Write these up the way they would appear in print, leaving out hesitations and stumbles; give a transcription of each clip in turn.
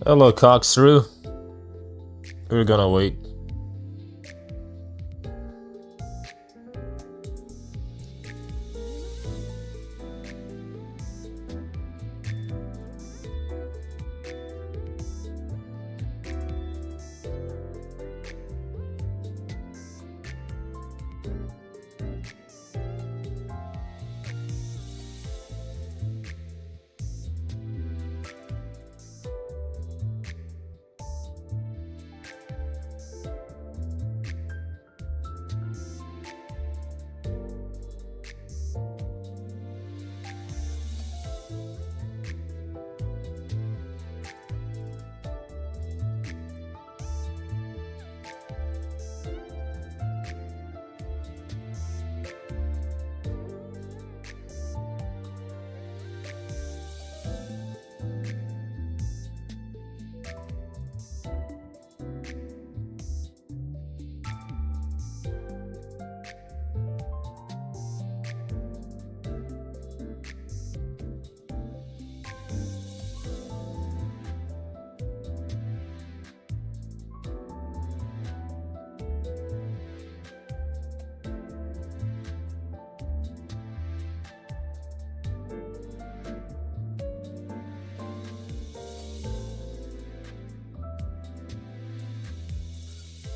Hello, Coxru. We're gonna wait.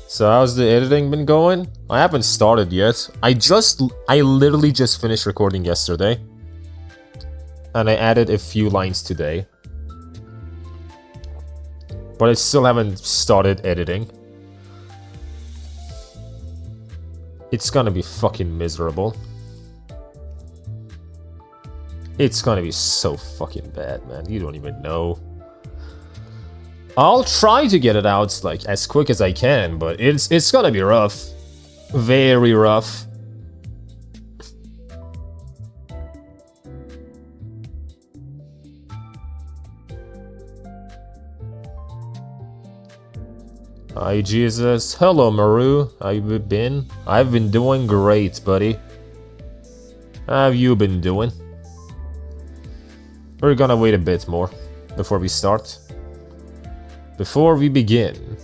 So how's the editing been going? I haven't started yet. I literally just finished recording yesterday. And I added a few lines today. But I still haven't started editing. It's gonna be fucking miserable. It's gonna be so fucking bad, man. You don't even know. I'll try to get it out like as quick as I can, but it's gonna be rough. Very rough. Hi Jesus. Hello Maru. How you been? I've been doing great, buddy. How have you been doing? We're gonna wait a bit more before we start. Before we begin.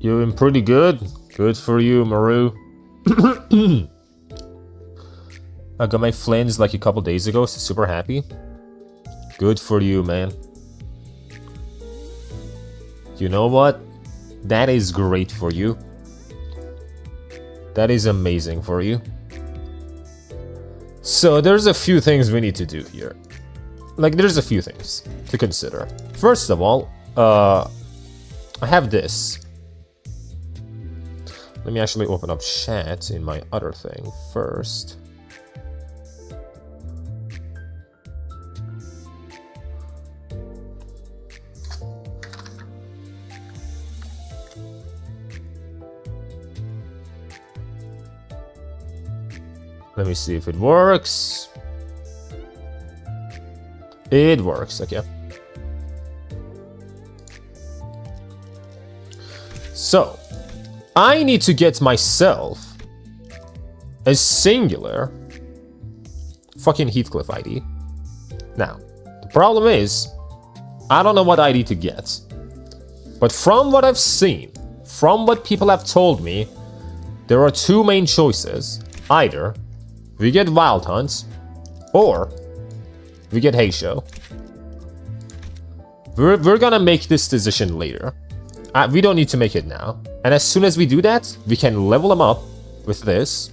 You've been pretty good. Good for you, Maru. I got my flins like a couple days ago, so super happy. Good for you, man. You know what? That is great for you. That is amazing for you. So there's a few things we need to do here. Like, there's a few things to consider. First of all, I have this. Let me actually open up chat in my other thing first. Let me see if it works. It works, okay. So, I need to get myself a singular fucking Heathcliff ID. Now, the problem is, I don't know what ID to get. But from what I've seen, from what people have told me, there are two main choices. Either we get Wild Hunt, or we get Heysho. We're gonna make this decision later. We don't need to make it now. And as soon as we do that, we can level him up with this.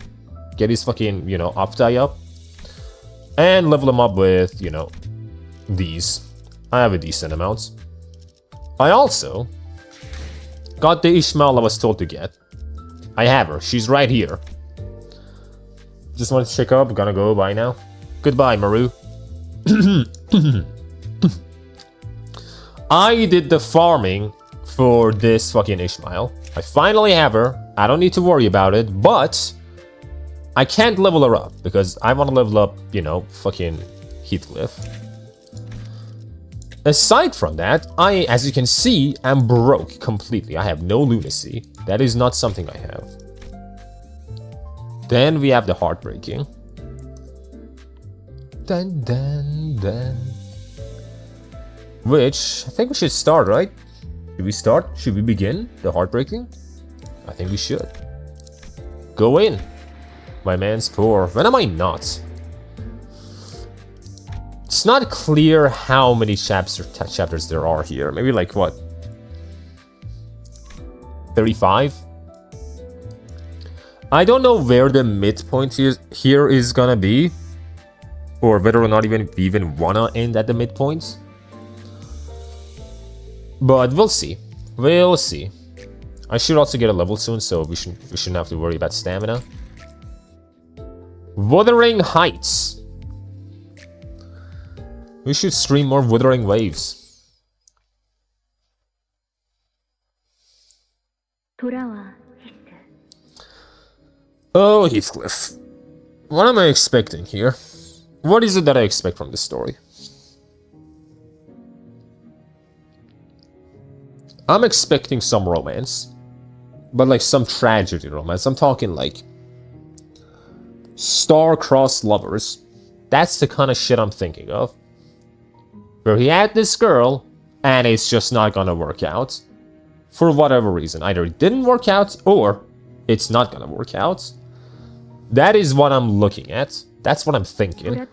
Get his fucking, 𝒊𝒏𝒚 up. And level him up with, these. I have a decent amount. I also got the 𝒔𝒊𝒏𝒚 I was told to get. I have her. She's right here. Just want to check up. Gonna go. Bye now. Goodbye, Maru. I did the farming for this fucking 𝒔𝒊𝒏𝒚. I finally have her. I don't need to worry about it, but I can't level her up because I want to level up, you know, fucking Heathcliff. Aside from that, I, as you can see, am broke completely. I have no lunacy. That is not something I have. Then we have the Heartbreaking. Then. Which, I think we should start, right? Should we start? Should we begin the Heartbreaking? I think we should. Go in. My man's poor. When am I not? It's not clear how many chapters there are here. Maybe like what? 35? I don't know where the midpoint here is gonna be. Or whether or not we even wanna end at the midpoint. But we'll see. We'll see. I should also get a level soon, so we shouldn't have to worry about stamina. Wuthering Heights. We should stream more Wuthering Waves. Oh, Heathcliff. What am I expecting here? What is it that I expect from this story? I'm expecting some romance. But like some tragedy romance. I'm talking like star-crossed lovers. That's the kind of shit I'm thinking of. Where he had this girl, and it's just not gonna work out. For whatever reason. Either it didn't work out, or it's not gonna work out. That is what I'm looking at. That's what I'm thinking.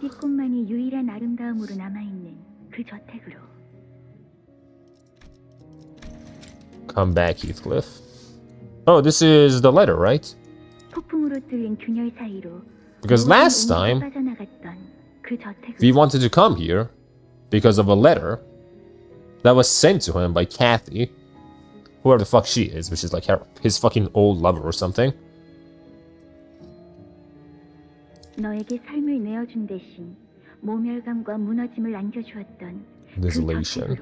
Come back, Heathcliff. Oh, this is the letter, right? Because last time, we wanted to come here because of a letter that was sent to him by Kathy. Whoever the fuck she is, which is like his fucking old lover or something. Desolation.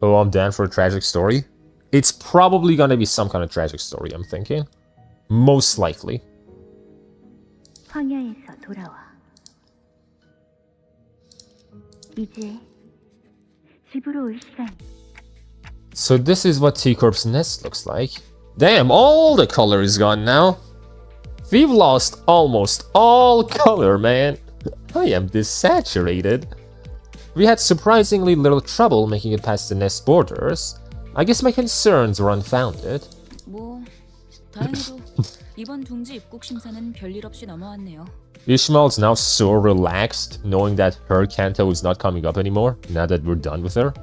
Oh, I'm down for a tragic story. It's probably gonna be some kind of tragic story, I'm thinking. Most likely. So this is what 𝒂𝒏𝒚's nest looks like. Damn, all the color is gone now. We've lost almost all color, man. I am desaturated. We had surprisingly little trouble making it past the nest borders. I guess my concerns were unfounded. Ishmael's now so relaxed, knowing that her Canto is not coming up anymore, now that we're done with her.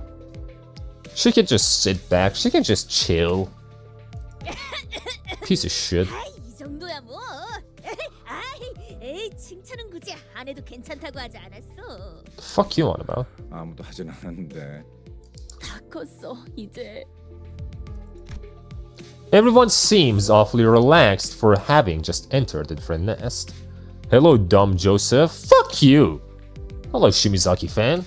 She can just sit back, she can just chill. Piece of shit. The fuck you on about? Everyone seems awfully relaxed for having just entered the different nest. Hello, dumb Joseph. Fuck you! Hello, Shimizaki fan.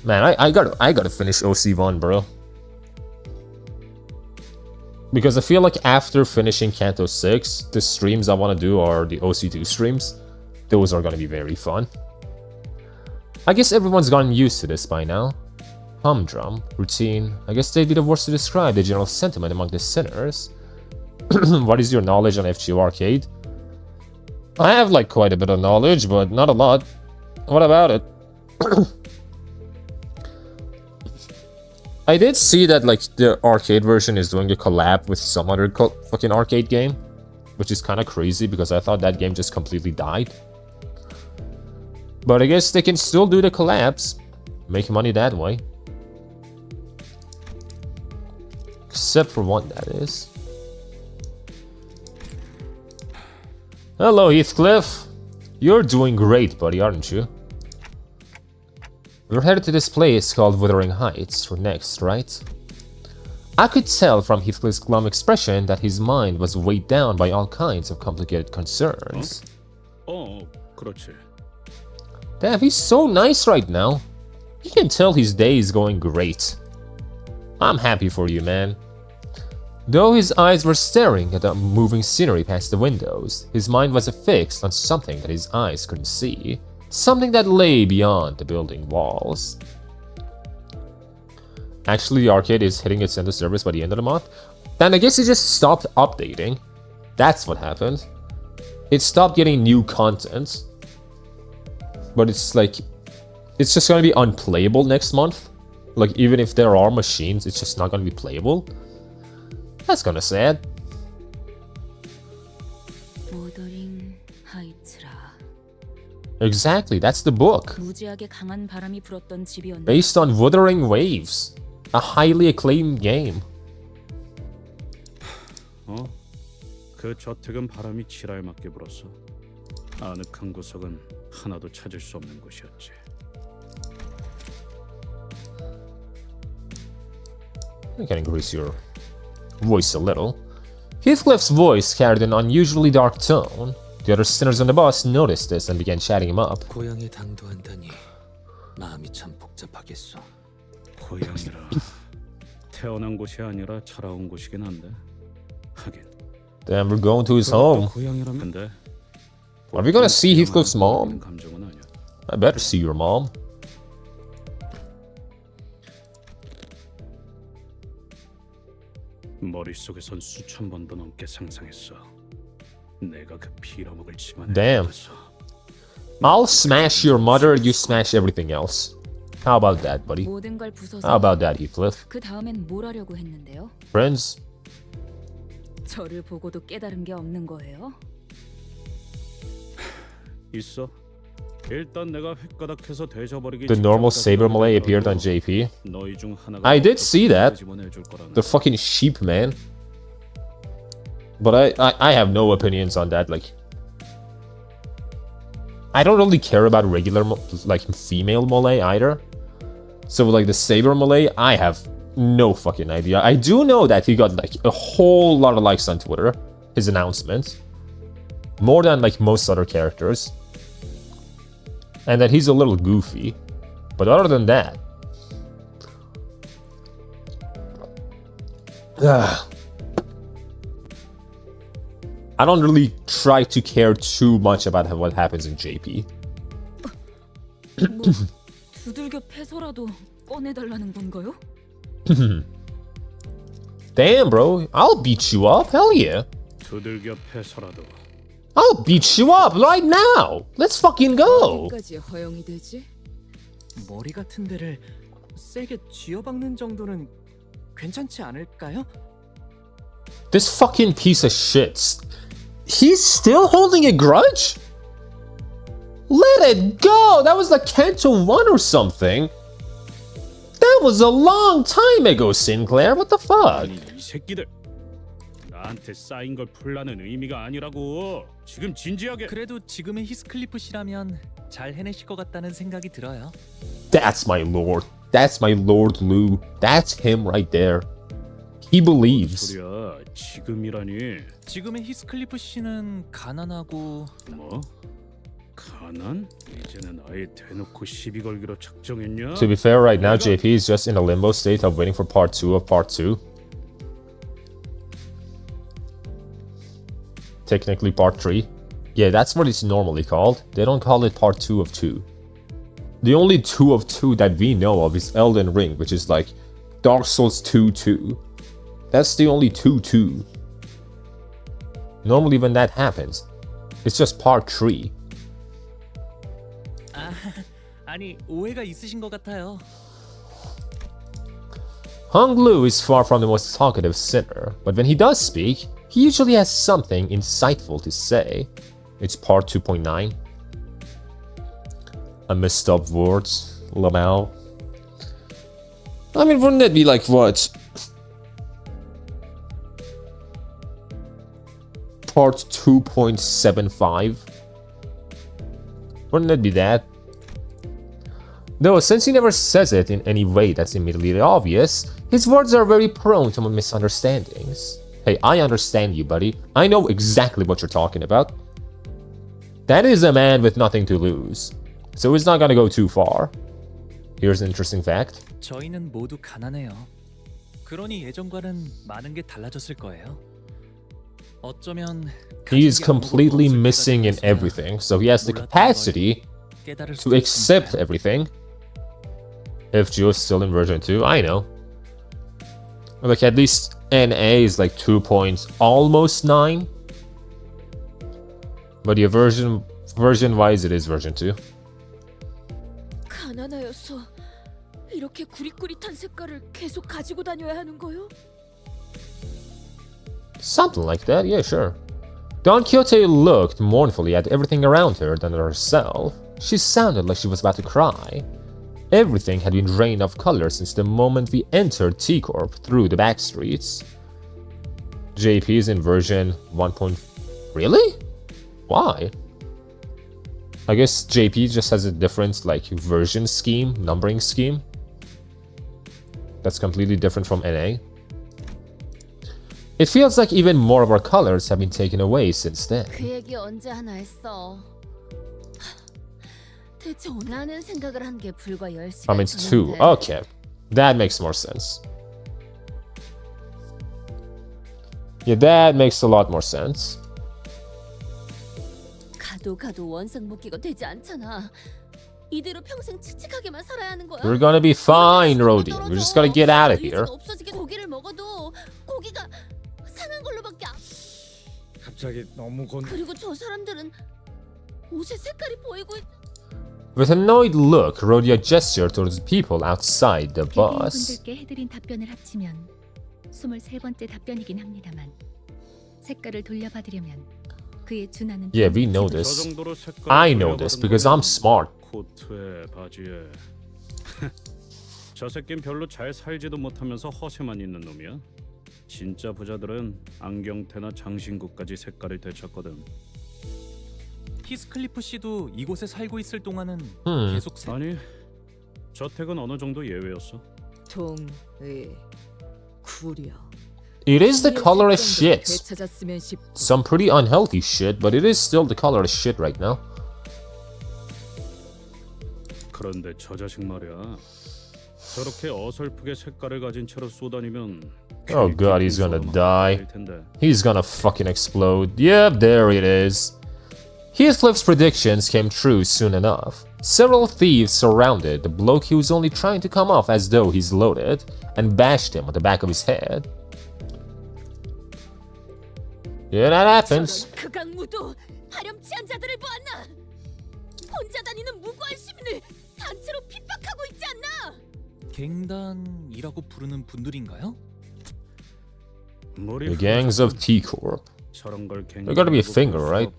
Man, I gotta finish OC1, bro. Because I feel like after finishing Canto 6, the streams I want to do are the OC2 streams. Those are gonna be very fun. I guess everyone's gotten used to this by now. Humdrum, routine. I guess they'd be the words to describe the general sentiment among the sinners. What is your knowledge on FGO Arcade? I have like quite a bit of knowledge, but not a lot. What about it? I did see that like the arcade version is doing a collab with some other fucking arcade game, which is kind of crazy because I thought that game just completely died. But I guess they can still do the collabs, make money that way. Except for one, that is. Hello, Heathcliff. You're doing great, buddy, aren't you? We're headed to this place called Wuthering Heights for next, right? I could tell from Heathcliff's glum expression that his mind was weighed down by all kinds of complicated concerns. 그렇지. Damn, he's so nice right now. You can tell his day is going great. I'm happy for you, man. Though his eyes were staring at the moving scenery past the windows, his mind was fixed on something that his eyes couldn't see. Something that lay beyond the building walls. Actually, the arcade is hitting its end of service by the end of the month. Then I guess it just stopped updating. That's what happened. It stopped getting new content. But it's like, it's just gonna be unplayable next month. Like, even if there are machines, it's just not gonna be playable. That's kinda sad. Exactly, that's the book. Based on Wuthering Waves. A highly acclaimed game. 그 저택은 바람이 지랄 맞게 불었어. 아늑한 구석은 하나도 찾을 수 없는 곳이었지. You can increase your voice a little. Heathcliff's voice carried an unusually dark tone. The other sinners on the bus noticed this and began chatting him up. 고향에 당도한다니 마음이 참 복잡하겠소. 고향이라 태어난 곳이 아니라 자라온 곳이긴 한데. 하긴. Damn, we're going to his home. 고향이라면 Are we gonna see Heathcliff's mom? 감정은 아니야. I better see your mom. 머릿속에선 수천 번도 넘게 상상했어. 내가 그 빌어먹을 집안에 Damn. I'll smash your mother, you smash everything else. How about that, buddy? How about that, Heathcliff? 그 다음엔 뭘 하려고 했는데요? Friends? 저를 보고도 깨달은 게 없는 거예요? 있어. 일단 내가 획가닥해서 대져버리기. The normal 𝒊𝒏𝒚 appeared on JP. 너희 중 하나가 I did see that. 집어내줄 거라는. The fucking sheep, man. But I have no opinions on that. Like, I don't really care about regular, like, female Malay either. So, like, the 𝒊𝒏𝒚, I have no fucking idea. I do know that he got, like, a whole lot of likes on Twitter. His announcement. More than, like, most other characters. And that he's a little goofy. But other than that... I don't really try to care too much about what happens in JP. 뭐 두들겨 패서라도 꺼내달라는 건가요? Damn, bro. I'll beat you up. Hell yeah. 두들겨 패서라도. I'll beat you up right now. Let's fucking go. 어디까지 허용이 되지? 머리 같은 데를 세게 쥐어박는 정도는 괜찮지 않을까요? This fucking piece of shit. He's still holding a grudge? Let it go. That was like Canto 1 or something. That was a long time ago, Sinclair. What the fuck? 아니 이 새끼들. 나한테 쌓인 걸 풀라는 의미가 아니라고. 지금 진지하게. 그래도 지금의 히스클리프 씨라면 잘 해내실 것 같다는 생각이 들어요. That's my lord. That's my Lord Lou. That's him right there. He believes. 소리야. 지금이라니. 지금의 히스클리프 씨는 가난하고 뭐? 가난? 이제는 아예 대놓고 시비 걸기로 작정했냐? To be fair, right now JP is just in a limbo state of waiting for part 2 of part 2. Technically part 3. Yeah, that's what it's normally called. They don't call it part 2 of 2. The only 2 of 2 that we know of is Elden Ring, which is like Dark Souls 2-2. That's the only 2-2. Normally when that happens, it's just part 3. 아니 오해가 있으신 것 같아요. Hung Lu is far from the most talkative sinner, but when he does speak, he usually has something insightful to say. It's part 2.9. I messed up words, Lamau. I mean, wouldn't it be like what? Part 2.75? Wouldn't it be that? Though, since he never says it in any way that's immediately obvious, his words are very prone to misunderstandings. Hey, I understand you, buddy. I know exactly what you're talking about. That is a man with nothing to lose. So he's not gonna go too far. Here's an interesting fact. 저희는 모두 가난해요. 그러니 예전과는 많은 게 달라졌을 거예요. 어쩌면 He's completely missing in everything, so he has the capacity to accept everything. If Gio's still in version 2, I know. Like, at least NA is like 2 points, almost 9. But yeah, version-wise, it is version 2. 가난하여서 이렇게 구릿구릿한 색깔을 계속 가지고 다녀야 하는 거요? Something like that, yeah, sure. Don Quixote looked mournfully at everything around her than at herself. She sounded like she was about to cry. Everything had been drained of color since the moment we entered T-Corp through the back streets. JP is in version 1. Really? Why? I guess JP just has a different, like, version scheme, numbering scheme. That's completely different from NA. It feels like even more of our colors have been taken away since then. 그 얘기 언제 하나 했어. 대체 나는 생각을 한 게 불과 10시간 I mean, it's 2. Okay. That makes more sense. Yeah, that makes a lot more sense. 가도 원상복귀가 되지 않잖아. 이대로 평생 칙칙하게만 살아야 하는 거야. We're gonna be fine, Rhodey. We're just gonna get out of here. 없어지게 고기를 먹어도 고기가 상한 걸로밖에 안. 갑자기 너무 그리고 저 사람들은 옷의 색깔이 보이고. With an annoyed look, Rhodia gestured towards the people outside the bus. 분들께 해드린 답변을 합치면 23번째 답변이긴 합니다만 색깔을 돌려받으려면 그에 준하는 Yeah, we know 저 this. 정도로 색깔을 I know this because I'm smart. 코트에 바지에 저 새낀 별로 잘 살지도 못하면서 허세만 있는 놈이야. 진짜 부자들은 안경테나 장신구까지 색깔을 되찾거든. 히스클리프 씨도 이곳에 살고 있을 동안은 계속 아니, 저택은 어느 정도 예외였어. 동의 구려. It is the color as shit. 되찾았으면 싶고. Some pretty unhealthy shit, but it is still the color as shit right now. 그런데 저 자식 말이야. 저렇게 어설프게 색깔을 가진 채로 쏘다니면 Oh god, he's gonna die. 될 텐데. He's gonna fucking explode. Yep, there it is. Heathcliff's predictions came true soon enough. Several thieves surrounded the bloke who was only trying to come off as though he's loaded and bashed him on the back of his head. Yeah, that happens. 극악무도 파렴치한 자들을 보았나? 혼자 다니는 무고한 시민을 단체로 핍박하고 있지 않나? 갱단이라고 부르는 분들인가요? The gangs of T-Corp. 저런 걸 There gotta be a finger, right?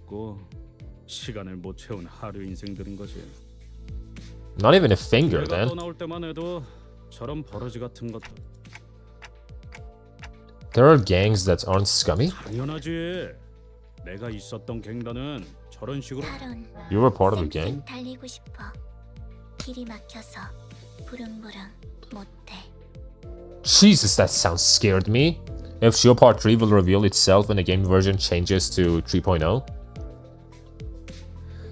시간을 못 채운 하루 인생들인 거지. Not even a finger, 내가 then. 떠나올 때만 해도 저런 버러지 같은 것도 There are gangs that aren't scummy? 당연하지. 내가 있었던 갱단은 저런 식으로 You were part of the gang? 달리고 싶어. 길이 막혀서 부릉부릉 못해. Jesus, that sounds scared me. 𝒊𝒎𝒏 Part 3 will reveal itself when the game version changes to 3.0.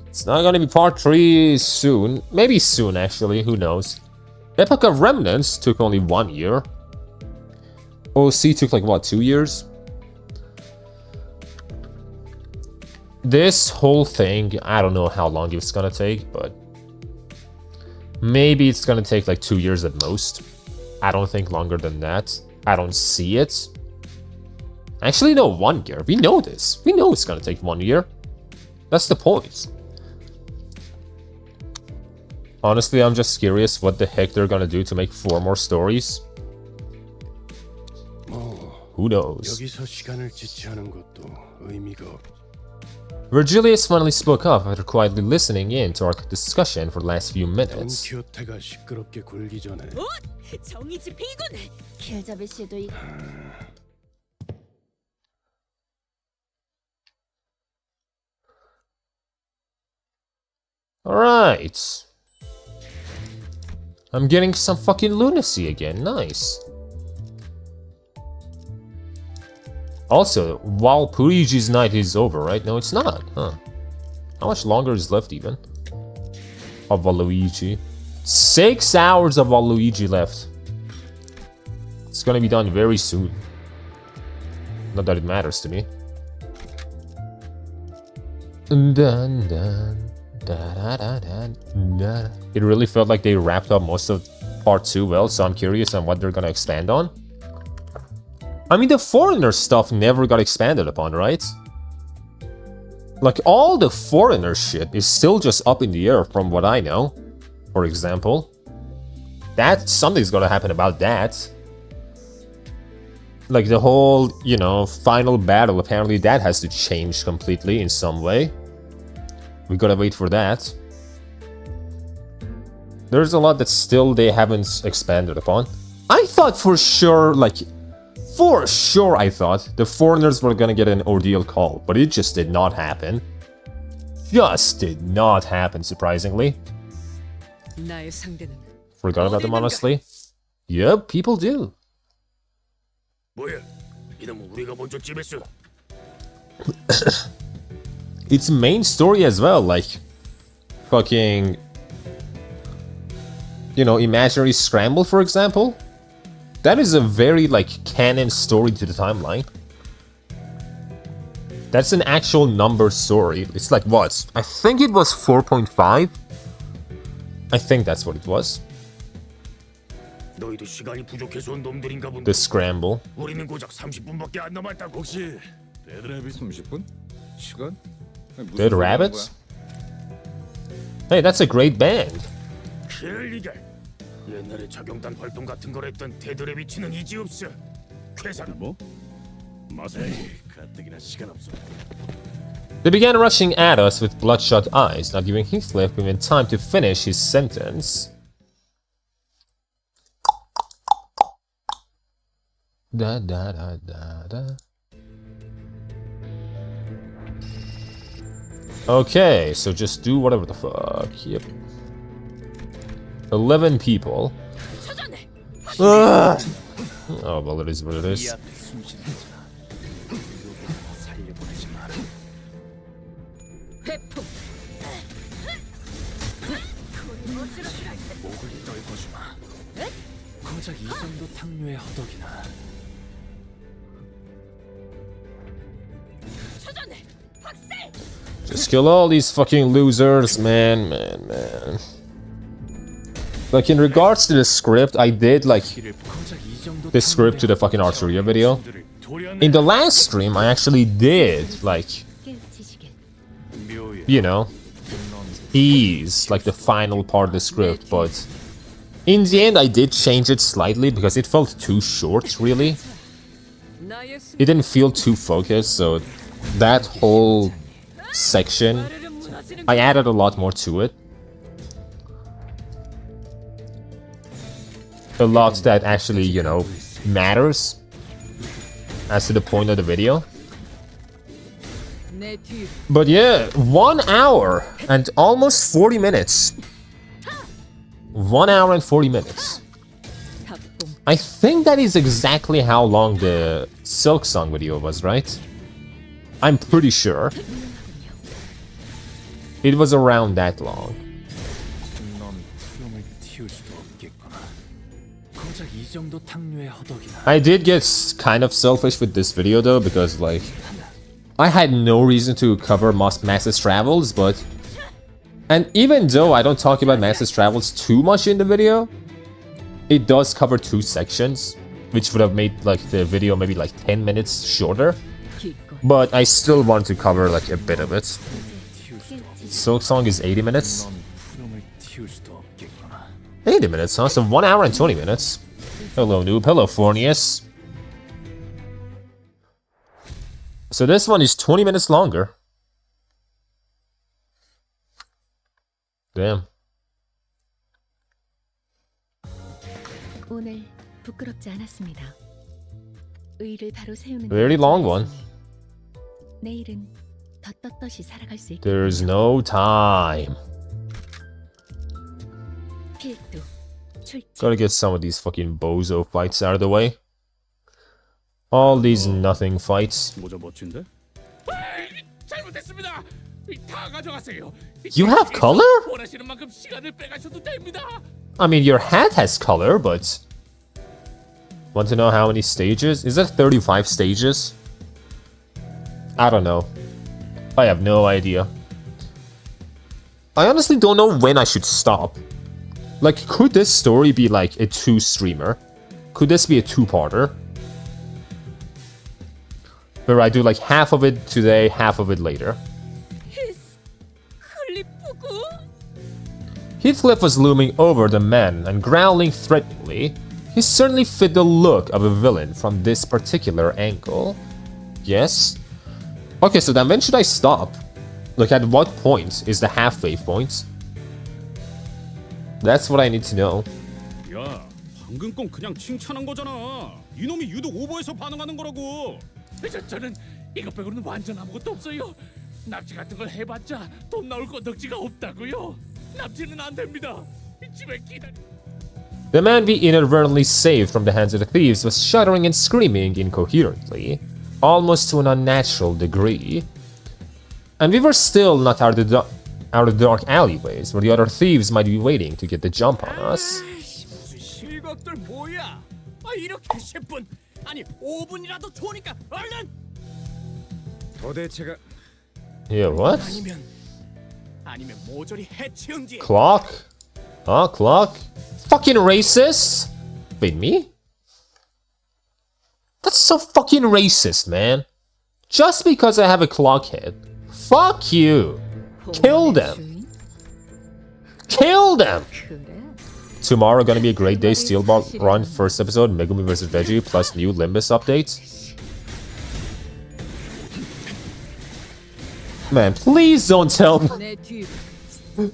It's not gonna be Part 3 soon. Maybe soon, actually. Who knows? Epoch of Remnants took only 1 year. OC took like, what, 2 years? This whole thing, I don't know how long it's gonna take, but maybe it's gonna take like 2 years at most. I don't think longer than that. I don't see it. Actually, no, 1 year. We know this. We know it's gonna take 1 year. That's the point. Honestly, I'm just curious what the heck they're gonna do to make 4 more stories. Who knows? 여기서 시간을 지체하는 것도 의미가 없. Virgilius finally spoke up after quietly listening in to our discussion for the last few minutes. quijote가 시끄럽게 굴기 전에 정의 집행이군. 켈자베 씨도 이 Alright. I'm getting some fucking lunacy again. Nice. Also, 𝒊𝒏𝒚's night is over, right? No, it's not, huh? How much longer is left even? Of Waluigi. 6 hours of Waluigi left. It's gonna be done very soon. Not that it matters to me. It really felt like they wrapped up most of part 2 well, so I'm curious on what they're gonna expand on. I mean, the foreigner stuff never got expanded upon, right? Like, all the foreigner shit is still just up in the air from what I know, for example. Something's gonna happen about that. Like, the whole, you know, final battle, apparently that has to change completely in some way. We gotta wait for that. There's a lot that still they haven't expanded upon. I thought for sure, like, I thought the foreigners were gonna get an ordeal call, but it just did not happen. Just did not happen, surprisingly. Forgot about them, honestly. Yep, people do. Its main story as well, like, fucking, you know, Imaginary Scramble, for example. That is a very, like, canon story to the timeline. That's an actual number story. It's like, what? I think it was 4.5. I think that's what it was. The Scramble. Dead Rabbits? Hey, that's a great band. 뭐? They began rushing at us with bloodshot eyes, not giving Heathcliff even time to finish his sentence. Da da da da da. Okay, so just do whatever the fuck. Yep. 11 people. Ugh. Oh, well, it is what it is. Just kill all these fucking losers, man. Like, in regards to the script, I did, like, the script to the fucking Archeria video. In the last stream, I actually did, like, you know, ease, like, the final part of the script, but in the end, I did change it slightly because it felt too short, really. It didn't feel too focused, so that whole section, I added a lot more to it. A lot that actually, you know, matters as to the point of the video. But yeah, 1 hour and almost 40 minutes. 1 hour and 40 minutes. I think that is exactly how long the Silk Song video was, right? I'm pretty sure. It was around that long. I did get kind of selfish with this video though, because like, I had no reason to cover Mass's Travels, but... And even though I don't talk about Mass's Travels too much in the video, it does cover 2 sections, which would have made like the video maybe like 10 minutes shorter. But I still want to cover like a bit of it. Silk Song is 80 minutes. 80 minutes, huh? So 1 hour and 20 minutes. Hello, noob. Hello, Fornius. So this one is 20 minutes longer. Damn. 오늘 부끄럽지 않았습니다. 의의를 바로 세우는 Very long one. 내일은 더 떳떳이 살아갈 수 있게. There's no time. 필두, 출제. Gotta get some of these fucking bozo fights out of the way. All these nothing fights. 모자 멋진데? 잘못했습니다. 다 가져가세요. You have color? 원하시는 만큼 시간을 빼가셔도 됩니다. I mean, your hat has color, but... Want to know how many stages? Is that 35 stages? I don't know. I have no idea. I honestly don't know when I should stop. Like, could this story be like a 2-streamer? Could this be a 2-parter? Where I do like half of it today, half of it later. Heathcliff was looming over the men and growling threateningly. He certainly fit the look of a villain from this particular angle. Yes? Okay, so then when should I stop? Like, at what point is the halfway point? That's what I need to know. 야, 방금 건 그냥 칭찬한 거잖아. 이놈이 유독 오버해서 반응하는 거라고. 저는 이것 빼고는 완전 아무것도 없어요. 납치 같은 걸 해봤자 돈 나올 건덕지가 없다고요. 납치는 안 됩니다. 집에 기다려. The man we inadvertently saved from the hands of the thieves was shuddering and screaming incoherently, almost to an unnatural degree. And we were still not out of the dark alleyways where the other thieves might be waiting to get the jump on us. 실것들 뭐야? 이렇게 10분 아니 5분이라도 좋으니까 얼른. 도대체가 Yeah, what? 아니면 모조리 해치운 뒤에. Clock? Huh? Clock? Fucking racist? Wait, me? That's so fucking racist, man. Just because I have a clock head. Fuck you. Kill them. Kill them. Tomorrow gonna be a great day. Steel Ball Run first episode. Megumi vs Veggie plus new Limbus update. Man, please don't tell me.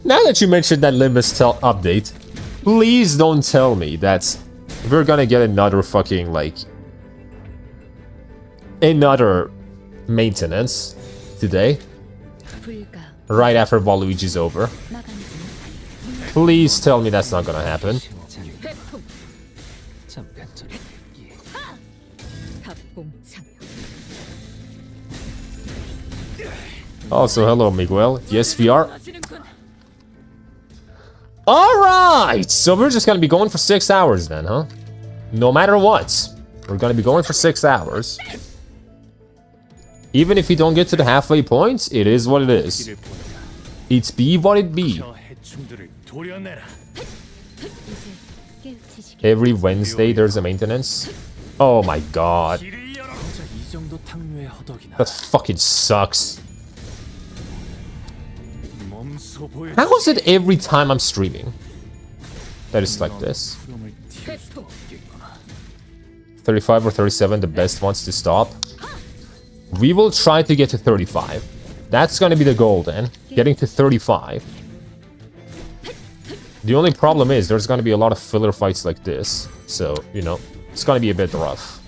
Now that you mentioned that Limbus update, please don't tell me that we're gonna get another fucking, like, another maintenance today, right after Waluigi's over. Please tell me that's not gonna happen. Also, hello, Miguel. Yes, we are. Alright! So we're just gonna be going for 6 hours then, huh? No matter what. We're gonna be going for 6 hours. Even if you don't get to the halfway point, it is what it is. It's be what it be. Every Wednesday there's a maintenance. Oh my god. That fucking sucks. How is it every time I'm streaming that it's like this? 35 or 37, the best ones to stop. We will try to get to 35. That's gonna be the goal then. Getting to 35. The only problem is there's gonna be a lot of filler fights like this. So, you know, it's gonna be a bit rough.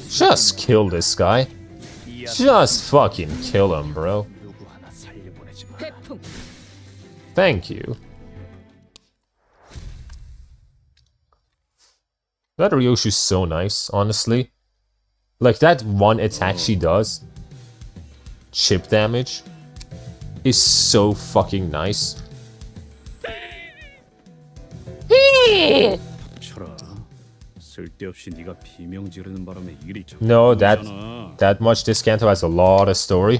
Just kill this guy. Just fucking kill him, bro. Thank you. That Ryoshu's so nice, honestly. Like, that one attack she does, chip damage, is so fucking nice. 쓸데없이 네가 비명 지르는 바람에 일이 No, that much this Canto has a lot of story.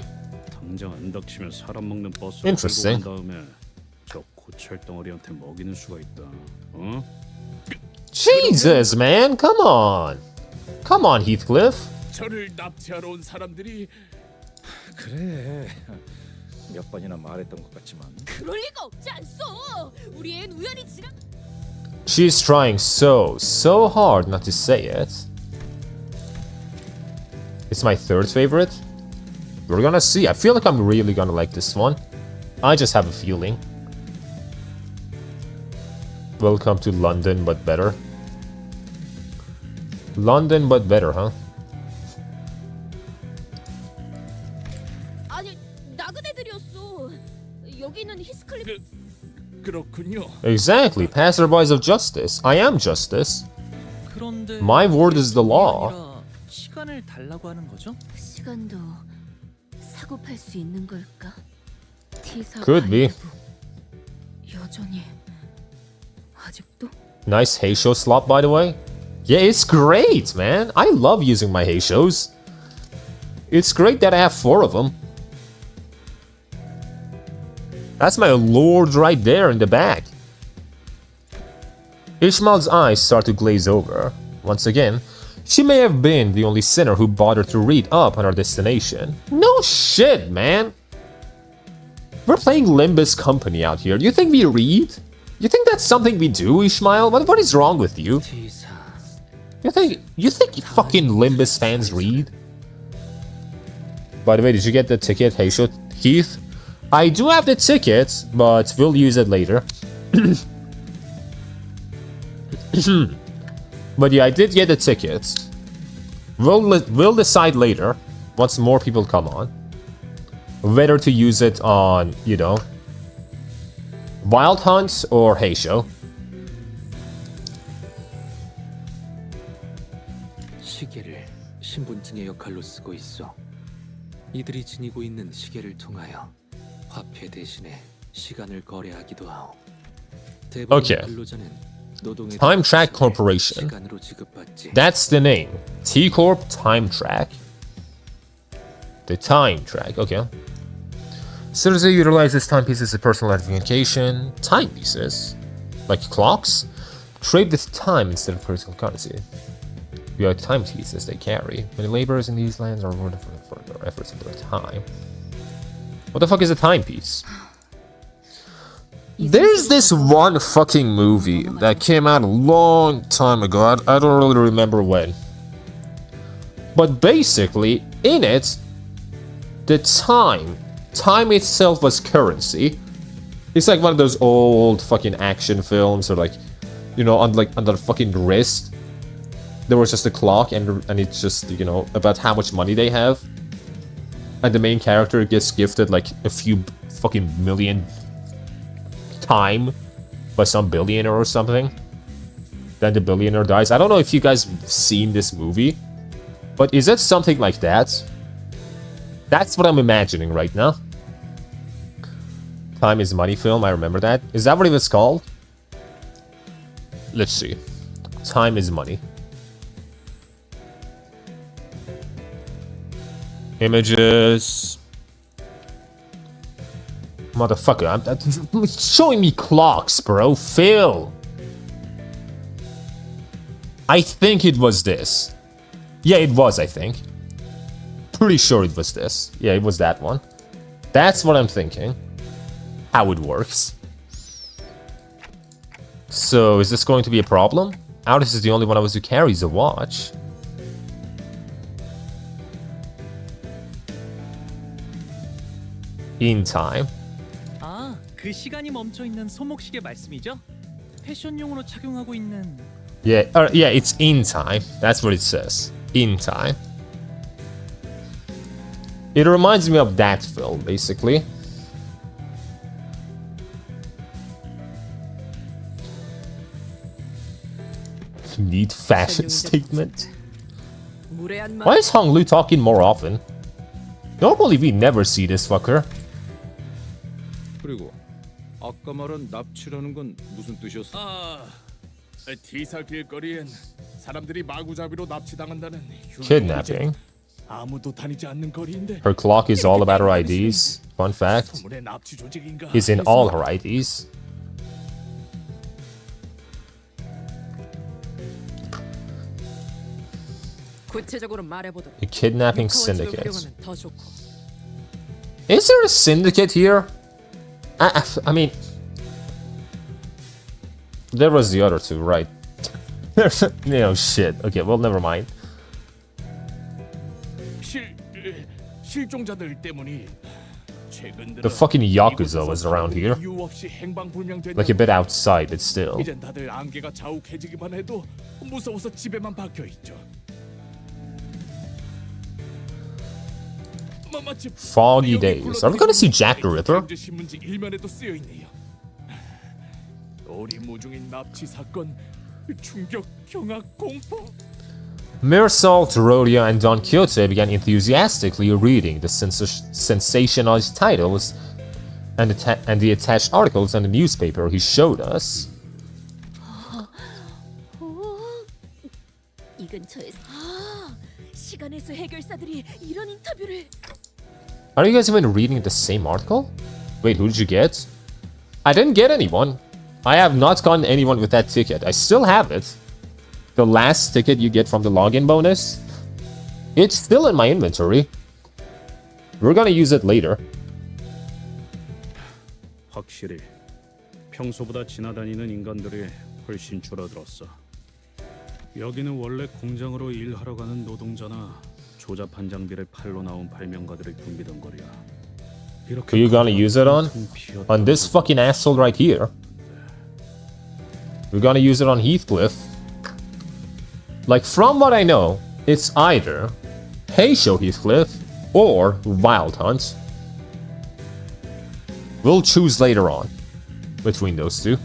당장 안 닥치면 사람 먹는 버스 Interesting. 끌고 간 다음에 저 고철 덩어리한테 먹이는 수가 있다. 어? Jesus, man, come on. Come on, Heathcliff. 저를 납치하러 온 사람들이 그래. 몇 번이나 말했던 것 같지만 그럴 리가 없지 않소. 우리 앤 우연히 지나. She's trying so hard not to say it. It's my third favorite. We're gonna see. I feel like I'm really gonna like this one. I just have a feeling. Welcome to London, but better. London, but better, huh? 아니, 나그네들이었어. 여기는 히스클립. 그렇군요. Exactly. Passerbys of justice. I am justice. 그런데 My word is the law. 아니라 시간을 달라고 하는 거죠? 시간도 사고 팔 수 있는 걸까? Could be. 여전히 아직도? Nice Heisho slot, by the way. Yeah, it's great, man. I love using my Heishos. It's great that I have 4 of them. That's my lord right there in the back. Ishmael's eyes start to glaze over. Once again, she may have been the only sinner who bothered to read up on our destination. No shit, man. We're playing Limbus Company out here. You think we read? You think that's something we do, Ishmael? What is wrong with you? Tisa. You think fucking Limbus fans read? By the way, did you get the ticket, Heisho Keith? I do have the ticket, but we'll use it later. But yeah, I did get the ticket. We'll decide later, once more people come on, whether to use it on, you know, Wild Hunt or Heisho. 시계를 신분증의 역할로 쓰고 있어. 이들이 지니고 있는 시계를 통하여 화폐 대신에 시간을 거래하기도 하오. 대부분 Okay. 근로자는 노동의 Time Track Corporation. 시간으로 지급받지. That's the name. T-Corp Time Track. The Time Track, okay. Citizen utilizes timepieces as personal identification. Timepieces? Like clocks? Trade with time instead of personal currency. We are timepieces they carry. Many laborers in these lands are rewarded for their efforts and their time. What the fuck is a timepiece? There's this one fucking movie that came out a long time ago. I don't really remember when. But basically, in it, the time itself was currency. It's like one of those old fucking action films, or like, you know, on the fucking wrist, there was just a clock, and it's just, you know, about how much money they have, and the main character gets gifted like a few fucking million time by some billionaire or something. Then the billionaire dies. I don't know if you guys have seen this movie, but is it something like that? That's what I'm imagining right now. Time is Money film, I remember that. Is that what it was called? Let's see. Time is Money. Images. Motherfucker, I'm showing me clocks, bro. Phil. I think it was this. Yeah, it was, I think. Pretty sure it was this. Yeah, it was that one. That's what I'm thinking. How it works. So, is this going to be a problem? Aldous is the only one of us who carries a watch. In time. 아, 그 시간이 멈춰 있는 손목시계 말씀이죠? 패션용으로 착용하고 있는. Yeah, yeah, it's in time. That's what it says. In time. It reminds me of that film, basically. Neat fashion statement. Why is Hong Lu talking more often? Normally we never see this fucker. 그리고 아까 말한 납치라는 건 무슨 뜻이었어? 아, 티사 길거리엔 사람들이 마구잡이로 납치당한다는 Kidnapping. 아무도 다니지 않는 거리인데 Her clock is all about her IDs. Fun fact, 소문의 납치 조직인가 is in all her IDs. 구체적으로 말해보도록. A kidnapping syndicate. 더 좋고. Is there a syndicate here? I mean, there was the other two, right? Shit. Okay, well, never mind. 실종자들 때문이 최근 The fucking Yakuza was around here. 이유 없이 행방불명되다. Like a bit outside, but still. 이젠 다들 안개가 자욱해지기만 해도 무서워서 집에만 박혀 있죠. Foggy days. Are we gonna see Jack the Ripper? 신문지 일면에도 쓰여 있네요. 오리무중인 납치 사건, 충격, 경악, 공포. 𝑳𝒊𝒎𝒃𝒏𝒚, Rhodia, and Don Quixote began enthusiastically reading the sensationalized titles and the attached articles in the newspaper he showed us. 이 근처에서 시간에서 해결사들이 이런 인터뷰를. Are you guys even reading the same article? Wait, who did you get? I didn't get anyone. I have not gotten anyone with that ticket. I still have it. The last ticket you get from the login bonus, it's still in my inventory. We're gonna use it later. 확실히 평소보다 지나다니는 인간들이 훨씬 줄어들었어. 여기는 원래 공장으로 일하러 가는 노동자나 조잡한 장비를 팔러 나온 발명가들이 붐비던 거리야. Who you gonna use it on? On this fucking asshole right here. We're gonna use it on Heathcliff. Like, from what I know, it's either Heisho Heathcliff or Wild Hunt. We'll choose later on between those two.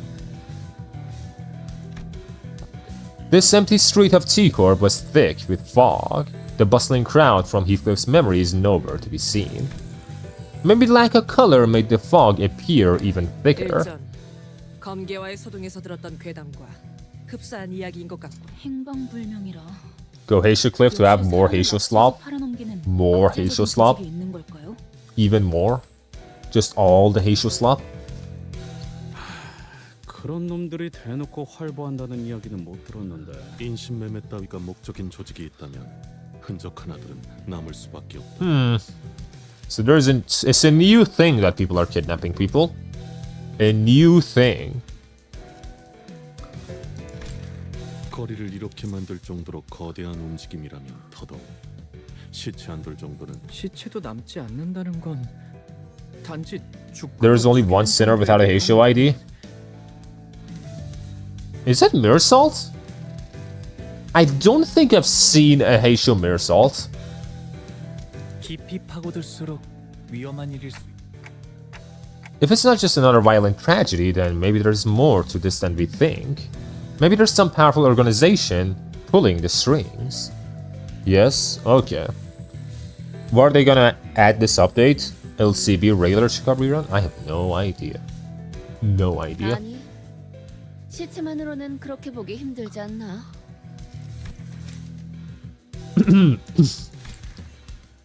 This empty street of 𝒂𝒏𝒚 was thick with fog. The bustling crowd from Heathcliff's memory is nowhere to be seen. Maybe lack of color made the fog appear even thicker. 일전 검계와의 소동에서 들었던 괴담과 흡사한 이야기인 것 같고. 행방불명이라. Go Heisho Cliff to have more Heisho slop. 팔아넘기는 More 억제적인 Heisho slop. 조직이 있는 걸까요? Even more. Just all the Heisho slop. 그런 놈들이 대놓고 활보한다는 이야기는 못 들었는데. 인신매매 따위가 목적인 조직이 있다면 흔적 하나들은 남을 수밖에 없다. So it's a new thing that people are kidnapping people. A new thing. 거리를 이렇게 만들 정도로 거대한 움직임이라면 더더욱 시체 한 돌 정도는 시체도 남지 않는다는 건 단지 죽고. There's only one sinner without a Heisho ID. Is that 𝒔𝒕𝒏𝒚? I don't think I've seen a Heisho 𝒔𝒕𝒏𝒚. 깊이 파고들수록 위험한 일일 수. If it's not just another violent tragedy, then maybe there's more to this than we think. Maybe there's some powerful organization pulling the strings. Yes? Okay. What are they gonna add this update? LCB regular checkup rerun? I have no idea. No idea. 아니, 시체만으로는 그렇게 보기 힘들지 않나?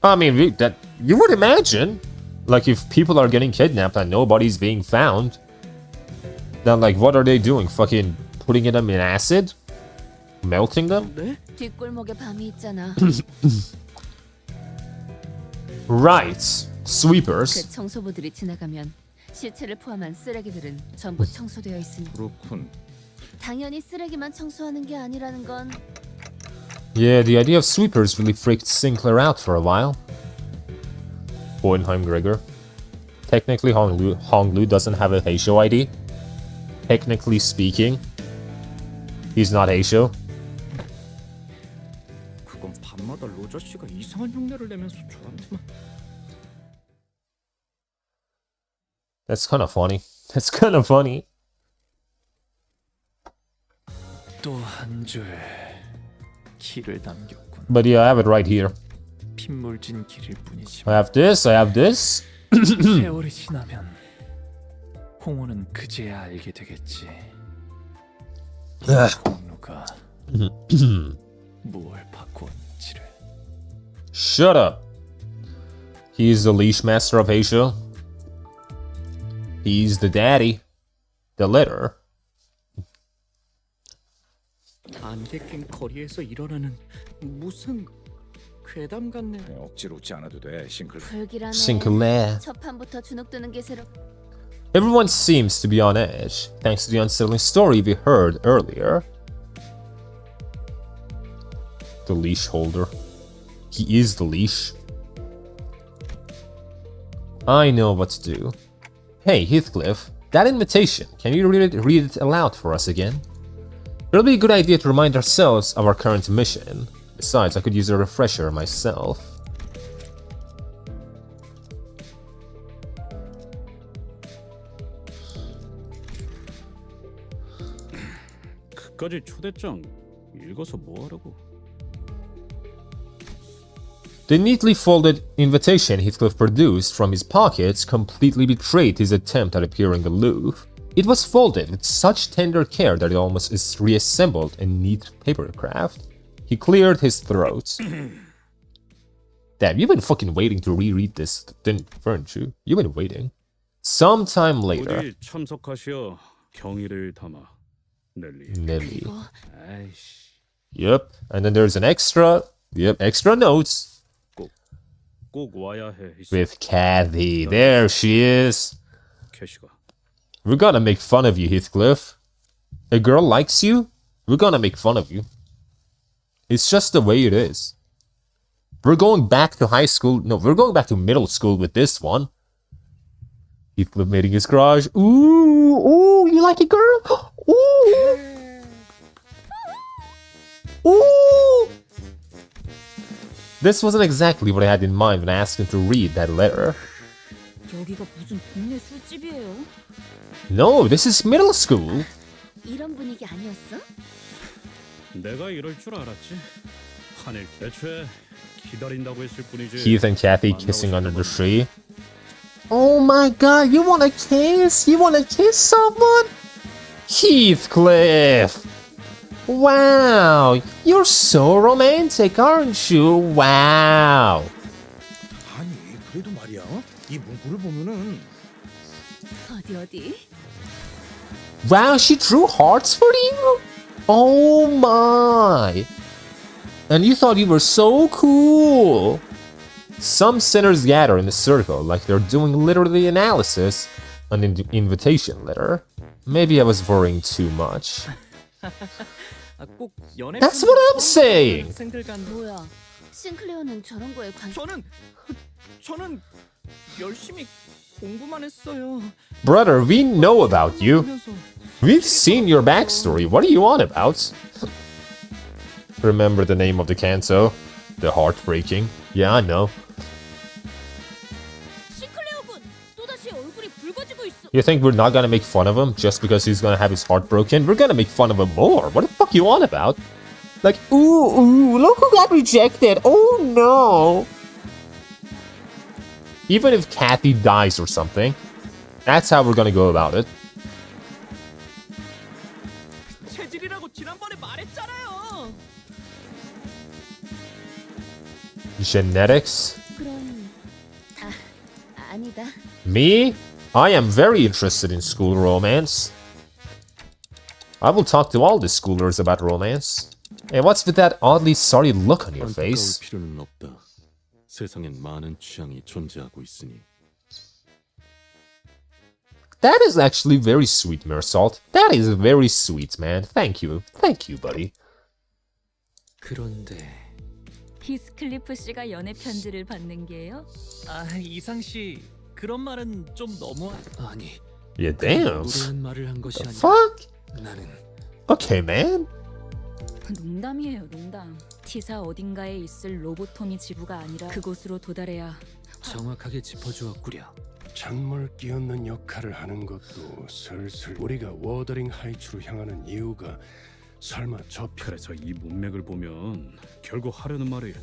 I mean, you would imagine, like, if people are getting kidnapped and nobody's being found, then, like, what are they doing? Fucking putting them in acid? Melting them? 네? 뒷골목에 밤이 있잖아. Right. 그 Sweepers. 청소부들이 지나가면 시체를 포함한 쓰레기들은 전부 청소되어 있으니 그렇군. 당연히 쓰레기만 청소하는 게 아니라는 건. Yeah, the idea of sweepers really freaked Sinclair out for a while. Hohenheim Gregor. Technically, Honglu doesn't have a Heisho ID. Technically speaking, he's not Heisho. 그건 밤마다 로저 씨가 이상한 흉내를 내면서 저한테만. That's kind of funny. That's kind of funny. 또 한 줄 길을 남겼군. But yeah, I have it right here. 핏물진 길일 뿐이지만 I have this, I have this. 세월이 지나면 홍호는 그제야 알게 되겠지. 공루가 무엇을 바꾸었는지를. Shut up. He's the leash master of Heisho. He's the daddy. The leader. 안개 낀 거리에서 일어나는 무슨 괴담 같네. 억지로 웃지 않아도 돼, 싱클. 불길하네. Sinclair. 첫 판부터 주눅드는 게 새롭. Everyone seems to be on edge, thanks to the unsettling story we heard earlier. The leash holder. He is the leash. I know what to do. Hey, Heathcliff, that invitation, can you read it aloud for us again? It'll be a good idea to remind ourselves of our current mission. Besides, I could use a refresher myself. 그까지 초대장 읽어서 뭐하라고? The neatly folded invitation Heathcliff produced from his pockets completely betrayed his attempt at appearing aloof. It was folded with such tender care that it almost is reassembled in neat papercraft. He cleared his throat. Damn, you've been fucking waiting to reread this, weren't you? You've been waiting. Sometime later. 부디 참석하시어 경의를 담아 넬리. Nelly. 아이씨. Yep. And then there's an extra. Yep, extra notes. 꼭 와야 해. With Kathy. There she is. 캐시가. We're gonna make fun of you, Heathcliff. A girl likes you, we're gonna make fun of you. It's just the way it is. We're going back to high school. No, we're going back to middle school with this one. Heathcliff mating his garage. Ooh, ooh, you like it, girl? Ooh. Ooh. This wasn't exactly what I had in mind when I asked him to read that letter. 여기가 무슨 동네 술집이에요? No, this is middle school. 이런 분위기 아니었어? 내가 이럴 줄 알았지. 하늘 애초에 기다린다고 했을 뿐이지. Keith and Kathy kissing under the tree. Oh my god, you wanna kiss? You wanna kiss someone? Heathcliff! Wow, you're so romantic, aren't you? Wow. 아니 그래도 말이야. 이 문구를 보면은 어디? Wow, she drew hearts for you? Oh my. And you thought you were so cool. Some sinners gather in a circle like they're doing literary analysis on an invitation letter. Maybe I was worrying too much. 꼭 연애 That's what I'm saying. 학생들 간 뭐야? 싱클레어는 저런 거에 저는 열심히 공부만 했어요. Brother, we know about you. We've seen your backstory. What are you on about? Remember the name of the Canto? The Heartbreaking. Yeah, I know. 싱클레어군 또다시 얼굴이 붉어지고 있어. You think we're not gonna make fun of him just because he's gonna have his heart broken? We're gonna make fun of him more. What the fuck you on about? Like, ooh, look who got rejected. Oh no. Even if Kathy dies or something, that's how we're gonna go about it. 체질이라고 지난번에 말했잖아요. Genetics? 그럼 다 아니다. Me? I am very interested in school romance. I will talk to all the schoolers about romance. Hey, what's with that oddly sorry look on your 안타까울 face? 필요는 없다. 세상엔 많은 취향이 존재하고 있으니. That is actually very sweet, 𝑳𝒊𝒎𝒃. That is very sweet, man. Thank you. Thank you, buddy. 그런데 히스클리프 씨가 연애 편지를 받는 게요? 이상 씨 그런 말은 좀 너무 아니 Yeah, damn. 무례한 말을 한 것이 The 아니라 fuck? 나는 Okay, man. 농담이에요, 농담. T사 어딘가에 있을 로보토미 지부가 아니라 그곳으로 도달해야 정확하게 짚어주었구려. 찬물 끼얹는 역할을 하는 것도 슬슬 우리가 워더링 하이츠로 향하는 이유가 설마 저 그래서 이 문맥을 보면 결국 하려는 말이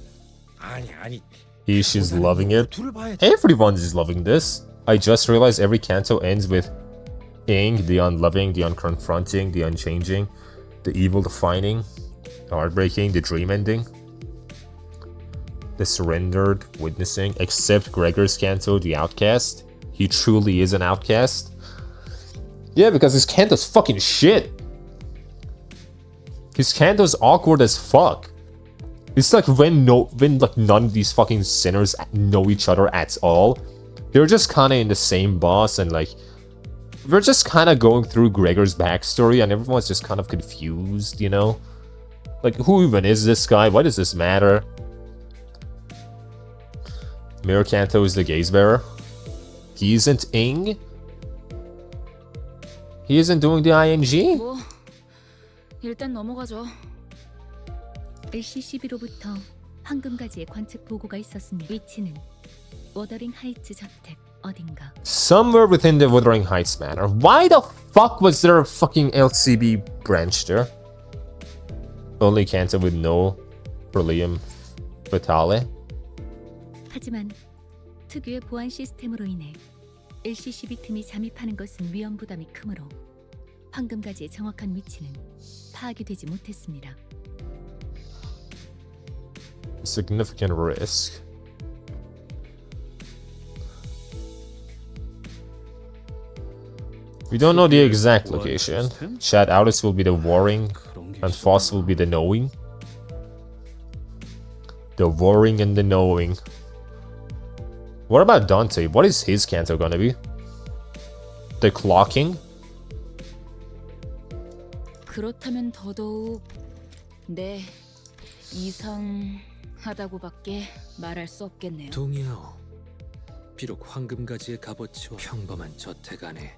아니 She's loving it. 둘을 봐야 Everyone is loving this. I just realized every canto ends with ing, the unloving, the unconfronting, the unchanging, the evil defining, the heartbreaking, the dream ending, the surrendered, witnessing, except Gregor's canto, the outcast. He truly is an outcast. Yeah, because his canto's fucking shit. His canto's awkward as fuck. It's like when like none of these fucking sinners know each other at all. They're just kind of in the same boss, and like we're just kind of going through Gregor's backstory, and everyone's just kind of confused, you know? Like, who even is this guy? Why does this matter? Mirror Canto is the gaze bearer. He isn't ing. He isn't doing the ing. 뭐 일단 넘어가죠. LCCB로부터 황금가지의 관측 보고가 있었습니다. 위치는 워더링 하이츠 저택 어딘가. Somewhere within the Wuthering Heights Manor. Why the fuck was there a fucking LCB branch there? Only Canto with no beryllium fatale. 하지만 특유의 보안 시스템으로 인해 𝑳𝒊𝒏 틈이 잠입하는 것은 위험 부담이 크므로 황금가지의 정확한 위치는 파악이 되지 못했습니다. Significant risk. We don't know the exact location. Chad Alice will be the warring, and Foss will be the knowing. The warring and the knowing. What about Dante? What is his Canto gonna be? The clocking? 그렇다면 더더욱 네 이상하다고밖에 말할 수 없겠네요. 동의하오. 비록 황금가지의 값어치와 평범한 저택 안에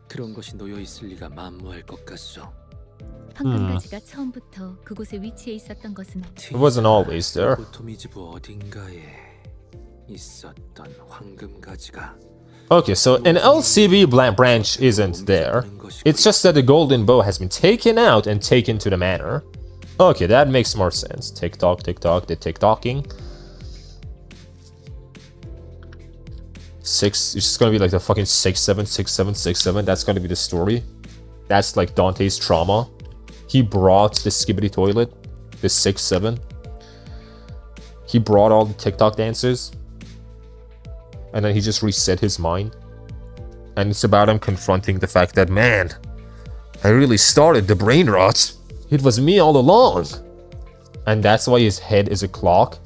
그런 것이 놓여 있을 리가 만무할 것 같소. 황금가지가 처음부터 그곳에 위치해 있었던 것은 It wasn't always there. 𝒂𝒏𝒚 어딘가에 있었던 황금가지가 Okay, so an LCB branch isn't there. It's just that the golden bow has been taken out and taken to the manor. Okay, that makes more sense. Tick-tock, tick-tock, the tick-tocking. 6, it's just gonna be like the fucking 6-7, 6-7, 6-7. That's gonna be the story. That's like Dante's trauma. He brought the skibbity toilet, the 6-7. He brought all the TikTok dancers. And then he just reset his mind. And it's about him confronting the fact that, man, I really started the brain rot. It was me all along. And that's why his head is a clock.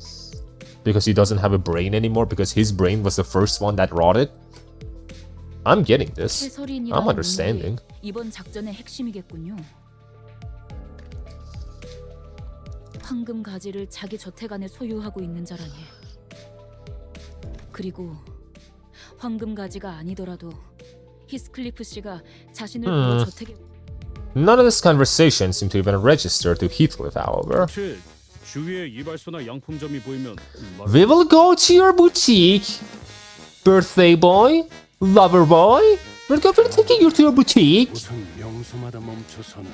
Because he doesn't have a brain anymore. Because his brain was the first one that rotted. I'm getting this. I'm understanding. 이번 작전의 핵심이겠군요. 황금가지를 자기 저택 안에 소유하고 있는 자라니. 그리고 황금가지가 아니더라도 히스클리프 씨가 자신을 보러 저택에 None of this conversation seemed to have been registered to Heathcliff, however. 혹시 주위에 이발소나 양품점이 보이면 We will go to your boutique, birthday boy, lover boy. We're going to take you to your boutique. 우선 명소마다 멈춰서는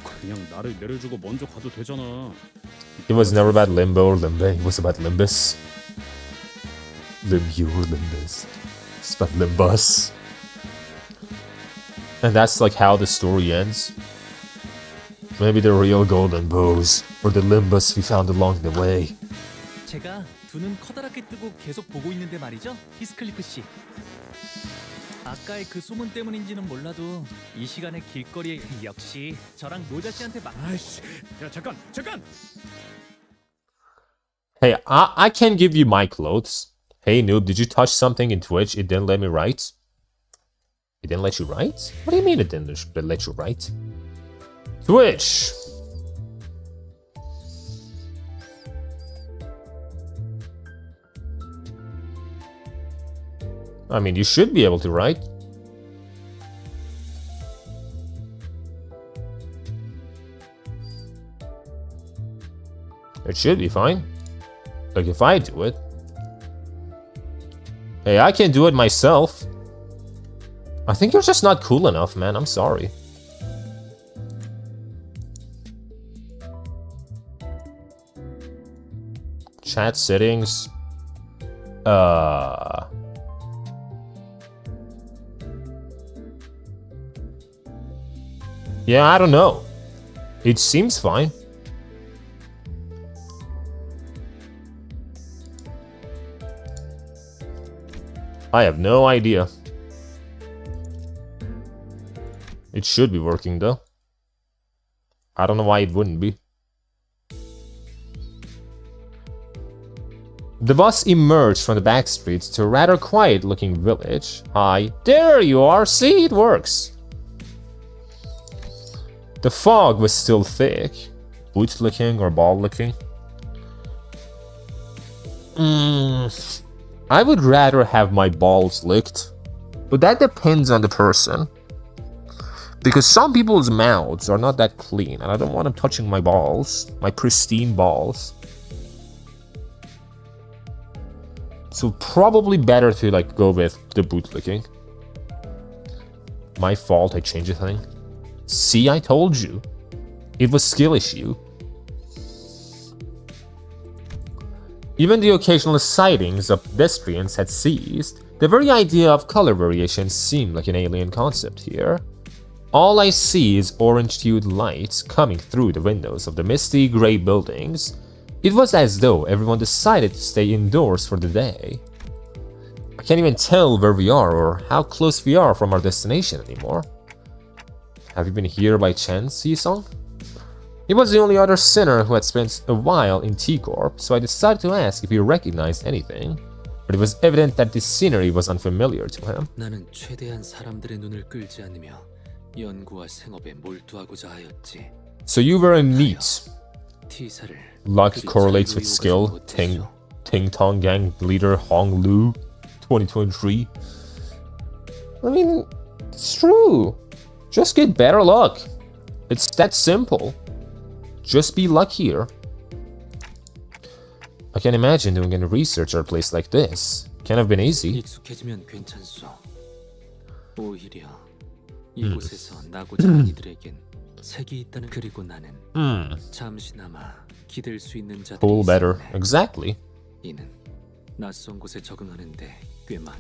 그냥 나를 내려주고 먼저 가도 되잖아. It was never about Limbo or Limbe. It was about Limbus. Limbu or Limbus. It's about Limbus. And that's like how the story ends. Maybe the real golden bows or the Limbus we found along the way. 제가 두 눈 커다랗게 뜨고 계속 보고 있는데 말이죠, 히스클리프 씨. 아까의 그 소문 때문인지는 몰라도 이 시간에 길거리에 역시 저랑 노자 씨한테 아이씨, 야 잠깐. Hey, I can give you my clothes. Hey noob, did you touch something in Twitch? It didn't let me write. It didn't let you write? What do you mean it didn't let you write? Twitch! I mean, you should be able to write. It should be fine. Like if I do it. Hey, I can do it myself. I think you're just not cool enough, man. I'm sorry. Chat settings. Yeah, I don't know. It seems fine. I have no idea. It should be working though. I don't know why it wouldn't be. The bus emerged from the back streets to a rather quiet-looking village. Hi. There you are! See, it works! The fog was still thick. Boot-licking or ball-licking? I would rather have my balls licked. But that depends on the person. Because some people's mouths are not that clean, and I don't want them touching my balls. My pristine balls. So probably better to like go with the bootlicking. My fault, I changed the thing. See, I told you. It was skill issue. Even the occasional sightings of pedestrians had ceased. The very idea of color variation seemed like an alien concept here. All I see is orange-hued lights coming through the windows of the misty gray buildings. It was as though everyone decided to stay indoors for the day. I can't even tell where we are or how close we are from our destination anymore. Have you been here by chance, Yi-sung? He was the only other sinner who had spent a while in 𝒂𝒏𝒚, so I decided to ask if he recognized anything. But it was evident that this scenery was unfamiliar to him. 나는 최대한 사람들의 눈을 끌지 않으며 연구와 생업에 몰두하고자 하였지. So you were a NEET. T사를 Luck correlates with skill. Ting Tong Gang leader Hong Lu, 2023. I mean, it's true. Just get better luck. It's that simple. Just be luckier. I can imagine doing any research at a place like this. Can't have been easy. 익숙해지면 괜찮소. 오히려 이곳에서 나고자 하는 이들에겐 색이 있다는. 그리고 나는 잠시나마 기댈 수 있는 자들이 Pull better. 있었네. Exactly. 이는 낯선 곳에 적응하는데 꽤 많.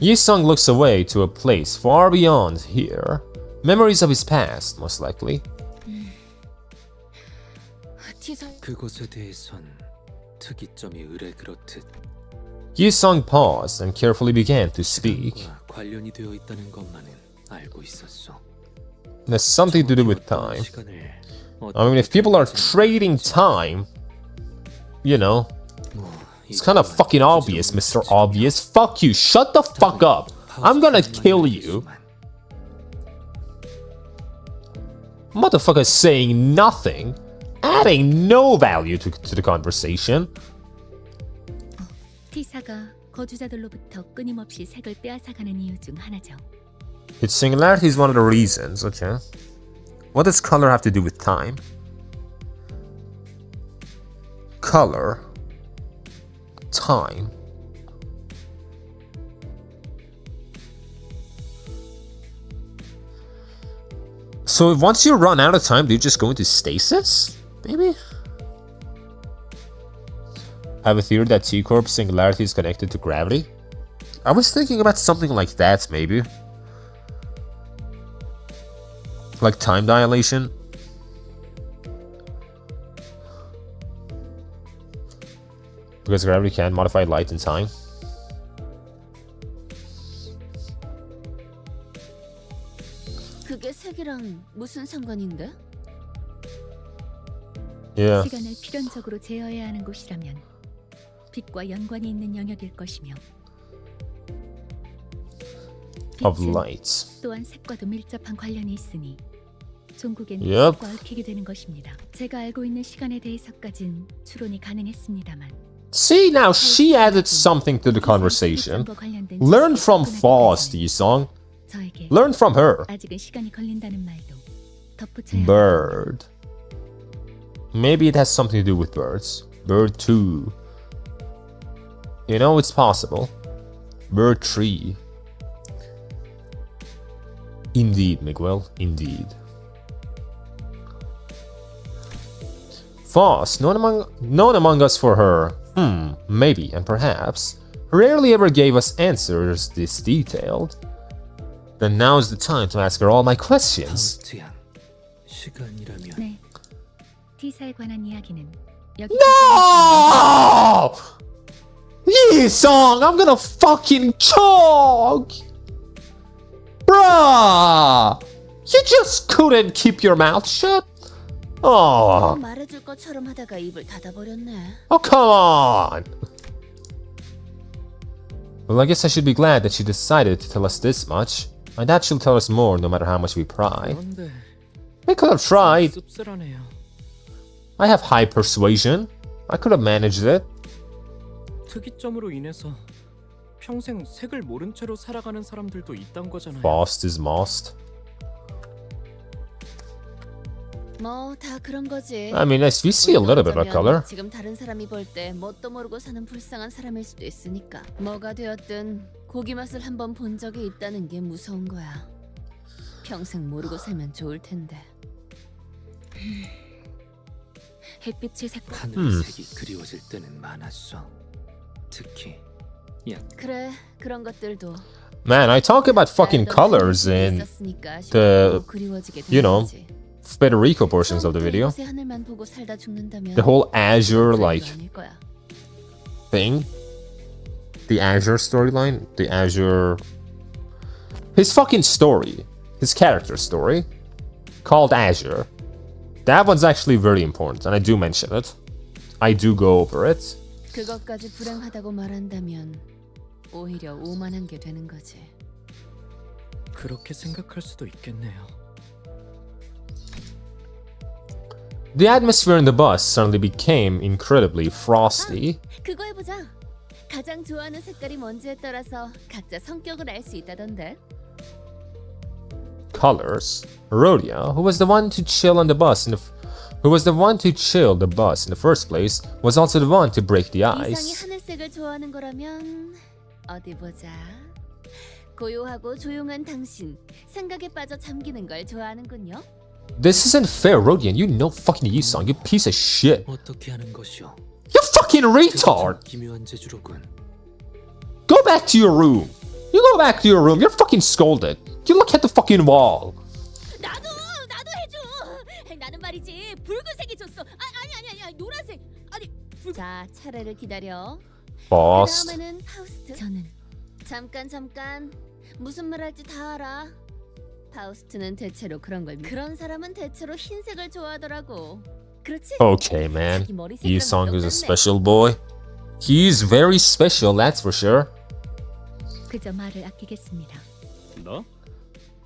Yi-sung looks away to a place far beyond here. Memories of his past, most likely. 그곳에 대해선 특이점이 의뢰 그렇듯. Yi-sung paused and carefully began to speak. 관련이 되어 있다는 것만은 알고 있었어. There's something to do with time. I mean, if people are trading time, you know, it's kind of fucking obvious, Mr. Obvious. Fuck you. Shut the fuck up. I'm gonna kill you. Motherfucker saying nothing, adding no value to the conversation. T사가 거주자들로부터 끊임없이 색을 빼앗아가는 이유 중 하나죠. Its singularity is one of the reasons, okay. What does color have to do with time? Color. Time. So once you run out of time, do you just go into stasis? Maybe? I have a theory that 𝒂𝒏𝒚's singularity is connected to gravity. I was thinking about something like that, maybe. Like time dilation. Because gravity can modify light and time. 그게 색이랑 무슨 상관인데? Yeah. 시간을 필연적으로 제어해야 하는 곳이라면 빛과 연관이 있는 영역일 것이며 Of 빛은 lights. 또한 색과도 밀접한 관련이 있으니 종국엔 Yep. 색과 얽히게 되는 것입니다. 제가 알고 있는 시간에 대해서까진 추론이 가능했습니다만 See, now she added something to the conversation. Learn from Faust, Yi-sung. 저에게 Learn from her. 아직은 시간이 걸린다는 말도 덧붙여야 Bird. Maybe it has something to do with birds. Bird 2. You know, it's possible. Bird 3. Indeed, Miguel. Indeed. Faust, known among us for her, maybe, and perhaps, rarely ever gave us answers this detailed. Then now's the time to ask her all my questions. 시간이라면. 네. T사에 관한 이야기는 여기. No! Yi-sung, I'm gonna fucking choke! Bruh! You just couldn't keep your mouth shut? Oh. 말해줄 것처럼 하다가 입을 닫아버렸네. Oh, come on! Well, I guess I should be glad that she decided to tell us this much. I doubt she'll tell us more no matter how much we pry. We could have tried. I have high persuasion. I could have managed it. 특이점으로 인해서 평생 색을 모른 채로 살아가는 사람들도 있단 거잖아요. Faust is most. 뭐 다 그런 거지. I mean, we see a little bit of color. 지금 다른 사람이 볼 때 뭣도 모르고 사는 불쌍한 사람일 수도 있으니까. 뭐가 되었든 고기 맛을 한번 본 적이 있다는 게 무서운 거야. 평생 모르고 살면 좋을 텐데. 햇빛의 색깔. 하늘의 색이 그리워질 때는 많았어. 특히 그래, 그런 것들도. Man, I talk about fucking colors in the, you know, 𝒂𝒏𝒄𝒏 portions of the video. The whole Azure, like, thing. The Azure storyline. The Azure... His fucking story. His character story. Called Azure. That one's actually very important, and I do mention it. I do go over it. 그것까지 불행하다고 말한다면 오히려 오만한 게 되는 거지. 그렇게 생각할 수도 있겠네요. The atmosphere in the bus suddenly became incredibly frosty. 그거 해보자. 가장 좋아하는 색깔이 뭔지에 따라서 각자 성격을 알 수 있다던데. Colors. Rhodia, who was the one to chill on the bus in the first place, was also the one to break the 이상이 ice. 하늘색을 좋아하는 거라면 어디 보자. 고요하고 조용한 당신, 생각에 빠져 잠기는 걸 좋아하는군요. This isn't fair, Rodian. You know fucking Yisong, you piece of shit. 어떻게 하는 것이오? You fucking retard! 기묘한 재주로군. Go back to your room. You go back to your room. You're fucking scolded. You look at the fucking wall. 나도 해줘. 나는 말이지 붉은색이 좋소. 아니 노란색. 아니. 자, 차례를 기다려. Boss. 그다음에는 파우스트. 저는 잠깐. 무슨 말 할지 다 알아. 파우스트는 대체로 그런 사람은 대체로 흰색을 좋아하더라고. 그렇지? Okay, man. 자기 머리색이랑 Yisong is a 똑같네. special boy. He's very special, that's for sure. 그저 말을 아끼겠습니다. 나?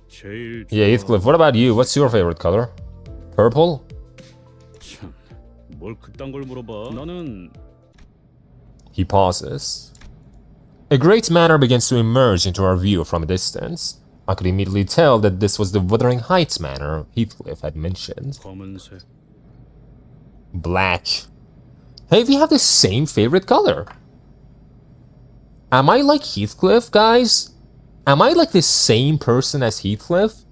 제일 Yeah, Heathcliff, what about you? What's your favorite color? Purple? 참, 뭘 그딴 걸 물어봐. 나는 He pauses. A great manor begins to emerge into our view from a distance. I could immediately tell that this was the Wuthering Heights manor Heathcliff had mentioned. 검은색. Black. Hey, we have the same favorite color. Am I like Heathcliff, guys? Am I like the same person as Heathcliff?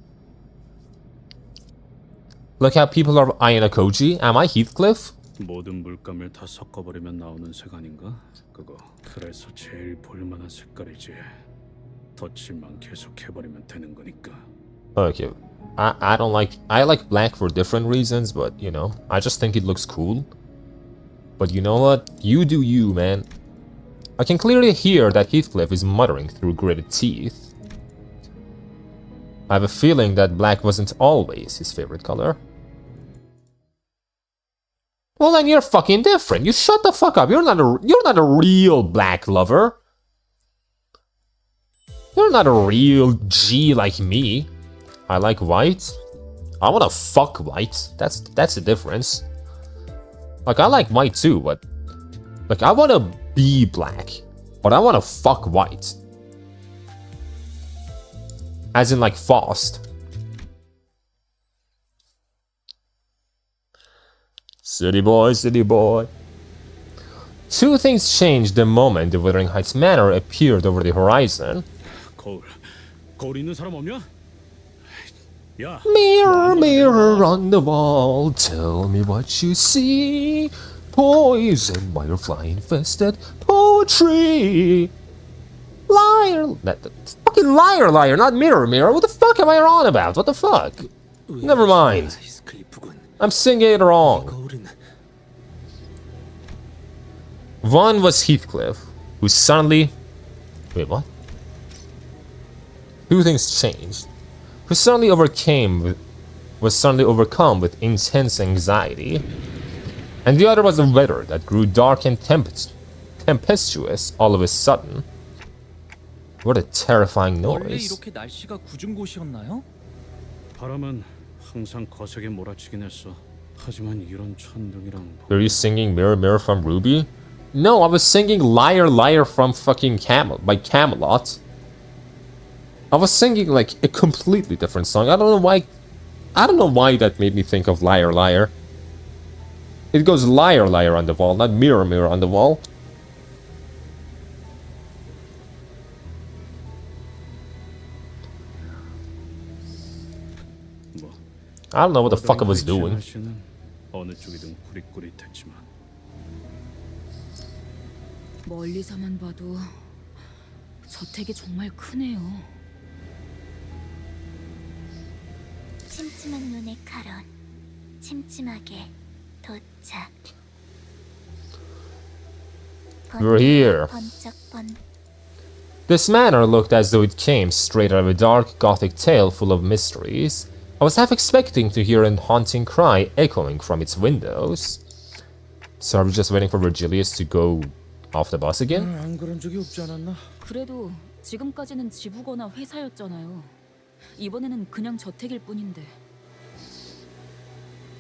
Look how people are 𝒂𝒂𝒏𝒚. Am I Heathcliff? 모든 물감을 다 섞어버리면 나오는 색 아닌가? 그거. 그래서 제일 볼만한 색깔이지. 덧칠만 계속 해버리면 되는 거니까. Okay. I don't like... I like black for different reasons, but, you know, I just think it looks cool. But you know what? You do you, man. I can clearly hear that Heathcliff is muttering through gritted teeth. I have a feeling that black wasn't always his favorite color. Well, then you're fucking different. You shut the fuck up. You're not a real black lover. You're not a real G like me. I like white. I wanna fuck white. That's the difference. Like, I like white too, but... Like, I wanna be black, but I wanna fuck white. As in, like, Faust. City boy, city boy. Two things changed the moment the Wuthering Heights Manor appeared over the horizon. 거울 있는 사람 없냐? 야. Mirror, mirror on the wall, tell me what you see. Poison by your fly-infested poetry. Liar, fucking liar, not mirror, mirror. What the fuck am I on about? What the fuck? Never mind. I'm singing it wrong. One was Heathcliff, who suddenly... Wait, what? Two things changed. Who suddenly was suddenly overcome with intense anxiety. And the other was the weather that grew dark and tempestuous all of a sudden. What a terrifying 원래 noise. 이렇게 날씨가 궂은 곳이었나요? 바람은 항상 거세게 몰아치긴 했어. 하지만 이런 천둥이랑 Were you singing Mirror Mirror from Ruby? No, I was singing Liar Liar from fucking Camelot. I was singing like a completely different song. I don't know why that made me think of Liar Liar. It goes Liar Liar on the wall, not Mirror Mirror on the wall. I don't know what the fuck I was doing. 어느 쪽이든 구릿구릿했지만 멀리서만 봐도 저택이 정말 크네요. 침침한 눈의 칼은 침침하게 도착. We're here. 번쩍번. This manor looked as though it came straight out of a dark gothic tale full of mysteries. I was half expecting to hear a haunting cry echoing from its windows. So are we just waiting for Virgilius to go off the bus again? 안 그런 적이 없지 않았나? 그래도 지금까지는 지부거나 회사였잖아요. 이번에는 그냥 저택일 뿐인데.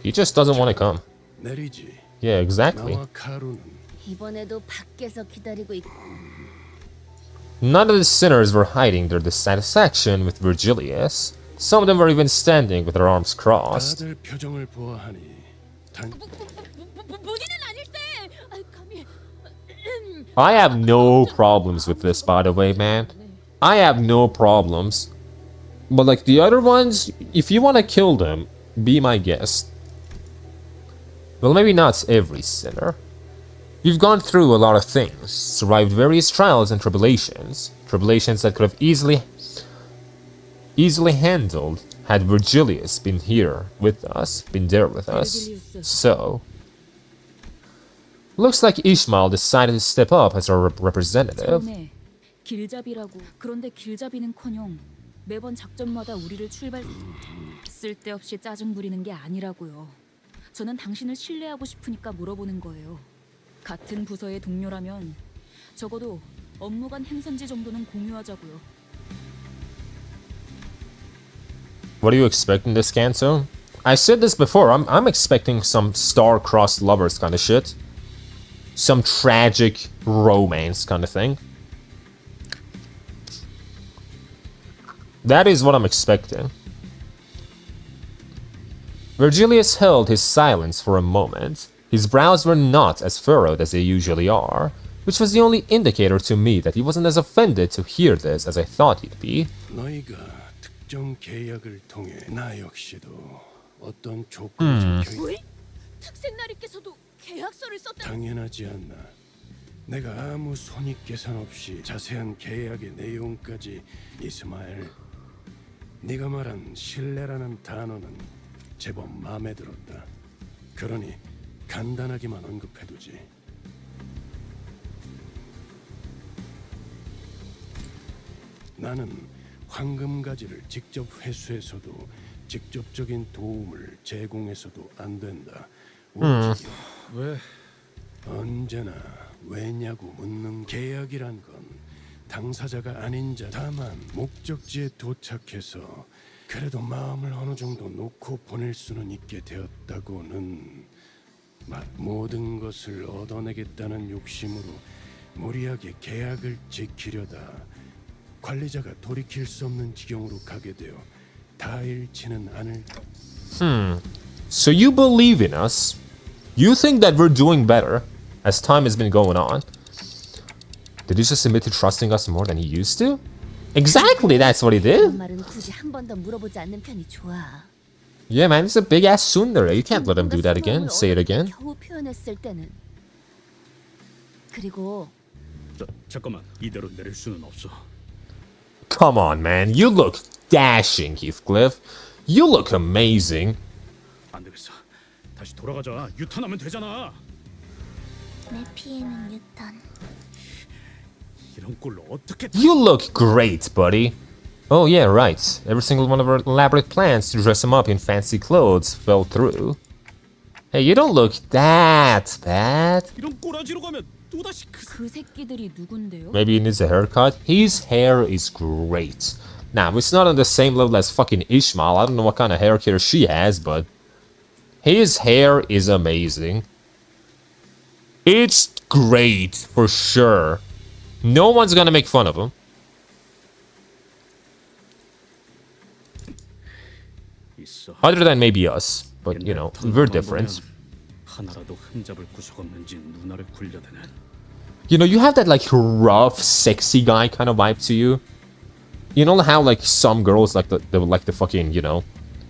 He just doesn't want to come. 내리지. Yeah, exactly. 나와 카루는 이번에도 밖에서 기다리고 있고. None of the sinners were hiding their dissatisfaction with Virgilius. Some of them were even standing with their arms crossed. 다들 표정을 보아하니 본인은 아닐세. 아이 감히. I have no problems with this, by the way, man. I have no problems. But like the other ones, if you want to kill them, be my guest. Well, maybe not every sinner. You've gone through a lot of things, survived various trials and tribulations that could have easily handled had Virgilius been here with us, been there with us. So, looks like 𝒂𝒏𝒚 decided to step up as our representative. 처음에 길잡이라고. 그런데 길잡이는커녕 매번 작전마다 우리를 쓸데없이 짜증 부리는 게 아니라고요. 저는 당신을 신뢰하고 싶으니까 물어보는 거예요. 같은 부서의 동료라면 적어도 업무 간 행선지 정도는 공유하자고요. What do you expect in this Canto? I said this before, I'm expecting some star-crossed lovers kind of shit. Some tragic romance kind of thing. That is what I'm expecting. Virgilius held his silence for a moment. His brows were not as furrowed as they usually are, which was the only indicator to me that he wasn't as offended to hear this as I thought he'd be. 너희가 특정 계약을 통해 나 역시도 어떤 조건이 적혀 있... 특색나리께서도 계약서를 썼다. 당연하지 않나. 내가 아무 손익계산 없이 자세한 계약의 내용까지 이스마엘. 네가 말한 신뢰라는 단어는 제법 마음에 들었다. 그러니 간단하게만 언급해두지. 나는 황금가지를 직접 회수해서도 직접적인 도움을 제공해서도 안 된다. 오직 왜? 언제나 왜냐고 묻는 계약이란 건 당사자가 아닌 자 다만 목적지에 도착해서 그래도 마음을 어느 정도 놓고 보낼 수는 있게 되었다고는 모든 것을 얻어내겠다는 욕심으로 무리하게 계약을 지키려다 관리자가 돌이킬 수 없는 지경으로 가게 되어 다 잃지는 않을. So you believe in us? You think that we're doing better as time has been going on? Did he just admit to trusting us more than he used to? Exactly, that's what he did. 그런 말은 굳이 한 번 더 물어보지 않는 편이 좋아. Yeah, man, he's a big ass tsundere. You can't let him do that again. Say it again. 겨우 표현했을 때는. 그리고 잠깐만, 이대로 내릴 수는 없어. Come on, man. You look dashing, Heathcliff. You look amazing. 안 되겠어. 다시 돌아가자. 유턴하면 되잖아. 내 피해는 유턴. 이런 꼴로 어떻게? You look great, buddy. Oh yeah, right. Every single one of our elaborate plans to dress him up in fancy clothes fell through. Hey, you don't look that bad. 이런 꼬라지로 가면 또다시 그 새끼들이 누군데요? Maybe he needs a haircut. His hair is great. Now, it's not on the same level as fucking 𝒂𝒏𝒚. I don't know what kind of hair care she has, but his hair is amazing. It's great, for sure. No one's gonna make fun of him. Other than maybe us. But, you know, we're different. 하나라도 흠잡을 구석 없는지 눈알을 굴려대는. You know, you have that, like, rough, sexy guy kind of vibe to you. You know how, like, some girls like the fucking, you know,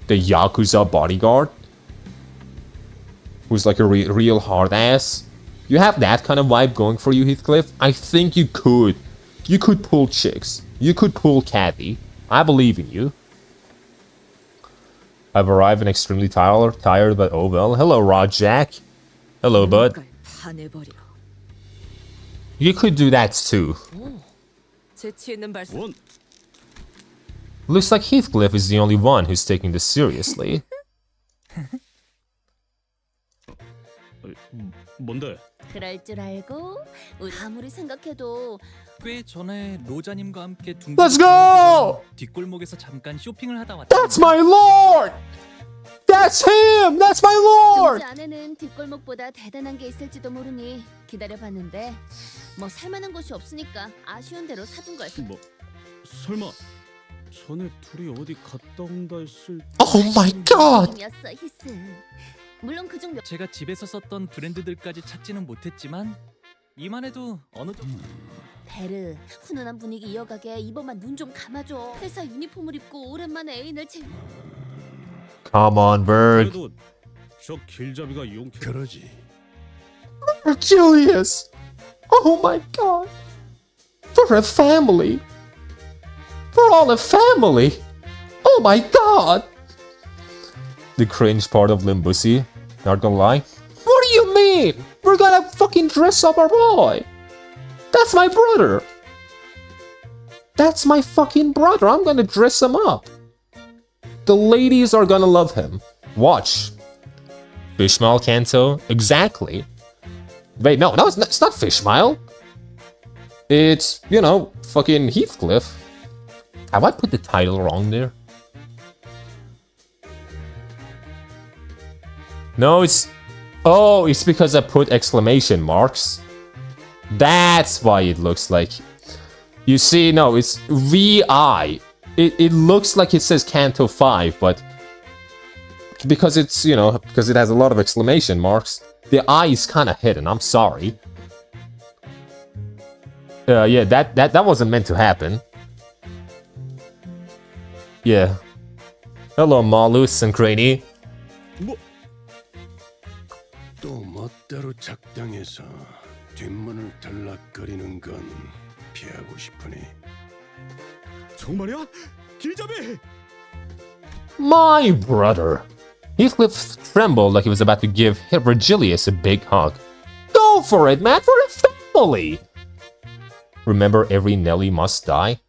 the Yakuza bodyguard? who's like a real hard ass. You have that kind of vibe going for you, Heathcliff. I think you could. You could pull chicks. You could pull Kathy. I believe in you. I've arrived and extremely tired, but oh well. Hello, Rajak. Hello, bud. You could do that too. Looks like Heathcliff is the only one who's taking this seriously. 뭔데? 그럴 줄 알고 아무리 생각해도 꽤 전에 로자님과 함께 Let's go! 뒷골목에서 잠깐 쇼핑을 하다 왔다. That's my lord! That's him! That's my lord! 정지 안에는 뒷골목보다 대단한 게 있을지도 모르니 기다려봤는데 뭐 살만한 곳이 없으니까 아쉬운 대로 사둔 거였어. 뭐 설마 전에 둘이 어디 갔다 온다 했을 Oh my god! 였어 히스. 물론 그중 몇 제가 집에서 썼던 브랜드들까지 찾지는 못했지만 이만해도 어느 정도 베르 훈훈한 분위기 이어가게 이번만 눈 좀 감아줘. 회사 유니폼을 입고 오랜만에 애인을 채. Come on, Berg. 그래도 저 길잡이가 용케 그러지. Julius! Oh my god! For a family! For all a family! Oh my god! The cringe part of Limbussy, not gonna lie. What do you mean? We're gonna fucking dress up our boy! That's my brother! That's my fucking brother! I'm gonna dress him up! The ladies are gonna love him. Watch. Fishmile Canto? Exactly. Wait, no, it's not Fishmile. It's, you know, fucking Heathcliff. Have I put the title wrong there? No, it's... Oh, it's because I put exclamation marks. That's why it looks like... You see, no, it's VI. It looks like it says Canto 5, but... Because it's, you know, because it has a lot of exclamation marks, the I is kind of hidden, I'm sorry. Yeah, that wasn't meant to happen. Yeah. Hello, Malus and Craney. 또 멋대로 작당해서 뒷문을 들락거리는 건 피하고 싶으니. 정말이야? 길잡이! My brother. Heathcliff trembled like he was about to give Virgilius a big hug. Go for it, man, for the family! Remember, every Nelly must die?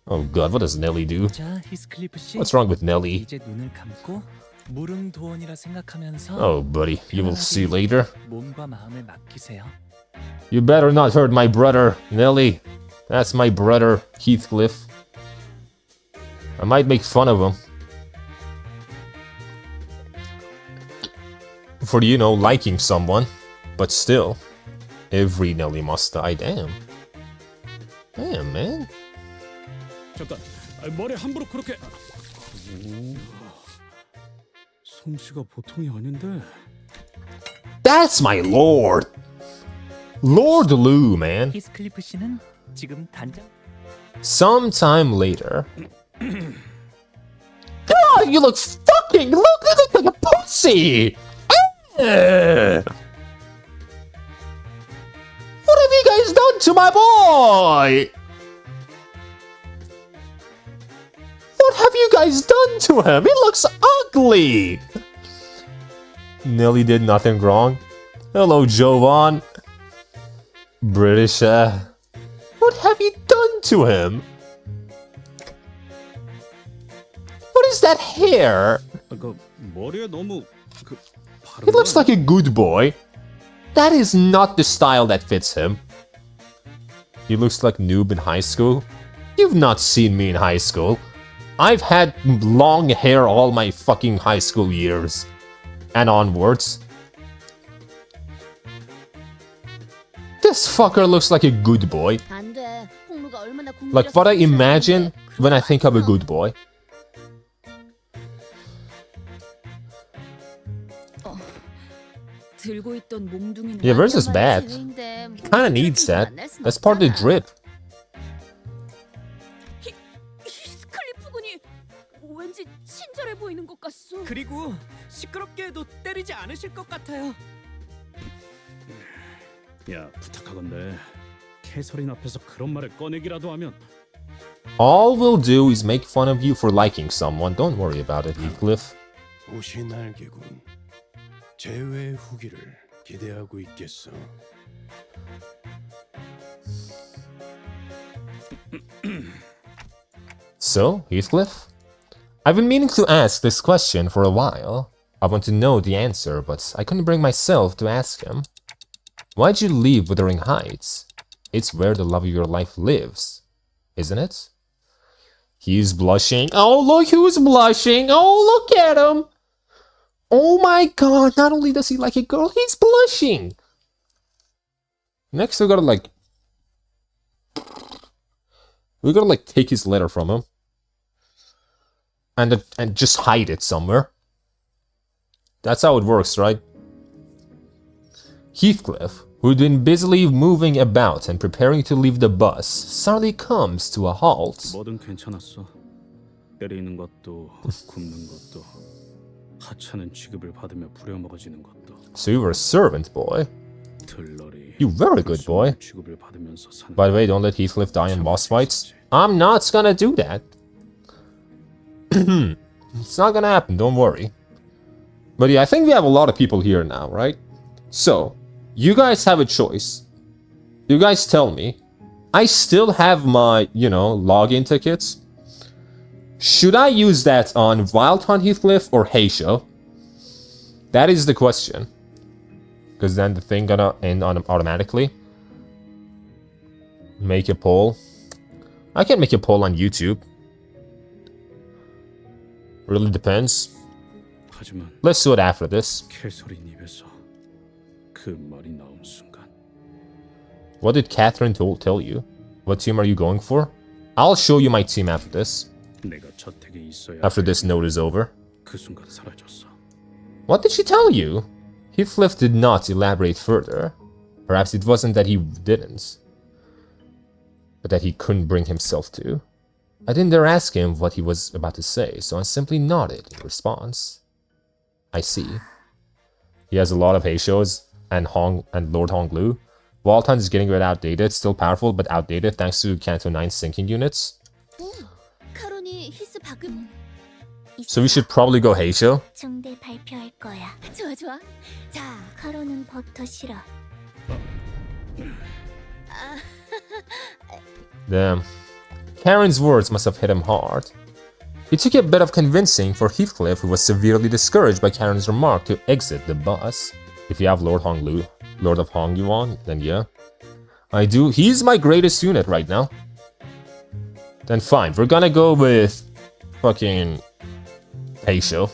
Oh god, what does Nelly do? 자, 히스클리프 씨. What's wrong with Nelly? 이제 눈을 감고 무릉도원이라 생각하면서 Oh, buddy, you will see later. 몸과 마음을 맡기세요. You better not hurt my brother, Nelly. That's my brother, Heathcliff. I might make fun of him. For, you know, liking someone. But still, every Nelly must die. Damn. Damn, man. 잠깐, 머리 함부로 그렇게... 솜씨가 보통이 아닌데... That's my lord! Lord Lou, man. 히스클리프 씨는 지금 단장... Sometime later... God, you look fucking... You look like a pussy! What have you guys done to my boy? What have you guys done to him? He looks ugly! Nelly did nothing wrong. Hello, Jovan. British, What have you done to him? What is that hair? 그 머리에 너무 그 He looks like a good boy. That is not the style that fits him. He looks like noob in high school. You've not seen me in high school. I've had long hair all my fucking high school years. And onwards. This fucker looks like a good boy. 안 돼. 홍루가 얼마나 Like what I imagine when I think of a good boy. 들고 있던 몽둥이는 Yeah, where's his bat? Kinda needs that. That's part of the drip. 히스클리프 군이 왠지 친절 친절해 보이는 것 같소. 그리고 시끄럽게 해도 때리지 않으실 것 같아요. 야, 부탁하건대 캐서린 앞에서 그런 말을 꺼내기라도 하면 All we'll do is make fun of you for liking someone. Don't worry about it, Heathcliff. 옷이 날개군. 재회의 후기를 기대하고 있겠어. So, Heathcliff? I've been meaning to ask this question for a while. I want to know the answer, but I couldn't bring myself to ask him. Why'd you leave Wuthering Heights? It's where the love of your life lives, isn't it? He's blushing. Oh, look who's blushing. Oh, look at him. Oh my god, not only does he like a girl, he's blushing. Next, we gotta take his letter from him. And just hide it somewhere. That's how it works, right? Heathcliff, who'd been busily moving about and preparing to leave the bus, suddenly comes to a halt. 뭐든 괜찮았어. 때리는 것도 굽는 것도 하찮은 취급을 받으며 부려먹어지는 것도. So you were a servant boy. 들러리. You very good boy. 취급을 받으면서 사는. By the way, don't let Heathcliff die in boss fights. I'm not gonna do that. It's not gonna happen, don't worry. But yeah, I think we have a lot of people here now, right? So, you guys have a choice. You guys tell me. I still have my, login tickets. Should I use that on Wild Hunt Heathcliff or Heisho? That is the question. Because then the thing gonna end on automatically. Make a poll. I can make a poll on YouTube. Really depends. 하지만 Let's do it after this. 캐서린 입에서 그 말이 나온 순간. What did Catherine tell you? What team are you going for? I'll show you my team after this. 내가 저택에 있어야 After this note is over. 그 순간 사라졌어. What did she tell you? Heathcliff did not elaborate further. Perhaps it wasn't that he didn't, but that he couldn't bring himself to. I didn't dare ask him what he was about to say, so I simply nodded in response. I see. He has a lot of Heishos and Lord Honglu. Walton is getting a bit outdated, still powerful but outdated thanks to Canto 9 sinking units. 카론이 히스 박음. So we should probably go Heisho. 중대 발표할 거야. 좋아 좋아. 자, 카론은 버터 싫어. Damn. Karen's words must have hit him hard. It took a bit of convincing for Heathcliff, who was severely discouraged by Karen's remark, to exit the bus. If you have Lord of Hongyuan, then yeah. I do. He's my greatest unit right now. Then fine, we're gonna go with fucking Heisho.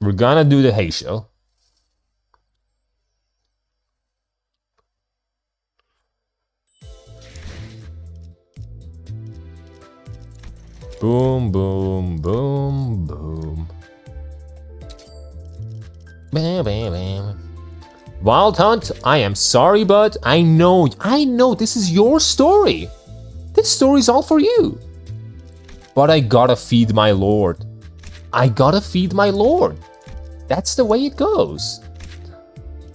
We're gonna do the Heisho. Boom, boom, boom, boom. Bam, bam, bam. Wild Hunt, I am sorry, but I know this is your story. This story's all for you. But I gotta feed my lord. I gotta feed my lord. That's the way it goes.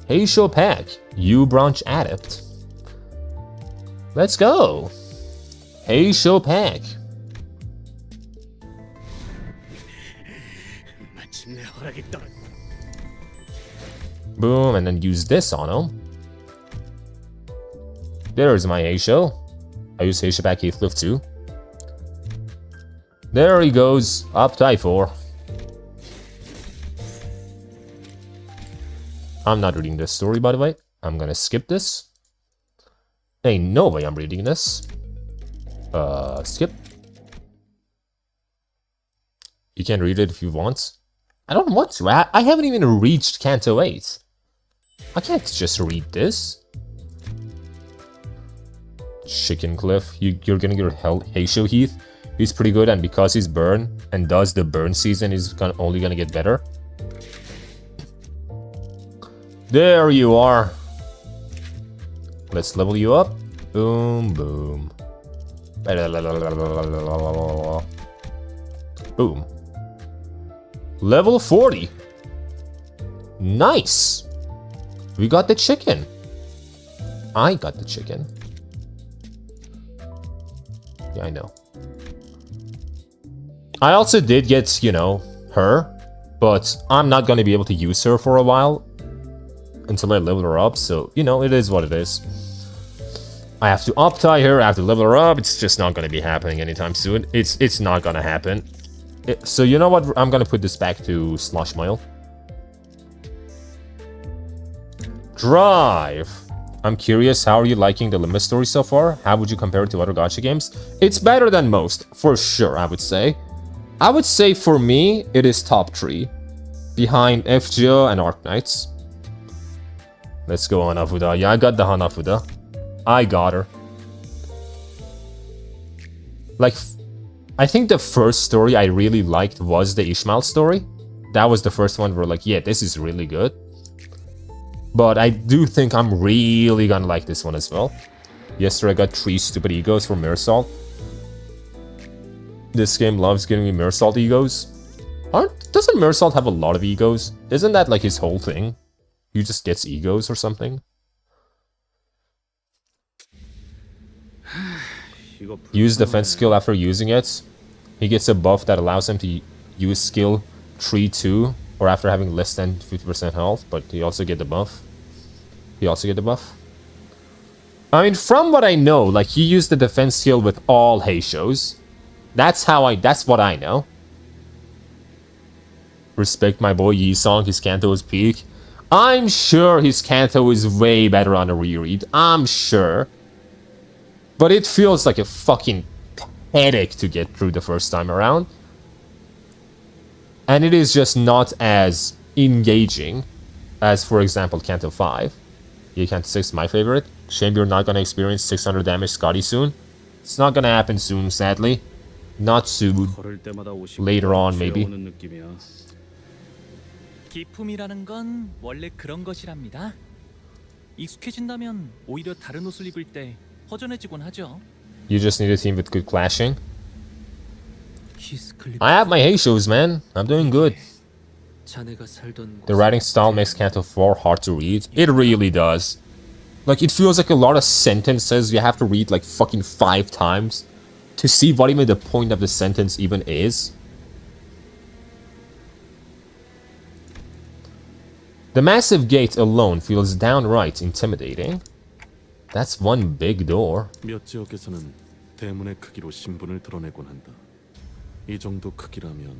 Heisho Pack, you branch adept. Let's go. Heisho Pack. Boom, and then use this on him. There's my Heisho. I use Heisho back Heathcliff too. There he goes, up to I4. I'm not reading this story, by the way. I'm gonna skip this. Ain't no way I'm reading this. Skip. You can read it if you want. I don't want to. I haven't even reached Canto 8. I can't just read this. Chicken Cliff. You're gonna get Heisho Heath. He's pretty good, and because he's burn and does the burn season, he's only gonna get better. There you are. Let's level you up. Boom, boom. Boom. Level 40. Nice. We got the chicken. I got the chicken. Yeah, I know. I also did get, you know, her, but I'm not going to be able to use her for a while until I level her up, so, you know, it is what it is. I have to up-tie her, I have to level her up, it's just not going to be happening anytime soon. It's not going to happen. So, you know what, I'm going to put this back to 𝒊𝒏𝒏𝒚. Drive! I'm curious, how are you liking the Limbo story so far? How would you compare it to other gacha games? It's better than most, for sure, I would say. I would say for me, it is top 3. Behind 𝒊𝒏𝒏𝒚 and Arknights. Let's go Hanafuda. Yeah, I got the Hanafuda. I got her. Like, I think the first story I really liked was the Ishmael story. That was the first one where like, yeah, this is really good. But I do think I'm really gonna like this one as well. Yesterday I got 3 stupid egos from 𝑳𝒊𝒎𝒃𝒚. This game loves giving me 𝑳𝒊𝒎𝒃 egos. Doesn't 𝑳𝒊𝒎𝒃 have a lot of egos? Isn't that like his whole thing? He just gets egos or something? Use defense skill after using it. He gets a buff that allows him to use skill 3-2 or after having less than 50% health, but he also get the buff. I mean, from what I know, like he used the defense skill with all Heishos. That's what I know. Respect my boy Yi-song, his Canto is peak. I'm sure his Canto is way better on a reread. I'm sure. But it feels like a fucking headache to get through the first time around. And it is just not as engaging as, for example, Canto 5. Yeah, Canto 6, my favorite. Shame you're not gonna experience 600 damage Scotty soon. It's not gonna happen soon, sadly. Not soon. Later on, maybe. 기품이라는 건 원래 그런 것이랍니다. 익숙해진다면 오히려 다른 옷을 입을 때 허전해지곤 하죠. You just need a team with good clashing. I have my Heishos, man. I'm doing good. The writing style makes Canto 4 hard to read. It really does. Like, it feels like a lot of sentences you have to read like fucking 5 times to see what even the point of the sentence even is. The massive gate alone feels downright intimidating. That's one big door. 몇 지역에서는 대문의 크기로 신분을 드러내곤 한다. 이 정도 크기라면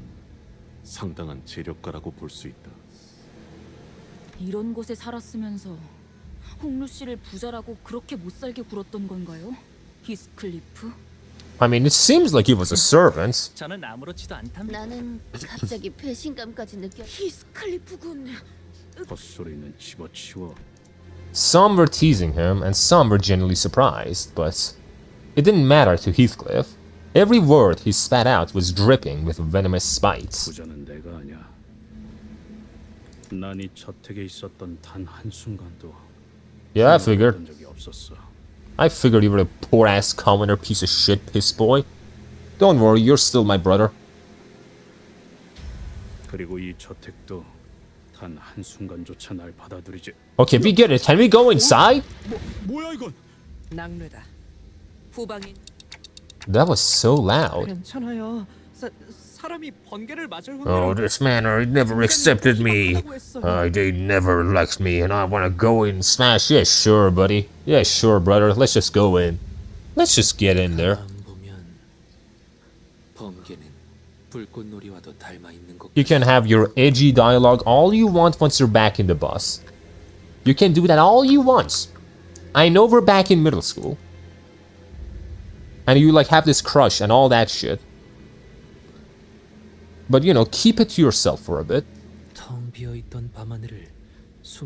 상당한 재력가라고 볼 수 있다. 이런 곳에 살았으면서 홍루 씨를 부자라고 그렇게 못 살게 굴었던 건가요? 히스클리프? I mean, it seems like he was a servant. 저는 아무렇지도 않답니다. 나는 갑자기 배신감까지 느껴. 히스클리프군. 헛소리는 집어치워. Some were teasing him, and some were genuinely surprised, but it didn't matter to Heathcliff. Every word he spat out was dripping with venomous spite. 부자는 내가 아니야. 난 이 저택에 있었던 단 한순간도 Yeah, I figured. 본 적이 없었어. I figured you were a poor-ass commoner piece of shit, piss boy. Don't worry, you're still my brother. 그리고 이 저택도 단 한순간조차 날 받아들이지. Okay, we get it. Can we go inside? 뭐야 이건? 낙뢰다. 후방인. That was so loud. 괜찮아요. 사람이 번개를 맞을 Oh, this man never accepted me. They never liked me, and I want to go in. Smash, yeah, sure, buddy. Yeah, sure, brother. Let's just go in. Let's just get in there. You can have your edgy dialogue all you want once you're back in the bus. You can do that all you want. I know we're back in middle school. And you like have this crush and all that shit. But you know, keep it to yourself for a bit.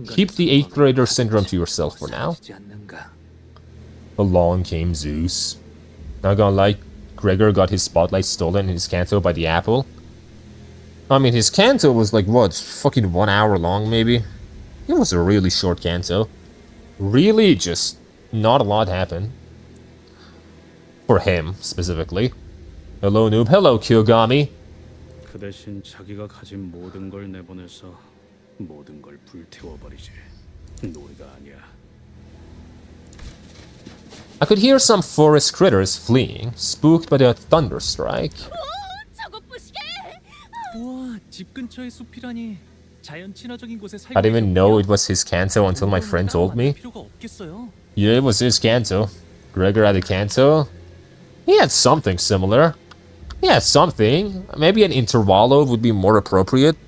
Keep the 8th grader syndrome to yourself for now. Along came Zeus. Not gonna lie, Gregor got his spotlight stolen in his Canto by the apple. I mean, his Canto was like, what, fucking 1 hour long, maybe? It was a really short Canto. Really, just not a lot happened. For him, specifically. Hello, noob. Hello, Kyogami. 그 대신 자기가 가진 모든 걸 내보내서 모든 걸 불태워버리지. 놀이가 아니야. I could hear some forest critters fleeing, spooked by the thunderstrike. 저거 부시게! 우와, 집 근처의 숲이라니. 자연 친화적인 곳에 살고 I didn't even 계셨군요. know it was his Canto until my friend told me. 필요가 없겠어요. Yeah, it was his Canto. Gregor had a Canto. He had something similar. He had something. Maybe an intervallo would be more appropriate.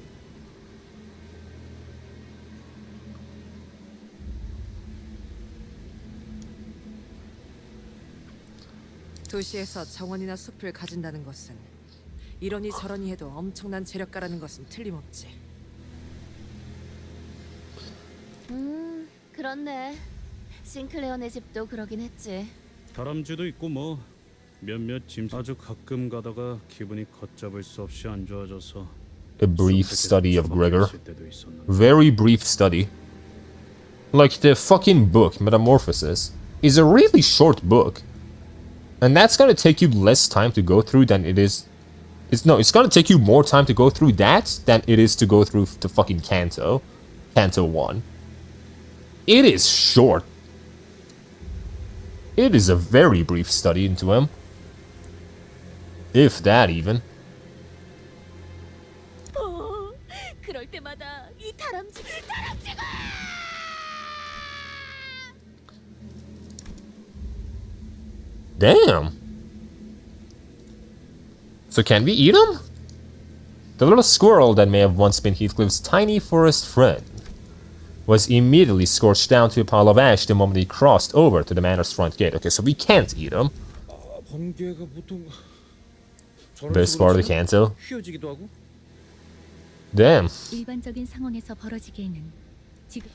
도시에서 정원이나 숲을 가진다는 것은 이러니 저러니 해도 엄청난 재력가라는 것은 틀림없지. 그렇네. 싱클레어네 집도 그러긴 했지. 다람쥐도 있고 뭐 몇몇 짐 아주 가끔 가다가 기분이 걷잡을 수 없이 안 좋아져서 A brief study of Gregor. 있을 때도 있었는데. Very brief study. Like the fucking book, Metamorphosis, is a really short book. And that's gonna take you less time to go through than it is... It's gonna take you more time to go through that than it is to go through the fucking Canto. Canto 1. It is short. It is a very brief study into him. If that even. 그럴 때마다 이 다람쥐가! Damn. So can we eat him? The little squirrel that may have once been Heathcliff's tiny forest friend was immediately scorched down to a pile of ash the moment he crossed over to the manor's front gate. Okay, so we can't eat him. 번개가 보통 Best part of the Canto. 휘어지기도 하고. Damn. 일반적인 상황에서 벌어지기에는 지금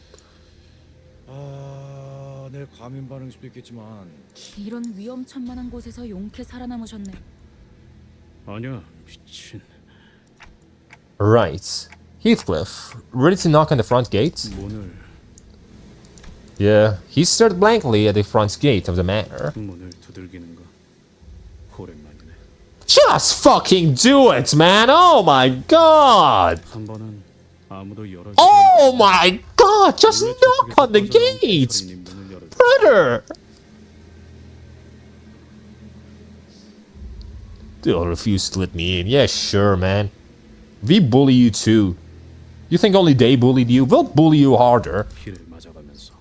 내 과민 반응일 수도 있겠지만 이런 위험천만한 곳에서 용케 살아남으셨네. 아니야, 미친. Right. Heathcliff, ready to knock on the front gate? 문을 Yeah, he stared blankly at the front gate of the manor. 문을 두들기는 거 오랜만이네. Just fucking do it, man! Oh my god! 한 번은 아무도 열어주지. Oh my god! Just knock on the gate! Brother! They'll refuse to let me in. Yeah, sure, man. We bully you too. You think only they bullied you? We'll bully you harder. 피를 맞아가면서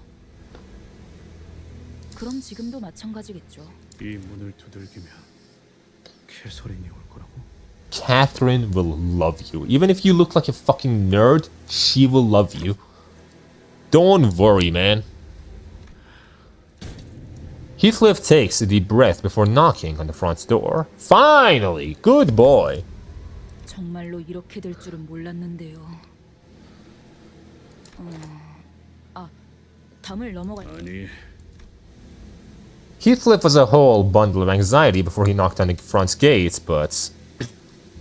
그럼 지금도 마찬가지겠죠. 이 문을 두들기면 캐서린이 올 거라고. Catherine will love you. Even if you look like a fucking nerd, she will love you. Don't worry, man. Heathcliff takes a deep breath before knocking on the front door. Finally! Good boy! 정말로 이렇게 될 줄은 몰랐는데요. 담을 넘어갈. 아니, Heathcliff was a whole bundle of anxiety before he knocked on the front gate, but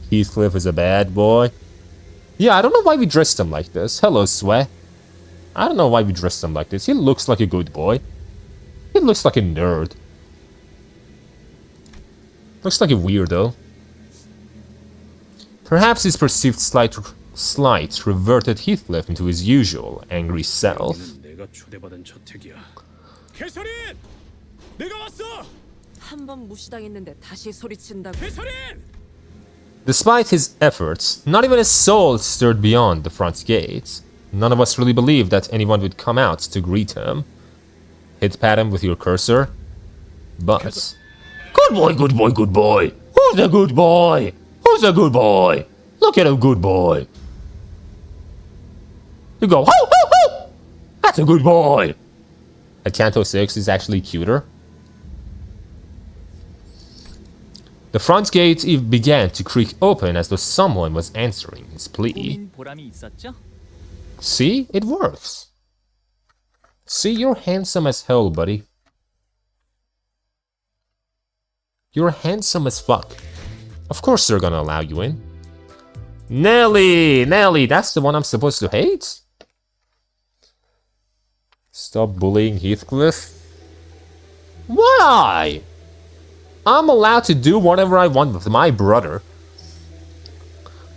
Heathcliff is a bad boy. Yeah, I don't know why we dressed him like this. Hello, Swe. I don't know why we dressed him like this. He looks like a good boy. He looks like a nerd. Looks like a weirdo. Perhaps his perceived slight reverted Heathcliff into his usual angry self. 여기는 내가 초대받은 저택이야. 캐서린! 내가 왔어! 한 번 무시당했는데 다시 소리친다고. 캐서린! Despite his efforts, not even a soul stirred beyond the front gate. None of us really believed that anyone would come out to greet him. Hit pat him with your cursor. But... Good boy, good boy, good boy! Who's a good boy? Who's a good boy? Look at him, good boy. You go, ho, ho, ho! That's a good boy! At Canto 6 is actually cuter. The front gate began to creak open as though someone was answering his plea. 고민 보람이 있었죠? See? It works. See, you're handsome as hell, buddy. You're handsome as fuck. Of course they're gonna allow you in. Nelly! Nelly, that's the one I'm supposed to hate? Stop bullying Heathcliff. Why? I'm allowed to do whatever I want with my brother.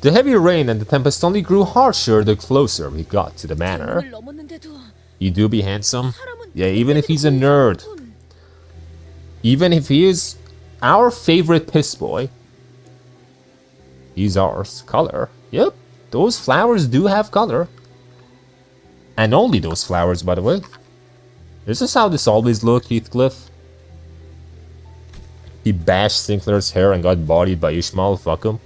The heavy rain and the tempest only grew harsher the closer we got to the manor. You do be handsome. Yeah, even if he's a nerd. Even if he is our favorite piss boy. He's ours. Color. Yep, those flowers do have color. And only those flowers, by the way. Is this how this always looked, Heathcliff? He bashed Sinclair's hair and got bodied by Ishmael, fuck him.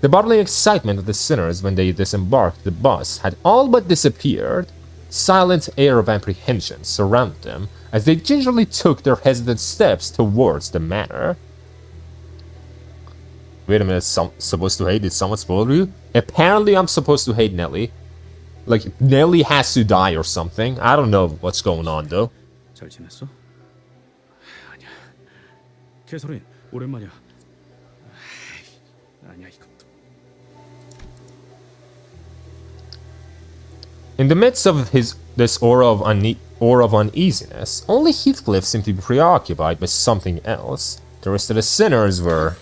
The bodily excitement of the sinners when they disembarked the bus had all but disappeared. Silent air of apprehension surrounded them as they gingerly took their hesitant steps towards the manor. Wait a minute, supposed to hate? Did someone spoil you? Apparently I'm supposed to hate Nelly. Like, Nelly has to die or something. I don't know what's going on though. 잘 지냈어? 아니야. 캐서린, 오랜만이야. 아니야 이것도. In the midst of this aura of uneasiness, only Heathcliff seemed to be preoccupied by something else. The rest of the sinners were...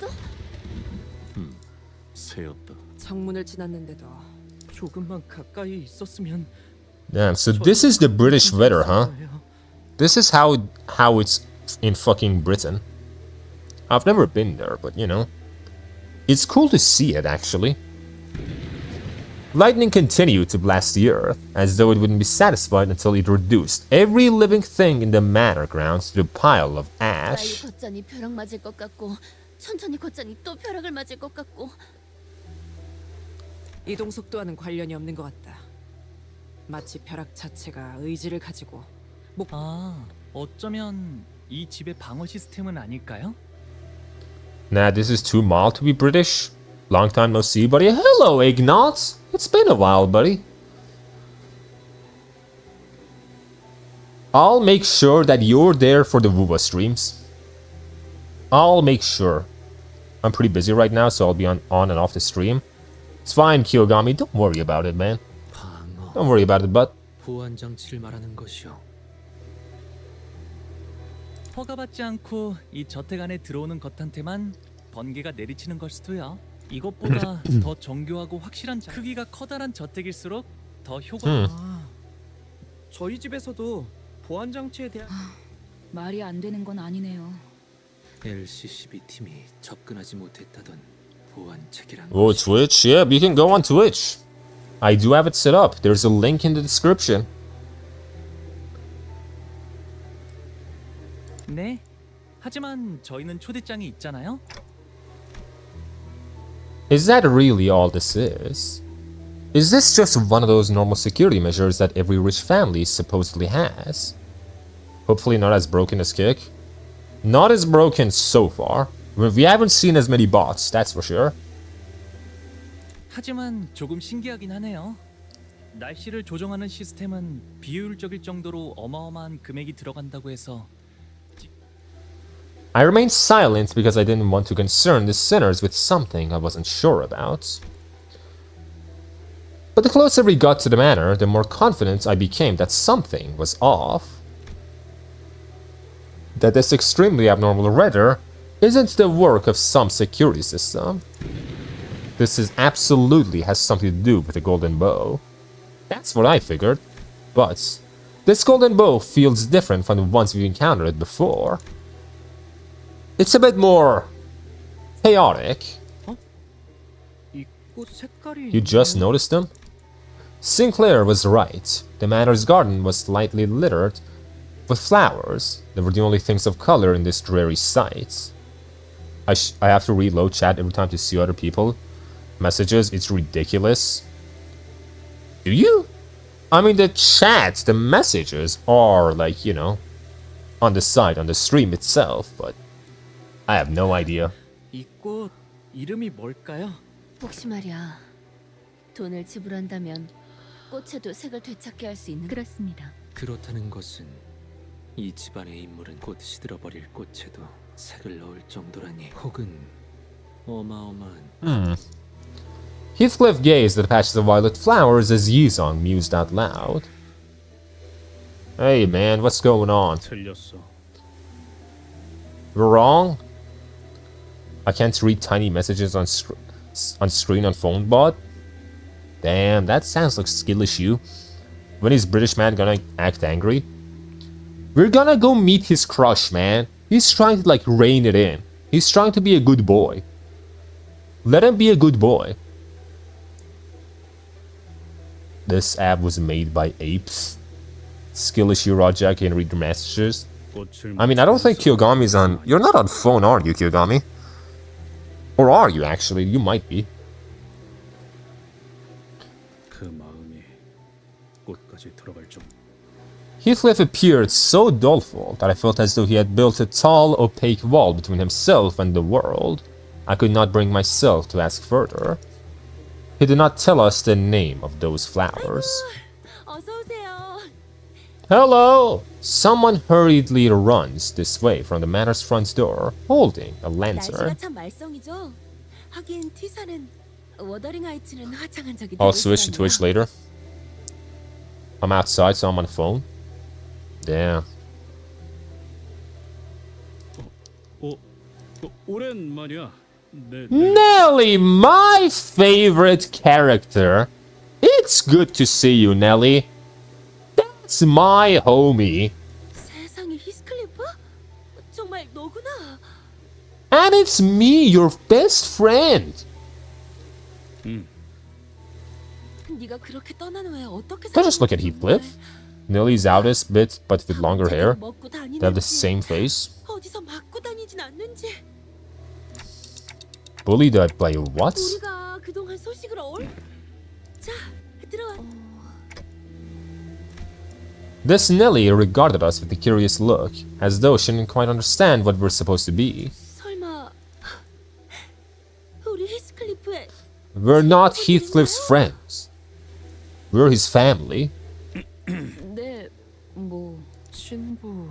새였다. 정문을 지났는데도 조금만 가까이 있었으면. Damn, so this is the British weather, huh? This is how it's in fucking Britain. I've never been there, but you know. It's cool to see it, actually. Lightning continued to blast the earth, as though it wouldn't be satisfied until it reduced every living thing in the manor grounds to a pile of ash. 걷자니 벼락 맞을 것 같고 천천히 걷자니 또 벼락을 맞을 것 같고. 이동 속도와는 관련이 없는 것 같다. 마치 벼락 자체가 의지를 가지고 어쩌면 이 집의 방어 시스템은 아닐까요? Nah, this is too mild to be British. Long time no see, buddy. Hello, Ignat. It's been a while, buddy. I'll make sure that you're there for the Wuba streams. I'll make sure. I'm pretty busy right now, so I'll be on and off the stream. It's fine, Kiyogami. Don't worry about it, man. Don't worry about it, but... 보안 장치를 말하는 것이요. 허가받지 않고 이 저택 안에 들어오는 것한테만 번개가 내리치는 걸 수도요. 이것보다 더 정교하고 확실한 크기가 커다란 저택일수록 더 효과. 저희 집에서도 보안 장치에 대한 말이 안 되는 건 아니네요. LCCB 팀이 접근하지 못했다던 보안 체계란. Oh, Twitch? Yeah, you can go on Twitch. I do have it set up. There's a link in the description. 네. 하지만 저희는 초대장이 있잖아요. Is that really all this is? Is this just one of those normal security measures that every rich family supposedly has? Hopefully not as broken as Kick. Not as broken so far. We haven't seen as many bots, that's for sure. 하지만 조금 신기하긴 하네요. 날씨를 조정하는 시스템은 비효율적일 정도로 어마어마한 금액이 들어간다고 해서 I remained silent because I didn't want to concern the sinners with something I wasn't sure about. But the closer we got to the manor, the more confident I became that something was off. That this extremely abnormal weather isn't the work of some security system. This absolutely has something to do with the golden bow. That's what I figured. But this golden bow feels different from the ones we've encountered before. It's a bit more chaotic. You just noticed them? Sinclair was right. The manor's garden was lightly littered with flowers. They were the only things of color in this dreary sight. I have to reload chat every time to see other people. Messages, it's ridiculous. Do you? I mean, the chat, the messages are like, you know, on the side, on the stream itself, but I have no idea. 이 꽃 이름이 뭘까요? 혹시 말이야. 돈을 지불한다면 꽃에도 색을 되찾게 할 수 있는. 그렇습니다. 그렇다는 것은 이 집안의 인물은 곧 시들어버릴 꽃에도 색을 넣을 정도라니. 혹은 어마어마한. Heathcliff gazed at the patches of violet flowers as Yizong mused out loud. Hey man, what's going on? 틀렸어. We're wrong? I can't read tiny messages on on screen on phone bot? Damn, that sounds like skill issue. When is British man gonna act angry? We're gonna go meet his crush, man. He's trying to like rein it in. He's trying to be a good boy. Let him be a good boy. This app was made by apes. Skill issue, Roger, can read your messages. I mean, I don't think 𝒂𝒏𝒚's on... You're not on phone, are you, 𝒂𝒏𝒚? Or are you, actually? You might be. 그 마음이 꽃까지 들어갈 정. Heathcliff appeared so doleful that I felt as though he had built a tall, opaque wall between himself and the world. I could not bring myself to ask further. He did not tell us the name of those flowers. 어서 오세요. Hello! Someone hurriedly runs this way from the manor's front door, holding a lantern. 날씨가 참 말썽이죠. 하긴 T사는 워더링 하이츠는 화창한 적이 I'll switch to Twitch later. I'm outside, so I'm on the phone. Damn. 오랜만이야. Nelly, my favorite character. It's good to see you, Nelly. That's my homie. 세상에 히스클리프? 정말 너구나. And it's me, your best friend. 네가 그렇게 떠난 후에 어떻게 Don't just look at Heathcliff. Nelly's outest bit, but with longer hair. They have the same face. 어디서 맞고 다니진 않는지. Bullied by what? 우리가 그동안 소식을 자, 들어와. This Nelly regarded us with a curious look, as though she didn't quite understand what we're supposed to be. 설마 우리 히스클리프의 We're not Heathcliff's friends. We're his family. 네, 뭐 친구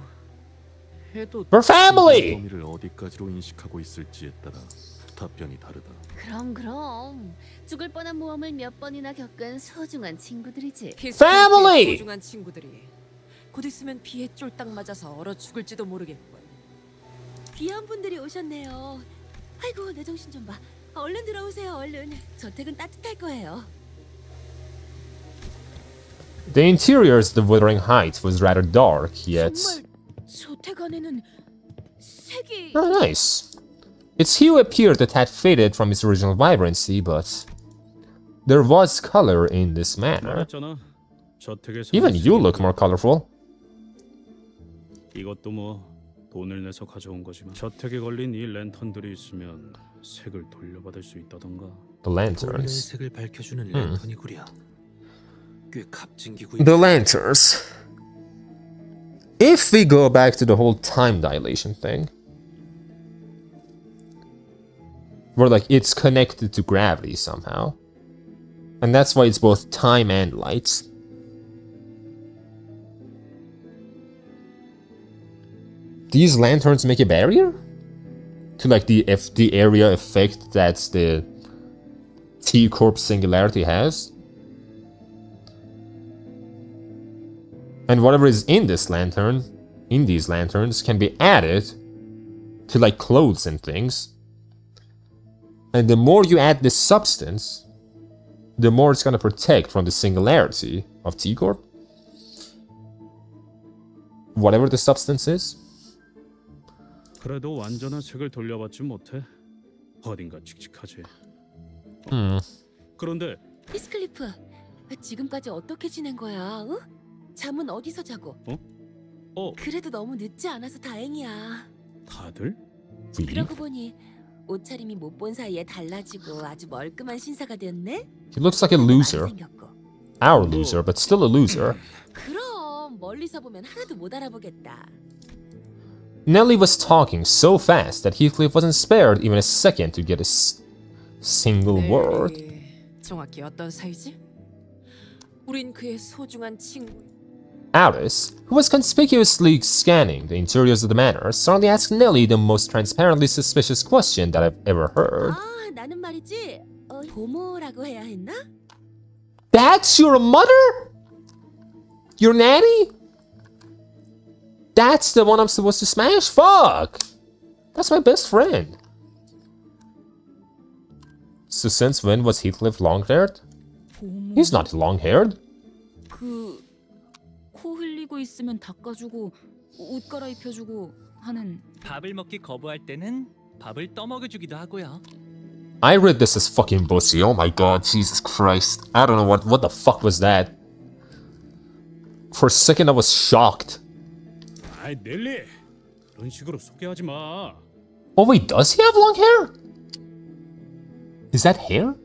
해도 We're family! 범위를 어디까지로 인식하고 있을지에 따라 답변이 다르다. 그럼 죽을 뻔한 모험을 몇 번이나 겪은 소중한 친구들이지. Family! 소중한 친구들이 곧 있으면 비에 쫄딱 맞아서 얼어 죽을지도 모르겠군. 귀한 분들이 오셨네요. 아이고 내 정신 좀 봐. 얼른 들어오세요, 얼른. 저택은 따뜻할 거예요. The interiors of the Wuthering Heights was rather dark, yet... 정말 저택 안에는 색이... Oh, nice. Its hue appeared that had faded from its original vibrancy, but... There was color in this manor. 말했잖아. 저택에서 Even you look more colorful. 이것도 뭐 돈을 내서 가져온 거지만 저택에 걸린 이 랜턴들이 있으면 색을 돌려받을 수 있다던가. The lanterns. 색을 밝혀주는 랜턴이구려. 꽤 값진 기구. The lanterns. If we go back to the whole time dilation thing, where like it's connected to gravity somehow, and that's why it's both time and light. These lanterns make a barrier to like the area effect that the 𝒂𝒏𝒚 singularity has. And whatever is in this lantern, in these lanterns, can be added to like clothes and things. And the more you add this substance, the more it's gonna protect from the singularity of 𝒂𝒏𝒄. Whatever the substance is. 그래도 완전한 색을 돌려받지 못해. 어딘가 칙칙하지. 그런데 히스클리프, 지금까지 어떻게 지낸 거야? 응? 잠은 어디서 자고? 그래도 너무 늦지 않아서 다행이야. 다들? 그러고 보니 옷차림이 못 본 사이에 달라지고 아주 멀끔한 신사가 되었네. He looks like a loser. Our loser, but still a loser. 그럼 멀리서 보면 하나도 못 알아보겠다. Nelly was talking so fast that Heathcliff wasn't spared even a second to get a single word. 정확히 어떤 사이지? 우린 그의 소중한 친구. Alice, who was conspicuously scanning the interiors of the manor, suddenly asked Nelly the most transparently suspicious question that I've ever heard. 아, 나는 말이지. 보모라고 해야 했나? That's your mother? Your nanny? That's the one I'm supposed to smash? Fuck! That's my best friend. So since when was Heathcliff long-haired? He's not long-haired. 코 흘리고 있으면 닦아주고 옷 갈아입혀주고 하는. 밥을 먹기 거부할 때는 밥을 떠먹여주기도 하고요. I read this as fucking pussy. Oh my god, Jesus Christ. I don't know what the fuck was that. For a second I was shocked. 아이 넬리 그런 식으로 소개하지 마. Oh wait, does he have long hair? Is that hair?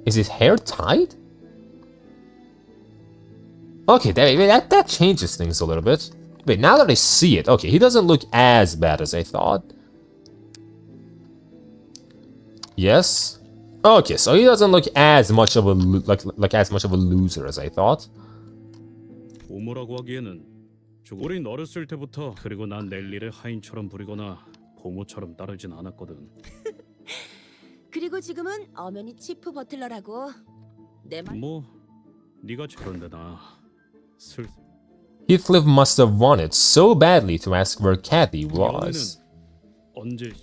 Is his hair tied? Okay, that changes things a little bit. Wait, now that I see it, okay, he doesn't look as bad as I thought. Yes. Okay, so he doesn't look as much of a as much of a loser as I thought. 보모라고 하기에는 우린 어렸을 때부터 그리고 난 넬리를 하인처럼 부리거나 보모처럼 따르진 않았거든. 그리고 지금은 엄연히 치프 버틀러라고. 내 말. 뭐 네가 그런데 나 슬. Heathcliff must have wanted so badly to ask where Kathy was. 언제?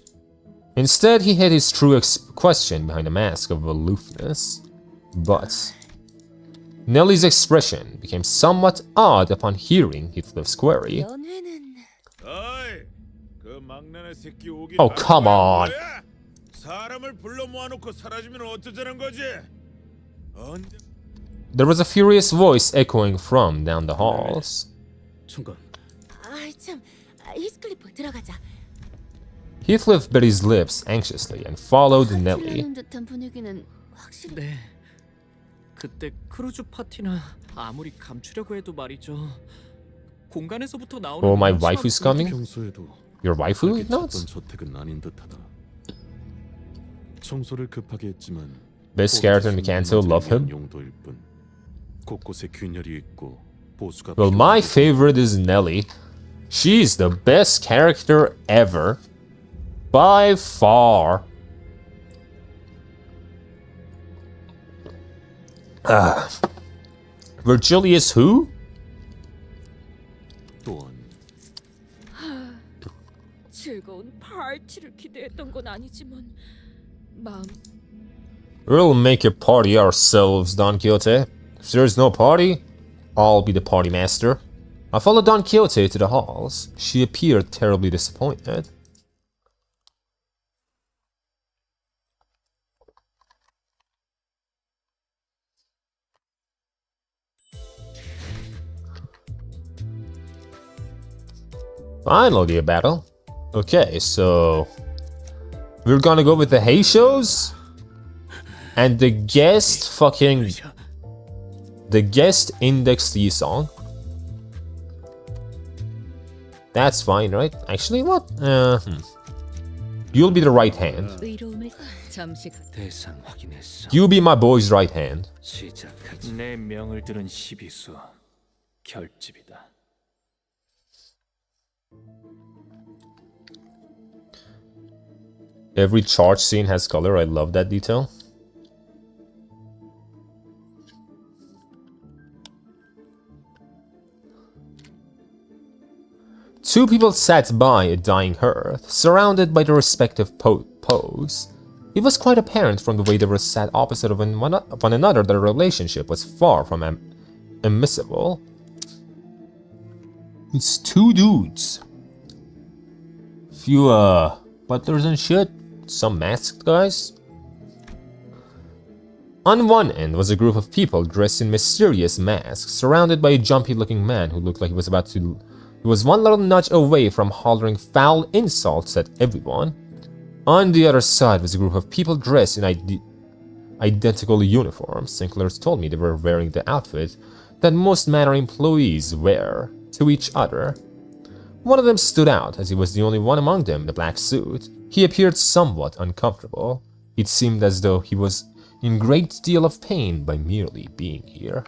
Instead, he hid his true question behind a mask of aloofness. But Nellie's expression became somewhat odd upon hearing Heathcliff's query. Oh, come on! There was a furious voice echoing from down the halls. 잠깐. 아이 참, 히스클리프 들어가자. Heathcliff bit his lips anxiously and followed Nellie. 듯한 분위기는 확실히. 네. 그때 크루즈 파티나 아무리 감추려고 해도 말이죠. 공간에서부터 나오는. Oh, my wife is coming? 평소에도 Your waifu? No. 저택은 아닌 듯하다. 청소를 급하게 했지만 Best character in Canto, love him. 용도일 뿐. 곳곳에 균열이 있고 보수가. Well, my favorite is Nellie. She's the best character ever. By far. Virgilius who? 또한 즐거운 파티를 기대했던 건 아니지만 마음. We'll make a party ourselves, Don Quixote. If there's no party, I'll be the party master. I followed Don Quixote to the halls. She appeared terribly disappointed. Finally a battle. Okay, so we're gonna go with the Hay shows and the guest index D song. That's fine, right? Actually, what? You'll be the right hand. 대상 확인했어. You be my boy's right hand. 시작하지. 내 명을 들은 시비수 결집이다. Every charge scene has color. I love that detail. Two people sat by a dying hearth, surrounded by their respective pose. It was quite apparent from the way they were sat opposite of one another that the relationship was far from immiscible. It's two dudes. Few, butlers and shit. Some masked guys. On one end was a group of people dressed in mysterious masks, surrounded by a jumpy-looking man who looked like he was about to... He was one little nudge away from hollering foul insults at everyone. On the other side was a group of people dressed in identical uniforms. Sinclair's told me they were wearing the outfit that most Manor employees wear to each other. One of them stood out, as he was the only one among them in a black suit. He appeared somewhat uncomfortable. It seemed as though he was in great deal of pain by merely being here.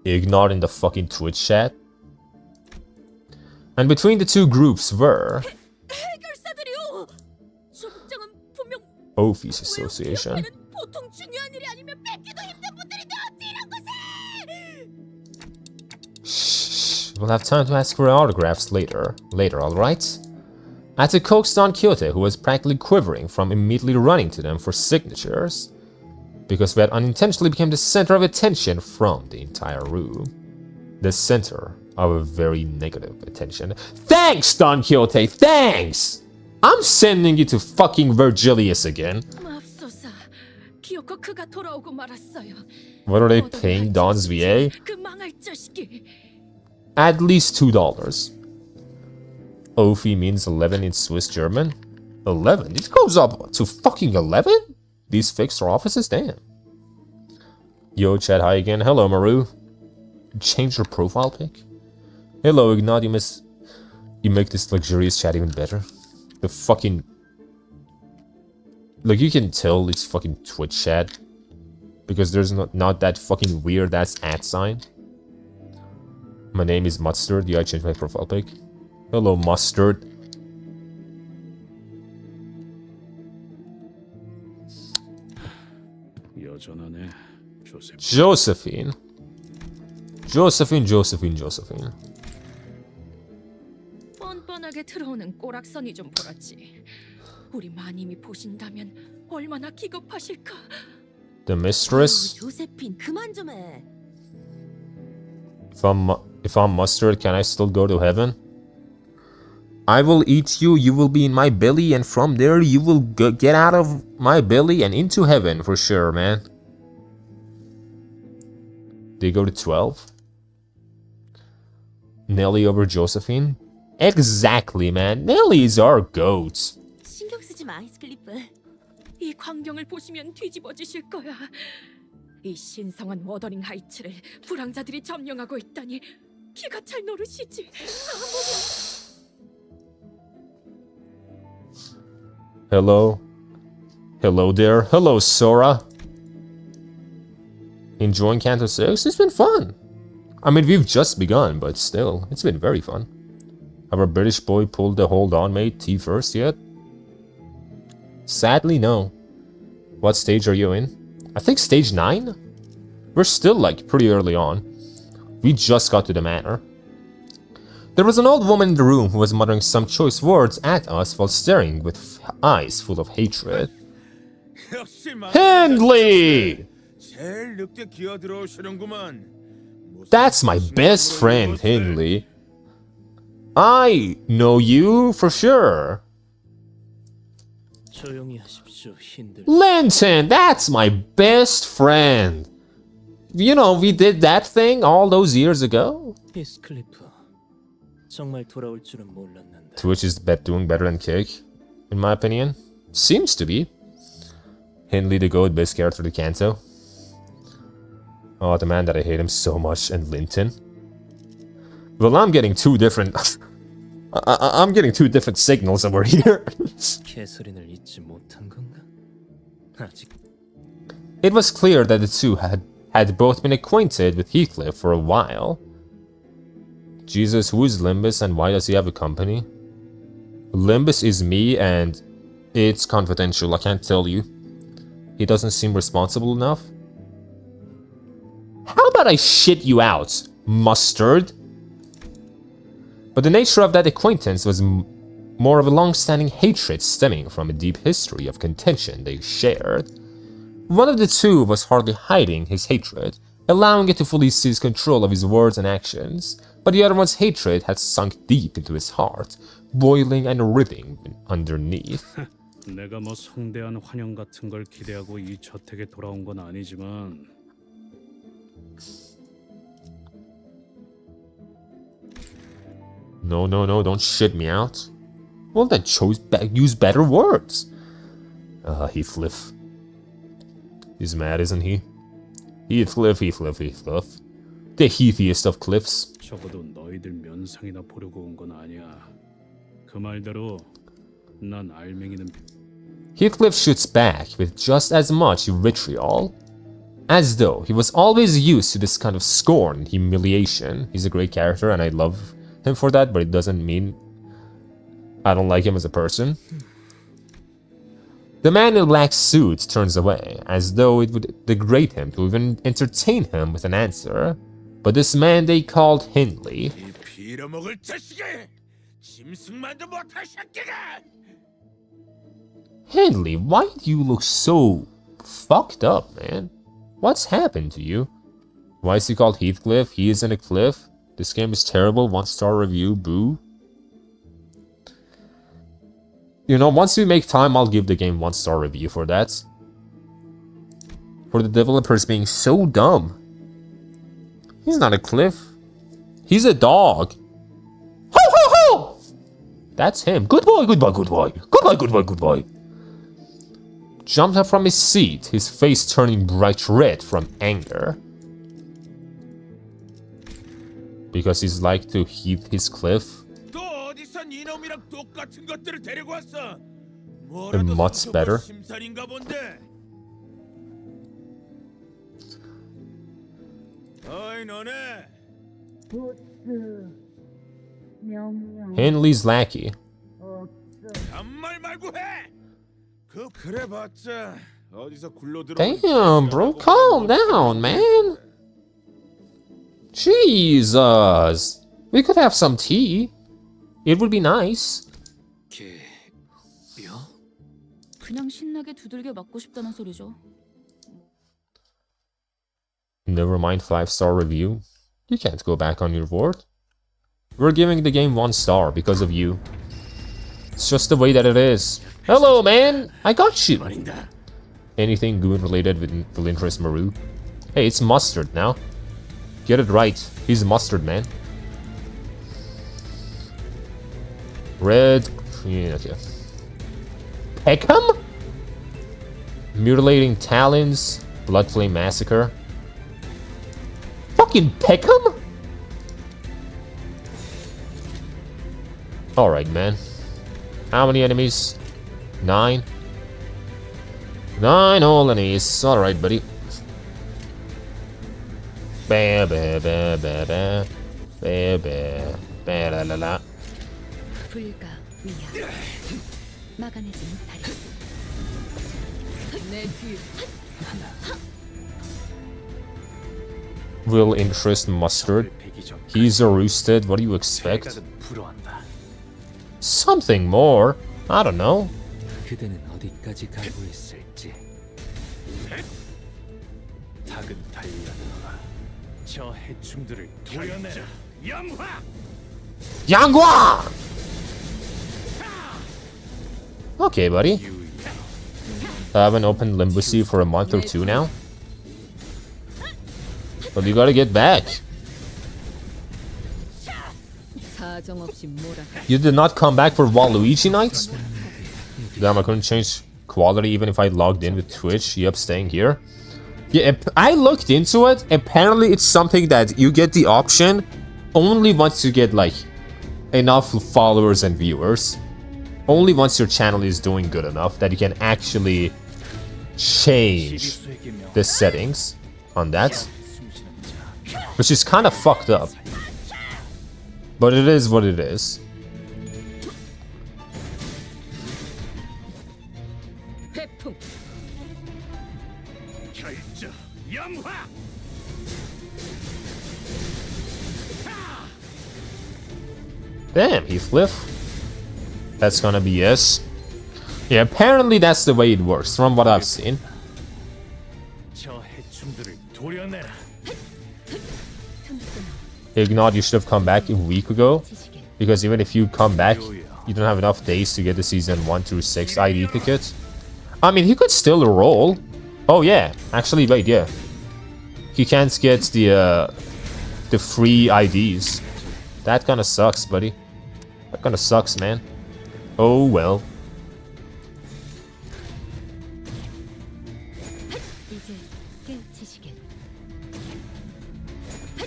Ignoring the fucking Twitch chat. And between the two groups were Ophi's Association. Shh, we'll have time to ask for autographs later, alright? I had to coax Don Quixote, who was practically quivering, from immediately running to them for signatures, because we had unintentionally become the center of attention from the entire room. The center of a very negative attention. Thanks, Don Quixote, thanks! I'm sending you to fucking Virgilius again. 맙소사, 기어코 그가 돌아오고 말았어요. What are they paying Don's VA? 그 망할 자식이. At least $2. Ofi means 11 in Swiss German. 11? It goes up to fucking 11? These fixed offices? Damn. Yo, chat, hi again. Hello, Maru. Change your profile pic? Hello, Ignat. You make this luxurious chat even better. The fucking... Like, you can tell it's fucking Twitch chat. Because there's not that fucking weird-ass @ sign. My name is Mustard. Yeah, I changed my profile pic. Hello, Mustard. 여전하네. Josephine. Josephine. 뻔뻔하게 들어오는 꼬락선이 좀 보라지. 우리 마님이 보신다면 얼마나 기겁하실까. The mistress. 조세핀 그만 좀 해. If I'm Mustard, can I still go to heaven? I will eat you, you will be in my belly, and from there you will get out of my belly and into heaven for sure, man. They go to 12? Nelly over Josephine? Exactly, man. Nelly's our goats. 신경 쓰지 마, 히스클리프. 이 광경을 보시면 뒤집어지실 거야. 이 신성한 워더링 하이츠를 불황자들이 점령하고 있다니 기가 찰 노릇이지. Hello. Hello there. Hello, Sora. Enjoying Canto 6? It's been fun. I mean, we've just begun, but still, it's been very fun. Have our British boy pulled the hold on mate T first yet? Sadly, no. What stage are you in? I think stage 9? We're still, like, pretty early on. We just got to the manor. There was an old woman in the room who was muttering some choice words at us while staring with eyes full of hatred. Hindley! That's my best friend, Hindley. I know you for sure. Linton, that's my best friend. You know, we did that thing all those years ago. Twitch is doing better than Kick, in my opinion. Seems to be. Hindley the goat, best character to Canto. Oh, the man that I hate him so much, and Linton. Well, I'm getting two different... I'm getting two different signals over here. It was clear that the two had both been acquainted with Heathcliff for a while. Jesus, who is Limbus and why does he have a company? Limbus is me and it's confidential, I can't tell you. He doesn't seem responsible enough. How about I shit you out, Mustard? But the nature of that acquaintance was more of a long-standing hatred stemming from a deep history of contention they shared. One of the two was hardly hiding his hatred, allowing it to fully seize control of his words and actions, but the other one's hatred had sunk deep into his heart, boiling and writhing underneath. 내가 뭐 성대한 환영 같은 걸 기대하고 이 저택에 돌아온 건 아니지만 No, don't shit me out. Well, then use better words. Heathcliff. He's mad, isn't he? Heathcliff. The heathiest of cliffs. 적어도 너희들 면상이나 보려고 온 건 아니야. 그 말대로 난 알맹이는 Heathcliff shoots back with just as much vitriol, as though he was always used to this kind of scorn and humiliation. He's a great character and I love him for that, but it doesn't mean I don't like him as a person. The man in the black suit turns away, as though it would degrade him to even entertain him with an answer. But this man they called Hindley 짐승만도 못할 새끼가! Henley, why do you look so fucked up, man? What's happened to you? Why is he called Heathcliff? He isn't a cliff. This game is terrible. 1-star review. Boo. You know, once we make time, I'll give the game 1-star review for that. For the developers being so dumb. He's not a cliff. He's a dog. Ho ho ho! That's him. Good boy, good boy, good boy. Good boy, good boy, good boy. Jumped up from his seat, his face turning bright red from anger. Because he's like to heat his cliff. 또 어디서 이놈이랑 똑같은 것들을 데리고 왔어? And much better. 심살인가 본데. 어이 너네. Henley's lackey. 잔말 말고 해. 그래봤자 어디서 굴러들어. Damn, bro, calm down, man. Jesus. We could have some tea. It would be nice. 개...뼈? 그냥 신나게 두들겨 맞고 싶다는 소리죠. Never mind 5-star review. You can't go back on your word. We're giving the game 1 star because of you. It's just the way that it is. Hello, man! I got you! Anything good related will interest Maru. Hey, it's Mustard now. Get it right. He's Mustard, man. Red... Yeah, okay. Peckham? Mutilating Talons. Bloodflame Massacre. Fucking Peckham? Alright, man. How many enemies? 9? 9 all enemies. Alright, buddy. Ba ba ba ba ba ba ba ba la la la. 불가위야. 막아내지 못하리. 내 뒤. Will interest Mustard. He's a roosted. What do you expect? Something more. I don't know. 그대는 어디까지 갈구했을지. 닭은 달려들어가 저 해충들을 도려내라. 양화. Yangwa! Okay, buddy. I haven't opened Limbusi for a month or 2 now. But you gotta get back. You did not come back for Waluigi nights? Damn, I couldn't change quality even if I logged in with Twitch. Yep, staying here. Yeah, I looked into it. Apparently, it's something that you get the option only once you get, like, enough followers and viewers. Only once your channel is doing good enough that you can actually change the settings on that. Which is kind of fucked up. But it is what it is. Damn, Heathcliff. That's gonna be yes. Yeah, apparently that's the way it works, from what I've seen. Ignore, you should have come back a week ago. Because even if you come back, you don't have enough days to get the season 1 through 6 ID ticket. I mean, he could still roll. Oh yeah, actually, wait, yeah. He can't get the free IDs. That kinda sucks, buddy. That kinda sucks, man. Oh well.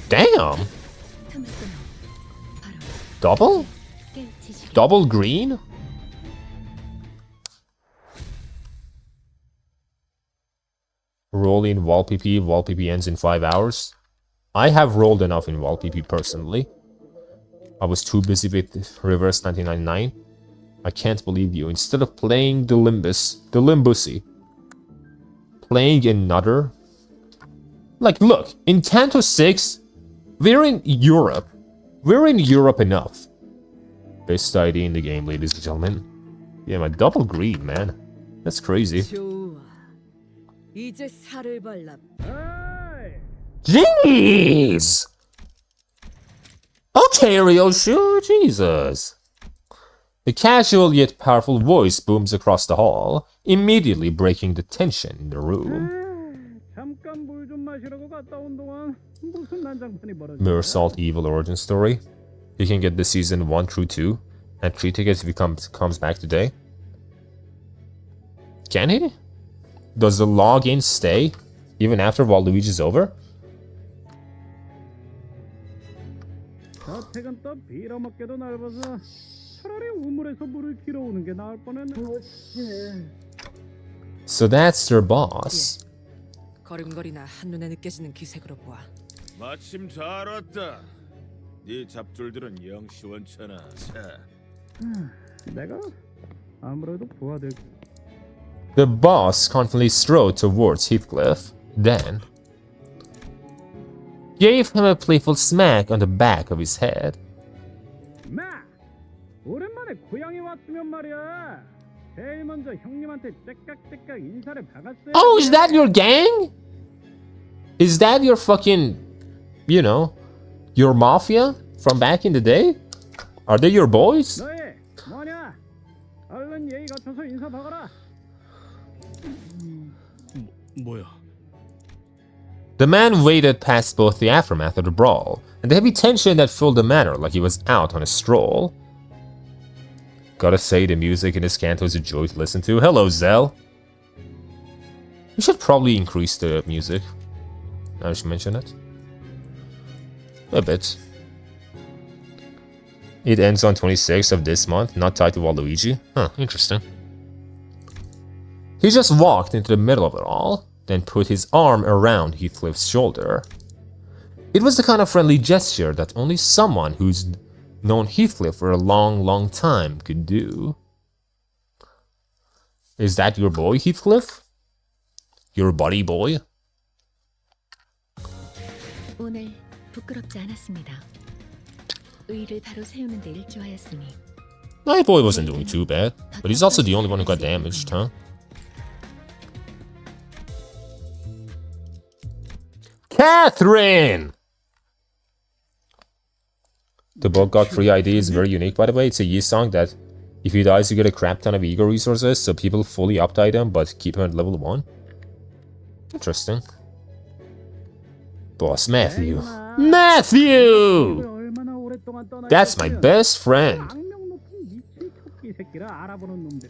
Damn! Double? Double green? Roll in Wall PP. Wall PP ends in 5 hours. I have rolled enough in Wall PP personally. I was too busy with Reverse 1999. I can't believe you. Instead of playing the Limbusi, playing another. Like, look, in Canto 6, we're in Europe. We're in Europe enough. Best ID in the game, ladies and gentlemen. Yeah, my double green, man. That's crazy. 좋아. 이제 살을 발라. Jeez! Okay, Ryoshu, Jesus. A casual yet powerful voice booms across the hall, immediately breaking the tension in the room. 𝑳𝒊𝒎𝒃𝒚 Evil origin story. You can get the season 1 through 2 and 3 tickets if he comes back today. Can he? Does the login stay even after Waluigi is over? So that's their boss. 걸음걸이나 한눈에 느껴지는 기색으로 보아. 마침 잘 왔다. 네 잡졸들은 영 시원찮아. 자. 내가 아무래도 부하들. The boss confidently strode towards Heathcliff, then gave him a playful smack on the back of his head. 마, 오랜만에 고향에 왔으면 말이야. 제일 먼저 형님한테 째깍째깍 인사를 박았어요. Oh, is that your gang? Is that your fucking, you know, your mafia from back in the day? Are they your boys? 너희 뭐냐? 얼른 예의 갖춰서 인사 박아라. 뭐야? The man waded past both the aftermath of the brawl and the heavy tension that filled the manor like he was out on a stroll. Gotta say, the music in this canto is a joy to listen to. Hello, Zell. We should probably increase the music. I should mention it. A bit. It ends on 26th of this month, not tied to Waluigi. Huh, interesting. He just walked into the middle of it all, then put his arm around Heathcliff's shoulder. It was the kind of friendly gesture that only someone who's known Heathcliff for a long, long time could do. Is that your boy, Heathcliff? Your buddy boy? 오늘 부끄럽지 않았습니다. 의의를 바로 세우는 데 일조하였으니. My boy wasn't doing too bad, but he's also the only one who got damaged, huh? Catherine! The book got free ID is very unique, by the way. It's a Yi song that if he dies, you get a crap ton of ego resources, so people fully update him but keep him at level 1. Interesting. Boss Matthew. Matthew! That's my best friend.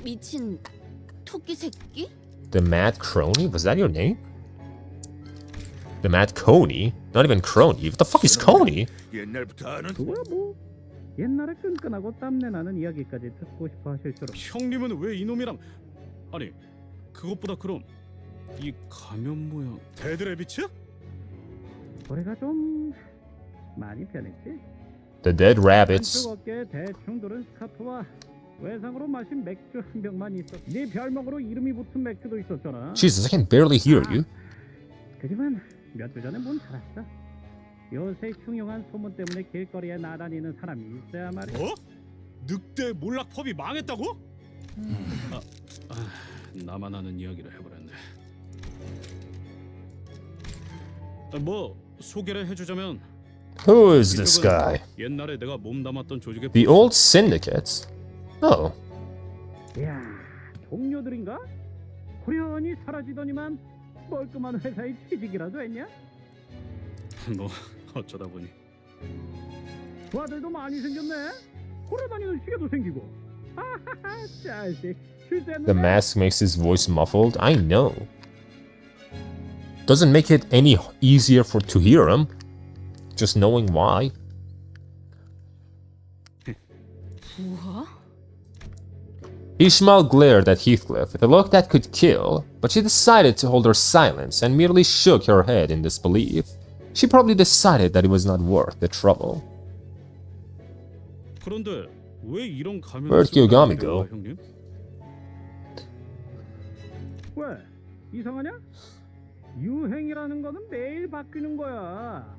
미친 토끼 새끼? The Mad Crony? Was that your name? The Mad Coney? Not even Crony. What the fuck is Coney? 옛날부터 아는. 그거야 뭐. 옛날에 끈끈하고 땀내 나는 이야기까지 듣고 싶어 하실 줄. 형님은 왜 이놈이랑? 아니, 그것보다 그럼 이 가면 모양 데드래비츠? 거래가 좀 많이 변했지. The Dead Rabbits. 뜨겁게 대충 들은 스카프와 외상으로 마신 맥주 한 병만 있었. 네 별명으로 이름이 붙은 맥주도 있었잖아. Jesus, I can barely hear you. 그지만 몇 주 전에 문 닫았어. 요새 흉흉한 소문 때문에 길거리에 나다니는 사람이 있어야 말이야. 뭐? 늑대 몰락 펍이 망했다고? 나만 아는 이야기를 해버렸네. 뭐 소개를 해주자면 Who is this guy? 옛날에 내가 몸담았던 조직의 The old syndicate? Oh. 야, 동료들인가? 호련히 사라지더니만 멀끔한 회사에 취직이라도 했냐? 뭐 어쩌다 보니. 부하들도 많이 생겼네. 걸어다니는 시계도 생기고. 하하하, 자식. The mask makes his voice muffled. I know. Doesn't make it any easier to hear him. Just knowing why. 우와? Ishmael glared at Heathcliff with a look that could kill, but she decided to hold her silence and merely shook her head in disbelief. She probably decided that it was not worth the trouble. 그런데 왜 이런 가면을 Where'd Kyogami go? 형님? 왜? 이상하냐? 유행이라는 거는 매일 바뀌는 거야.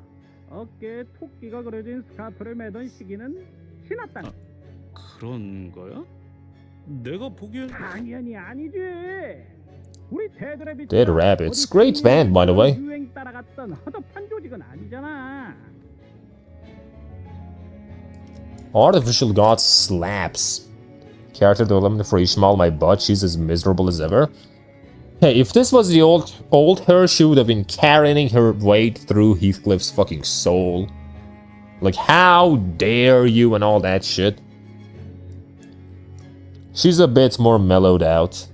어깨에 토끼가 그려진 스카프를 매던 시기는 지났다. 그런 거야? 내가 보기엔 당연히 아니지. 우리 데드래빗 Dead Rabbits. Great band, by the way. 유행 따라갔던 허접한 조직은 아니잖아. Artificial God slaps. Character development for Ishmael, my butt, she's as miserable as ever. Hey, if this was the old her, she would have been carrying her weight through Heathcliff's fucking soul. Like, how dare you and all that shit. She's a bit more mellowed out.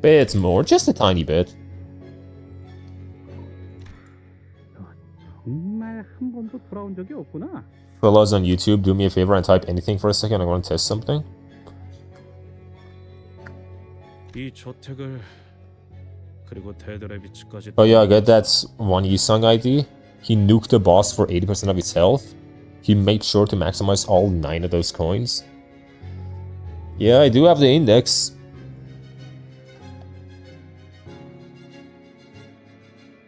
Bit more, just a tiny bit. 정말 한 번도 돌아온 적이 없구나. Fellas on YouTube, do me a favor and type anything for a second. I'm gonna test something. 이 저택을 그리고 데드래비츠까지. Oh yeah, I get that one Yisung ID. He nuked the boss for 80% of its health. He made sure to maximize all 9 of those coins. Yeah, I do have the index.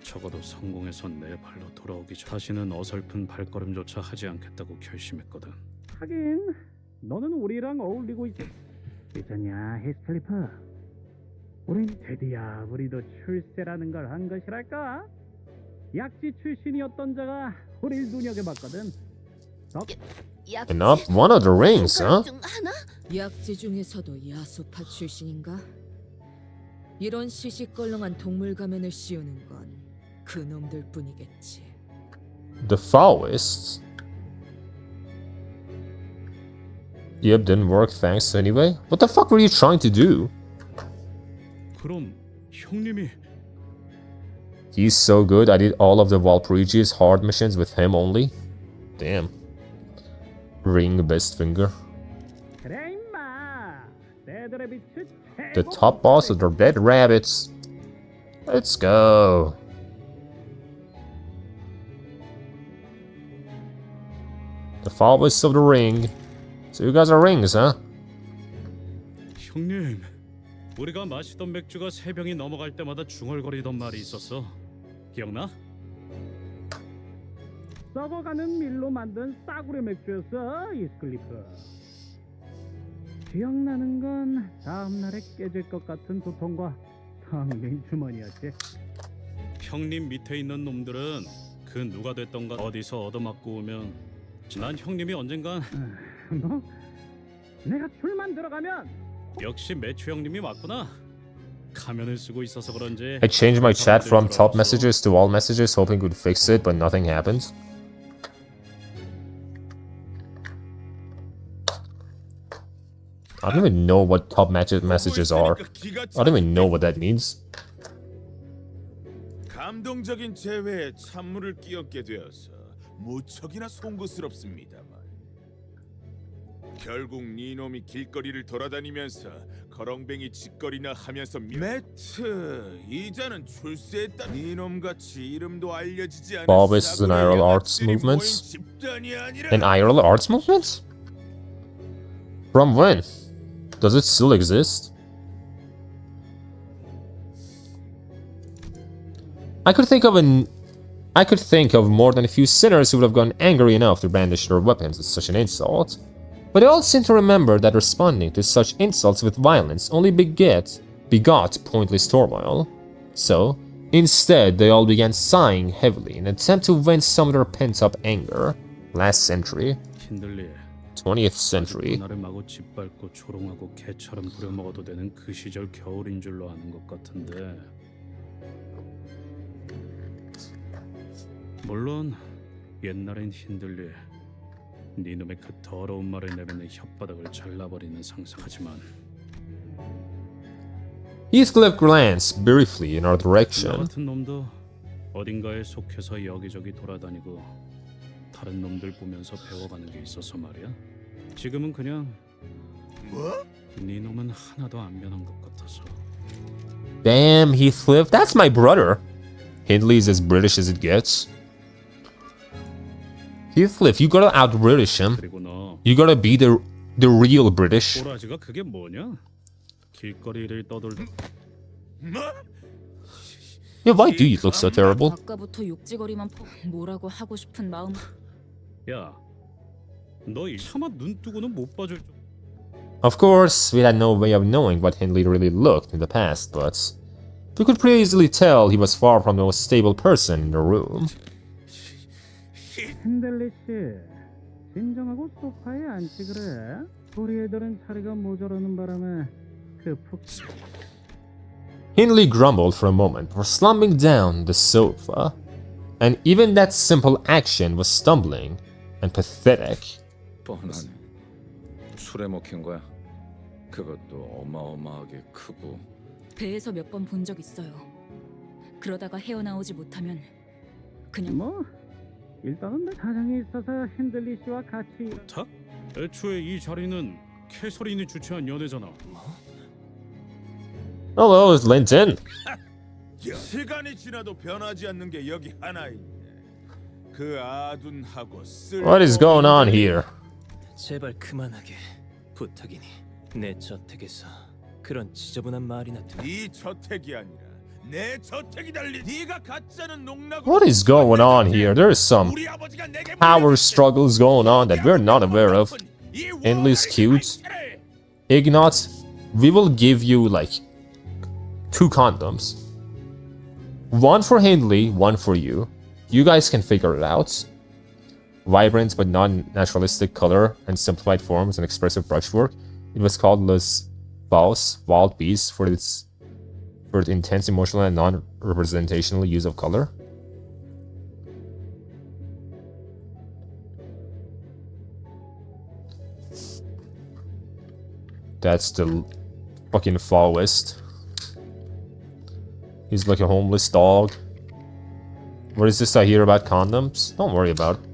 적어도 성공해서 내 발로 돌아오기 전 다시는 어설픈 발걸음조차 하지 않겠다고 결심했거든. 하긴 너는 우리랑 어울리고 있지. 있잖냐, 히스클리프. 우린 드디어 우리도 출세라는 걸 한 것이랄까? 약지 출신이었던 자가 우릴 눈여겨봤거든. And not one of the rings, huh? 중 하나? 약지 중에서도 야수파 출신인가? 이런 시시껄렁한 동물 가면을 씌우는 건 그놈들 뿐이겠지. The Taoists? Yep, didn't work, thanks anyway. What the fuck were you trying to do? 그럼 형님이 He's so good, I did all of the 𝒊𝒏𝒚's hard missions with him only. Damn. Ring best finger. 그래 임마. 데드래비츠 The top boss of the Dead Rabbits. Let's go. The followers of the ring. So you guys are rings, huh? 형님, 우리가 마시던 맥주가 3병이 넘어갈 때마다 중얼거리던 말이 있었어. 기억나? 썩어가는 밀로 만든 싸구려 맥주였어, 이스클리프. 기억나는 건 다음날에 깨질 것 같은 두통과 텅빈 주머니였지. 형님 밑에 있는 놈들은 그 누가 됐던가 어디서 얻어맞고 오면 난 형님이 언젠간 뭐? 내가 줄만 들어가면 역시 매추 형님이 맞구나. 가면을 쓰고 있어서 그런지 I changed my chat from top messages to all messages, hoping it would fix it, but nothing happened. I don't even know what top messages are. I don't even know what that means. 감동적인 재회에 찬물을 끼얹게 되어서 무척이나 송구스럽습니다만 결국 니놈이 길거리를 돌아다니면서 거렁뱅이 짓거리나 하면서 매트 이자는 출세했다. 니놈같이 이름도 알려지지 않은 Taoists and IRL arts movements? And IRL arts movements? From when? Does it still exist? I could think of more than a few sinners who would have gone angry enough to brandish their weapons at such an insult, but they all seem to remember that responding to such insults with violence only begot pointless turmoil. So, instead, they all began sighing heavily in an attempt to vent some of their pent-up anger. Last century. 20th century. 나를 마구 짓밟고 조롱하고 개처럼 부려먹어도 되는 그 시절 겨울인 줄로 아는 것 같은데. 물론 옛날엔 힘들리 네 놈의 그 더러운 말을 내뱉는 혓바닥을 잘라버리는 상상하지만 Heathcliff glanced briefly in our 나 direction. 같은 놈도 어딘가에 속해서 여기저기 돌아다니고 다른 놈들 보면서 배워가는 게 있어서 말이야. 지금은 그냥 뭐? 네 놈은 하나도 안 변한 것 같아서. Damn, Heathcliff, that's my brother. Hindley's as British as it gets. Heathcliff, you gotta out-British him. 그리고 너 You gotta be the real British. 꼬라지가 그게 뭐냐? 길거리를 떠돌다. Yeah, why do you look so terrible? 아까부터 욕지거리만 뭐라고 하고 싶은 마음. 야, 너 차마 눈 뜨고는 못 봐줄. Of course, we had no way of knowing what Hindley really looked in the past, but we could pretty easily tell he was far from the most stable person in the room. 핸들리 씨, 진정하고 소파에 앉지 그래? 우리 애들은 자리가 모자라는 바람에 그 푹. Hindley grumbled for a moment before slumping down the sofa, and even that simple action was stumbling and pathetic. 뻔하네. 술에 먹힌 거야. 그것도 어마어마하게 크고. 배에서 몇 번 본 적 있어요. 그러다가 헤어나오지 못하면 그냥 뭐 일단은 내 사정이 있어서 핸들리 씨와 같이. 자, 애초에 이 자리는 캐서린이 주최한 연애잖아. Hello, it's Linton. 시간이 지나도 변하지 않는 게 여기 하나 있네. 그 아둔하고 쓸. What is going on here? 제발 그만하게 부탁이니 내 저택에서 그런 지저분한 말이나 듣. 네 저택이 아니라 내 저택이 달린 네가 가짜는 농락. What is going on here? There's some power struggles going on that we're not aware of. Hindley's cute. Ignat, we will give you like 2 condoms. One for Hindley, one for you. You guys can figure it out. Vibrant but non-naturalistic color and simplified forms and expressive brushwork. It was called Les Baus, Wild Beasts, for its intense emotional and non-representational use of color. That's the fucking foulest. He's like a homeless dog. What is this I hear about condoms? Don't worry about it.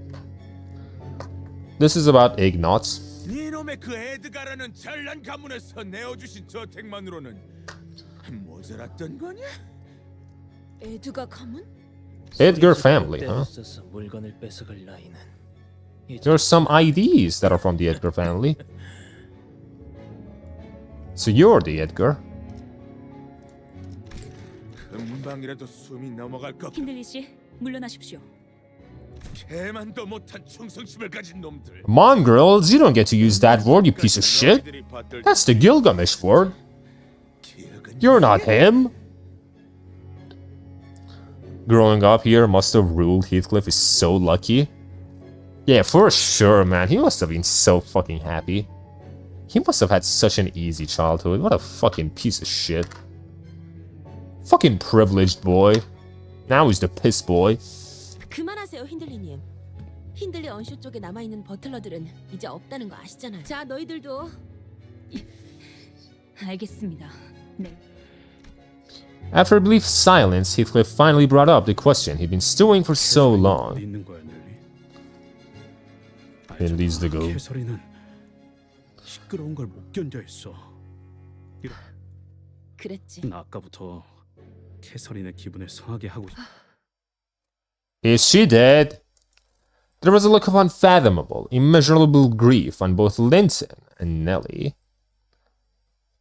This is about Ignat. 네놈의 그 에드가라는 잘난 가문에서 내어주신 저택만으로는 모자랐던 거냐? 에드가 가문? Edgar family, huh? 물건을 뺏어갈 나이는. There are some IDs that are from the Edgar family. So you're the Edgar. 금방이라도 숨이 넘어갈 것. 힌들리 씨, 물러나십시오. 개만도 못한 충성심을 가진 놈들. Mongrels, you don't get to use that word, you piece of shit. That's the Gilgamesh word. You're not him. Growing up here must have ruled. Heathcliff is so lucky. Yeah, for sure, man. He must have been so fucking happy. He must have had such an easy childhood. What a fucking piece of shit. Fucking privileged boy. Now he's the piss boy. 그만하세요, 힌들리님. 힌들리 언쇼 쪽에 남아있는 버틀러들은 이제 없다는 거 아시잖아요. 자, 너희들도. 알겠습니다. 네. After a brief silence, Heathcliff finally brought up the question he'd been stewing for so long. Hindley's the goat. 캐서린은 시끄러운 걸 못 견뎌 했어. 그랬지. 나 아까부터 캐서린의 기분을 상하게 하고 싶어. Is she dead? There was a look of unfathomable, immeasurable grief on both Linton and Nellie.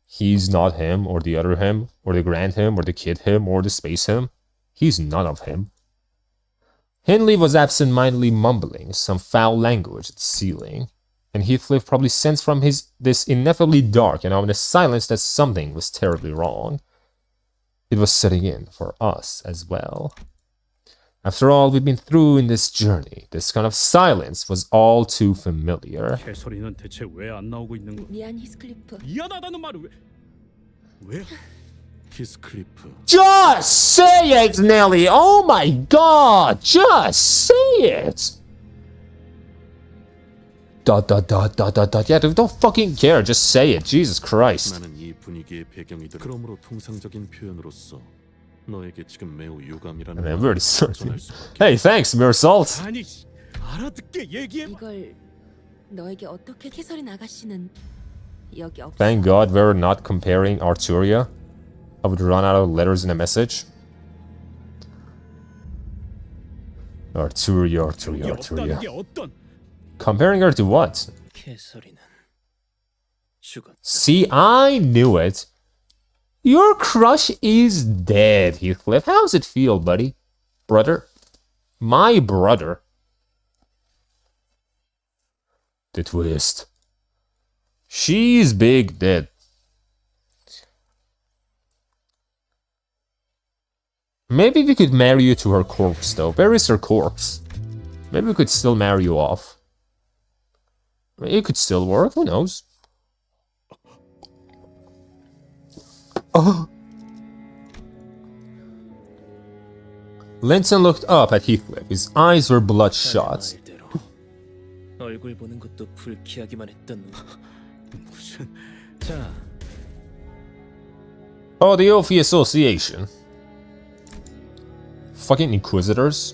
He's not him, or the other him, or the grand him, or the kid him, or the space him. He's none of him. Hindley was absent-mindedly mumbling some foul language at the ceiling, and Heathcliff probably sensed from this ineffably dark and ominous silence that something was terribly wrong. It was setting in for us as well. After all we've been through in this journey, this kind of silence was all too familiar. 캐서린은 대체 왜 안 나오고 있는 거야? 미안, 히스클리프. 미안하다는 말을 왜? 히스클리프. Just say it, Nelly! Oh my god! Just say it! Yeah, don't fucking care. Just say it. Jesus Christ. 나는 이 분위기의 배경이 들. 그러므로 통상적인 표현으로서 너에게 지금 매우 유감이라는 Man, we're certain. Hey, thanks, Mirsalt. 아니, 알아듣게 얘기해. 이걸 너에게 어떻게 캐서린 아가씨는 여기 없어. Thank God we're not comparing Arturia. I would run out of letters in a message. Arturia. Comparing her to what? 캐서린은 죽었다. See, I knew it. Your crush is dead, Heathcliff. How's it feel, buddy? Brother? My brother. The twist. She's big dead. Maybe we could marry you to her corpse, though. Where is her corpse? Maybe we could still marry you off. It could still work, who knows? Oh. Linton looked up at Heathcliff. His eyes were bloodshot. 얼굴 보는 것도 불쾌하기만 했던 무슨 자. Oh, the Ophi Association. Fucking Inquisitors.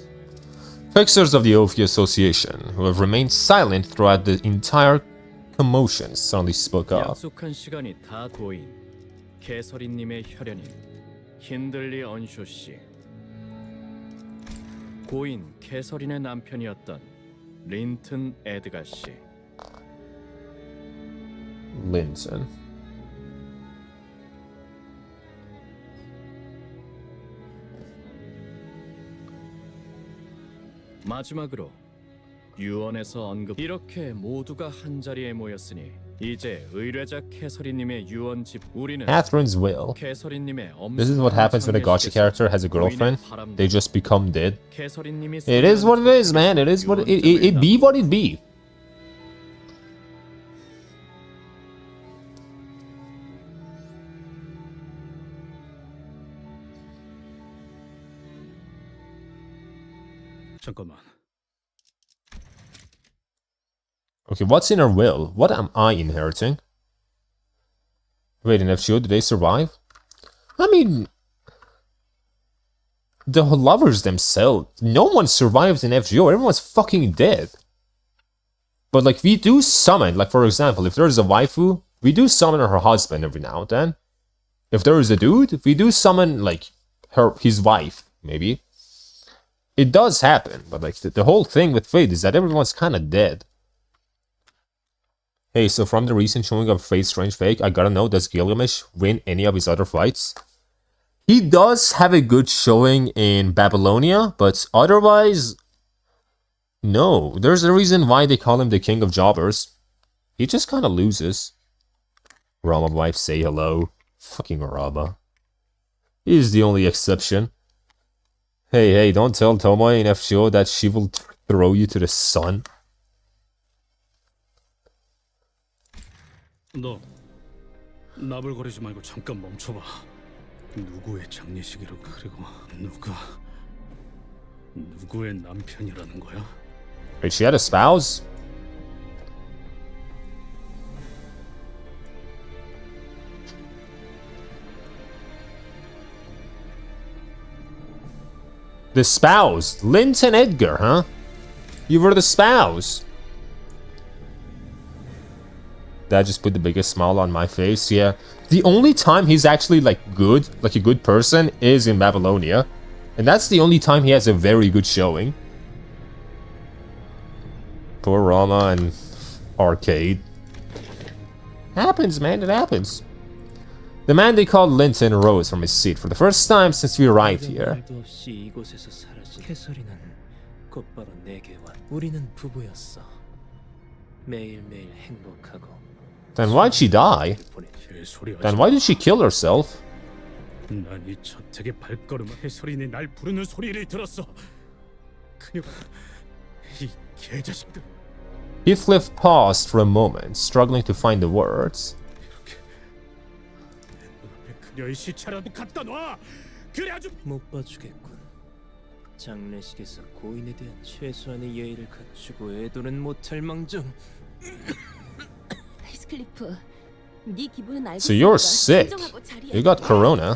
Fixers of the Ophi Association, who have remained silent throughout the entire commotion, suddenly spoke up. 약속한 시간이 다 고인 개설이님의 혈연인 힌들리 언쇼 씨. 고인 개설인의 남편이었던 린튼 에드가 씨. Linton. 마지막으로 유언에서 언급. 이렇게 모두가 한 자리에 모였으니 이제 의뢰자 캐서린님의 유언 집. 우리는 Catherine's will. 캐서린님의 This is what happens when a gotcha character has a girlfriend. They just become dead. It is what it is, man. It is what it be what it be. 잠깐만. Okay, what's in her will? What am I inheriting? Wait, in FGO, did they survive? I mean, the lovers themselves, no one survives in FGO. Everyone's fucking dead. But like, we do summon, like for example, if there's a waifu, we do summon her husband every now and then. If there is a dude, we do summon like his wife, maybe. It does happen, but like the whole thing with Fate is that everyone's kind of dead. Hey, so from the recent showing of Fate's Strange Fake, I gotta know, does Gilgamesh win any of his other fights? He does have a good showing in Babylonia, but otherwise, no. There's a reason why they call him the King of Jobbers. He just kind of loses. Rama wife, say hello. Fucking Rama. He's the only exception. Hey, don't tell Tomoe in FGO that she will throw you to the sun. 너 나불거리지 말고 잠깐 멈춰봐. 누구의 장례식이라고 그리고 누구의 남편이라는 거야? Wait, she had a spouse? The spouse, Linton Edgar, huh? You were the spouse. That just put the biggest smile on my face, yeah. The only time he's actually like good, like a good person, is in Babylonia. And that's the only time he has a very good showing. Poor Rama and Arcade. Happens, man, it happens. The man they called Linton rose from his seat for the first time since we arrived here. Then why'd she die? Then why did she kill herself? 난 이 저택의 발걸음을 해설인이 날 부르는 소리를 들었어. 그녀가 이 개자식들. Heathcliff paused for a moment, struggling to find the words. 그녀의 시체라도 갖다 놔. 그래 아주 못 봐주겠군. 장례식에서 고인에 대한 최소한의 예의를 갖추고 애도는 못할 망정. 히스클리프, 네 기분은 알고 So you're sick. You got corona.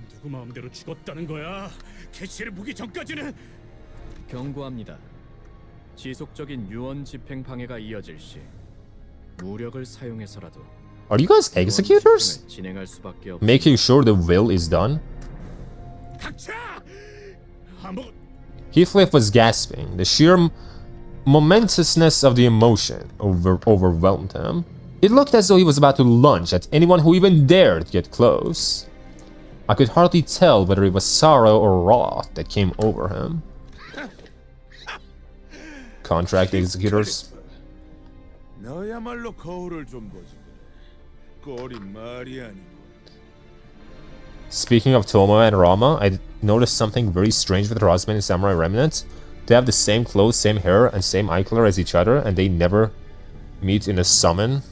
누구 마음대로 죽었다는 거야. 개시를 보기 전까지는. 경고합니다. 지속적인 유언 집행 방해가 이어질 시 무력을 사용해서라도 Are you guys executors? 진행할 수밖에 없. Making sure the will is done? Heathcliff was gasping. The sheer momentousness of the emotion overwhelmed him. It looked as though he was about to lunge at anyone who even dared get close. I could hardly tell whether it was sorrow or wrath that came over him. Contract executors. 너야말로 거울을 좀 보지 그래. 꼴이 말이 아니고. Speaking of Tomoe and Rama, I noticed something very strange with her husband in Samurai Remnant. They have the same clothes, same hair, and same eye color as each other, and they never meet in a summon.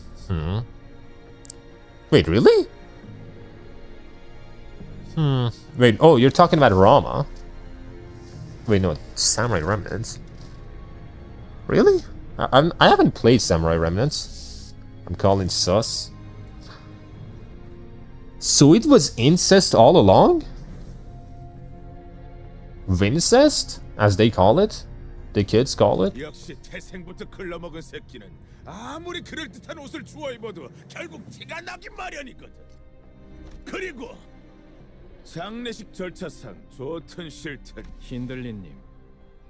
Wait, really? Wait, oh, you're talking about Rama. Wait, no, Samurai Remnants. Really? I haven't played Samurai Remnants. I'm calling sus. So it was incest all along? Vincest? As they call it? The kids call it? 역시 태생부터 글러먹은 새끼는 아무리 그럴듯한 옷을 주워 입어도 결국 티가 나긴 마련이거든. 그리고 장례식 절차상 좋든 싫든 힌들리님,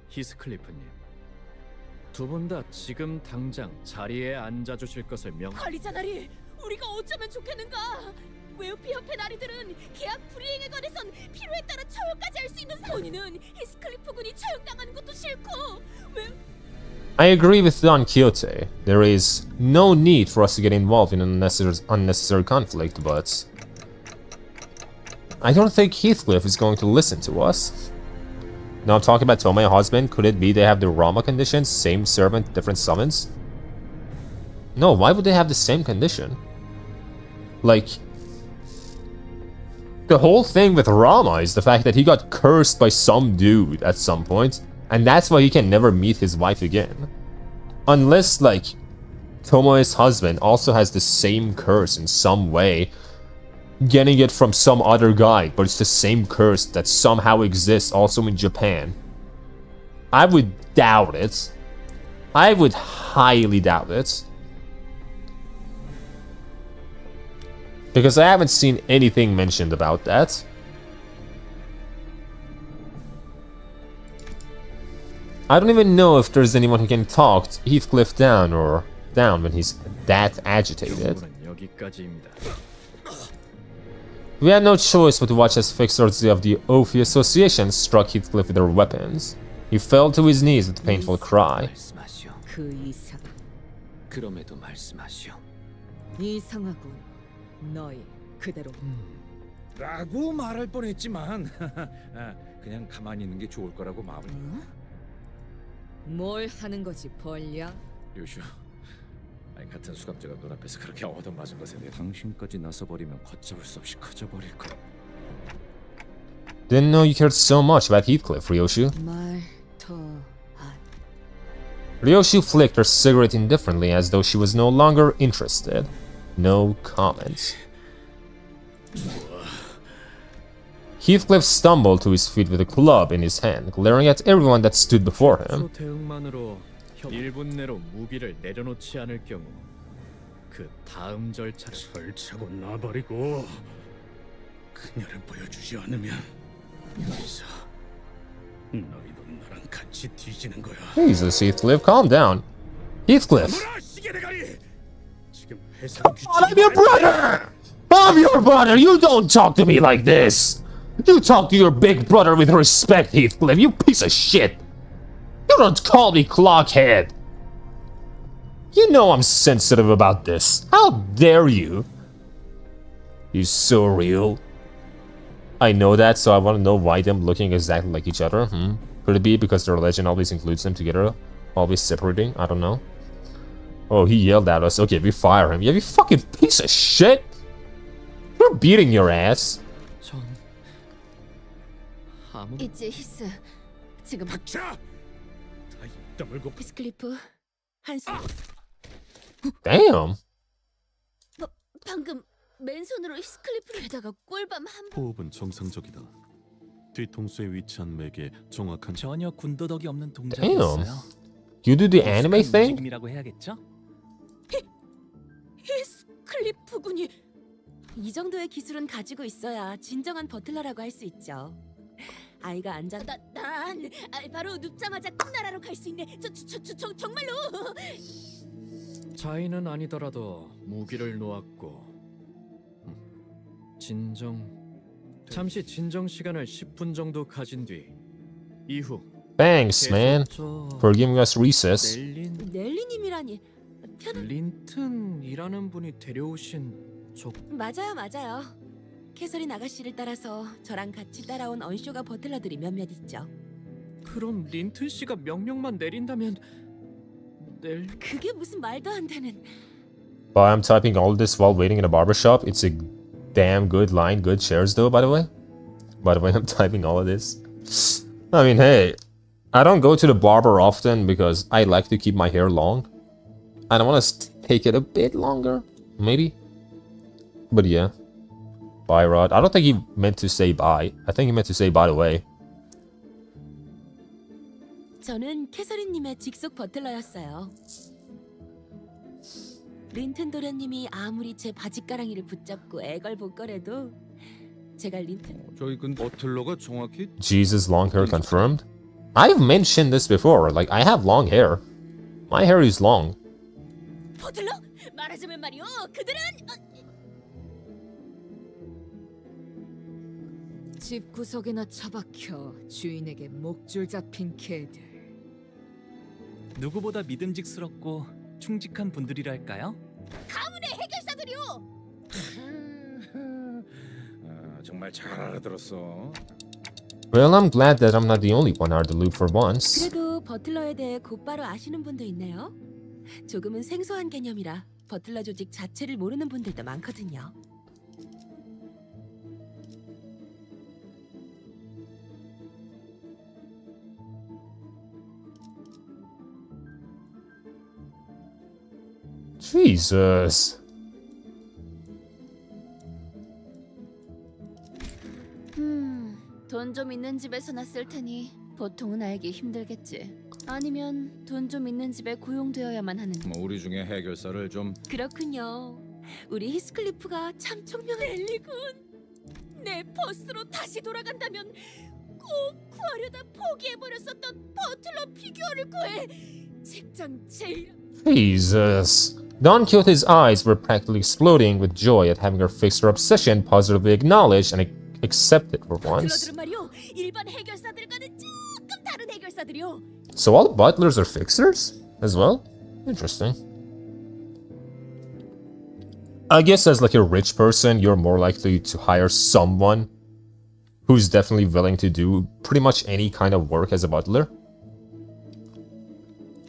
히스클리프님, 두 분 다 지금 당장 자리에 앉아주실 것을 관리자 나리, 우리가 어쩌면 좋겠는가? 웨오피 협회 나리들은 계약 불이행에 관해선 필요에 따라 처형까지 할 수 있는 본인은 히스클리프 군이 처형당하는 것도 싫고 I agree with Don Quixote. There is no need for us to get involved in unnecessary conflict, but I don't think Heathcliff is going to listen to us. Now I'm talking about Tomoe's husband. Could it be they have the Rama conditions? Same servant, different summons? No, why would they have the same condition? Like, the whole thing with Rama is the fact that he got cursed by some dude at some point, and that's why he can never meet his wife again. Unless, like, Tomoe's husband also has the same curse in some way, getting it from some other guy, but it's the same curse that somehow exists also in Japan. I would doubt it. I would highly doubt it. Because I haven't seen anything mentioned about that. I don't even know if there's anyone who can talk Heathcliff down when he's that agitated. We had no choice but to watch as fixers of the Ophi Association struck Heathcliff with their weapons. He fell to his knees with a painful cry. 그 이상. 그럼에도 말씀하시오. 이상하군. 너희 그대로. 라고 말할 뻔했지만 그냥 가만히 있는 게 좋을 거라고 마음을. 뭘 하는 거지 벌려? 류슈, 같은 수감자가 눈앞에서 그렇게 얻어맞은 것에 대해 당신까지 나서버리면 걷잡을 수 없이 커져버릴 거야. Didn't know you cared so much about Heathcliff, Ryoshu. Ryoshu flicked her cigarette indifferently as though she was no longer interested. No comments. Heathcliff stumbled to his feet with a club in his hand, glaring at everyone that stood before him. 대응만으로 1분 내로 무기를 내려놓지 않을 경우 그 다음 절차고 놔버리고 그녀를 보여주지 않으면 여기서 너희도 나랑 같이 뒤지는 거야. Jesus, Heathcliff, calm down. Heathcliff! I'm your brother! I'm your brother! You don't talk to me like this! You talk to your big brother with respect, Heathcliff, you piece of shit! You don't call me Clockhead! You know I'm sensitive about this. How dare you? You're so real. I know that, so I want to know why them looking exactly like each other. Could it be because their legend always includes them together? Always separating? I don't know. Oh, he yelled at us. Okay, we fire him. Yeah, you fucking piece of shit! We're beating your ass. 이제 히스 지금 히스클리프 한숨. Damn. 방금 맨손으로 히스클리프를 해다가 꿀밤 한 번. 호흡은 정상적이다. 뒤통수에 위치한 맥에 정확한 전혀 군더더기 없는 Damn. 동작이었어요. You do the anime thing? 움직임이라고 해야겠죠? 히스클리프 군이 이 정도의 기술은 가지고 있어야 진정한 버틀러라고 할 수 있죠. 아이가 앉아 난 바로 눕자마자 꿈나라로 갈 수 있네. 정말로. 자인은 아니더라도 무기를 놓았고 잠시 진정 시간을 10분 정도 가진 뒤 이후 Thanks, man, for giving us recess. 넬리님이라니. 린튼이라는 분이 데려오신 맞아요. 캐서린 아가씨를 따라서 저랑 같이 따라온 언쇼가 버틀러들이 몇몇 있죠. 그럼 린튼 씨가 명령만 내린다면 그게 무슨 말도 안 되는. But I'm typing all this while waiting in a barbershop. It's a damn good line, good chairs though, by the way. I'm typing all of this. I mean, hey, I don't go to the barber often because I like to keep my hair long. I don't want to take it a bit longer, maybe. But yeah. Bye, Rod. I don't think he meant to say bye. I think he meant to say by the way. 저는 캐서린님의 직속 버틀러였어요. 린튼 도련님이 아무리 제 바지가랑이를 붙잡고 애걸복걸해도 제가 린튼... 저희 근 버틀러가 정확히 Jesus long hair confirmed. I've mentioned this before. Like, I have long hair. My hair is long. 버틀러? 말하자면 말이요. 그들은... 집 구석에나 처박혀 주인에게 목줄 잡힌 개들. 누구보다 믿음직스럽고 충직한 분들이랄까요? 가문의 해결사들이요. 정말 잘 알아들었어. Well, I'm glad that I'm not the only one out of the loop for once. 그래도 버틀러에 대해 곧바로 아시는 분도 있네요. 조금은 생소한 개념이라 버틀러 조직 자체를 모르는 분들도 많거든요. Jesus. 돈 좀 있는 집에서 났을 테니 보통은 알기 힘들겠지. 아니면 돈 좀 있는 집에 고용되어야만 하는. 우리 중에 해결사를 좀. 그렇군요. 우리 히스클리프가 참 총명한 엘리군. 내 버스로 다시 돌아간다면 꼭 구하려다 포기해버렸었던 버틀러 피규어를 구해. 책장 제일... Jesus. Don Quixote's eyes were practically exploding with joy at having her fix her obsession positively acknowledged and accepted for once. 버틀러들은 말이요. 일반 해결사들과는 조금 다른 해결사들이요. So all butlers are fixers as well? Interesting. I guess as like a rich person, you're more likely to hire someone who's definitely willing to do pretty much any kind of work as a butler.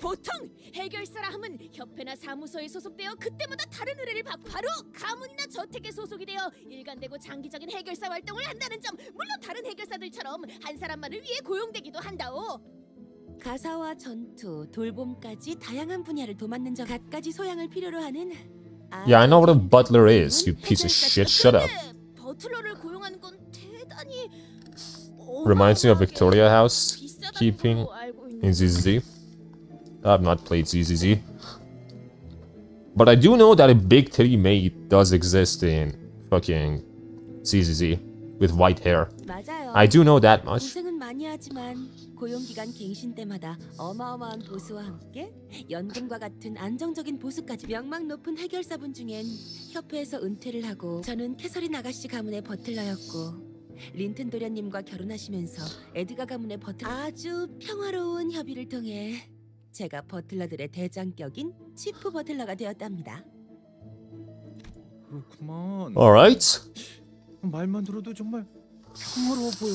보통 해결사라 함은 협회나 사무소에 소속되어 그때마다 다른 의뢰를 받고 바로 가문이나 저택에 소속이 되어 일관되고 장기적인 해결사 활동을 한다는 점. 물론 다른 해결사들처럼 한 사람만을 위해 고용되기도 한다오. 가사와 전투, 돌봄까지 다양한 분야를 도맡는 점 갖가지 소양을 필요로 하는. Yeah, I know what a butler is, you piece of shit. Shut up. 버틀러를 고용하는 건 대단히 Reminds me of Victoria House keeping in ZZZ. I've not played ZZZ. But I do know that a big titty maid does exist in fucking ZZZ with white hair. 맞아요. I do know that much. 고생은 많이 하지만 고용기간 갱신 때마다 어마어마한 보수와 함께 연금과 같은 안정적인 보수까지 명망 높은 해결사분 중엔 협회에서 은퇴를 하고 저는 캐서린 아가씨 가문의 버틀러였고 린튼 도련님과 결혼하시면서 에드가 가문의 버틀러 아주 평화로운 협의를 통해 제가 버틀러들의 대장격인 치프 버틀러가 되었답니다. 그렇구만. Alright. 말만 들어도 정말 평화로워 보여.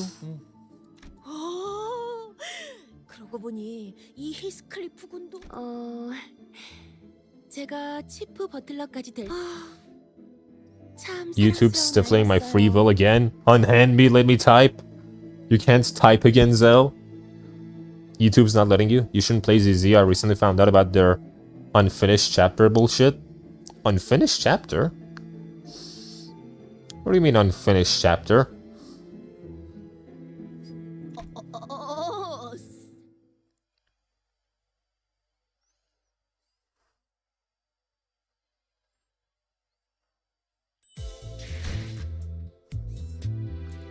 그러고 보니 이 히스클리프 군도 제가 치프 버틀러까지 될 참 YouTube's stifling my free will again. Unhand me, let me type. You can't type again, Zell. YouTube's not letting you. You shouldn't play ZZ. I recently found out about their unfinished chapter bullshit. Unfinished chapter? What do you mean unfinished chapter?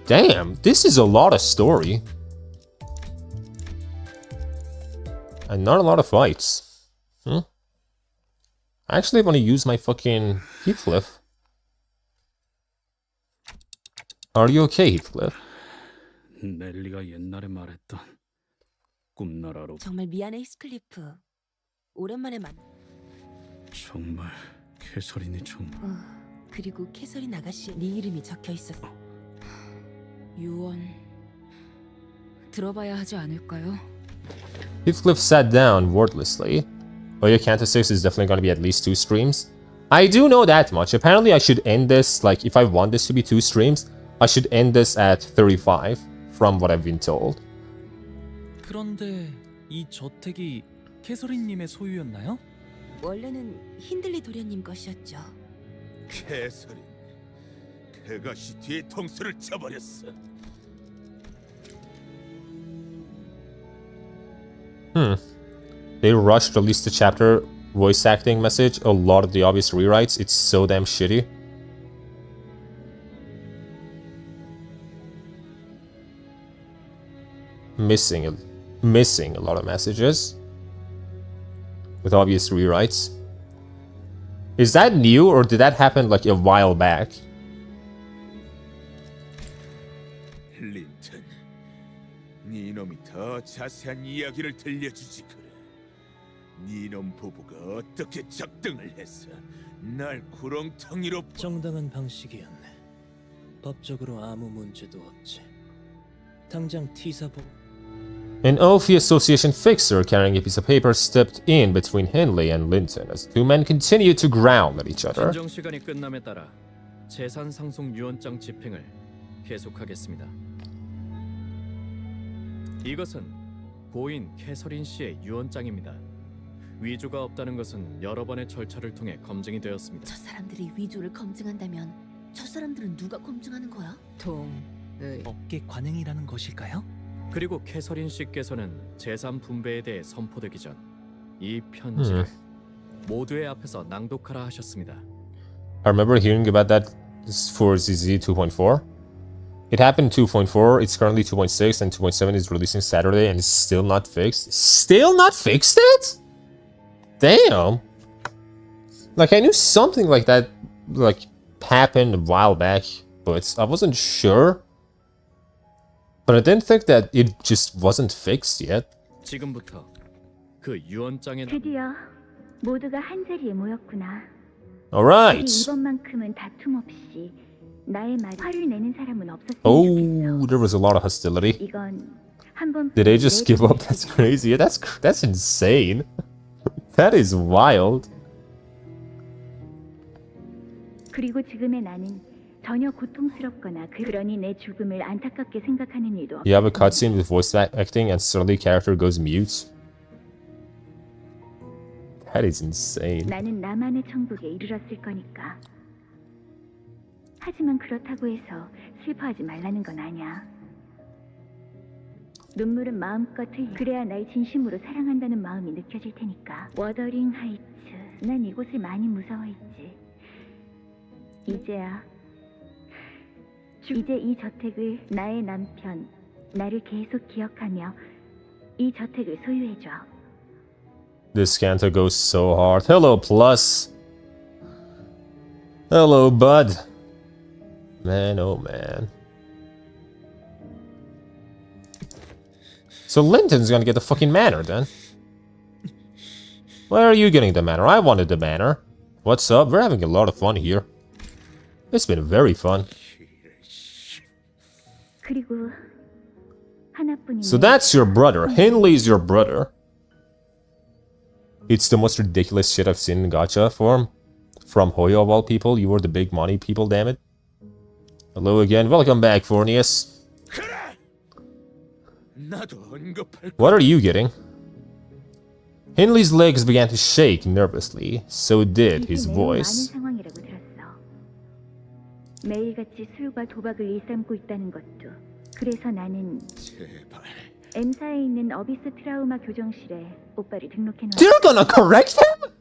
Damn, this is a lot of story. And not a lot of fights. I actually want to use my fucking Heathcliff. Are you okay, Heathcliff? 넬리가 옛날에 말했던 꿈나라로. 정말 미안해, 히스클리프. 오랜만에 정말 캐서린이 정말. 그리고 캐서린 아가씨 네 이름이 적혀 있었어. 유언 들어봐야 하지 않을까요? Heathcliff sat down wordlessly. Oh yeah, Canto 6 is definitely gonna be at least 2 streams. I do know that much. Apparently I should end this, like, if I want this to be 2 streams, I should end this at 35, from what I've been told. 그런데 이 저택이 캐서린님의 소유였나요? 원래는 힌들리 도련님 것이었죠. 캐서린, 그것이 뒤에 통수를 쳐버렸어. They rushed to release the chapter voice acting message. A lot of the obvious rewrites. It's so damn shitty. Missing a lot of messages with obvious rewrites. Is that new or did that happen like a while back? 린튼, 네 놈이 더 자세한 이야기를 들려주지 그래. 네 놈 부부가 어떻게 작등을 했어? 날 구렁텅이로 정당한 방식이었네. 법적으로 아무 문제도 없지. 당장 T사보. An Ophi Association fixer carrying a piece of paper stepped in between Henley and Linton as the two men continued to growl at each other. 진정 시간이 끝남에 따라 재산 상속 유언장 집행을 계속하겠습니다. 이것은 고인 캐서린 씨의 유언장입니다. 위조가 없다는 것은 여러 번의 절차를 통해 검증이 되었습니다. 저 사람들이 위조를 검증한다면 저 사람들은 누가 검증하는 거야? 업계 관행이라는 것일까요? 그리고 캐서린 씨께서는 재산 분배에 대해 선포되기 전 이 편지를 모두의 앞에서 낭독하라 하셨습니다. I remember hearing about that for ZZ 2.4. It happened in 2.4, it's currently 2.6, and 2.7 is releasing Saturday and it's still not fixed. Still not fixed it? Damn! Like, I knew something like that, like, happened a while back, but I wasn't sure. But I didn't think that it just wasn't fixed yet. 지금부터 그 유언장에 드디어 모두가 한 자리에 모였구나. Alright. 이번만큼은 다툼 없이 나의 말 화를 내는 사람은 없었으면 Oh, there was a lot of hostility. 이건 한번 Did they just give up? That's crazy. Yeah, that's insane. That is wild. 그리고 지금의 나는 전혀 고통스럽거나 그러니 내 죽음을 안타깝게 생각하는 일도 없어. You have a cutscene with voice acting and suddenly character goes mute. That is insane. 나는 나만의 천국에 이르렀을 거니까. 하지만 그렇다고 해서 슬퍼하지 말라는 건 아니야. 눈물은 마음껏 흘려. 그래야 날 진심으로 사랑한다는 마음이 느껴질 테니까. 워더링 하이츠. 난 이곳을 많이 무서워했지. 이제야. 이제 이 저택을 나의 남편, 나를 계속 기억하며 이 저택을 소유해줘. This Canto goes so hard. Hello, Plus. Hello, bud. Man, oh man. So Linton's gonna get the fucking manor then. Where are you getting the manor? I wanted the manor. What's up? We're having a lot of fun here. It's been very fun. 그리고 하나뿐인 So that's your brother. Henley's your brother. It's the most ridiculous shit I've seen in gacha form. From Hoyo of all people, you were the big money people, damn it. Hello again, welcome back, Fornius. What are you getting? Henley's legs began to shake nervously, so did his voice. 상황이라고 들었어. 매일같이 술과 도박을 일삼고 있다는 것도. 그래서 나는 M사에 있는 어비스 트라우마 교정실에 오빠를 등록해 놓았어. You're gonna correct him?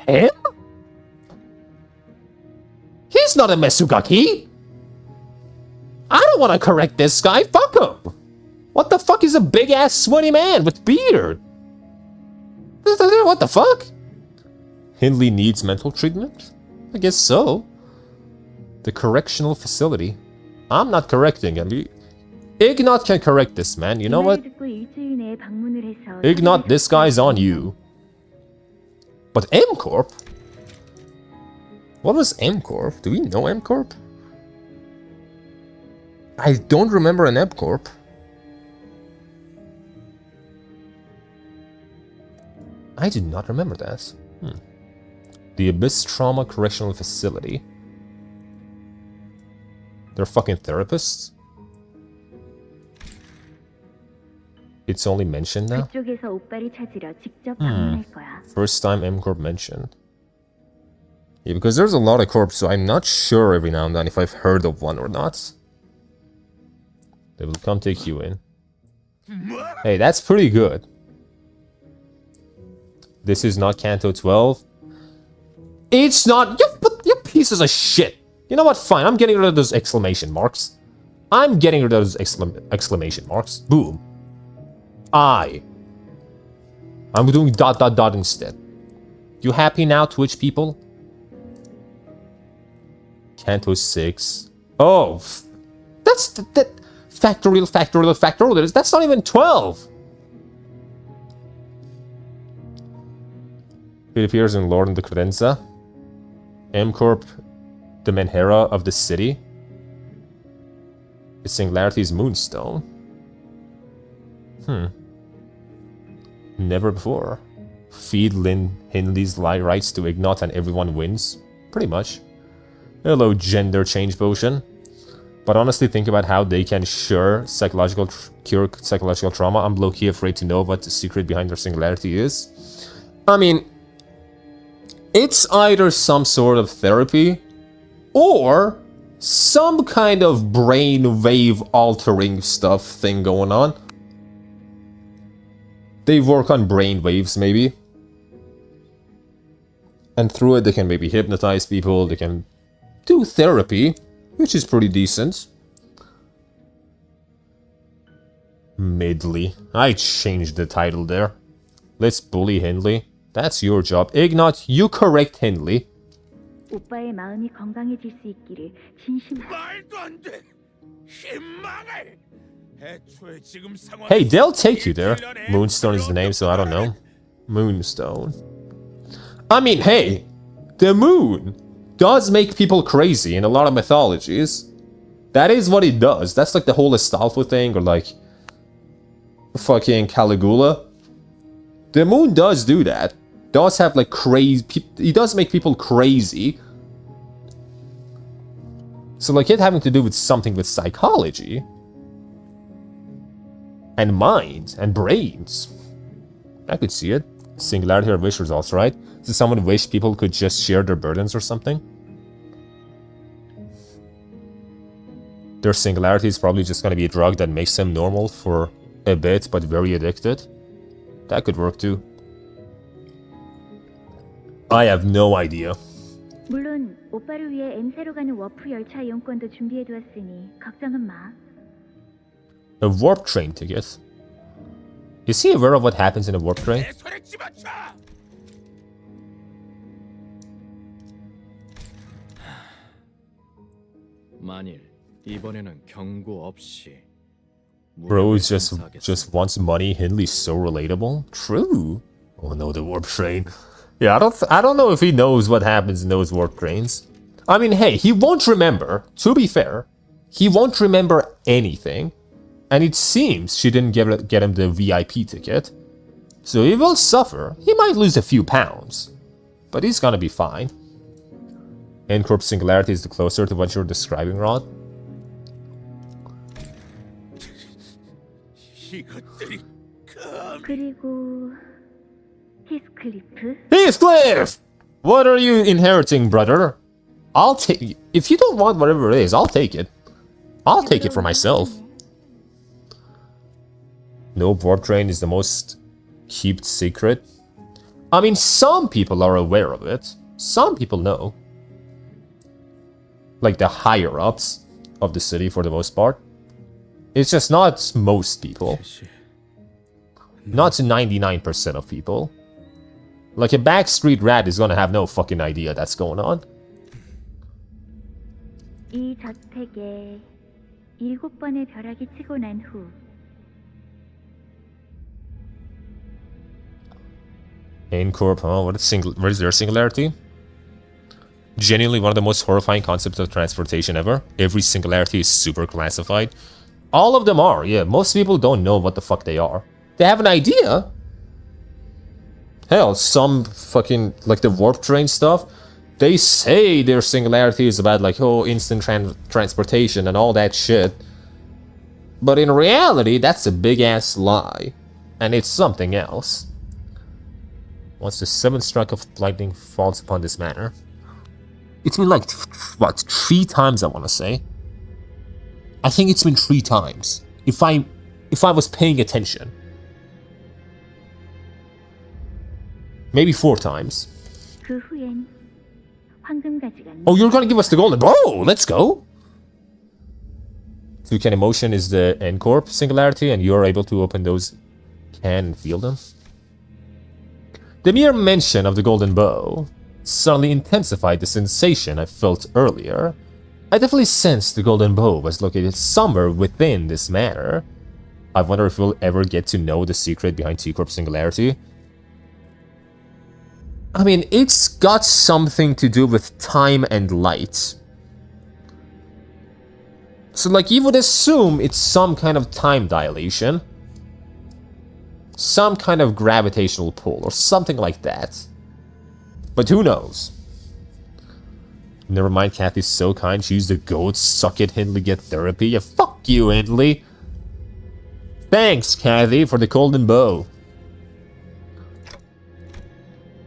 Him? He's not a 𝒊𝒎𝒂𝒏𝒚. I don't wanna correct this guy, fuck him. What the fuck is a big ass sweaty man with beard? What the fuck? Hindley needs mental treatment? I guess so. The correctional facility. I'm not correcting him. Ignat can correct this man, you know what? Ignat, this guy's on you. But M Corp? What was M-Corp? Do we know M-Corp? I don't remember an M-Corp. I do not remember that. The Abyss Trauma Correctional Facility. They're fucking therapists? It's only mentioned now? First time M-Corp mentioned. Yeah, because there's a lot of corps, so I'm not sure every now and then if I've heard of one or not. They will come take you in. Hey, that's pretty good. This is not Canto 12. It's not... You pieces of shit. You know what? Fine, I'm getting rid of those exclamation marks. I'm getting rid of those exclamation marks. Boom. I'm doing ... instead. You happy now, Twitch people? Canto 6. Oh, that's that factorial. That's not even 12. It appears in Lord and the Credenza. M-Corp, the Menhera of the city. The Singularity's Moonstone. Never before. Feed Hindley's rights to Ignat and everyone wins. Pretty much. Hello, gender change potion. But honestly, think about how they can cure psychological trauma. I'm low-key afraid to know what the secret behind their singularity is. I mean, it's either some sort of therapy or some kind of brainwave altering stuff thing going on. They work on brainwaves, maybe. And through it, they can maybe hypnotize people, they can do therapy, which is pretty decent. Midley. I changed the title there. Let's bully Hindley. That's your job. Ignat, you correct Hindley. 오빠의 마음이 건강해질 수 있기를 진심. 말도 안 돼. 희망을. 애초에 지금 상황. Hey, they'll take you there. Moonstone is the name, so I don't know. Moonstone. I mean, hey, the moon does make people crazy in a lot of mythologies. That is what it does. That's like the whole Astolfo thing, or like fucking Caligula. The moon does do that. Does have like crazy... It does make people crazy. So like it having to do with something with psychology. And mind. And brains. I could see it. Singularity or wish results, right? Does someone wish people could just share their burdens or something? Their singularity is probably just gonna be a drug that makes them normal for a bit, but very addicted. That could work too. I have no idea. 물론 오빠를 위해 엠세로 가는 워프 열차 이용권도 준비해두었으니 걱정은 마. A warp train ticket? Is he aware of what happens in a warp train? 만일 이번에는 경고 없이 Bro just wants money. Hindley's so relatable. True. Oh no, the warp train. Yeah, I don't know if he knows what happens in those warp trains. I mean, hey, he won't remember. To be fair, he won't remember anything. And it seems she didn't get him the VIP ticket. So he will suffer. He might lose a few pounds. But he's gonna be fine. N-Corp Singularity is the closer to what you're describing, Rod. 그리고 히스클리프. Heathcliff! What are you inheriting, brother? I'll take... If you don't want whatever it is, I'll take it. I'll take it for myself. No warp train is the most kept secret. I mean, some people are aware of it. Some people know. Like the higher-ups of the city for the most part. It's just not most people. Not 99% of people. Like a backstreet rat is gonna have no fucking idea that's going on. 이 저택에 7번의 벼락이 치고 난 후 N-Corp, huh? What is their singularity? genuinely one of the most horrifying concepts of transportation ever. Every singularity is super classified. All of them are, yeah. Most people don't know what the fuck they are. They have an idea. Hell, some fucking, like the warp train stuff, they say their singularity is about like, oh, instant transportation and all that shit. But in reality, that's a big ass lie. And it's something else. Once the 7th strike of lightning falls upon this manor. It's been like, what, 3 times I want to say? I think it's been 3 times. If I was paying attention. Maybe 4 times. Oh, you're gonna give us the golden bow! Let's go! Toucan emotion is the N-Corp singularity, and you're able to open those can and feel them. The mere mention of the golden bow suddenly intensified the sensation I felt earlier. I definitely sensed the golden bow was located somewhere within this manor. I wonder if we'll ever get to know the secret behind T-Corp singularity. I mean, it's got something to do with time and light. So, like, you would assume it's some kind of time dilation. Some kind of gravitational pull, or something like that. But who knows? Never mind, Kathy's so kind. She used the goat. Suck it, Hindley, get therapy. Yeah, fuck you, Hindley. Thanks, Kathy, for the golden bow.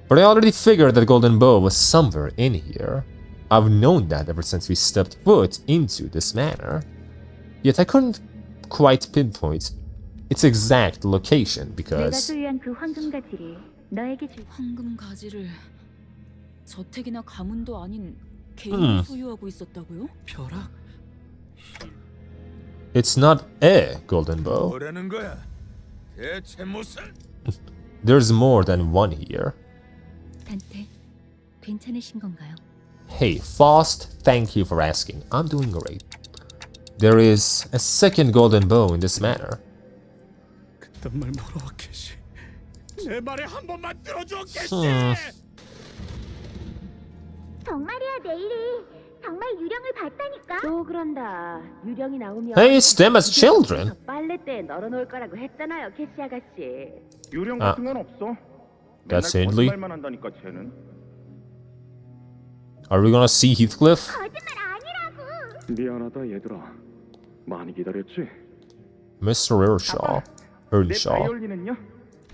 But I already figured that the golden bow was somewhere in here. I've known that ever since we stepped foot into this manor. Yet I couldn't quite pinpoint its exact location because... 황금 가지를 저택이나 가문도 아닌 개인이 소유하고 있었다고요? 벼락? It's not a golden bow. 뭐라는 거야? 대체 무슨? There's more than one here. 단테, 괜찮으신 건가요? Hey, Faust, thank you for asking. I'm doing great. There is a second golden bow in this manor. 그딴 말 뭐라고 캐시? 내 말에 한 번만 들어줘 캐시! 정말이야, 내일이 정말 유령을 봤다니까. 또 그런다. 유령이 나오면 Hey, it's them as children. 빨래대에 널어놓을 거라고 했잖아요, 캐시 아가씨. 유령 같은 건 없어. That's Hindley. 거짓말만 한다니까 쟤는. Are we gonna see Heathcliff? 거짓말 아니라고. 미안하다 얘들아. 많이 기다렸지? Mr. Earnshaw. 바이올린은요?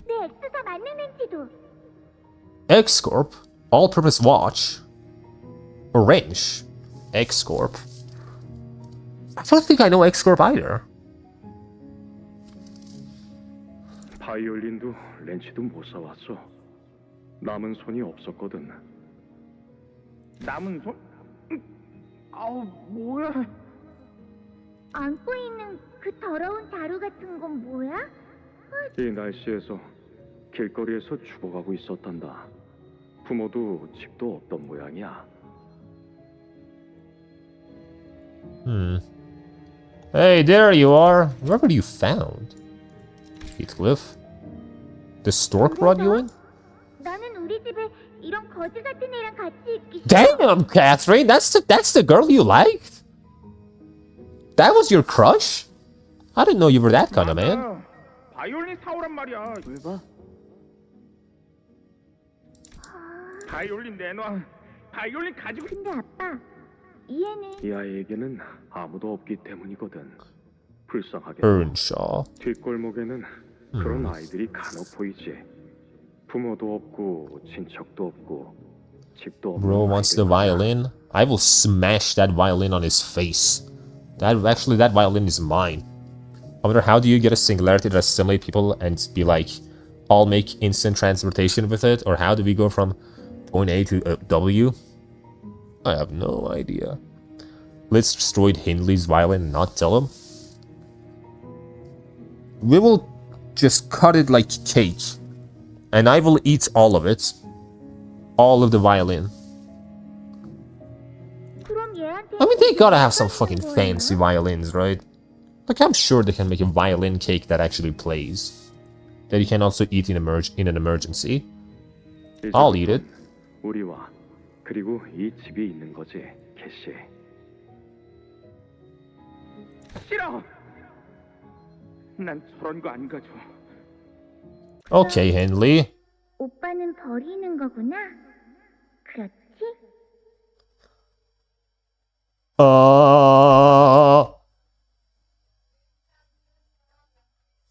내 엑스가 맞는지도. X-Corp. All-purpose watch. A wrench. X-Corp. I don't think I know X-Corp either. 바이올린도 렌치도 못 사왔어. 남은 손이 없었거든. 남은 손? 아우 뭐야? 안고 있는 그 더러운 자루 같은 건 뭐야? 이 날씨에서 길거리에서 죽어가고 있었단다. 부모도 집도 없던 모양이야. Hey, there you are. Where were you found? Heathcliff? The stork brought you in? 나는 우리 집에 이런 거지 같은 애랑 같이 있기. Damn, Catherine, that's the girl you liked? That was your crush? I didn't know you were that kind of man. 바이올린 사오란 말이야. 뭘 봐? 바이올린 내놔. 바이올린 가지고. 근데 아빠, 이 애는 이 아이에게는 아무도 없기 때문이거든. 불쌍하게. Earnshaw. 뒷골목에는 그런 아이들이 간혹 보이지. 부모도 없고 친척도 없고 집도 없는. Bro wants the violin. I will smash that violin on his face. That violin is mine. I wonder, how do you get a singularity that assimilate people and be like, I'll make instant transportation with it? Or how do we go from point A to W? I have no idea. Let's destroy Hindley's violin and not tell him. We will just cut it like cake. And I will eat all of it. All of the violin. I mean, they gotta have some fucking fancy violins, right? Like, I'm sure they can make a violin cake that actually plays. That you can also eat in an emergency. I'll eat it. 우리와 그리고 이 집이 있는 거지, 캐시. 싫어. 난 저런 거 안 가져. Okay, Henley. 오빠는 버리는 거구나. 그렇지?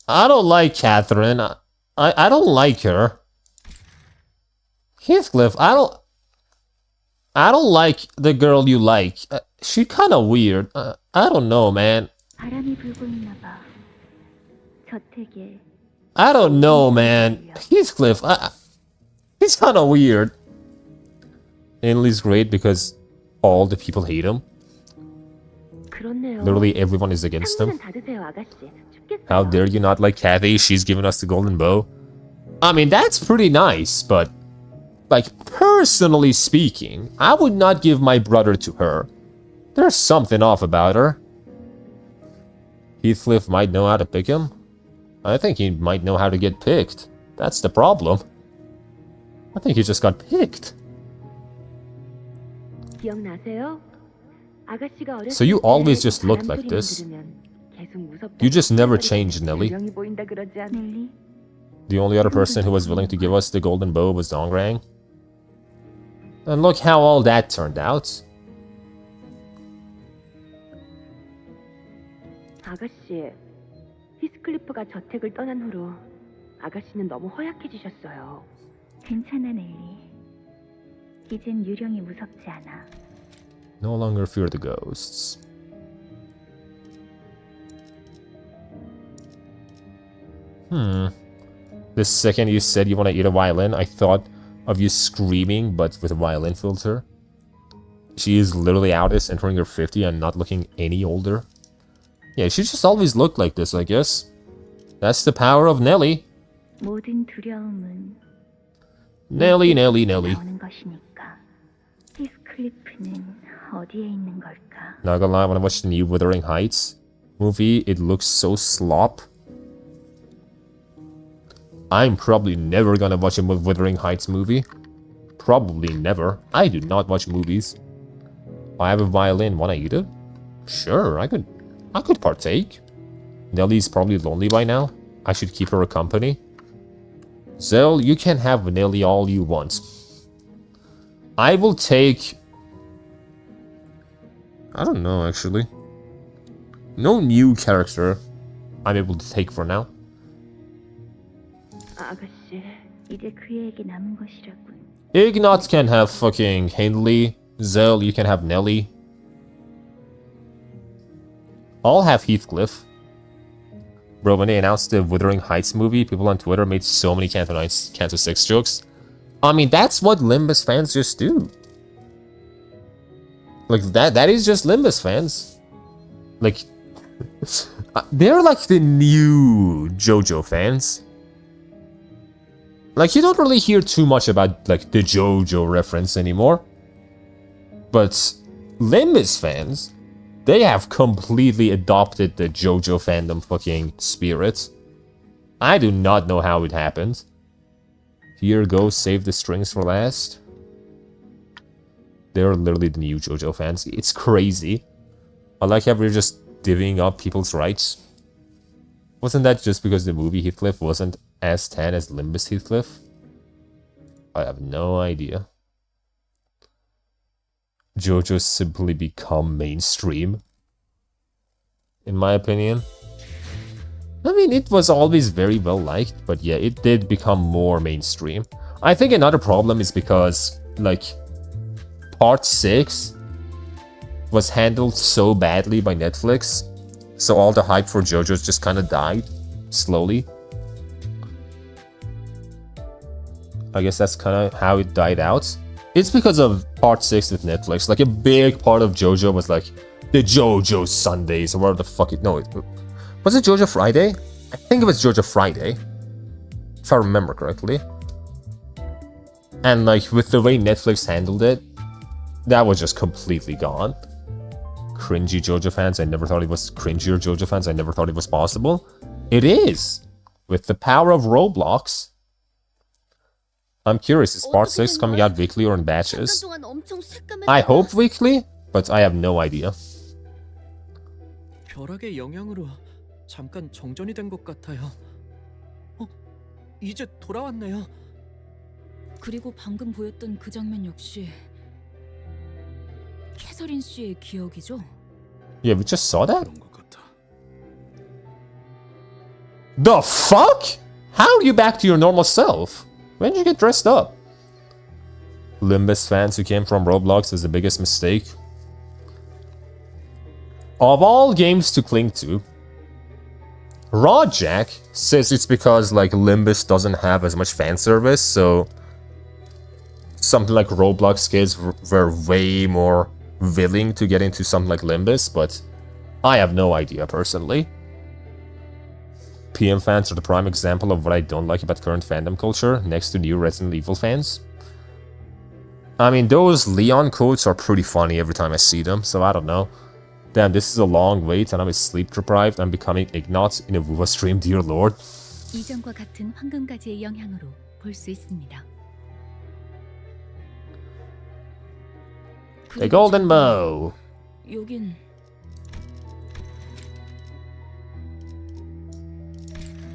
I don't like Catherine. I don't like her. Heathcliff, I don't like the girl you like. She kind of weird. I don't know, man. 바람이 불고 있나 봐. 저택에. I don't know, man. Heathcliff, he's kind of weird. Henley's great because all the people hate him. 그렇네요. Literally everyone is against him. 다 드세요, 아가씨. 춥겠어요. How dare you not like Kathy? She's giving us the golden bow. I mean, that's pretty nice, but like, personally speaking, I would not give my brother to her. There's something off about her. Heathcliff might know how to pick him. I think he might know how to get picked. That's the problem. I think he just got picked. 기억나세요? 아가씨가 어렸을 So you 때 always just looked 바람 like 소리만 this? 들으면 계속 무섭다. You just never changed, Nelly. 조용히 보인다 그러지 않- The only other person who was willing to give us the golden bow was Dongrang. And look how all that turned out. 아가씨, 히스클리프가 저택을 떠난 후로 아가씨는 너무 허약해지셨어요. 괜찮아, 넬리. 이젠 유령이 무섭지 않아. No longer fear the ghosts. The second you said you want to eat a violin, I thought of you screaming, but with a violin filter. She is literally out as entering her 50 and not looking any older. Yeah, she just always looked like this, I guess. That's the power of Nelly. 모든 두려움은 Nelly, Nelly, Nelly. 나오는 것이니까. 히스클리프는 어디에 있는 걸까? Not gonna lie, when I watched the new Wuthering Heights movie, it looks so slop. I'm probably never gonna watch a Wuthering Heights movie. Probably never. I do not watch movies. I have a violin. Wanna eat it? Sure, I could partake. Nellie's probably lonely by now. I should keep her company. Zell, you can have Nellie all you want. I will take... I don't know, actually. No new character I'm able to take for now. 아가씨, 이제 그에게 남은 것이라군. Ignat can have fucking Hindley. Zell, you can have Nelly. I'll have Heathcliff. Bro, when they announced the Wuthering Heights movie, people on Twitter made so many Canto 6 jokes. I mean, that's what Limbus fans just do. Like, that is just Limbus fans. Like, they're like the new JoJo fans. Like, you don't really hear too much about, like, the JoJo reference anymore. But Limbus fans, they have completely adopted the JoJo fandom fucking spirit. I do not know how it happened. Here goes save the strings for last. They're literally the new JoJo fans. It's crazy. I like how we're just divvying up people's rights. Wasn't that just because the movie Heathcliff wasn't as tan as Limbus Heathcliff? I have no idea. JoJo's simply become mainstream. In my opinion. I mean, it was always very well liked, but yeah, it did become more mainstream. I think another problem is because, like, Part 6 was handled so badly by Netflix, so all the hype for JoJo's just kind of died, slowly. I guess that's kind of how it died out. It's because of Part 6 with Netflix. Like, a big part of JoJo was like, the JoJo Sundays, or whatever the fuck it... No, was it JoJo Friday? I think it was JoJo Friday, if I remember correctly. And like, with the way Netflix handled it, that was just completely gone. Cringy JoJo fans, I never thought it was cringier JoJo fans, I never thought it was possible. It is! With the power of Roblox. I'm curious, is part 6 coming out weekly or in batches? I hope weekly, but I have no idea. 벼락의 영향으로 잠깐 정전이 된 것 같아요. 이제 돌아왔네요. 그리고 방금 보였던 그 장면 역시 캐서린 씨의 기억이죠? Yeah, we just saw that? The fuck? How are you back to your normal self? When did you get dressed up? Limbus fans who came from Roblox is the biggest mistake. Of all games to cling to, Raw Jack says it's because like Limbus doesn't have as much fan service, so something like Roblox kids were way more willing to get into something like Limbus, but I have no idea personally. PM fans are the prime example of what I don't like about current fandom culture, next to new Resident Evil fans. I mean, those Leon quotes are pretty funny every time I see them, so I don't know. Damn, this is a long wait and I'm sleep deprived. I'm becoming Ignat in a WoW stream, dear lord. 이전과 같은 황금가지의 영향으로 볼 수 있습니다. A golden bow. 여긴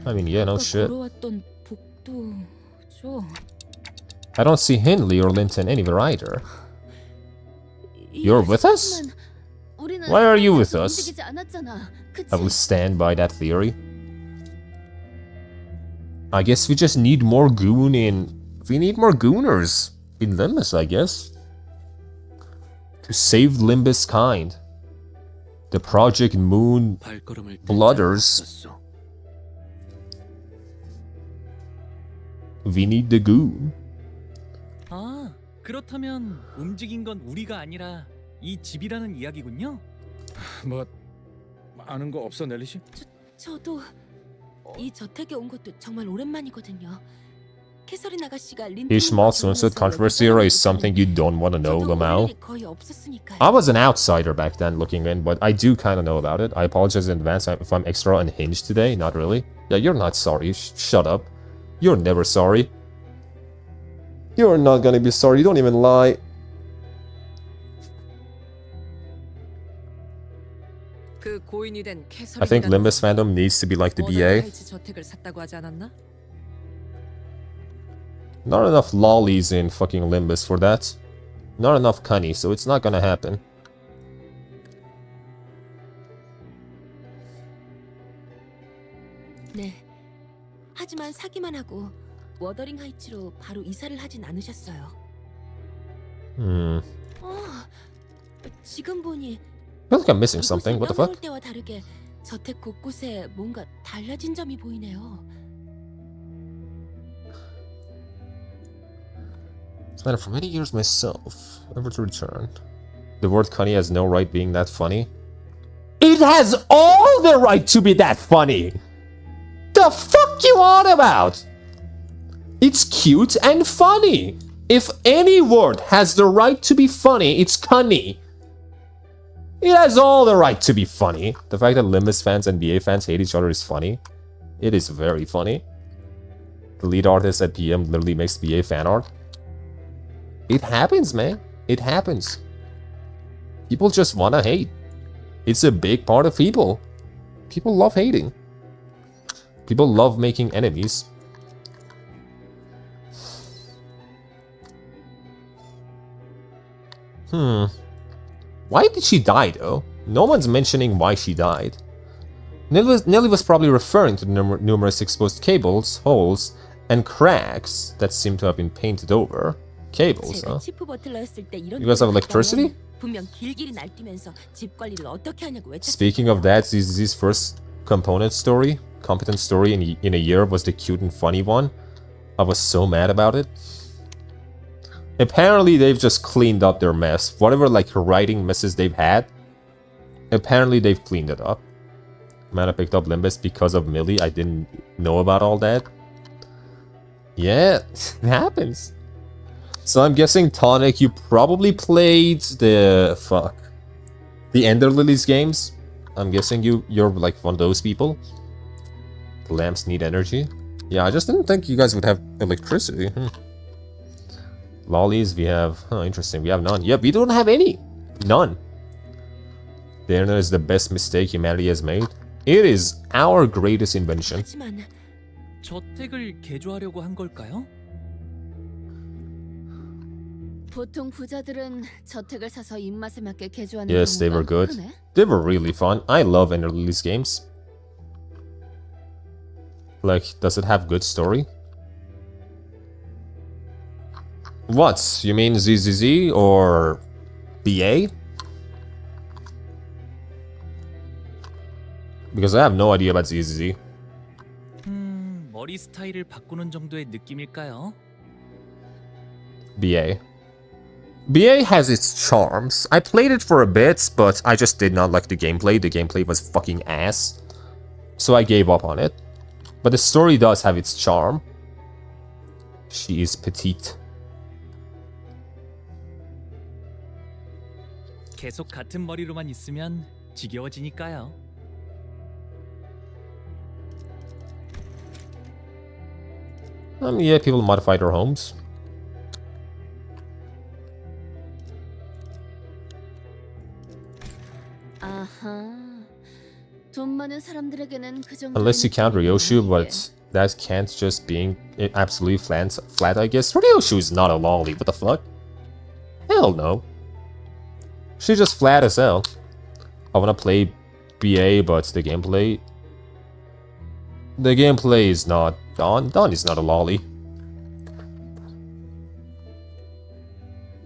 I mean, yeah, no shit. 걸어왔던 복도죠. I don't see Hindley or Linton anywhere either. You're with us? Why are you with us? I will stand by that theory. I guess we just need more goon in... We need more gooners in Limbus, I guess. To save Limbus kind. The Project Moon Blooders. We need the goon. 아, 그렇다면 움직인 건 우리가 아니라 이 집이라는 이야기군요. 뭐 아는 거 없어, 넬리 씨? 저도 이 저택에 온 것도 정말 오랜만이거든요. 캐서린 아가씨가 𝒊𝒏𝒚 swimsuit controversy is something you don't want to know, Lamau. I was an outsider back then looking in, but I do kind of know about it. I apologize in advance if I'm extra unhinged today. Not really. Yeah, you're not sorry. Shut up. You're never sorry. You're not gonna be sorry. You don't even lie. I think Limbus fandom needs to be like the BA. Not enough lollies in fucking Limbus for that. Not enough cunny, so it's not gonna happen. 네. 하지만 사기만 하고 워더링 하이츠로 바로 이사를 하진 않으셨어요. 지금 보니 I feel like I'm missing something. What the fuck? 때와 다르게 저택 곳곳에 뭔가 달라진 점이 보이네요. Planner for many years myself, never to return. The word cunny has no right being that funny. It has all the right to be that funny! The fuck you on about? It's cute and funny. If any word has the right to be funny, it's cunny. It has all the right to be funny. The fact that Limbus fans and BA fans hate each other is funny. It is very funny. The lead artist at PM literally makes BA fan art. It happens, man. It happens. People just wanna hate. It's a big part of people. People love hating. People love making enemies. Why did she die, though? No one's mentioning why she died. Nelly was probably referring to the numerous exposed cables, holes, and cracks that seem to have been painted over. Cables, huh? You guys have electricity? Speaking of that, Z's first competent story in a year was the cute and funny one. I was so mad about it. Apparently they've just cleaned up their mess. Whatever like writing messes they've had, apparently they've cleaned it up. Man, I picked up Limbus because of Millie. I didn't know about all that. Yeah, it happens. So I'm guessing, Tonic, you probably played the Ender Lilies games. I'm guessing you're like one of those people. The lamps need energy. Yeah, I just didn't think you guys would have electricity. Lollies, we have... Huh, interesting. We have none. Yep, we don't have any. None. The internet is the best mistake humanity has made. It is our greatest invention. 하지만 저택을 개조하려고 한 걸까요? 보통 부자들은 저택을 사서 입맛에 맞게 개조하는 Yes, they were 경우가 good. 흔해. They were really fun. I love end-of-release games. Like, does it have good story? What? You mean 𝒁𝒐𝒏 or BA? Because I have no idea about 𝒁𝒐𝒏. 머리 스타일을 바꾸는 정도의 느낌일까요? BA. BA has its charms. I played it for a bit, but I just did not like the gameplay. The gameplay was fucking ass. So I gave up on it. But the story does have its charm. She is petite. 계속 같은 머리로만 있으면 지겨워지니까요. Yeah, people modify their homes. 아하. 돈 많은 사람들에게는 그 정도. Unless you count Ryoshu, but that can't just being absolutely flat, I guess. Ryoshu is not a lolly, what the fuck? Hell no. She's just flat as hell. I wanna play BA, but the gameplay is not Dawn. Dawn is not a lolly.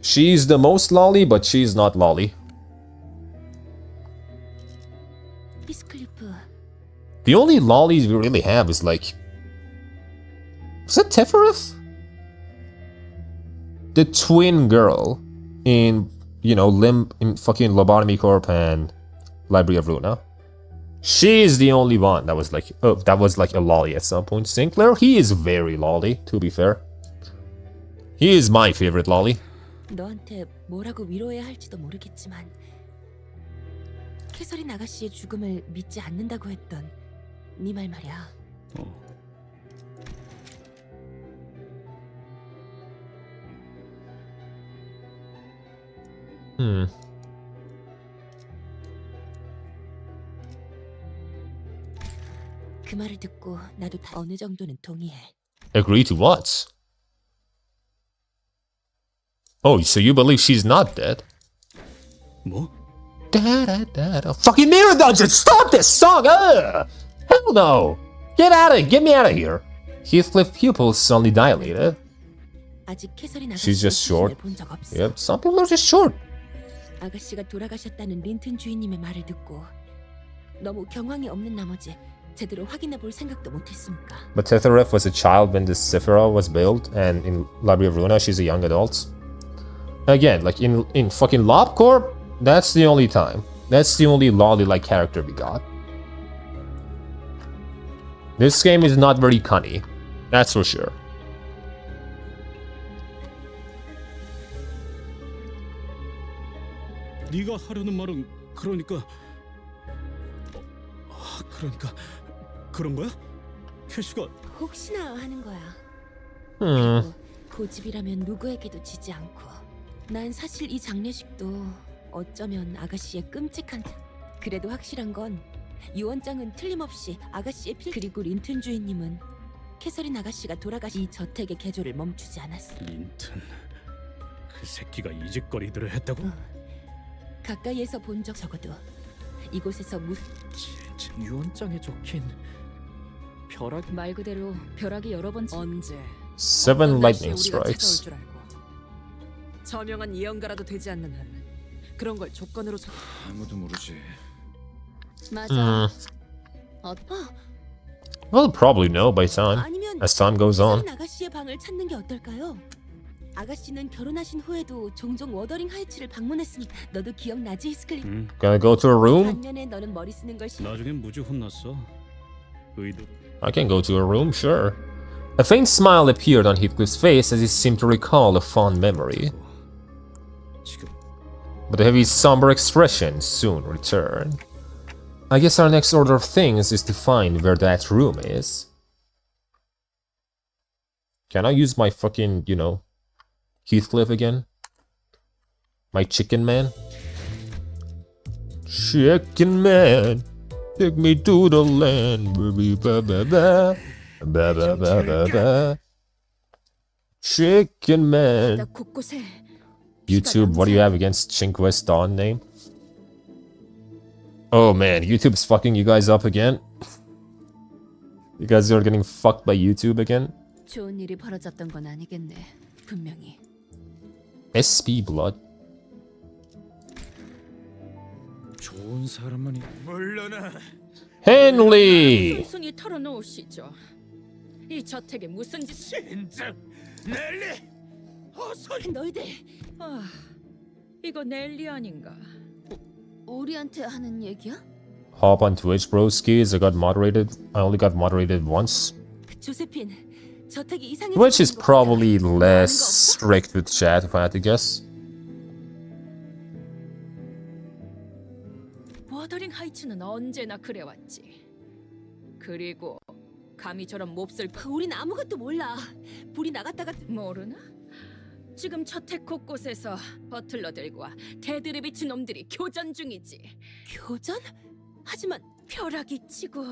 She's the most lolly, but she's not lolly. The only lollies we really have is like... Was that 𝒊𝒏𝒚? The twin girl in, you know, in fucking 𝒊𝒏𝒚 and Library of Ruina. She is the only one that was like, oh, that was like a lolly at some point. Sinclair, he is very lolly, to be fair. He is my favorite lolly. 너한테 뭐라고 위로해야 할지도 모르겠지만 캐서린 아가씨의 죽음을 믿지 않는다고 했던 네 말 말이야. 그 말을 듣고 나도 다 어느 정도는 동의해. Agree to what? Oh, so you believe she's not dead? 뭐? Fucking Mirror Dungeon, stop this song! Hell no! Get me out of here! Heathcliff pupils suddenly dilated. 아직 캐서린 아가씨 She's just short. 본적 없어. Yep, some people are just short. 아가씨가 돌아가셨다는 린튼 주인님의 말을 듣고 너무 경황이 없는 나머지 제대로 확인해 볼 생각도 못했으니까. But 𝒊𝒏𝒚 was a child when the 𝒊𝒏𝒚 was built, and in Library of Ruina, she's a young adult. Again, like in fucking 𝒊𝒏𝒄, that's the only time. That's the only lolly-like character we got. This game is not very cunny. That's for sure. 네가 하려는 말은 그러니까 그런 거야? 캐시가 혹시나 하는 거야. Hmm. 고집이라면 누구에게도 지지 않고. 난 사실 이 장례식도 어쩌면 아가씨의 끔찍한. 그래도 확실한 건 유언장은 틀림없이 아가씨의 그리고 린튼 주인님은 캐서린 아가씨가 돌아가시 이 저택의 개조를 멈추지 않았어. 린튼 그 새끼가 이 짓거리들을 했다고? 가까이에서 본 적 적어도 이곳에서 유언장에 적힌 벼락 말 그대로 벼락이 여러 번 언제 7 lightning strikes. 줄 알고 저명한 예언가라도 되지 않는 한 그런 걸 조건으로 아무도 모르지. 맞아. We'll probably know by time, as time goes on. 캐서린 아가씨의 방을 찾는 게 어떨까요? 아가씨는 결혼하신 후에도 종종 워더링 하이츠를 방문했으니까 너도 기억나지, 히스클리? Gonna go to a room? 반면에 너는 머리 쓰는 걸 나중엔 무지 혼났어. 의도. I can go to a room, sure. A faint smile appeared on Heathcliff's face as he seemed to recall a fond memory. But the heavy, somber expression soon returned. I guess our next order of things is to find where that room is. Can I use my fucking, you know, Heathcliff again. My chicken man. Chicken man, take me to the land. Chicken man. YouTube, what do you have against 𝒂𝒏𝒚 Dawn name? Oh man, YouTube's fucking you guys up again. You guys are getting fucked by YouTube again. 좋은 일이 벌어졌던 건 아니겠네. 분명히. SP blood. 좋은 사람만이 물러나. 헨리. 순순히 털어놓으시죠. 이 저택에 무슨 짓? 진짜 넬리. 어서 너희들 이거 넬리 아닌가? 우리한테 하는 얘기야? Hop on Twitch, broskies. I only got moderated once. 조세핀, 저택이 이상해. Twitch is probably less strict with chat, if I had to guess. 워더링 하이츠는 언제나 그래왔지. 그리고 감히 저런 몹쓸 우린 아무것도 몰라. 불이 나갔다가 모르나? 지금 저택 곳곳에서 버틀러들과 데드레비치 놈들이 교전 중이지. 교전? 하지만 벼락이 치고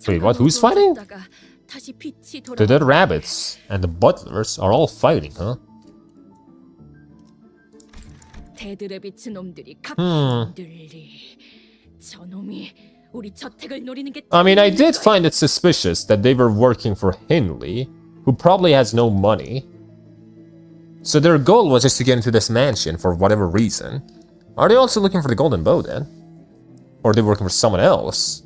Wait, what? Who's fighting? 다시 빛이 돌아. The dead rabbits and the butlers are all fighting, huh? 데드레비치 놈들이 각들리. 저놈이 우리 저택을 노리는 게. I mean, I did find it suspicious that they were working for Hindley, who probably has no money. So their goal was just to get into this mansion for whatever reason. Are they also looking for the golden bow then? Or are they working for someone else?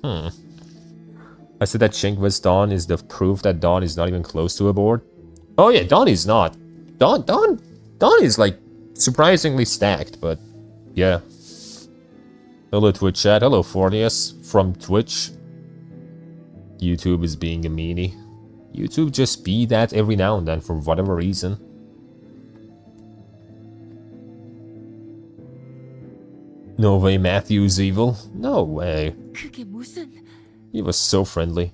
I said that 𝒂𝒏𝒚 Dawn is the proof that Dawn is not even close to a board. Oh yeah, Dawn is not. Dawn is like surprisingly stacked, but yeah. Hello Twitch chat, hello Fornius from Twitch. YouTube is being a meanie. YouTube just be that every now and then for whatever reason. No way Matthew's evil. No way. 그게 무슨... He was so friendly.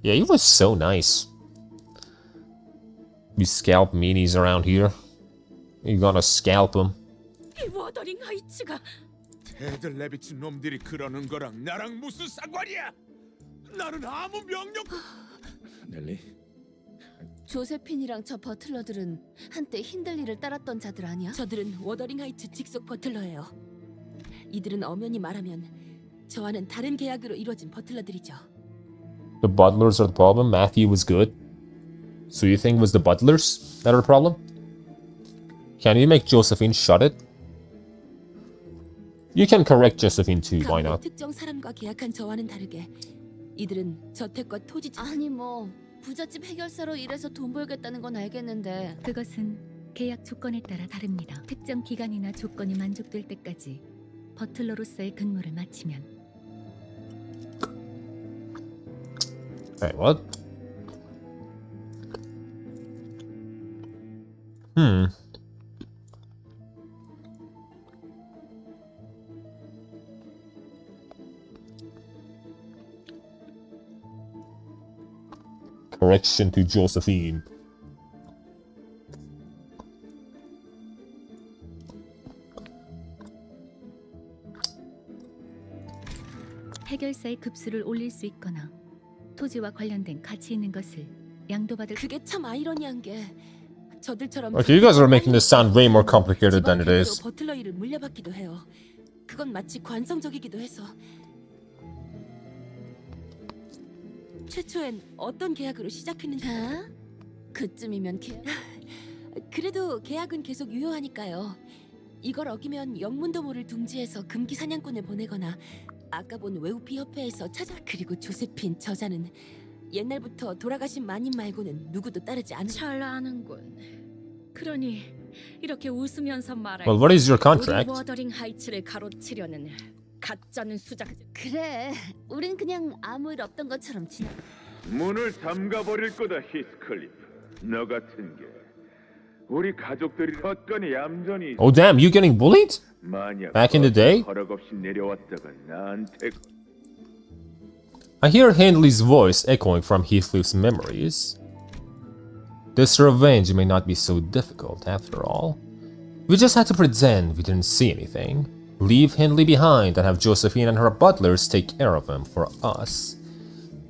Yeah, he was so nice. We scalp meanies around here. You gonna scalp them. 이 워더링 하이츠가 데들레비치 놈들이 그러는 거랑 나랑 무슨 상관이야? 나는 아무 명령. 넬리. 조세핀이랑 저 버틀러들은 한때 힌들리를 따랐던 자들 아니야? 저들은 워더링 하이츠 직속 버틀러예요. 이들은 엄연히 말하면 저와는 다른 계약으로 이루어진 버틀러들이죠. The butlers are the problem. Matthew was good. So you think it was the butlers that are the problem? Can you make Josephine shut it? You can correct Josephine too, why not? 특정 사람과 계약한 저와는 다르게 이들은 저택과 토지... 아니 뭐 부잣집 해결사로 일해서 돈 벌겠다는 건 알겠는데 그것은 계약 조건에 따라 다릅니다. 특정 기간이나 조건이 만족될 때까지 버틀러로서의 근무를 마치면. Wait, what? Correction to Josephine. 해결사의 급수를 올릴 수 있거나 토지와 관련된 가치 있는 것을 양도받을. 그게 참 아이러니한 게 저들처럼. Okay, you guys are making this sound way more complicated than it is. 버틀러 일을 물려받기도 해요. 그건 마치 관성적이기도 해서. 최초엔 어떤 계약으로 시작했는지. 그쯤이면 그래도 계약은 계속 유효하니까요. 이걸 어기면 영문도모를 둥지해서 금기 사냥꾼을 보내거나 아까 본 외우피 협회에서 찾아. 그리고 조세핀 저자는 옛날부터 돌아가신 마님 말고는 누구도 따르지 않은. 잘 아는군. 그러니 이렇게 웃으면서 말할. Well, what is your contract? 우리 워더링 하이츠를 가로치려는 가짜는 수작. 그래, 우린 그냥 아무 일 없던 것처럼 문을 잠가버릴 거다, 히스클리프. 너 같은 게 우리 가족들이 헛건이 얌전히. Oh damn, you getting bullied? Back in the day? 허락 없이 내려왔다가 나한테. I hear Hindley's voice echoing from Heathcliff's memories. This revenge may not be so difficult after all. We just had to pretend we didn't see anything, leave Hindley behind, and have Josephine and her butlers take care of him for us.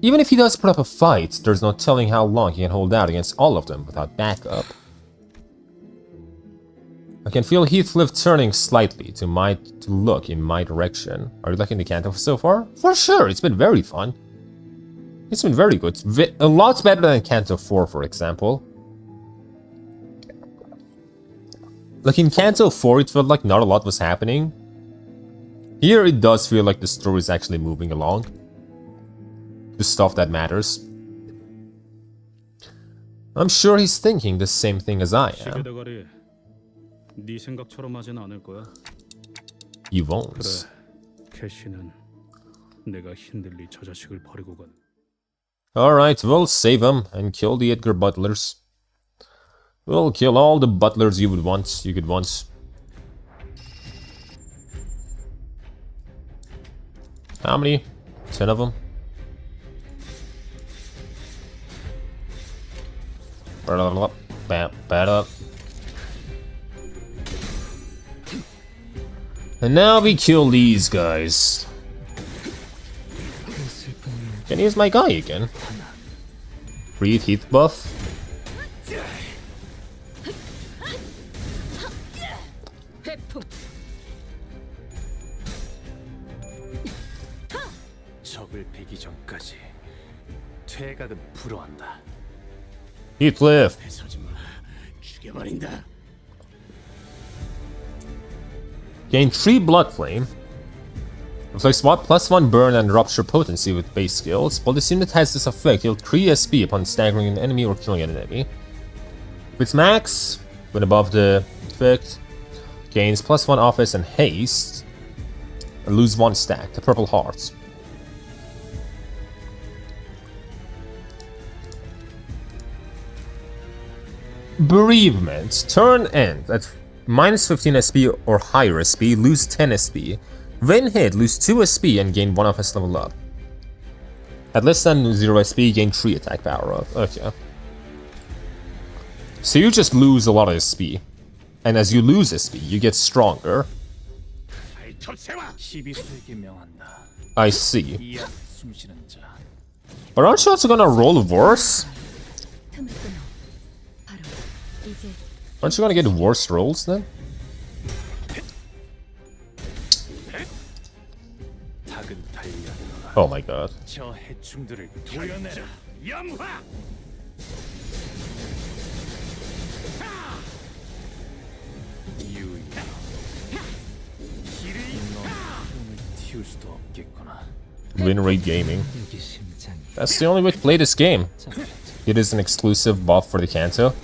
Even if he does put up a fight, there's no telling how long he can hold out against all of them without backup. I can feel Heathcliff turning slightly to look in my direction. Are you liking the Canto so far? For sure, it's been very fun. It's been very good. A lot better than Canto 4, for example. Like in Canto 4, it felt like not a lot was happening. Here, it does feel like the story is actually moving along. The stuff that matters. I'm sure he's thinking the same thing as I am. 네 생각처럼 하진 않을 거야. He won't. 그래, 캐시는 내가 힌들리 저 자식을 버리고 간. Alright, we'll save him and kill the Edgar butlers. We'll kill all the butlers you could want. How many? 10 of them? And now we kill these guys. Can use my guy again. Breathe heat buff. 적을 베기 전까지 퇴각은 불허한다. Heathcliff. 죽여버린다. Gain 3 blood flame. Reflects what? +1 burn and rupture potency with base skills. While this unit has this effect, heal 3 SP upon staggering an enemy or killing an enemy. If it's max, when above the effect, gains +1 office and haste. And lose 1 stack, the purple heart. Bereavement. Turn end at -15 SP or higher SP, lose 10 SP. When hit, lose 2 SP and gain 1 office level up. At less than 0 SP, gain 3 attack power up. Okay. So you just lose a lot of SP. And as you lose SP, you get stronger. I see. But aren't you also gonna roll worse? Aren't you gonna get worse rolls then? Oh my god. Win rate gaming. That's the only way to play this game. It is an exclusive buff for the Canto.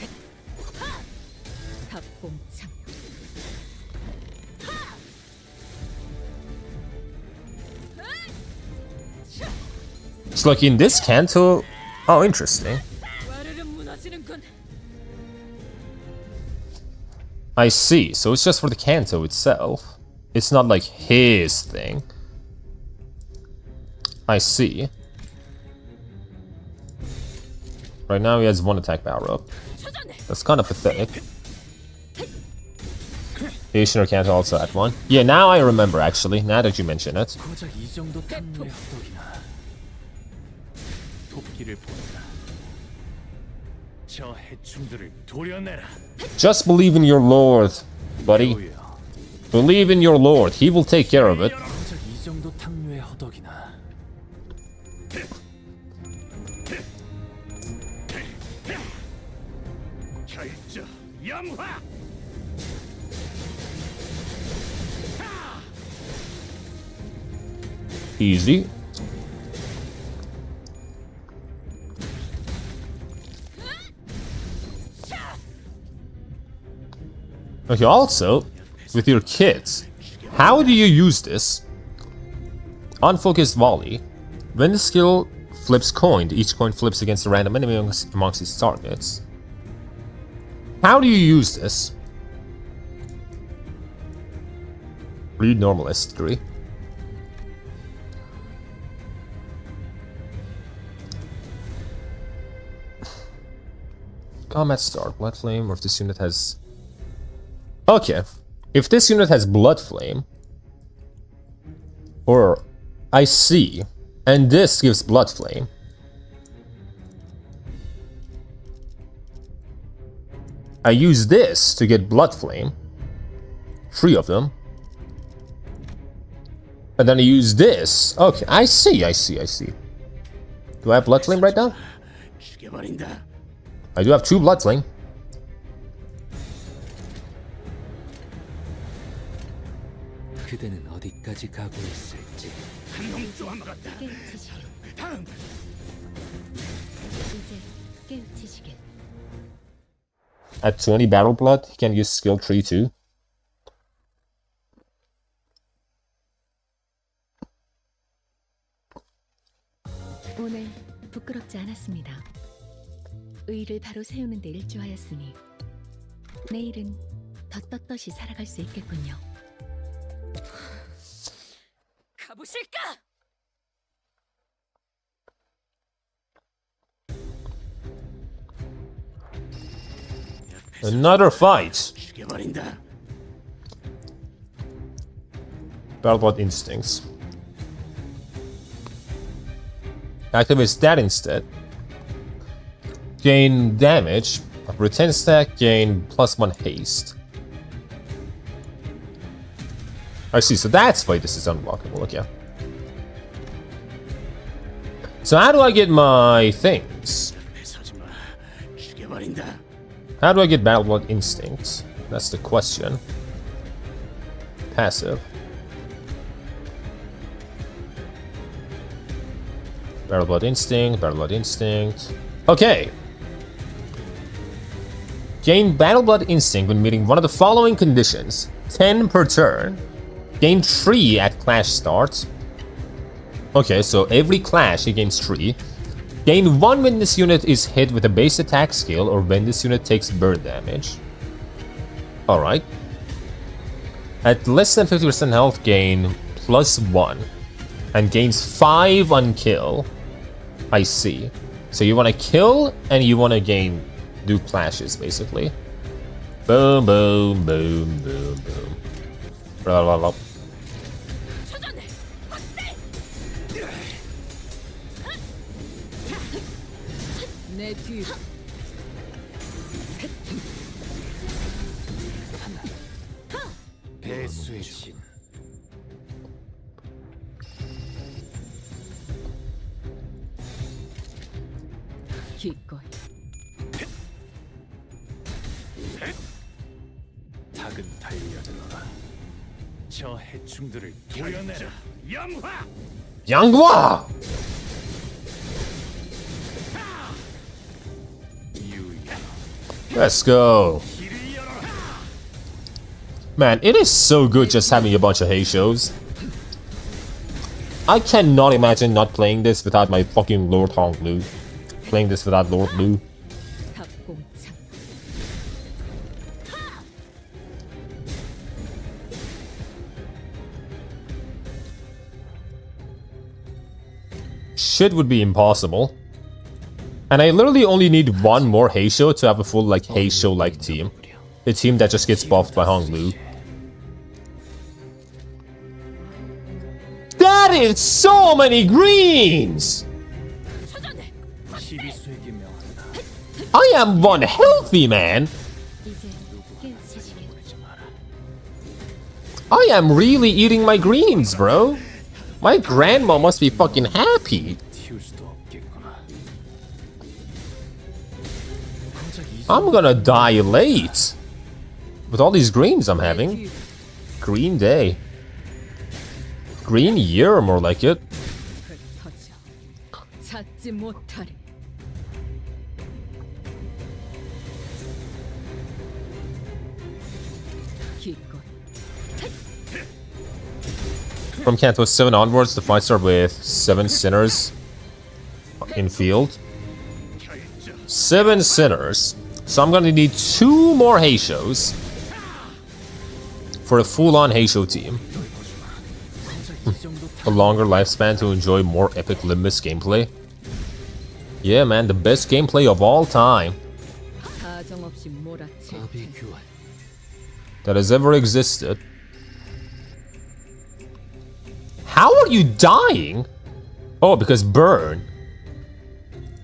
It's like in this Canto. Oh, interesting. I see. So it's just for the Canto itself. It's not like his thing. I see. Right now he has 1 attack power up. That's kind of pathetic. Asian or Canto also had 1. Yeah, now I remember actually, now that you mention it. Just believe in your lord, buddy. Believe in your lord, he will take care of it. Easy. Okay, also, with your kids, how do you use this? Unfocused volley. When the skill flips coin, each coin flips against a random enemy amongst its targets. How do you use this? Read normal S3. Combat start. Blood Flame, or if this unit has... Okay. If this unit has Blood Flame, or I see, and this gives Blood Flame, I use this to get Blood Flame, 3 of them, and then I use this. Okay, I see. Do I have Blood Flame right now? I do have 2 Blood Flame. 그대는 어디까지 가고 있을지. At 20 Battle Blood, he can use skill tree too. 오늘 부끄럽지 않았습니다. 의를 바로 세우는 데 일조하였으니 내일은 더 떳떳이 살아갈 수 있겠군요. 가보실까? Another fight. Battleblood Instincts. Activate that instead. Gain damage. Retain stack. Gain +1 haste. I see, so that's why this is unblockable, okay. So how do I get my things? How do I get Battleblood Instinct? That's the question. Passive. Battleblood Instinct. Okay. Gain Battleblood Instinct when meeting one of the following conditions. 10 per turn. Gain 3 at clash start. Okay, so every clash he gains 3. Gain 1 when this unit is hit with a base attack skill or when this unit takes burn damage. Alright. At less than 50% health, gain +1. And gains 5 on kill. I see. So you want to kill and you want to do clashes basically. Boom, boom, boom, boom, boom. Blah, blah, blah. 내 뒤. 배수의 신. 기꺼이. 작은 달려들어라. 저 해충들을 도려내라. 영화. 양과! Let's go. Man, it is so good just having a bunch of Hay shows. I cannot imagine not playing this without my fucking Lord Hong Lu. Playing this without Lord Lu. Shit would be impossible. And I literally only need 1 more Heisho to have a full like Heisho-like team. A team that just gets buffed by Hong Lu. That is so many greens! I am one healthy man! I am really eating my greens, bro. My grandma must be fucking happy. I'm gonna die late. With all these greens I'm having. Green day. Green year, more like it. 찾지 못하리. From Canto 7 onwards, the fights start with 7 sinners in field. 7 sinners. So I'm gonna need 2 more Heishos for a full-on Heisho team. A longer lifespan to enjoy more epic Limbus gameplay. Yeah, man, the best gameplay of all time. 사정없이 몰아칠 테니. that has ever existed. How are you dying? Oh, because burn.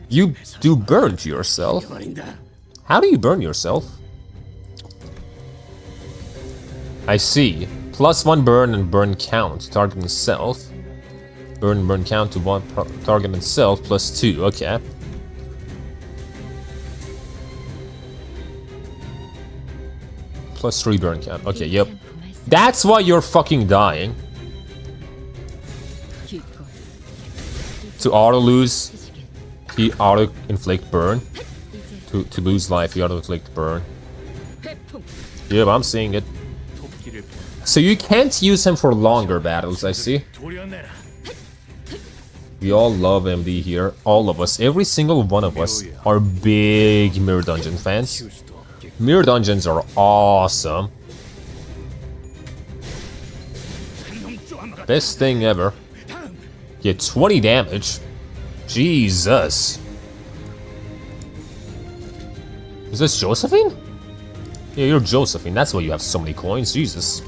You do burn to yourself. How do you burn yourself? I see. +1 burn and burn count. Target and self. Burn count to one target and self +2. Okay. +3 burn count. Okay, yep. That's why you're fucking dying. To auto lose, he auto inflict burn. To lose life, he auto inflict burn. Yep, I'm seeing it. So you can't use him for longer battles, I see. We all love MD here. All of us. Every single one of us are big Mirror Dungeon fans. Mirror Dungeons are awesome. Best thing ever. Yeah, 20 damage. Jesus. Is this Josephine? Yeah, you're Josephine. That's why you have so many coins. Jesus.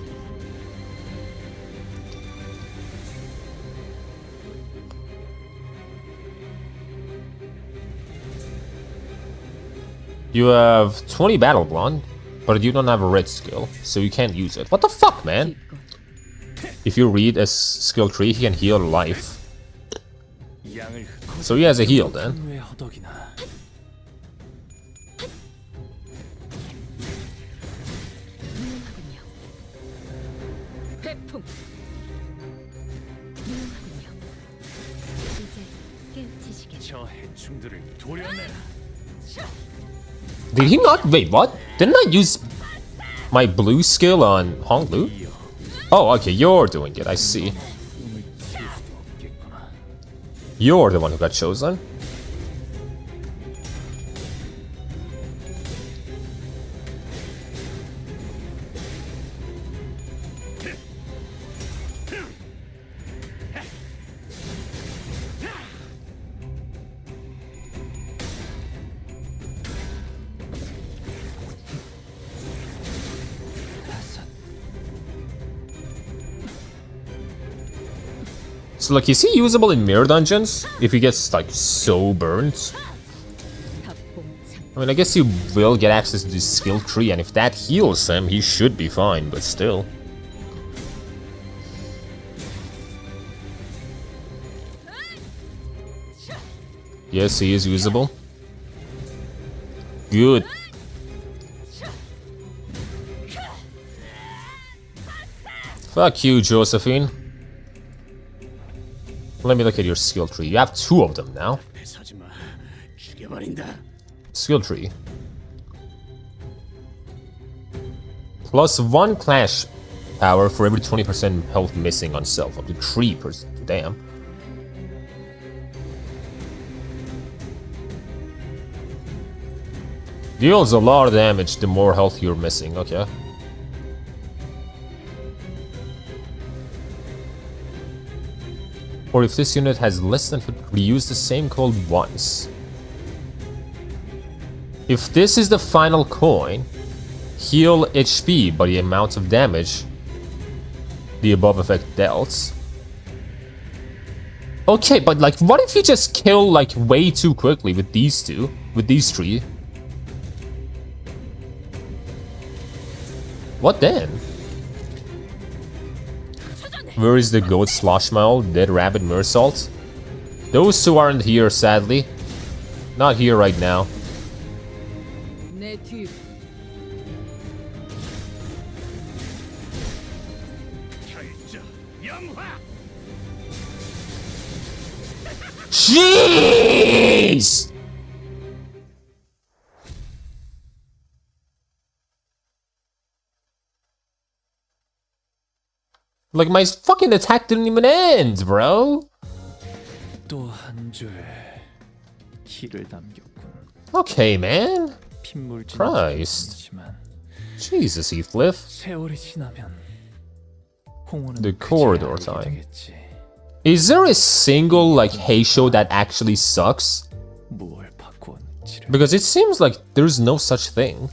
You have 20 battle blonde, but you don't have a red skill, so you can't use it. What the fuck, man? If you read a skill tree, he can heal life. So he has a heal then. Did he not? Wait, what? Didn't I use my blue skill on Honglu? Oh, okay, you're doing it, I see. You're the one who got chosen. So, like, is he usable in mirror dungeons? If he gets, like, so burnt? I mean, I guess he will get access to the skill tree, and if that heals him, he should be fine, but still. Yes, he is usable. Good. Fuck you, Josephine. Let me look at your skill tree. You have 2 of them now. Skill tree. +1 clash power for every 20% health missing on self. Up to 3%. Damn. Deals a lot of damage the more health you're missing. Okay. Or if this unit has less than 50, reuse the same code once. If this is the final coin, heal HP by the amount of damage the above effect dealt. Okay, but like, what if you just kill like way too quickly with these 3? What then? Where is the goat Sloshmail, dead rabbit Mersault? Those 2 aren't here, sadly. Not here right now. Jeez! Like, my fucking attack didn't even end, bro. Okay, man. Christ. Jesus, Heathcliff. The corridor time. Is there a single, like, Heisho that actually sucks? Because it seems like there's no such thing.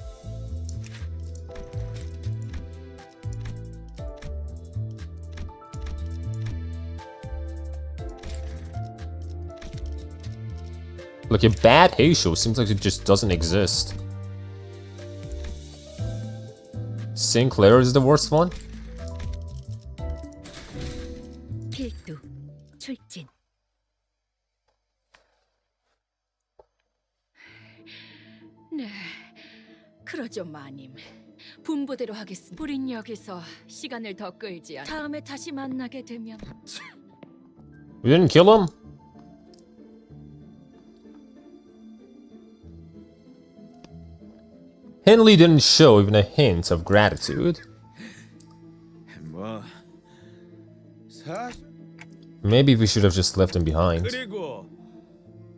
Like a bad Heisho seems like it just doesn't exist. Sinclair is the worst one? 필두, 출진. 네, 그러죠 마님. 분부대로 하겠습니다. 우린 여기서 시간을 더 끌지 않아. 다음에 다시 만나게 되면 We didn't kill him? Henley didn't show even a hint of gratitude. 뭐 Maybe we should have just left him behind. 그리고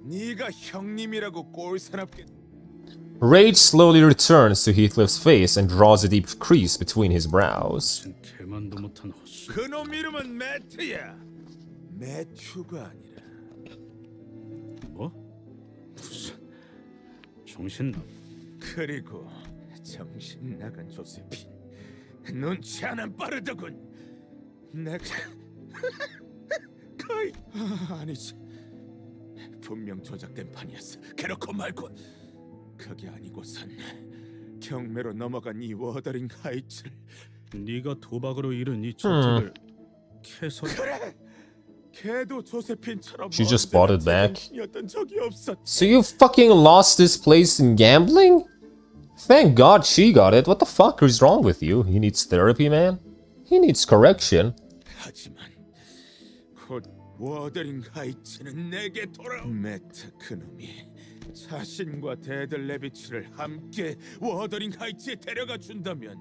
네가 형님이라고 꼴사납게 Rage slowly returns to Heathcliff's face and draws a deep crease between his brows. 개만도 못한 헛수. 그놈 이름은 매트야. 매튜가 아니라. 뭐? 무슨 정신 나? 그리고 정신 나간 조세핀. 눈치 하나 빠르더군. 내가 거의 아니지. 분명 조작된 판이었어. 그렇고 말고 그게 아니고선 경매로 넘어간 이 워더링 하이츠를 네가 도박으로 잃은 이 저택을 캐서 그래. 걔도 조세핀처럼 She just bought it back. 였던 적이 없었지. So you fucking lost this place in gambling? Thank God she got it. What the fuck is wrong with you? He needs therapy, man. He needs correction. 하지만 곧 워더링 하이츠는 내게 돌아온 매트 그놈이 자신과 데들레비츠를 함께 워더링 하이츠에 데려가 준다면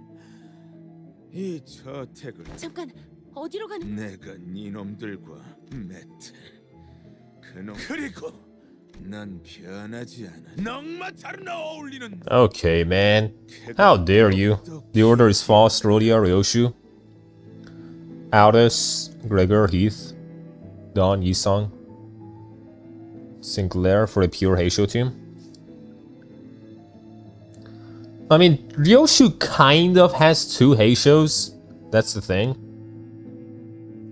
이 저택을 잠깐 어디로 가는? 내가 니놈들과 매트 그놈 그리고 난 변하지 않아. 넉마차로 어울리는. Okay, man. How dare you? The order is Faust, Rhodia, Ryoshu, Aldous, Gregor, Heath, Don, Yisong, Sinclair for the pure Heisho team. I mean, Ryoshu kind of has two Heishos. That's the thing.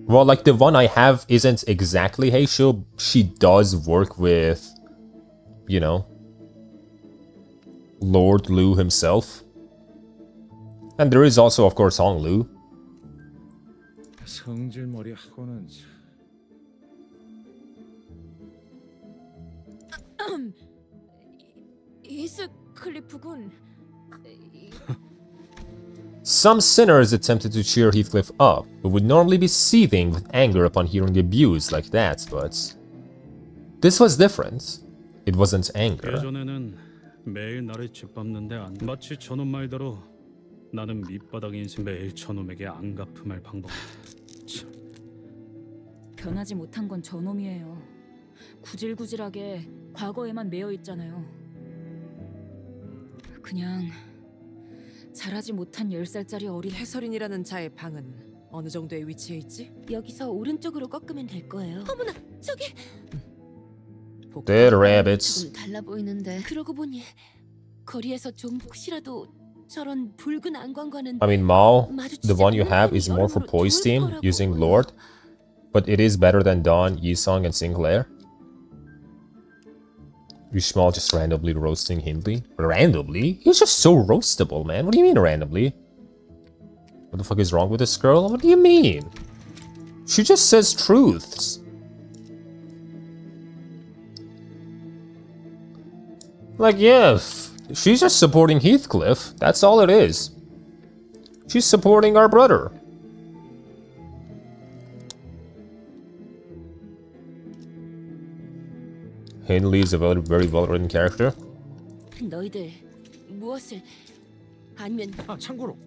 Well, like the one I have isn't exactly Heisho. She does work with, you know, Lord Lu himself. And there is also, of course, Hong Lu. 성질머리 하고는 히스클리프군. Some sinners attempted to cheer Heathcliff up, who would normally be seething with anger upon hearing abuse like that, but this was different. It wasn't anger. 예전에는 매일 나를 짓밟는데 마치 저놈 말대로 나는 밑바닥 인생 매일 저놈에게 안갚음할 방법. 변하지 못한 건 저놈이에요. 구질구질하게 과거에만 매여 있잖아요. 그냥 자라지 못한 10살짜리 어린 해설인이라는 자의 방은 어느 정도의 위치에 있지? 여기서 오른쪽으로 꺾으면 될 거예요. 어머나, 저기 Dead rabbits. 조금 달라 보이는데. 그러고 보니 거리에서 좀 혹시라도 저런 붉은 안광과는 I mean, Mao, the one you have is more for Poise team, using Lord, but it is better than Dawn, Yisong, and Sinclair. Yushmal just randomly roasting Hindley. Randomly? He's just so roastable, man. What do you mean randomly? What the fuck is wrong with this girl? What do you mean? She just says truths. Like, yeah, she's just supporting Heathcliff. That's all it is. She's supporting our brother. Hindley is a very well-written character. 너희들 무엇을 아니면 참고로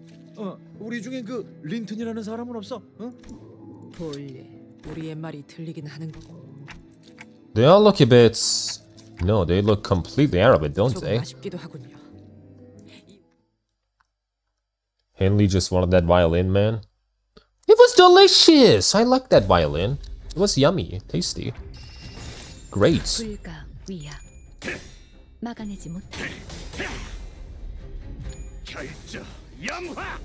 우리 중에 그 린튼이라는 사람은 없어? 볼일 우리 옛말이 들리긴 하는 거고. They all look a bit... No, they look completely Arabic, don't 조금 they? 아쉽기도 하군요. Henley just wanted that violin, man. It was delicious! I like that violin. It was yummy, tasty. Great. 불가 위야. 막아내지 못해. 결조 염화.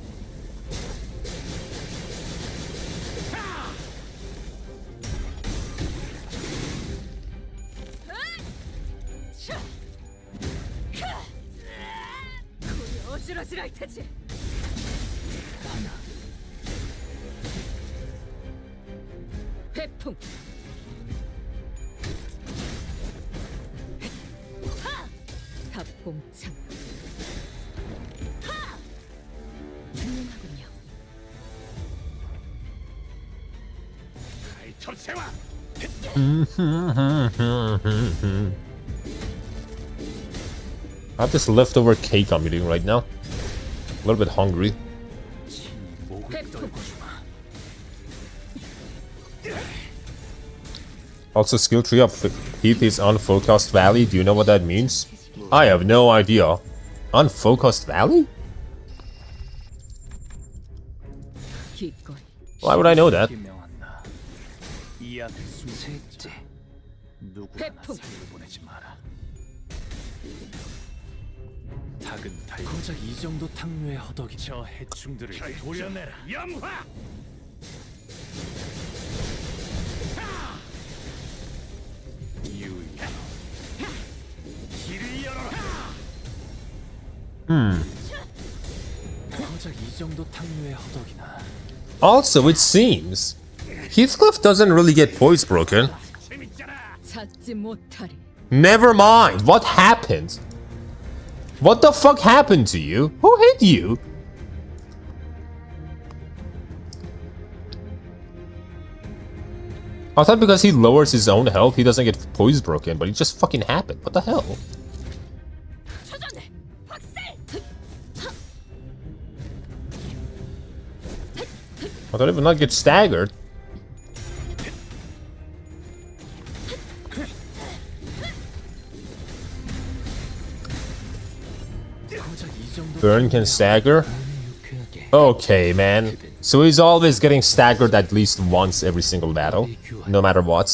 우리 어지러지랄 테지. 회풍. 답봉창. 훌륭하군요. 𝒂𝒏𝒚. I have this leftover cake I'm eating right now. A little bit hungry. Also, skill tree of Heath is unfocused valley. Do you know what that means? I have no idea. Unfocused valley? Why would I know that? 이 앞에 숨지. 누구나 살려보내지 마라. 닭은 달. 고작 이 정도 탕류의 허덕이 저 해충들을 도려내라. 염화. 유야. 길을 열어라. 고작 이 정도 탕류의 허덕이나. Also, it seems Heathcliff doesn't really get poise broken. 찾지 못하리. Never mind. What happened? What the fuck happened to you? Who hit you? I thought because he lowers his own health, he doesn't get poise broken, but it just fucking happened. What the hell? I don't even not get staggered. Burn can stagger? Okay, man. So he's always getting staggered at least once every single battle, no matter what.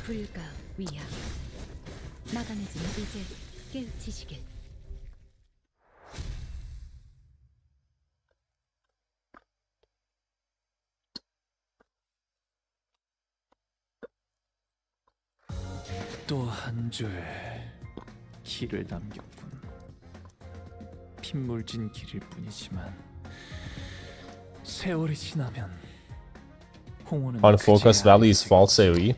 𝒂𝒏𝒚. 막아내지 이제 깨우치시길. 또 한 줄 길을 남겼군. 핏물진 길일 뿐이지만 세월이 지나면 홍호는 Unfocused Valley is false AoE.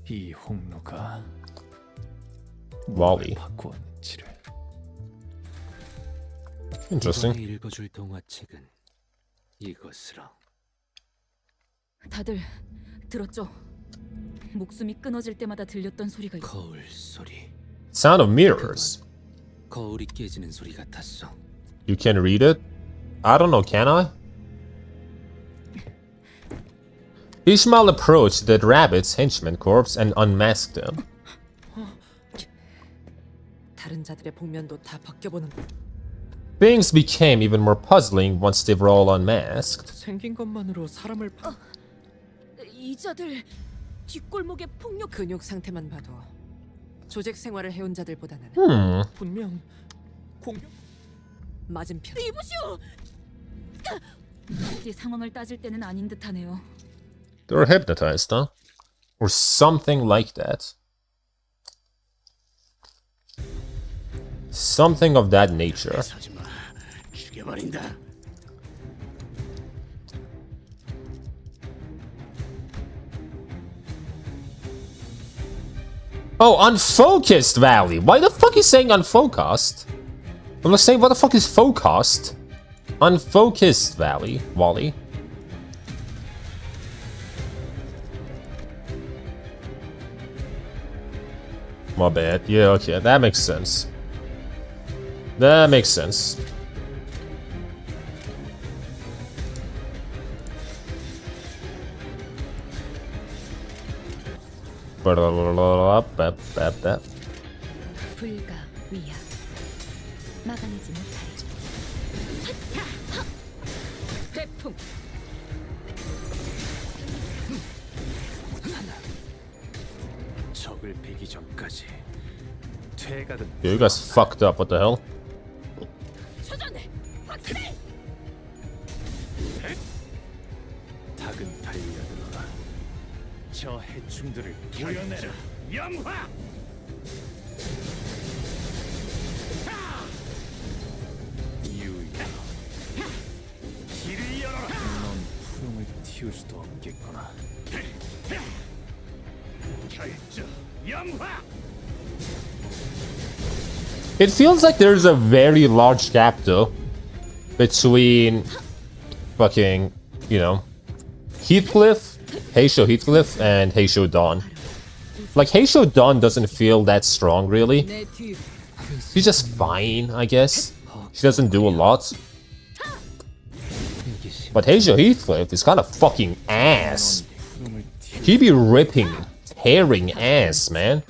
이 홍로가 Volley. 바꾸었는지를. Interesting. 이번에 읽어줄 동화책은 이것으로. 다들 들었죠? 목숨이 끊어질 때마다 들렸던 소리가 거울 소리. Sound of mirrors. 거울이 깨지는 소리 같았어. You can read it? I don't know, can I? Ishmael approached the rabbit's henchman corpse and unmasked him. 다른 자들의 복면도 다 벗겨보는. Things became even more puzzling once they were all unmasked. 생긴 것만으로 사람을 이 자들 뒷골목의 폭력 근육 상태만 봐도 조직 생활을 해온 자들보다는 분명 공격 맞은편. 이보시오. 이 상황을 따질 때는 아닌 듯하네요. They were hypnotized, huh? Or something like that. Something of that nature. 죽여버린다. Oh, unfocused valley. Why the fuck is saying unfocused? I'm just saying, what the fuck is focused? Unfocused valley, Wally. My bad. Yeah, okay, that makes sense. That makes sense. 𝒂𝒏𝒚. 막아내지 못하리. 회풍. 입을 베기 전까지 퇴각은 Yo, you guys fucked up. What the hell? 닭은 달려들어라. 저 해충들을 도려내라. 영화. 유야. 길을 열어라. 넌 푸름을 틔울 수도 없겠구나. 결정. 영화. It feels like there's a very large gap though between fucking, you know, Heathcliff, Heisho Heathcliff, and Heisho Dawn. Like Heisho Dawn doesn't feel that strong really. She's just fine, I guess. She doesn't do a lot. But Heisho Heathcliff is kind of fucking ass. He be ripping, tearing ass, man.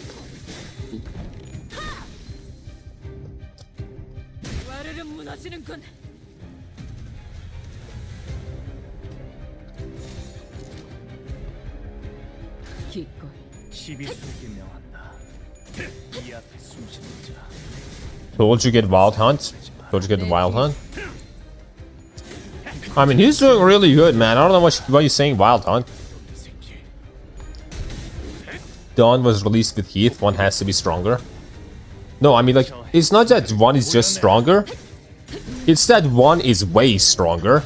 Told you get Wild Hunt. Told you get the Wild Hunt. I mean, he's doing really good, man. I don't know why you're saying Wild Hunt. Dawn was released with Heath. One has to be stronger. No, I mean, like, it's not that one is just stronger. It's that one is way stronger.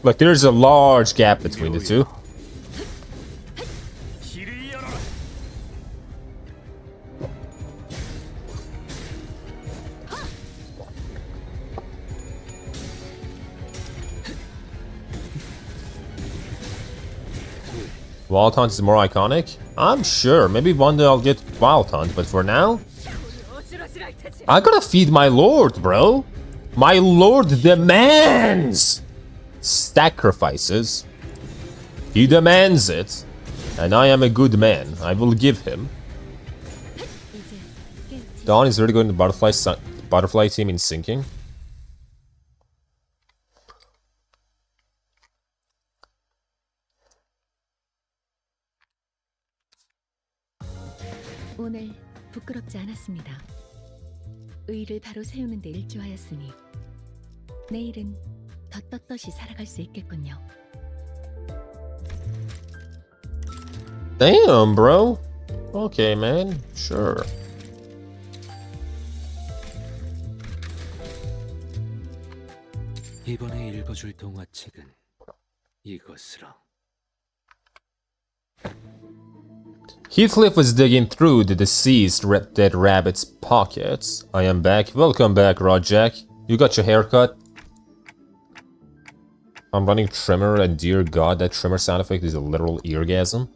Like, there's a large gap between the two. Wild Hunt is more iconic? I'm sure. Maybe one day I'll get Wild Hunt, but for now, I gotta feed my lord, bro. My lord demands sacrifices. He demands it. And I am a good man. I will give him. Dawn is really good in the butterfly team in sinking. 오늘 부끄럽지 않았습니다. 의의를 바로 세우는 데 일조하였으니 내일은 더 떳떳이 살아갈 수 있겠군요. Damn, bro. Okay, man. Sure. 이번에 읽어줄 동화책은 이것으로. Heathcliff was digging through the deceased dead rabbit's pockets. I am back. Welcome back, Rajak. You got your haircut? I'm running trimmer, and dear god, that trimmer sound effect is a literal eargasm.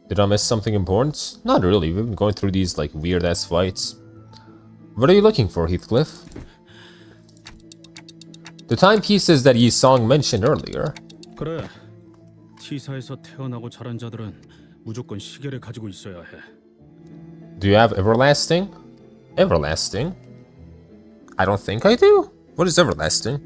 Did I miss something important? Not really. We've been going through these like weird-ass fights. What are you looking for, Heathcliff? The timepieces that Yi Song mentioned earlier. 그래. T사에서 태어나고 자란 자들은 무조건 시계를 가지고 있어야 해. Do you have everlasting? Everlasting? I don't think I do. What is everlasting?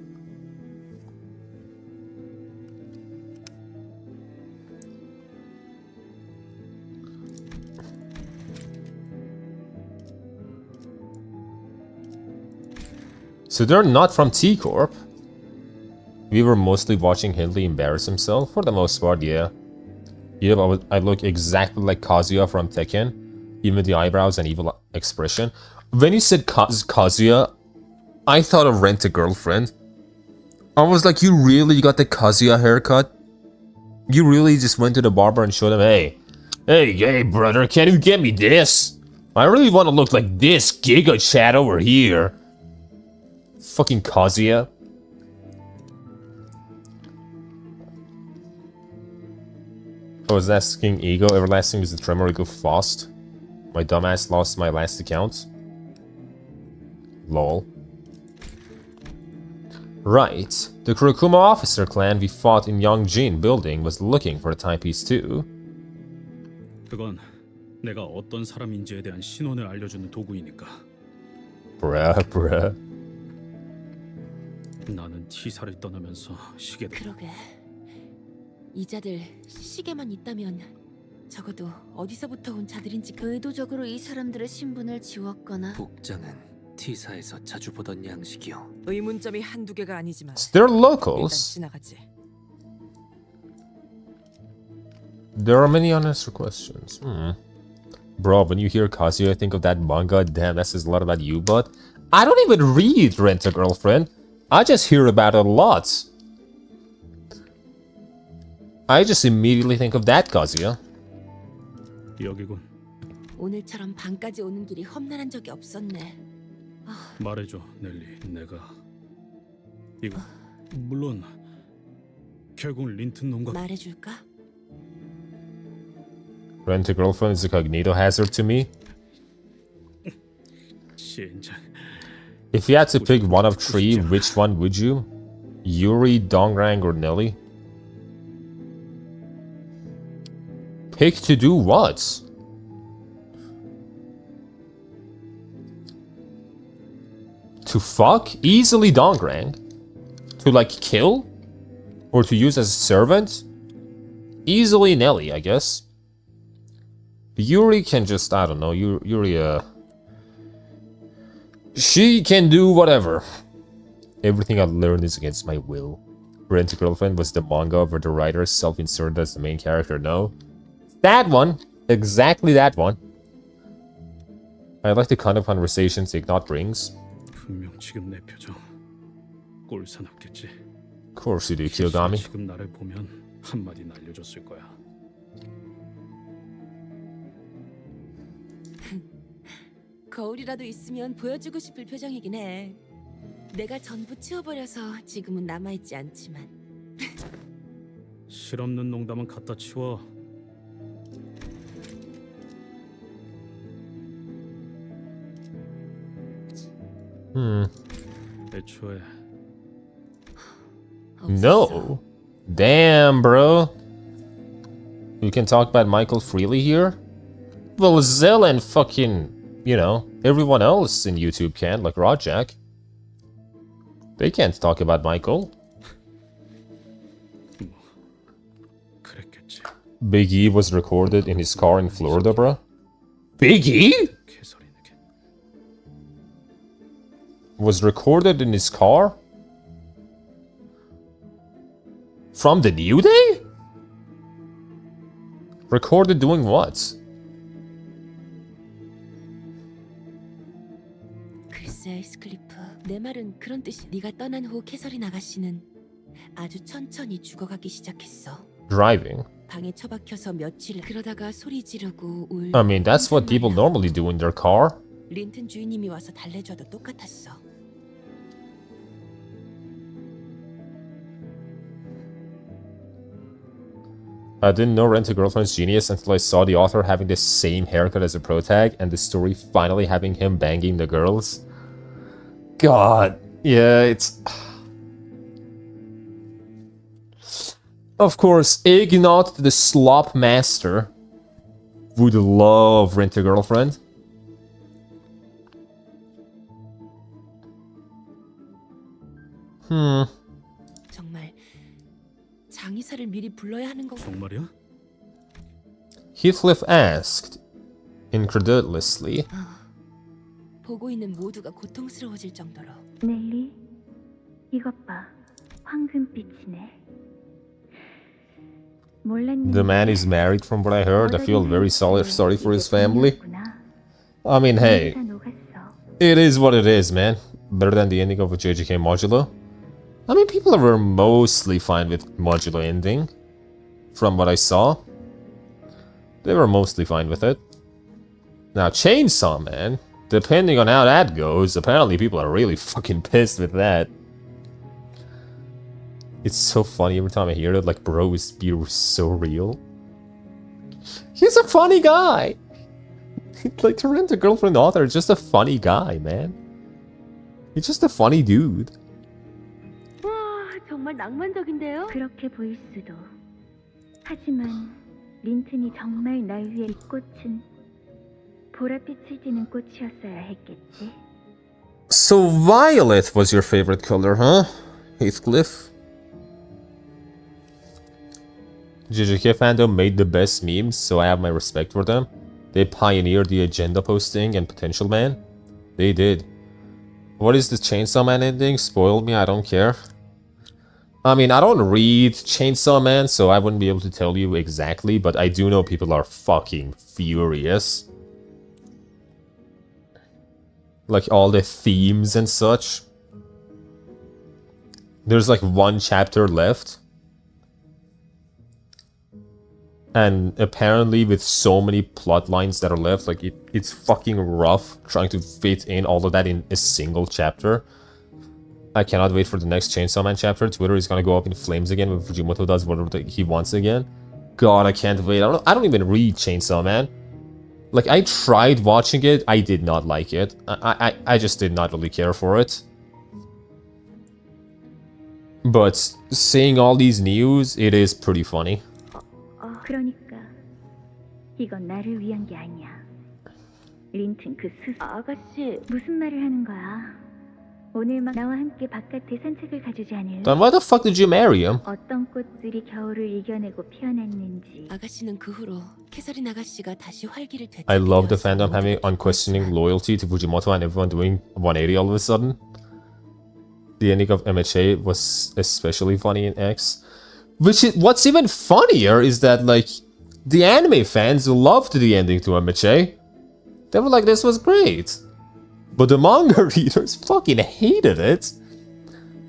So they're not from T-Corp. We were mostly watching Hindley embarrass himself. For the most part, yeah. Yeah, I look exactly like Kazuya from Tekken. Even with the eyebrows and evil expression. When you said Kazuya, I thought of Rent a Girlfriend. I was like, you really got the Kazuya haircut? You really just went to the barber and showed him, hey, brother, can you get me this? I really want to look like this Giga Chat over here. Fucking Kazuya. I was asking Ego. Everlasting is the Tremor Ego Fast. My dumbass lost my last account. Lol. Right. The Kurokuma officer clan we fought in Yongjin building was looking for the timepiece too. 그건 내가 어떤 사람인지에 대한 신원을 알려주는 도구이니까. Bruh. 나는 T사를 떠나면서 시계를. 그러게. 이자들 시계만 있다면 적어도 어디서부터 온 자들인지 의도적으로 이 사람들의 신분을 지웠거나 복장은 T사에서 자주 보던 양식이요. 의문점이 한두 개가 아니지만 They're 일단 locals. 지나가지. There are many unanswered questions. Bro, when you hear Kazuya, think of that manga. Damn, that says a lot about you, but I don't even read Rent-a-Girlfriend. I just hear about it a lot. I just immediately think of that, Kazuya. 여기군. 오늘처럼 밤까지 오는 길이 험난한 적이 없었네. 말해줘, 넬리. 내가 이거 물론 결국 린튼 놈과 말해줄까? Rent-a-Girlfriend is a cognito hazard to me. 진짜. If you had to pick one of three, which one would you? Yuri, Dongrang, or Nelly? Pick to do what? To fuck? Easily Dongrang. To like kill? Or to use as a servant? Easily Nelly, I guess. Yuri can just, I don't know, Yuri, she can do whatever. Everything I learned is against my will. Rent-a-Girlfriend was the manga where the writer self-inserted as the main character, no? That one! Exactly that one. I like the kind of conversations Ignat brings. 분명 지금 내 표정 꼴사납겠지. Of course you do, Kiyogami. 지금 나를 보면 한마디 날려줬을 거야. 거울이라도 있으면 보여주고 싶을 표정이긴 해. 내가 전부 치워버려서 지금은 남아있지 않지만. 실없는 농담은 갖다 치워. 애초에 No. Damn, bro. You can talk about Michael freely here? Well, Zell and fucking, you know, everyone else in YouTube can, like Rajak. They can't talk about Michael. Big E was recorded in his car in Florida, bro. Big E? Was recorded in his car? From the New Day? Recorded doing what? 글쎄, 스클리프. 내 말은 그런 뜻이. 네가 떠난 후 캐서린 아가씨는 아주 천천히 죽어가기 시작했어. Driving. 방에 처박혀서 며칠 그러다가 소리 지르고 울. I mean, that's what people normally do in their car. 린튼 주인님이 와서 달래줘도 똑같았어. I didn't know Rent-a-Girlfriend's genius until I saw the author having the same haircut as a protag and the story finally having him banging the girls. God. Yeah, it's... Of course, Ignat the Slop Master would love Rent-a-Girlfriend. 정말 장의사를 미리 불러야 하는 거. 정말이야? Heathcliff asked, incredulously. 보고 있는 모두가 고통스러워질 정도로. 넬리, 이것 봐. 황금빛이네. 몰랐는데. The man is married from what I heard. I feel very sorry for his family. I mean, hey, it is what it is, man. Better than the ending of a 𝑳𝒊𝒂𝒏 modulo. I mean, people were mostly fine with modulo ending. From what I saw. They were mostly fine with it. Now, Chainsaw Man, depending on how that goes, apparently people are really fucking pissed with that. It's so funny every time I hear it, like, bro, his beer was so real. He's a funny guy! Like, to Rent-a-Girlfriend author is just a funny guy, man. He's just a funny dude. 와, 정말 낭만적인데요? 그렇게 보일 수도. 하지만 린튼이 정말 날 위해 이 꽃은 보랏빛을 띠는 꽃이었어야 했겠지. So violet was your favorite color, huh? Heathcliff? 𝑳𝒊𝒏𝒚 fandom made the best memes, so I have my respect for them. They pioneered the agenda posting and potential man. They did. What is the Chainsaw Man ending? Spoil me, I don't care. I mean, I don't read Chainsaw Man, so I wouldn't be able to tell you exactly, but I do know people are fucking furious. Like, all the themes and such. There's like one chapter left. And apparently with so many plot lines that are left, like it's fucking rough trying to fit in all of that in a single chapter. I cannot wait for the next Chainsaw Man chapter. Twitter is gonna go up in flames again when Fujimoto does whatever he wants again. God, I can't wait. I don't even read Chainsaw Man. Like, I tried watching it, I did not like it. I just did not really care for it. But seeing all these news, it is pretty funny. 그러니까 이건 나를 위한 게 아니야. 린튼 그 아가씨 무슨 말을 하는 거야? 오늘 막 나와 함께 바깥에 산책을 가주지 않을래? Then why the fuck did you marry him? 어떤 꽃들이 겨울을 이겨내고 피어났는지. 아가씨는 그 후로 캐서린 아가씨가 다시 활기를 되찾게 I love the 되었어. fandom having unquestioning loyalty to Fujimoto and everyone doing 180 all of a sudden. The ending of 𝑳𝒊𝒏𝒚 was especially funny in X. What's even funnier is that, like, the anime fans loved the ending to 𝑳𝒊𝒏𝒚. They were like, this was great. But the manga readers fucking hated it.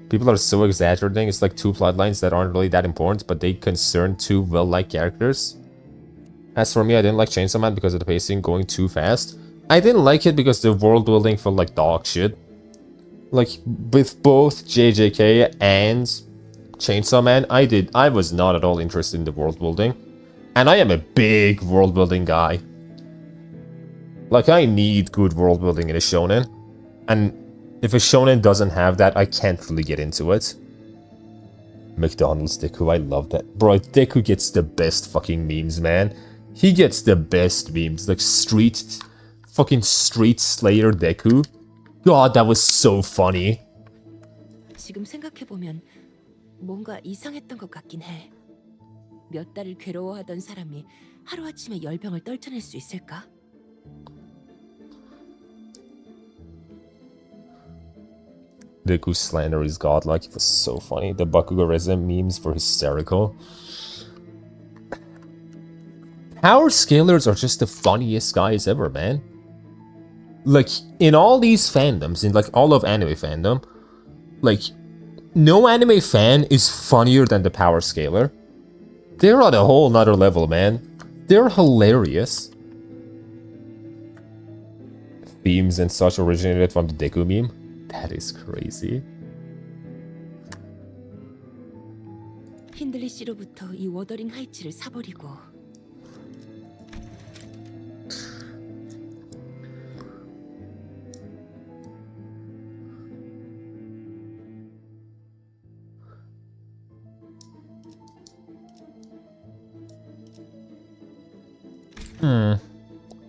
People are so exaggerating. It's like two plotlines that aren't really that important, but they concern two well-liked characters. As for me, I didn't like Chainsaw Man because of the pacing going too fast. I didn't like it because the world building felt like dog shit. Like, with both 𝑗𝒐𝒗 and Chainsaw Man, I was not at all interested in the world building. And I am a big world building guy. Like, I need good world building in a shonen. And if a shonen doesn't have that, I can't really get into it. McDonald's Deku, I love that. Bro, Deku gets the best fucking memes, man. He gets the best memes. Like, fucking Street Slayer Deku. God, that was so funny. 지금 생각해보면 뭔가 이상했던 것 같긴 해. 몇 달을 괴로워하던 사람이 하루아침에 열병을 떨쳐낼 수 있을까? Deku's slander is godlike. It was so funny. The Bakugo-Rezen memes were hysterical. Power scalers are just the funniest guys ever, man. Like, in all these fandoms, in like all of anime fandom, like, no anime fan is funnier than the power scaler. They're on a whole nother level, man. They're hilarious. Themes and such originated from the Deku meme. That is crazy. 힌들리 씨로부터 이 워더링 하이츠를 사버리고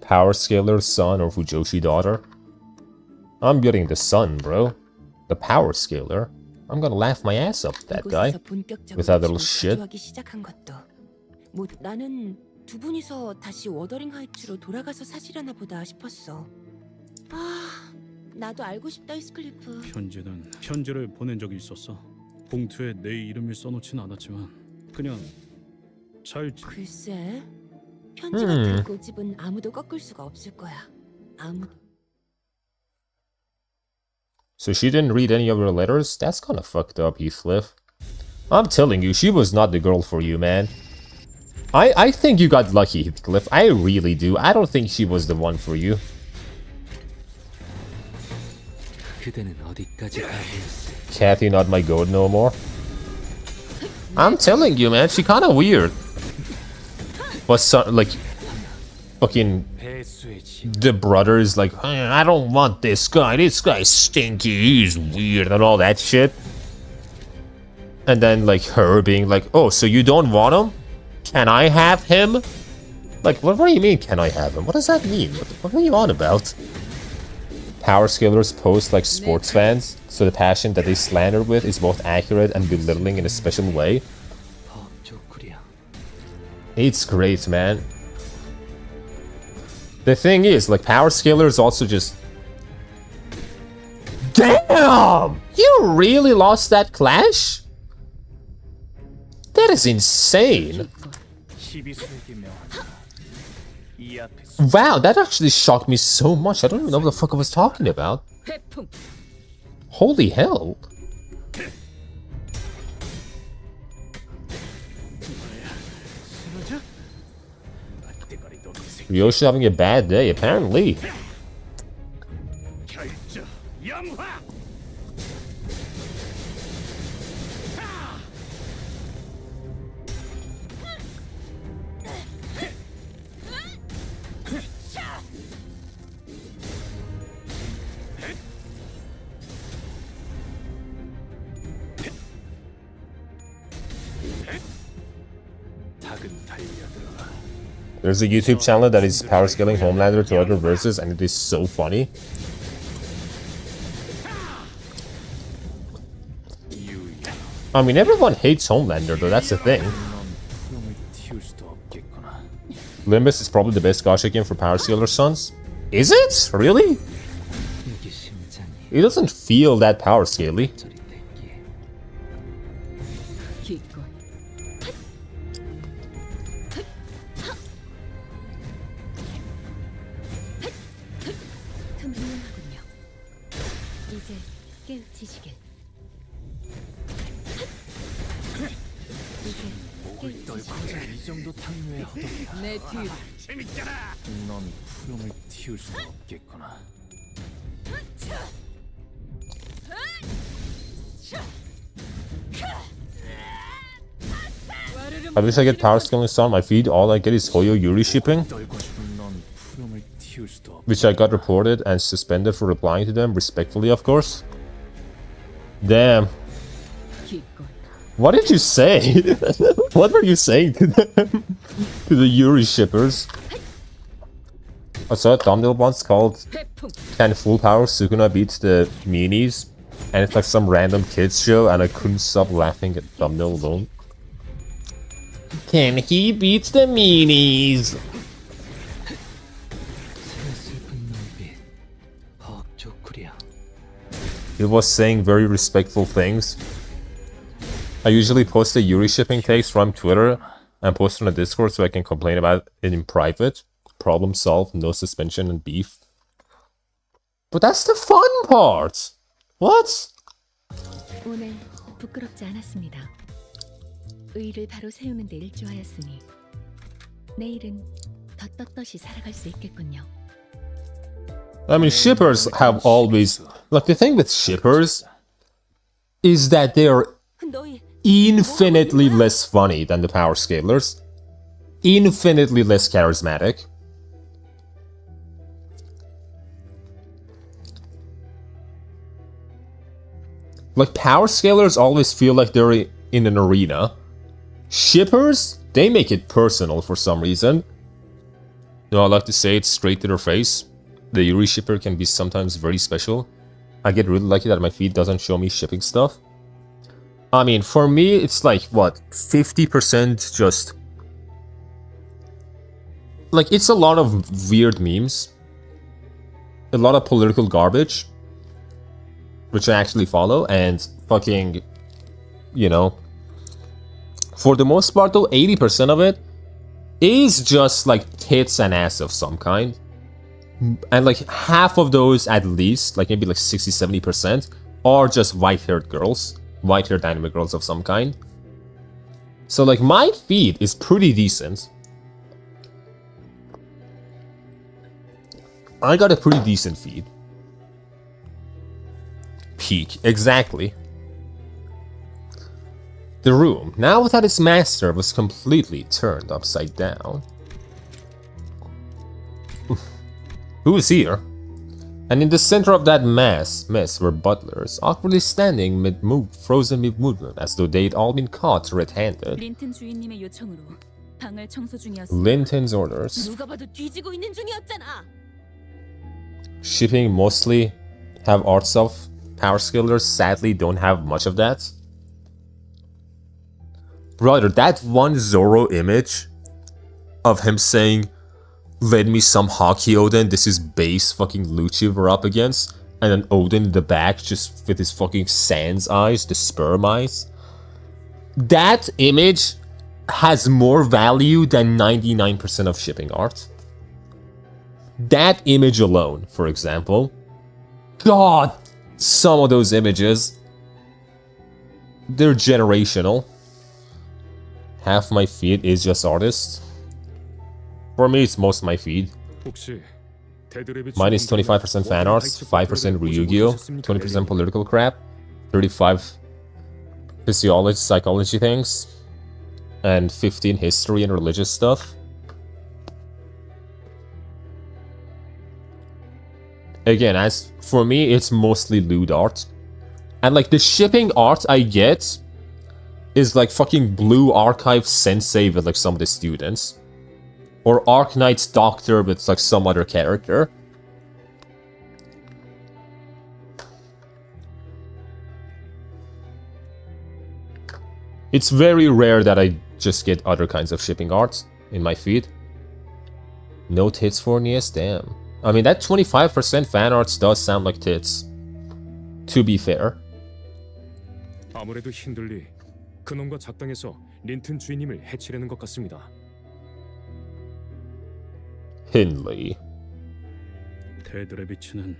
Power scaler's son or Fujoshi daughter? I'm getting the son, bro. The power scaler. I'm gonna laugh my ass up at that guy. With that little shit. 시작한 것도 나는 두 분이서 다시 워더링 하이츠로 돌아가서 사시려나 보다 싶었어. 아, 나도 알고 싶다 히스클리프. 편지는 편지를 보낸 적이 있었어. 봉투에 내 이름을 써놓진 않았지만 그냥 잘. 글쎄, 편지 같은 고집은 아무도 꺾을 수가 없을 거야. So she didn't read any of your letters? That's kinda fucked up, Heathcliff. I'm telling you, she was not the girl for you, man. I think you got lucky, Heathcliff. I really do. I don't think she was the one for you. Kathy, not my goat no more. I'm telling you, man, she kinda weird. But like, fucking the brother is like, I don't want this guy. This guy's stinky. He's weird and all that shit. And then like her being like, oh, so you don't want him? Can I have him? Like, what do you mean, can I have him? What does that mean? What are you on about? Power scalers post like sports fans, so the passion that they slander with is both accurate and belittling in a special way. It's great, man. The thing is, like, power scaler is also just... Damn! You really lost that clash? That is insane. Wow, that actually shocked me so much. I don't even know what the fuck I was talking about. Holy hell. Yoshi having a bad day, apparently. There's a YouTube channel that is power scaling Homelander to other verses, and it is so funny. I mean, everyone hates Homelander, though, that's the thing. Limbus is probably the best gacha game for power scaler sons. Is it? Really? It doesn't feel that power scaly. 내 뒤로. 넌 푸름을 틔울 수 없겠구나. I wish I get power scaling on my feed. All I get is Hoyo Yuri shipping, which I got reported and suspended for replying to them, respectfully, of course. Damn. What did you say? What were you saying to them? To the Yuri shippers? I saw a thumbnail once called Can Full Power Sukuna Beat the Meanies? And it's like some random kids show, and I couldn't stop laughing at the thumbnail alone. Can he beat the meanies? He was saying very respectful things. I usually post the Yuri shipping takes from Twitter and post on the Discord so I can complain about it in private. Problem solved, no suspension and beef. But that's the fun part! What? 오늘 부끄럽지 않았습니다. 의의를 바로 세우는 데 일조하였으니 내일은 더 떳떳이 살아갈 수 있겠군요. I mean, shippers have always... Like, the thing with shippers is that they are infinitely less funny than the power scalers. Infinitely less charismatic. Like, power scalers always feel like they're in an arena. Shippers, they make it personal for some reason. You know, I like to say it straight to their face. The Yuri shipper can be sometimes very special. I get really lucky that my feed doesn't show me shipping stuff. I mean, for me, it's like, what, 50% just... Like, it's a lot of weird memes. A lot of political garbage. Which I actually follow, and fucking, you know... For the most part, though, 80% of it is just, like, tits and ass of some kind. And, like, half of those, at least, like, maybe, like, 60-70%, are just white-haired girls. White-haired anime girls of some kind. So, like, my feed is pretty decent. I got a pretty decent feed. Peak, exactly. The room, now without its master, was completely turned upside down. Who is here? And in the center of that mess were butlers, awkwardly standing mid-move, frozen mid-movement, as though they'd all been caught red-handed. 린튼 주인님의 요청으로 방을 청소 중이었어. Linton's orders. 누가 봐도 뒤지고 있는 중이었잖아. Shipping mostly have arts of power scalers, sadly don't have much of that. Brother, that one Zoro image of him saying, "Lend me some hockey, Odin. This is base fucking Lucci we're up against." And then Odin in the back just with his fucking sans eyes, the sperm eyes. That image has more value than 99% of shipping art. That image alone, for example. God, some of those images, they're generational. Half my feed is just artists. For me, it's most of my feed. Mine is 25% fan arts, 5% Ryugyo, 20% political crap, 35 physiology, psychology things, and 15 history and religious stuff. Again, as for me, it's mostly lewd art. And like the shipping art I get is like fucking Blue Archive Sensei with like some of the students. Or Arknight's Doctor with like some other character. It's very rare that I just get other kinds of shipping art in my feed. No tits for Nias, damn. I mean, that 25% fan arts does sound like tits. To be fair. 아무래도 힘들리 그놈과 작당해서 린튼 주인님을 해치려는 것 같습니다. Hindley. 데드레비츠는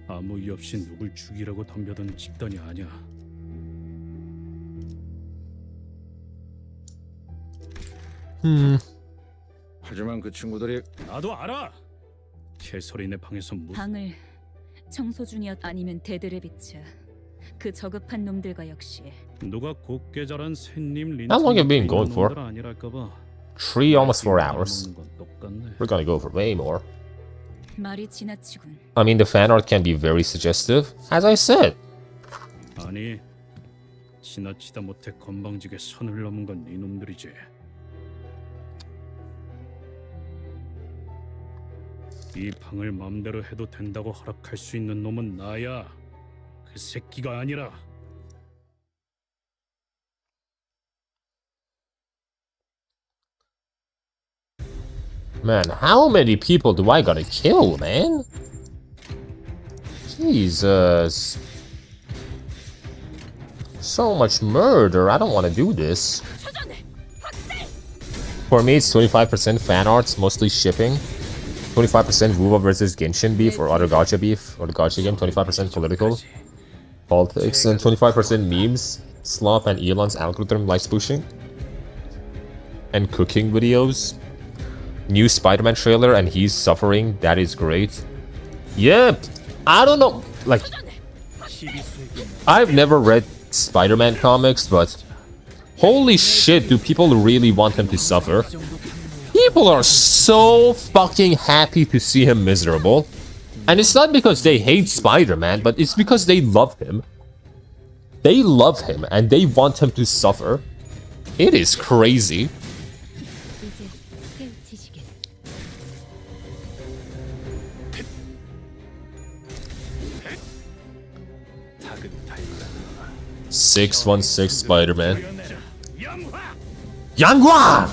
아무 이유 없이 누굴 죽이라고 덤벼든 집단이 아니야. 하지만 그 친구들이 나도 알아. 개소리네 방에서 무슨 방을 청소 중이었 아니면 데드레비츠 그 저급한 놈들과 역시 누가 곱게 자란 샌님 린튼 How long have you been going for? 아니랄까봐. 3, almost 4 hours. We're gonna go for way more. 말이 지나치군. I mean, the fan art can be very suggestive, as I said. 아니, 지나치다 못해 건방지게 선을 넘은 건 이놈들이지. 이 방을 맘대로 해도 된다고 허락할 수 있는 놈은 나야. 그 새끼가 아니라. Man, how many people do I gotta kill, man? Jesus. So much murder, I don't want to do this. For me, it's 25% fan arts, mostly shipping. 25% Wuwa versus Genshin beef or other gacha beef or the gacha game. 25% political politics and 25% memes, Slop and Elon's algorithm likes pushing. And cooking videos. New Spider-Man trailer and he's suffering. That is great. Yep. I don't know. Like, I've never read Spider-Man comics, but holy shit, do people really want him to suffer? People are so fucking happy to see him miserable. And it's not because they hate Spider-Man, but it's because they love him. They love him and they want him to suffer. It is crazy. ⟨616 Spider-Man. 양과!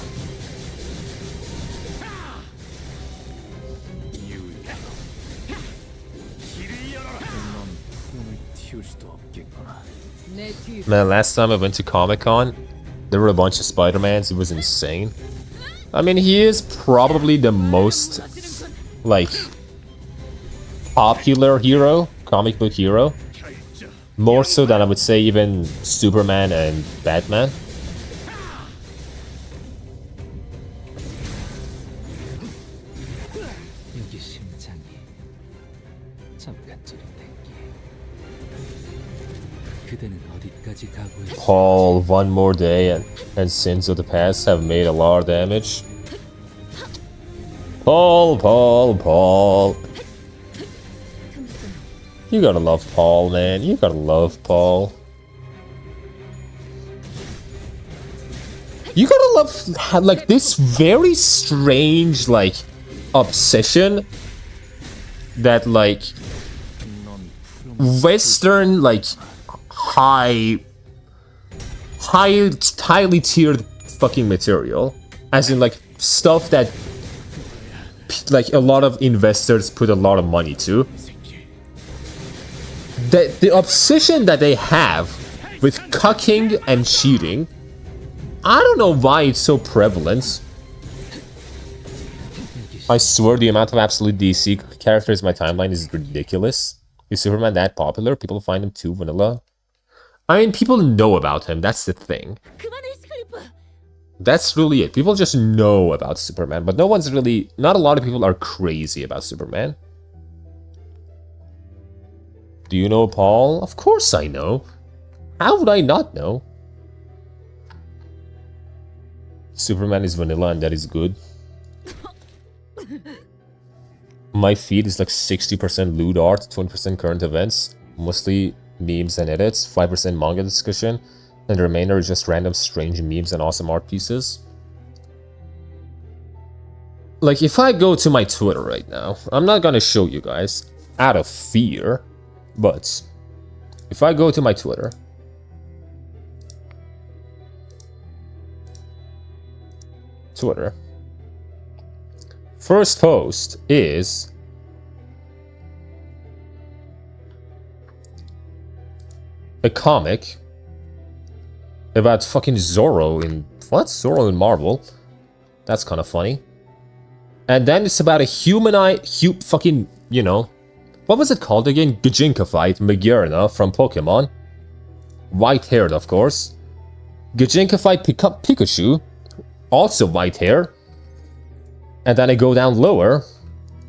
Man, last time I went to Comic-Con, there were a bunch of Spider-Mans. It was insane. I mean, he is probably the most, like, popular hero, comic book hero. More so than I would say even Superman and Batman. Paul, One More Day and Sins of the Past have made a lot of damage. Paul. You gotta love Paul, man. You gotta love Paul. You gotta love, like, this very strange, like, obsession that, like, Western, like, highly tiered fucking material, as in, like, stuff that like a lot of investors put a lot of money to. The obsession that they have with cucking and cheating, I don't know why it's so prevalent. I swear the amount of absolute DC characters in my timeline is ridiculous. Is Superman that popular? People find him too vanilla. I mean, people know about him, that's the thing. That's really it. People just know about Superman, but no one's really... Not a lot of people are crazy about Superman. Do you know Paul? Of course I know. How would I not know? Superman is vanilla and that is good. My feed is like 60% lewd art, 20% current events, mostly memes and edits, 5% manga discussion, and the remainder is just random strange memes and awesome art pieces. Like, if I go to my Twitter right now, I'm not gonna show you guys out of fear, but if I go to my Twitter, first post is a comic about fucking Zorro in... What? Zorro in Marvel? That's kind of funny. And then it's about a fucking, you know... What was it called again? 𝒂💏💂💏 from Pokemon. White-haired, of course. 𝒂💏💂💏💂💏 also white hair. And then I go down lower.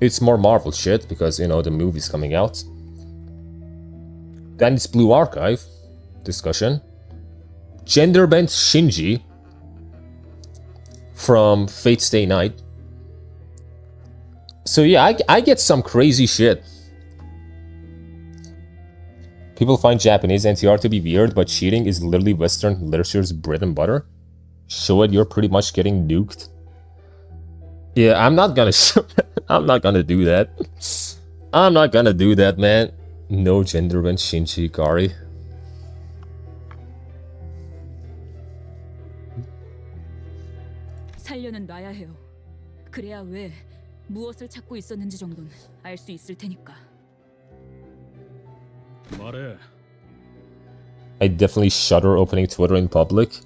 It's more Marvel shit, because, you know, the movie's coming out. Then it's Blue Archive discussion. Gender-bent Shinji from Fate Stay Night. So yeah, I get some crazy shit. People find Japanese NTR to be weird, but cheating is literally Western literature's bread and butter. Show it, you're pretty much getting nuked. Yeah, I'm not gonna show I'm not gonna do that. I'm not gonna do that, man. No gender-bent Shinji Ikari. 살려는 놔야 해요. 그래야 왜 무엇을 찾고 있었는지 정도는 알 수 있을 테니까. 말해. I definitely shudder opening Twitter in public.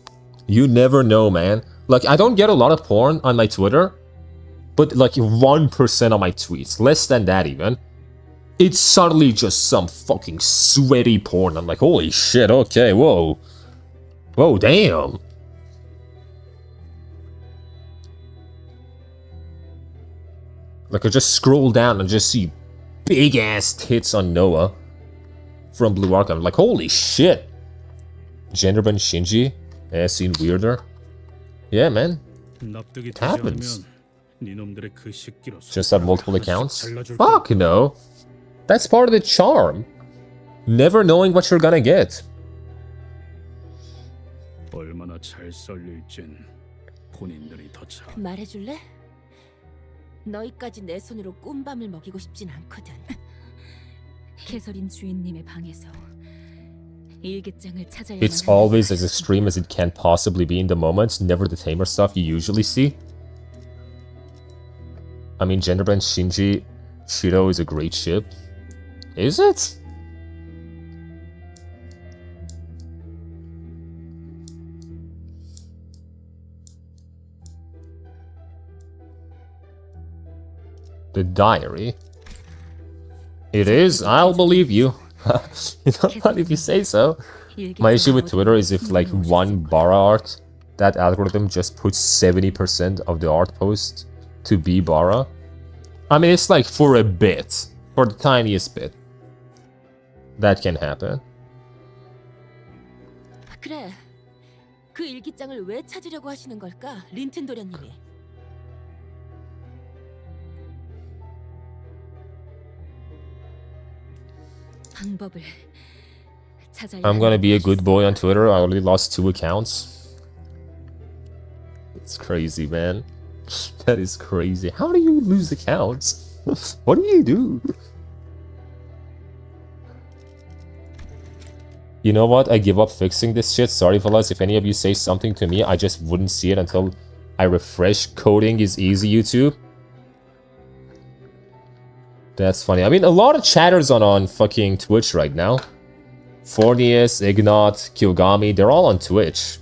You never know, man. Like, I don't get a lot of porn on my Twitter, but like 1% of my tweets, less than that even, it's suddenly just some fucking sweaty porn. I'm like, holy shit, okay, whoa. Whoa, damn. Like, I just scroll down and just see big ass tits on Noah from Blue Archive. I'm like, holy shit. Gender-bent Shinji? Yeah, seen weirder. Yeah, man. It happens. Just have multiple accounts? Fuck no. That's part of the charm. Never knowing what you're gonna get. 얼마나 잘 썰릴진 본인들이 더 잘. 말해줄래? 너희까지 내 손으로 꾼밤을 먹이고 싶진 않거든. 캐서린 주인님의 방에서 일기장을 찾아야. It's always as extreme as it can possibly be in the moment, never the tamer stuff you usually see. I mean, gender-bent Shinji Shiro is a great ship. Is it? The diary. It is? I'll believe you. You know what, if you say so. My issue with Twitter is if like one Bara art, that algorithm just puts 70% of the art post to be Bara. I mean, it's like for a bit. For the tiniest bit. That can happen. 그래. 그 일기장을 왜 찾으려고 하시는 걸까? 린튼 도련님이. 방법을 찾아야. I'm gonna be a good boy on Twitter. I already lost 2 accounts. It's crazy, man. That is crazy. How do you lose accounts? What do you do? You know what? I give up fixing this shit. Sorry, fellas. If any of you say something to me, I just wouldn't see it until I refresh. Coding is easy, YouTube. That's funny. I mean, a lot of chatters on fucking Twitch right now. Fornius, Ignat, 𝒂𝒏𝒚, they're all on Twitch.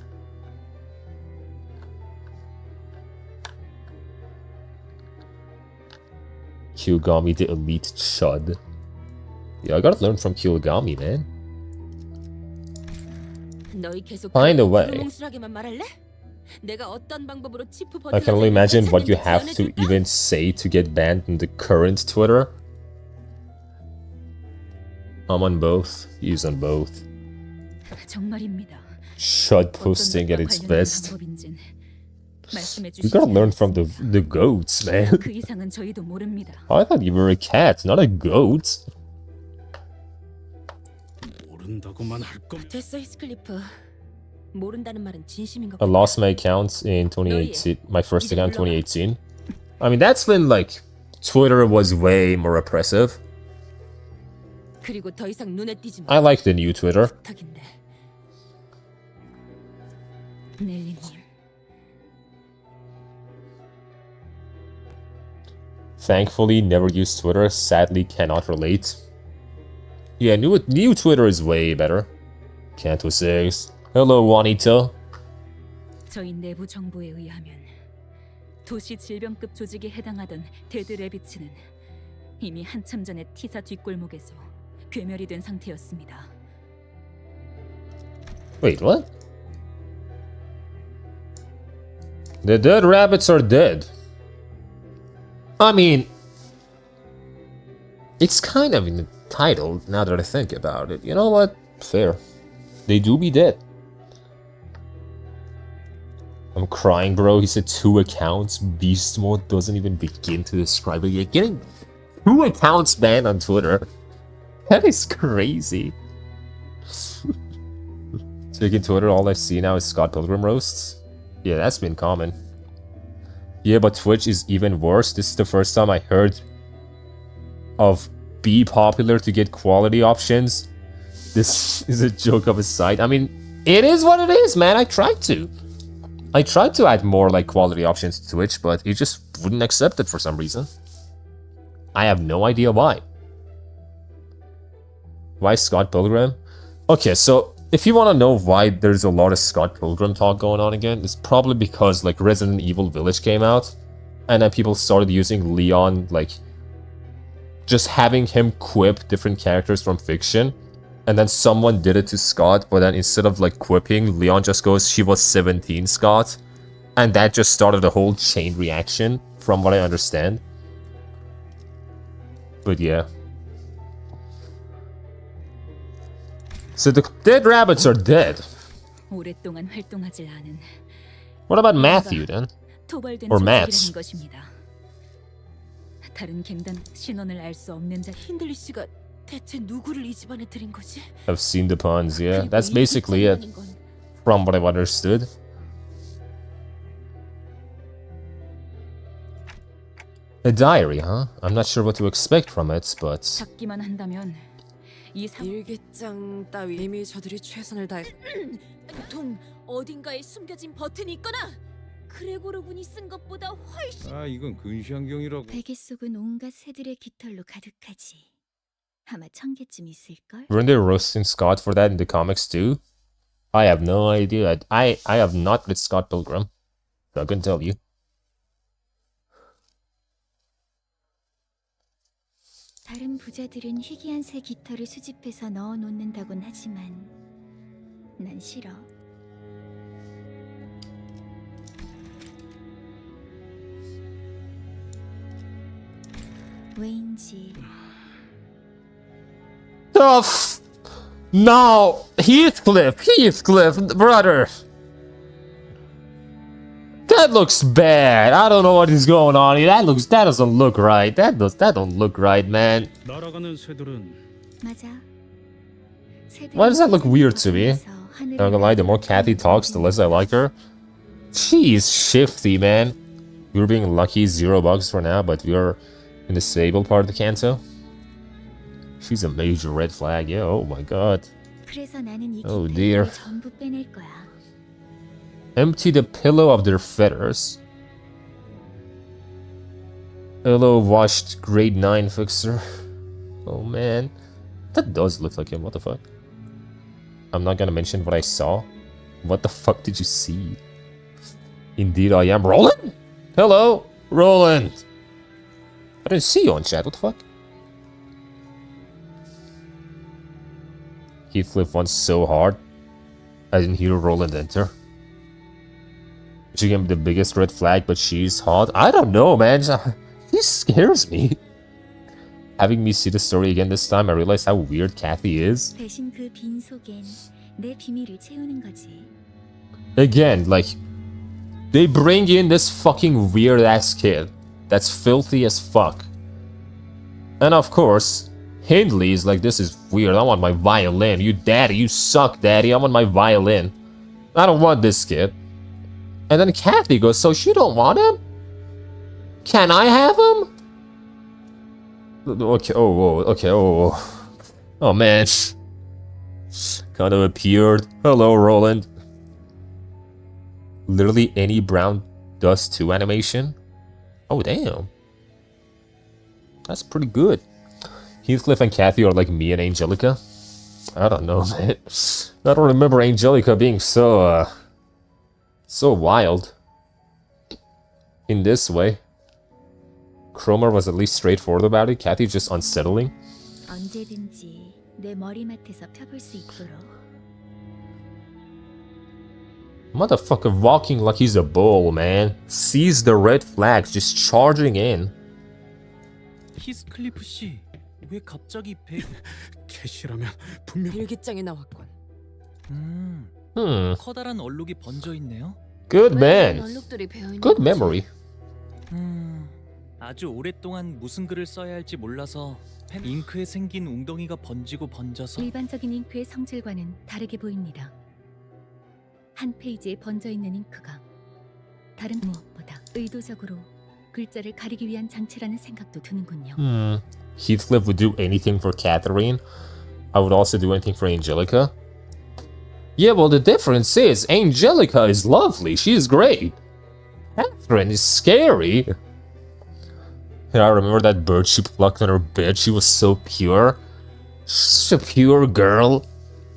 𝒂𝒏𝒚, the elite chud. Yeah, I gotta learn from 𝒂𝒏𝒚, man. Find a way. I can only imagine what you have to even say to get banned in the current Twitter. I'm on both. He's on both. Chud posting at its best. You gotta learn from the goats, man. I thought you were a cat, not a goat. I lost my account in 2018, my first account in 2018. I mean, that's when, like, Twitter was way more oppressive. I like the new Twitter. Thankfully, never used Twitter. Sadly, cannot relate. Yeah, new Twitter is way better. Canto says, "Hello, Juanita." 저희 내부 정보에 의하면 도시 질병급 조직에 해당하던 𝒃𝒏𝒚은 이미 한참 전에 티사 뒷골목에서 괴멸이 된 상태였습니다. Wait, what? The dead rabbits are dead. I mean, it's kind of in the title now that I think about it. You know what? Fair. They do be dead. I'm crying, bro. He said 2 accounts. Beast mode doesn't even begin to describe it. You're getting 2 accounts banned on Twitter. That is crazy. Taking Twitter, all I see now is Scott Pilgrim roasts. Yeah, that's been common. Yeah, but Twitch is even worse. This is the first time I heard of be popular to get quality options. This is a joke of a site. I mean, it is what it is, man. I tried to add more like quality options to Twitch, but it just wouldn't accept it for some reason. I have no idea why. Why Scott Pilgrim? Okay, so if you want to know why there's a lot of Scott Pilgrim talk going on again, it's probably because like Resident Evil Village came out, and then people started using Leon, like just having him quip different characters from fiction, and then someone did it to Scott, but then instead of like quipping, Leon just goes, "She was 17, Scott," and that just started a whole chain reaction, from what I understand. But yeah. So the dead rabbits are dead. 오랫동안 활동하질 않은 What about Matthew then? 토벌된 Or 조직이라는 Mats? 것입니다. 다른 갱단 신원을 알 수 없는 자 힌들리 씨가 대체 누구를 이 집안에 들인 거지? I've seen the puns, yeah. That's basically it. From what I've understood. A diary, huh? I'm not sure what to expect from it, but... 잡기만 한다면 이 일기장 따위 이미 저들이 최선을 다해. 동 어딘가에 숨겨진 버튼이 있거나 그레고르 분이 쓴 것보다 훨씬. 아, 이건 근시안경이라고. 베개 속은 온갖 새들의 깃털로 가득하지. 아마 1000개쯤 있을걸? Weren't they roasting Scott for that in the comics too? I have no idea. I have not read Scott Pilgrim, so I couldn't tell you. 다른 부자들은 희귀한 새 깃털을 수집해서 넣어 놓는다곤 하지만 난 싫어. 왜인지. No, Heathcliff, brother. That looks bad. I don't know what is going on here. That doesn't look right. That don't look right, man. 날아가는 새들은 맞아. Why does that look weird to me? Not gonna lie, the more Kathy talks, the less I like her. She's shifty, man. We're being lucky, $0 for now, but we're in the stable part of the Canto. She's a major red flag, yeah. Oh my god. 그래서 나는 이 Oh dear. 깃털을 전부 빼낼 거야. Empty the pillow of their feathers. Hello, washed grade 9 fixer. Oh man. That does look like him, what the fuck? I'm not gonna mention what I saw. What the fuck did you see? Indeed I am. Roland? Hello? Roland! I didn't see you on chat, what the fuck? Heathcliff won so hard. I didn't hear Roland enter. She gave me the biggest red flag, but she's hot. I don't know, man. He scares me. Having me see the story again this time, I realized how weird Kathy is. 대신 그 빈 속엔 내 비밀을 채우는 거지. Again, like, they bring in this fucking weird-ass kid that's filthy as fuck. And of course, Hindley is like, this is weird, I want my violin. You daddy, you suck, daddy, I want my violin. I don't want this kid. And then Kathy goes, so you don't want him? Can I have him? Okay, oh. Oh man. Kind of appeared. Hello, Roland. Literally any Brown Does 2 animation? Oh, damn. That's pretty good. Heathcliff and Kathy are like me and Angelica. I don't know, man. I don't remember Angelica being so wild. In this way. Cromer was at least straightforward about it. Kathy just unsettling. 언제든지 내 머리맡에서 펴볼 수 있도록. Motherfucker walking like he's a bull, man. Sees the red flags just charging in. 히스클리프 씨, 왜 갑자기 캐시라면 분명 일기장에 나왔군. 커다란 얼룩이 번져 있네요. Good man. Good memory. 아주 오랫동안 무슨 글을 써야 할지 몰라서 잉크에 생긴 웅덩이가 번지고 번져서 일반적인 잉크의 성질과는 다르게 보입니다. 한 페이지에 번져 있는 잉크가 다른 무엇보다 의도적으로 글자를 가리기 위한 장치라는 생각도 드는군요. Heathcliff would do anything for Catherine. I would also do anything for Angelica. Yeah, well, the difference is Angelica is lovely. She is great. Catherine is scary. Yeah, I remember that bird she plucked on her bed. She was so pure. Such a pure girl.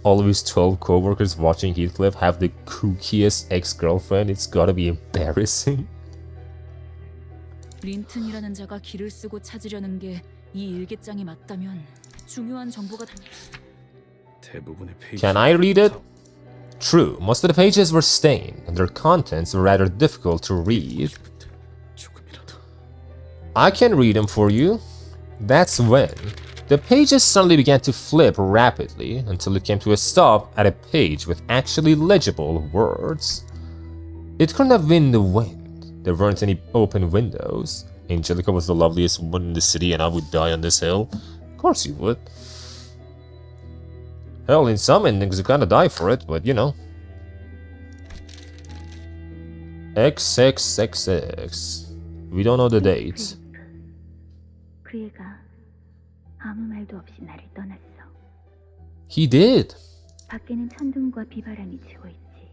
All of his 12 co-workers watching Heathcliff have the kookiest ex-girlfriend. It's gotta be embarrassing. 린튼이라는 자가 길을 쓰고 찾으려는 게 이 일기장이 맞다면 중요한 정보가 대부분의 페이지. Can I read it? True, most of the pages were stained, and their contents were rather difficult to read. I can read them for you. That's when the pages suddenly began to flip rapidly until it came to a stop at a page with actually legible words. It couldn't have been the wind. There weren't any open windows. Angelica was the loveliest woman in the city and I would die on this hill. Of course you would. Hell, in some endings you kinda die for it, but you know. XXXX. We don't know the date. 그 애가 아무 말도 없이 나를 떠났어. He did. 밖에는 천둥과 비바람이 치고 있지.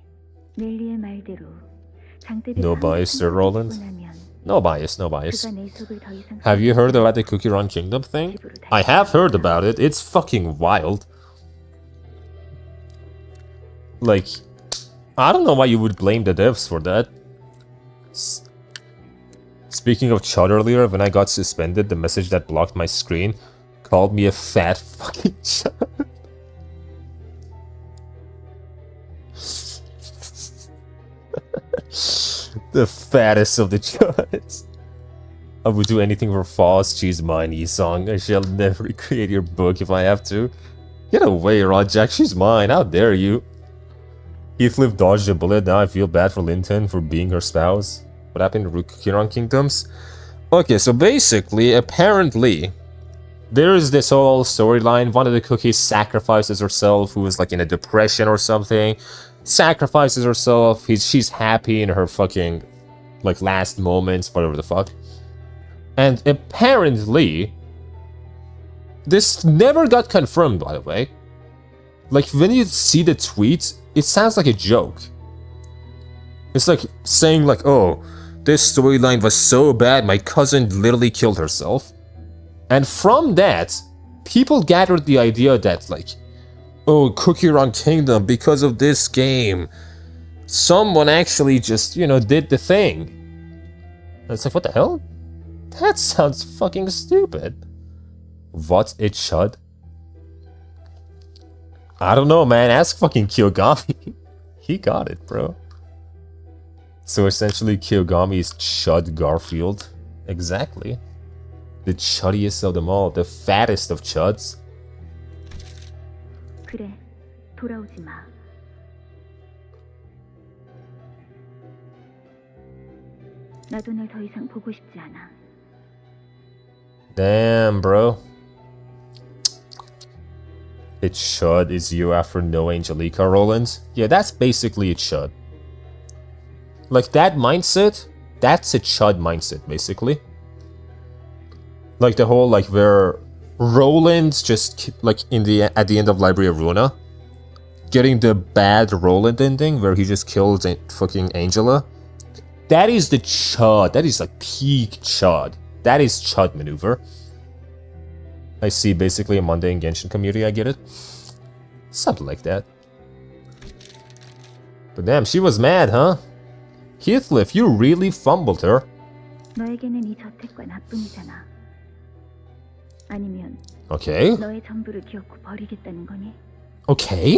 넬리의 말대로 No bias, Sir Roland. No bias, no bias. Have you heard about the Cookie Run Kingdom thing? I have heard about it. It's fucking wild. Like, I don't know why you would blame the devs for that. Speaking of Chud earlier, when I got suspended, the message that blocked my screen called me a fat fucking Chud. The fattest of the Chuds. I would do anything for Foz. She's mine, Yi-song. I shall never recreate your book if I have to. Get away, Rajak. She's mine. How dare you? Heathcliff dodged a bullet. Now I feel bad for Linton for being her spouse. What happened to Kiran Kingdoms? Okay, so basically, apparently, there is this whole storyline. One of the cookies sacrifices herself, who is like in a depression or something. Sacrifices herself. She's happy in her fucking like last moments, whatever the fuck. And apparently, this never got confirmed, by the way. Like when you see the tweet, it sounds like a joke. It's like saying like, oh, this storyline was so bad, my cousin literally killed herself. And from that, people gathered the idea that, like, oh, Cookie Run Kingdom, because of this game, someone actually just, you know, did the thing. And it's like, what the hell? That sounds fucking stupid. What it should? I don't know, man. Ask fucking Kiyogami. He got it, bro. So essentially, Kiyogami is Chud Garfield. Exactly. The chuddiest of them all. The fattest of chuds. 그래, 돌아오지 마. 나도 널 더 이상 보고 싶지 않아. Damn, bro. It should is you after no Angelica, Roland. Yeah, that's basically it should. Like that mindset, that's a chud mindset, basically. Like the whole, like, where Roland's just, like, at the end of Library of Runa, getting the bad Roland ending, where he just kills fucking Angela. That is the chud. That is, like, peak chud. That is chud maneuver. I see basically a mundane Genshin community, I get it. Something like that. But damn, she was mad, huh? Heathcliff, you really fumbled her. 너에게는 이 저택과 나뿐이잖아. 아니면 Okay. 너의 전부를 기어코 버리겠다는 거니? Okay?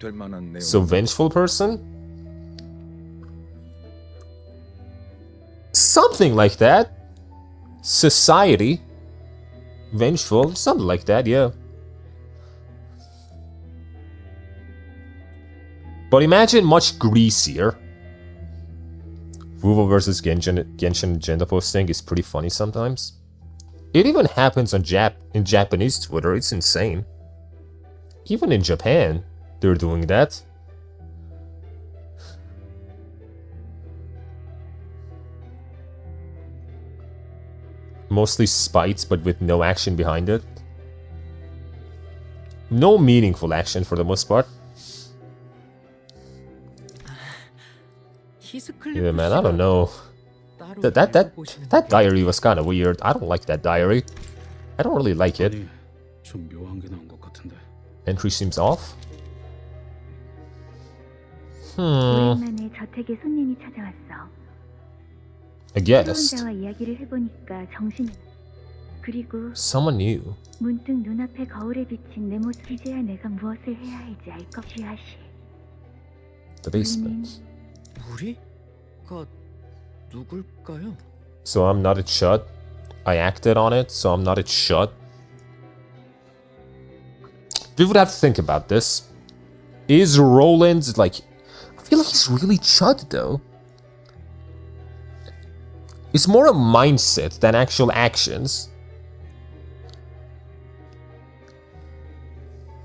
될 만한 내용. So vengeful person? Something like that. Society. Vengeful. Something like that, yeah. But imagine much greasier. Wuvo versus Genshin agenda posting is pretty funny sometimes. It even happens on in Japanese Twitter. It's insane. Even in Japan, they're doing that. Mostly spites, but with no action behind it. No meaningful action for the most part. Yeah, man, I don't know. That diary was kind of weird. I don't like that diary. I don't really like it. Entry seems off. 오랜만에 저택에 손님이 찾아왔어. I guess. 혼자와 이야기를 해보니까 정신이. 그리고 Someone new. 문득 눈앞에 거울에 비친 내 모습. 이제야 내가 무엇을 해야 할지 알 것. 쥐아씨. The basement. 우리가 누굴까요? So I'm not a chud. I acted on it, so I'm not a chud. We would have to think about this. Is Roland, like... I feel like he's really chud, though. It's more a mindset than actual actions.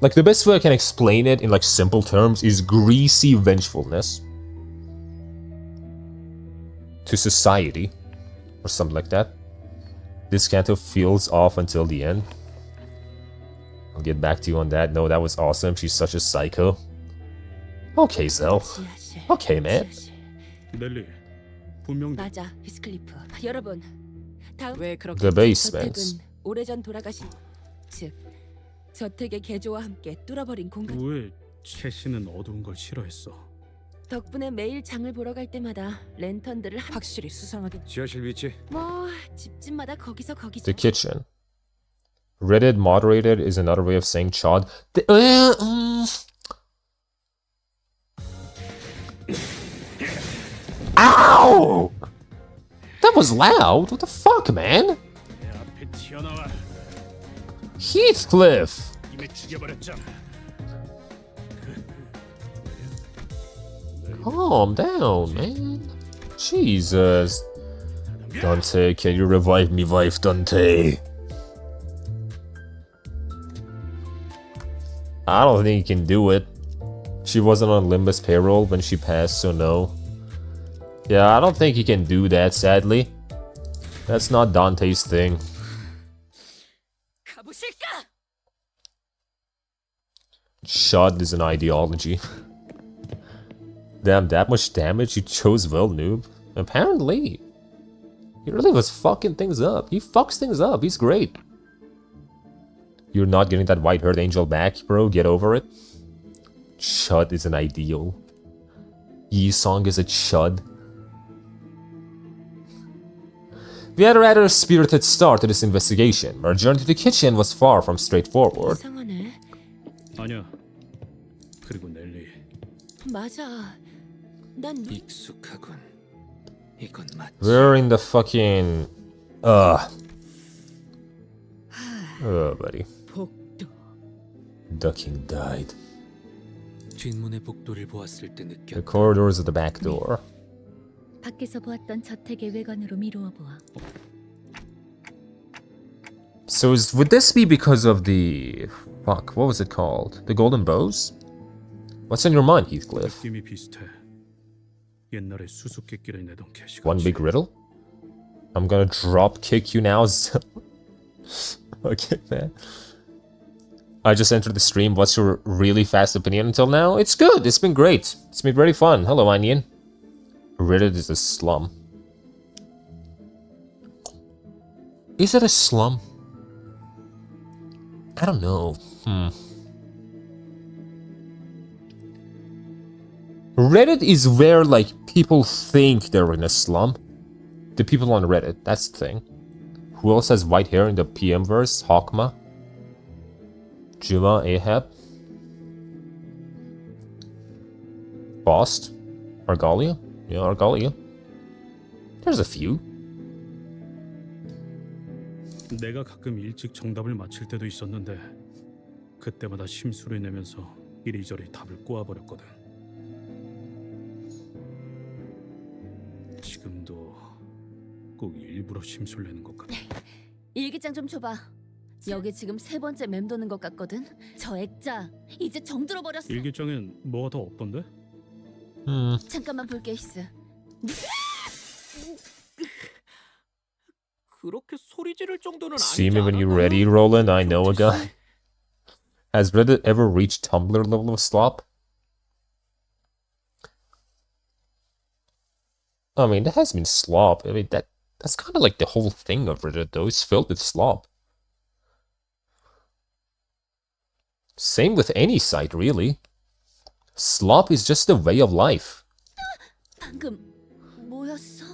Like, the best way I can explain it in, like, simple terms is greasy vengefulness. To society. Or something like that. This Canto feels off until the end. I'll get back to you on that. No, that was awesome. She's such a psycho. Okay, Zell. Okay, man. 맞아, 히스클리프. 여러분, 다음 왜 그렇게 The basement. 저택은 오래전 돌아가신 즉 저택의 개조와 함께 뚫어버린 공간. 왜 채씨는 어두운 걸 싫어했어? 덕분에 매일 장을 보러 갈 때마다 랜턴들을 확실히 수상하게. 지하실 위치. 뭐 집집마다 거기서 거기죠. The kitchen. Reddit moderated is another way of saying chod. Ow! That was loud. What the fuck, man? Heathcliff! Calm down, man. Jesus. Dante, can you revive me, wife, Dante? I don't think he can do it. She wasn't on Limbus payroll when she passed, so no. Yeah, I don't think he can do that, sadly. That's not Dante's thing. Shud is an ideology. Damn, that much damage? You chose well, noob. Apparently. He really was fucking things up. He fucks things up. He's great. You're not getting that white-haired angel back, bro. Get over it. Chud is an ideal. Yi-Song is a chud. We had a rather spirited start to this investigation. Our journey to the kitchen was far from straightforward. 이상하네. 아니야. 그리고 넬리. 맞아. 난 익숙하군. 이건 맞지. We're in the fucking... buddy. 복도. The king died. 뒷문의 복도를 보았을 때 느꼈다. The corridors of the back door. 밖에서 보았던 저택의 외관으로 미루어 보아. So would this be because of the... Fuck, what was it called? The golden bows? What's in your mind, Heathcliff? 느낌이 비슷해. 옛날에 수수께끼를 내던 캐시. One big riddle? I'm gonna drop kick you now. Okay, man. I just entered the stream. What's your really fast opinion until now? It's good. It's been great. It's been very fun. Hello, Onion. Reddit is a slum. Is it a slum? I don't know. Reddit is where, like, people think they're in a slum. The people on Reddit, that's the thing. Who else has white hair in the PM verse? 𝒂𝒏𝒚? 𝒬𝒊𝒎𝒃𝒚? Bost? 𝒪𝒏𝒏𝒚? Yeah, 𝒪�𝒏𝒚. There's a few. 내가 가끔 일찍 정답을 맞힐 때도 있었는데 그때마다 심수를 내면서 이리저리 답을 꼬아버렸거든. 지금도 꼭 일부러 심술 내는 것 같아. 일기장 좀 줘봐. 여기 지금 3번째 맴도는 것 같거든. 저 액자 이제 정들어 버렸어. 일기장엔 뭐가 더 없던데? 잠깐만 볼게, 히스. 그렇게 소리 지를 정도는 See me when you're ready, Roland. I know a guy. Has Reddit ever reached Tumblr level of slop? I mean, there has been slop. I mean, that's kind of like the whole thing of Reddit, though. It's filled with slop. Same with any site, really. Slop is just a way of life. 방금 뭐였어?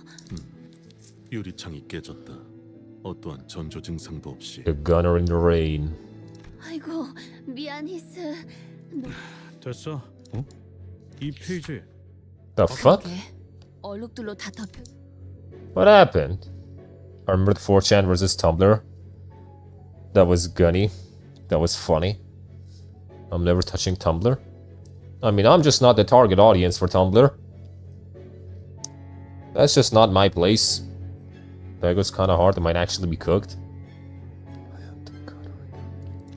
유리창이 깨졌다. 어떠한 전조 증상도 없이. The gunner in the rain. 아이고, 미안, 히스. 됐어. 어? 이 페이지. The fuck? 얼룩들로 다 덮여. What happened? I remember the 4chan versus Tumblr. That was gunny. That was funny. I'm never touching Tumblr. I mean, I'm just not the target audience for Tumblr. That's just not my place. That goes kinda hard. It might actually be cooked.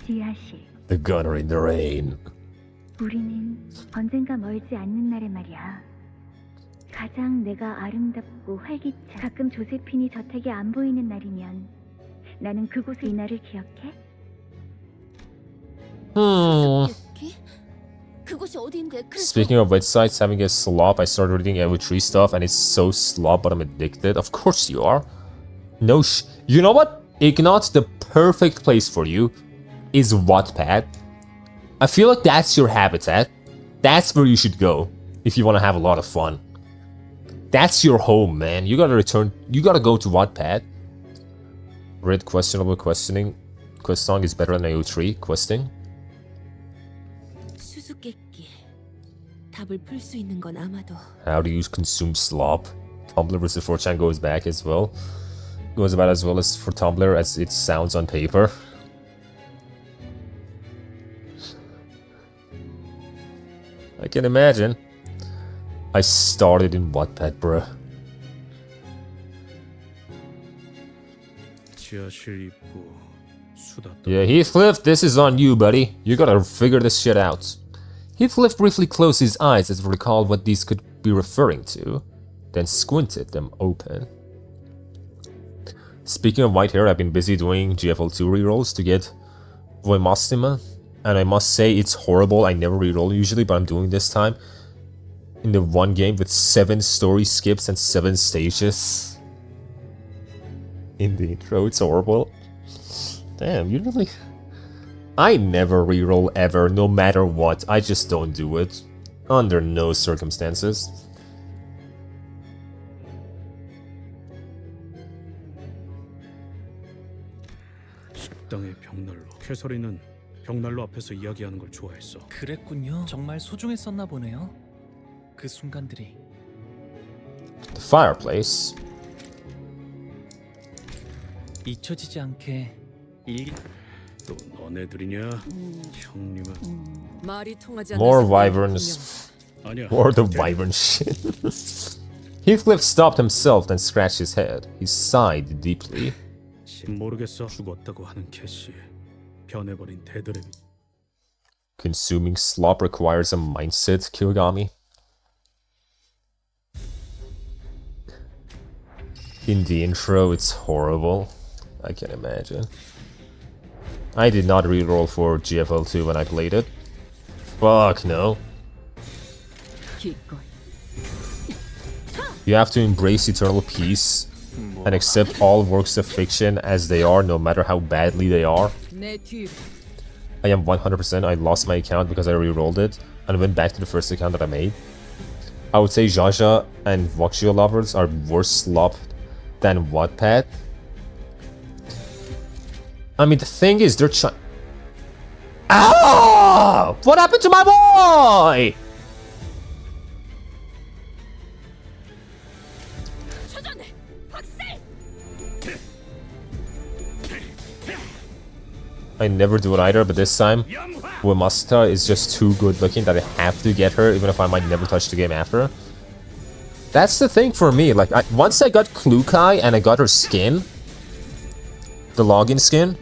지하실. The gunner in the rain. 우리는 언젠가 멀지 않는 날에 말이야. 가장 내가 아름답고 활기차. 가끔 조세핀이 저택에 안 보이는 날이면 나는 그곳의 이날을 기억해? 그곳이 어디인데? Speaking of websites having a slop, I started reading 𝑳𝒊𝒏𝒚 stuff and it's so slop, but I'm addicted. Of course you are. No you know what? Ignat, the perfect place for you is Wattpad. I feel like that's your habitat. That's where you should go if you want to have a lot of fun. That's your home, man. You gotta go to Wattpad. Read questionable questioning. Questing is better than AO3 questing. 수수께끼. 답을 풀 수 있는 건 아마도. How do you consume slop? Tumblr vs 4chan goes back as well. Goes about as well as for Tumblr as it sounds on paper. I can imagine. I started in Wattpad, bruh. 지하실 입구 수다. Yeah, Heathcliff, this is on you, buddy. You gotta figure this shit out. Heathcliff briefly closed his eyes as he recalled what these could be referring to, then squinted them open. Speaking of white hair, I've been busy doing GFL2 rerolls to get 𝒊𝒏𝒚, and I must say it's horrible. I never reroll usually, but I'm doing this time. in the one game with 7 story skips and 7 stages. In the intro, it's horrible. Damn, you really... I never reroll ever, no matter what. I just don't do it. Under no circumstances. 식당의 벽난로. 캐서린은 벽난로 앞에서 이야기하는 걸 좋아했어. 그랬군요. 정말 소중했었나 보네요. 그 순간들이. The fireplace. 잊혀지지 않게 또 너네들이냐? 형님은 말이 통하지 않는 More 사람이 wyverns. 아니야. More the wyvern shit. Heathcliff stopped himself, then scratched his head. He sighed deeply. 모르겠어. 죽었다고 하는 캐시. 변해버린 데드레비. Consuming slop requires a mindset, 𝒂𝒏𝒚. In the intro, it's horrible. I can imagine. I did not reroll for GFL2 when I played it. Fuck no. You have to embrace eternal peace and accept all works of fiction as they are, no matter how badly they are. I am 100%. I lost my account because I rerolled it and went back to the first account that I made. I would say 𝒊𝒎𝒏𝒚 and 𝒑𝒑𝒏𝒚 lovers are worse slop than Wattpad. I mean, the thing is, they're trying. Ah! What happened to my boy? I never do it either, but this time, 𝒂𝒏 is just too good looking that I have to get her, even if I might never touch the game after. That's the thing for me. Like, once I got 𝒂𝒏𝒂𝒏 and I got her skin, the login skin,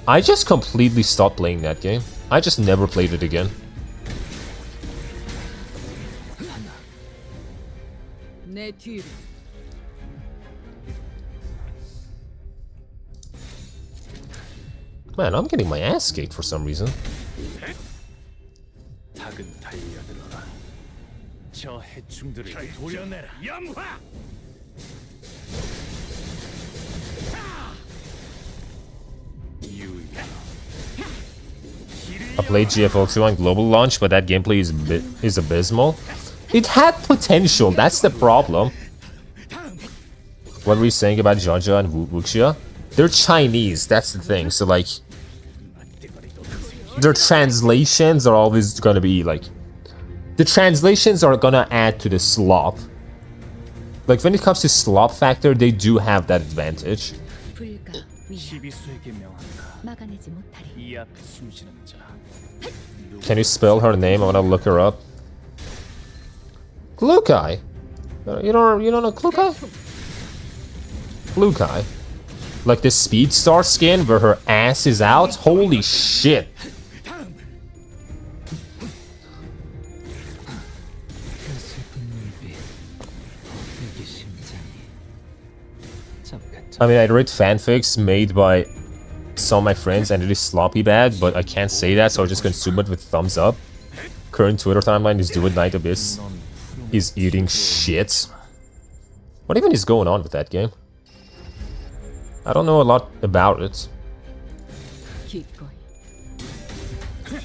I just completely stopped playing that game. I just never played it again. Man, I'm getting my ass kicked for some reason. 닭은 달려들어라. 저 해충들을 도려내라. I played GFL2 on global launch, but that gameplay is abysmal. It had potential, that's the problem. What were you saying about 𝒊𝒎𝒏𝒚 and wuxia? They're Chinese, that's the thing, so like... Their translations are always gonna be like... The translations are gonna add to the slop. Like, when it comes to slop factor, they do have that advantage. Can you spell her name? I wanna look her up. 𝒂𝒏𝒚. You don't know 𝒂𝒏𝒚? 𝒂𝒏𝒚. Like the Speed Star skin where her ass is out? Holy shit. I mean, I read fanfics made by some of my friends and it is sloppy bad, but I can't say that, so I just consume it with thumbs up. Current Twitter timeline is Do It Night Abyss. He's eating shit. What even is going on with that game? I don't know a lot about it.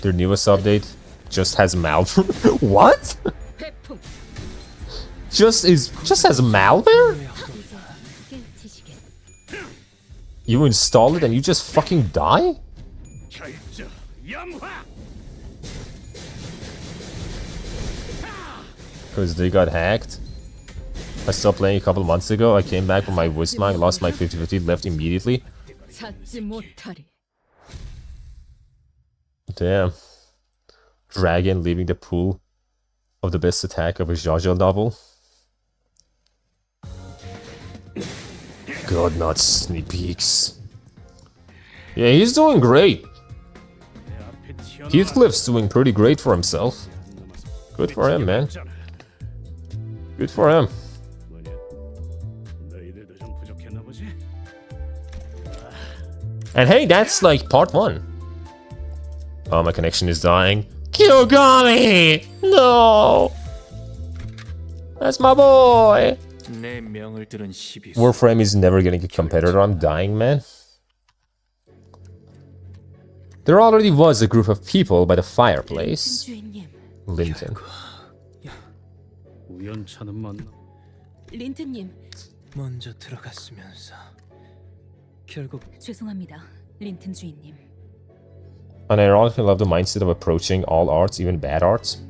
Their newest update just has malware. What? just has malware? You install it and you just fucking die? Because they got hacked. I stopped playing a couple months ago. I came back from my 𝒂𝒏𝒚, lost my 50-50, left immediately. Damn. Dragon leaving the pool of the best attack of a 𝒊𝒎𝒏𝒚 novel. God, not sneak peeks. Yeah, he's doing great. Heathcliff's doing pretty great for himself. Good for him, man. Good for him. And hey, that's like part 1. Oh, my connection is dying. 𝒂𝒏𝒚! No! That's my boy. 내 명을 들은 시비. Warframe is never getting a competitor. I'm dying, man. There already was a group of people by the fireplace. Linton. 우연찮은 만남. 린튼님. 먼저 들어갔으면서 결국 죄송합니다, 린튼 주인님. And I ironically love the mindset of approaching all arts, even bad arts.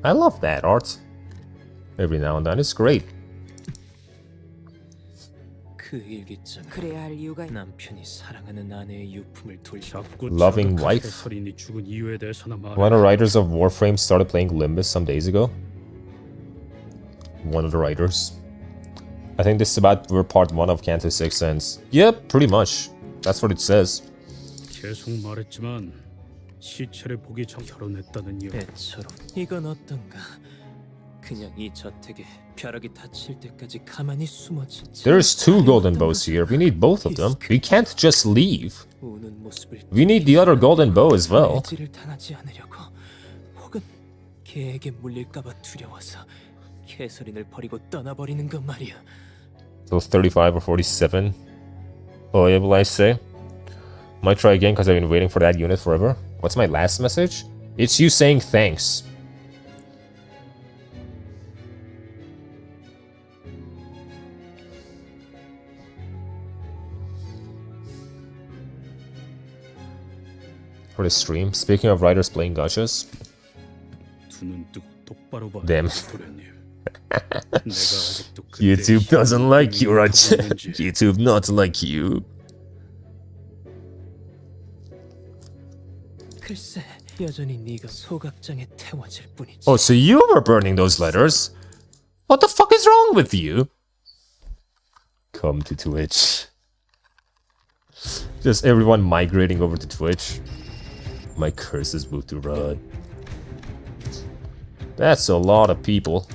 I love bad art. Every now and then, it's great. 그 일기장은 그래야 할 이유가 남편이 사랑하는 아내의 유품을 Loving wife. 서린이 죽은 이유에 대해서나 말. One of the writers of Warframe started playing Limbus some days ago. One of the writers. I think this is about we're part 1 of Canto 6 and yep, pretty much. That's what it says. 계속 말했지만 시체를 보기 전 결혼했다는 이유. 애처럼 이건 어떤가? 그냥 이 저택에 벼락이 닫힐 때까지 가만히 숨어진 채 There's 2 golden bows here. We need both of them. We can't just leave. 우는 모습을 We need the other golden bow as well. 매질을 당하지 않으려고 혹은 개에게 물릴까봐 두려워서 캐서린을 버리고 떠나버리는 것 말이야. So 35 or 47. Oh, yeah, will I say? Might try again because I've been waiting for that unit forever. What's my last message? It's you saying thanks. For the stream. Speaking of writers playing gachas. Damn. YouTube doesn't like you, right? YouTube not like you. 글쎄, 여전히 네가 소각장에 태워질 뿐이지. Oh, so you were burning those letters? What the fuck is wrong with you? Come to Twitch. Just everyone migrating over to Twitch. My curse is moved to rod. That's a lot of people.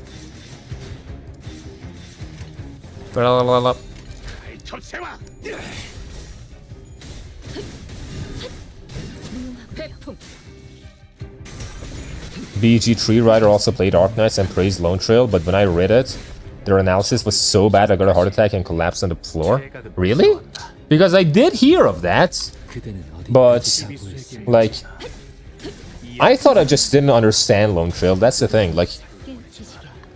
BG3 writer also played Arknights and praised Lone Trail, but when I read it, their analysis was so bad I got a heart attack and collapsed on the floor. Really? Because I did hear of that, but like I thought I just didn't understand Lone Trail. That's the thing. Like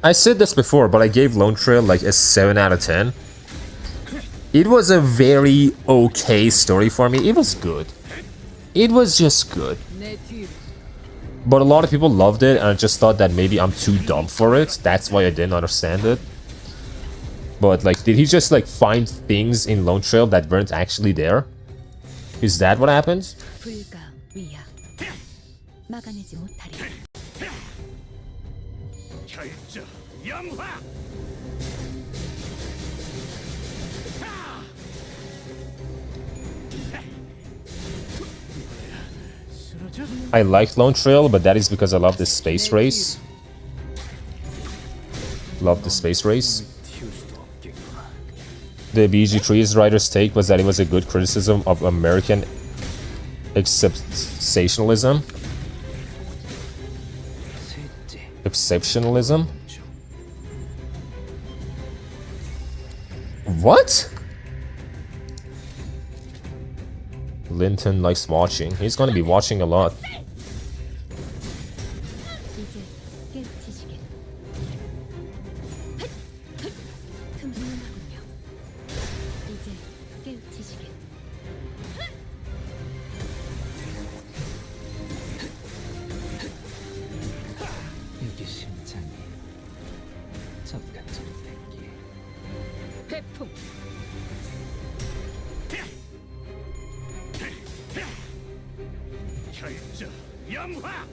I said this before, but I gave Lone Trail like a 7 out of 10. It was a very okay story for me. It was good. It was just good. But a lot of people loved it, and I just thought that maybe I'm too dumb for it. That's why I didn't understand it. But like, did he just like find things in Lone Trail that weren't actually there? Is that what happened? 막아내지 못하리. 결정 영화. I liked Lone Trail, but that is because I love this space race. Love the space race. The BG3's writer's take was that it was a good criticism of American exceptionalism. Exceptionalism? What? Linton likes watching. He's gonna be watching a lot. 여기 심장이 잠깐처럼 땡기. 회풍. 결정 영화.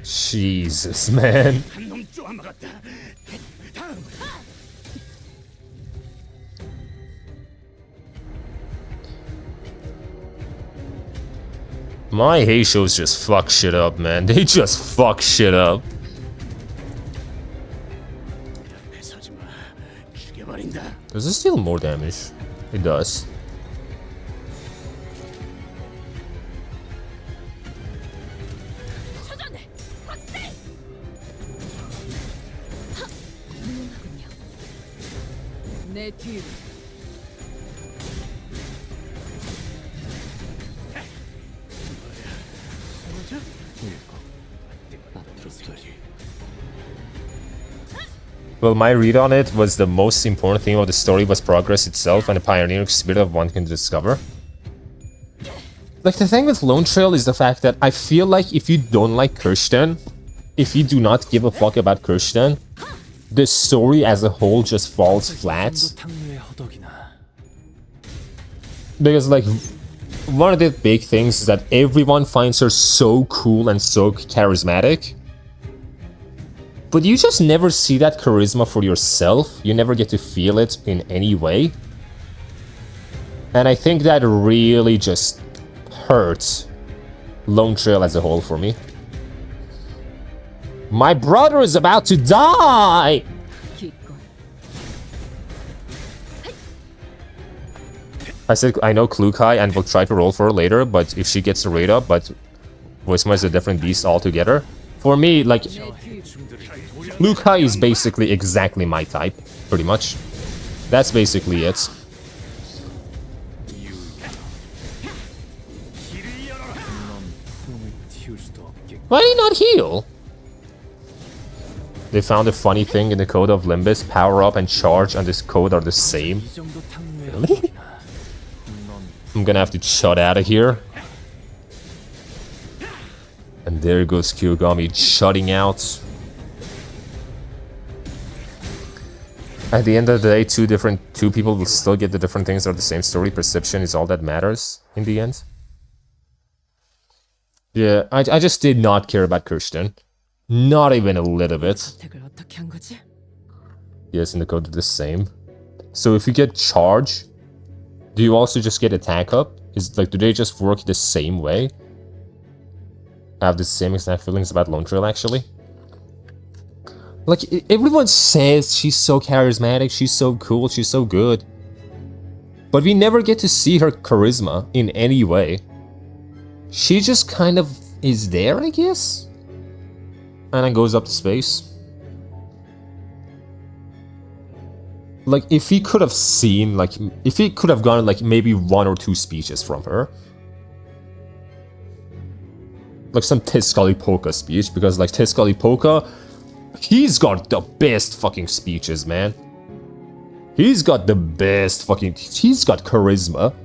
Jesus, man. 한놈 쪼아먹었다. 다음. My Hey shows just fuck shit up, man. They just fuck shit up. Does this deal more damage? It does. 내 뒤로. Well, my read on it was the most important theme of the story was progress itself and the pioneering spirit of one can discover. Like, the thing with Lone Trail is the fact that I feel like if you don't like Kirsten, if you do not give a fuck about Kirsten, the story as a whole just falls flat. Because, like, one of the big things is that everyone finds her so cool and so charismatic. But you just never see that charisma for yourself. You never get to feel it in any way. And I think that really just hurts Lone Trail as a whole for me. My brother is about to die! I said I know 𝒂𝒏𝒚 and will try to roll for her later, but if she gets a raid up, but 𝑳𝒊𝒎𝒃 is a different beast altogether. For me, like, 𝒂𝒏𝒚 is basically exactly my type, pretty much. That's basically it. Why do you not heal? They found a funny thing in the code of Limbus. Power up and charge on this code are the same. Really? I'm gonna have to shut out of here. And there goes 𝒂𝒏𝒚 shutting out. At the end of the day, two people will still get the different things or the same story. Perception is all that matters in the end. Yeah, I just did not care about Kirsten. Not even a little bit. Yes, in the code the same. So if you get charge, do you also just get attack up? Is like, do they just work the same way? I have the same exact feelings about Lone Trail actually. Like, everyone says she's so charismatic, she's so cool, she's so good. But we never get to see her charisma in any way. She just kind of is there, I guess? And then goes up to space. Like, if he could have seen, like, if he could have gotten, like, maybe 1 or 2 speeches from her. Like some 𝑳𝒊𝒏𝒚 speech, because, like, 𝑳𝒊𝒏𝒚, he's got the best fucking speeches, man. He's got the best fucking... He's got charisma.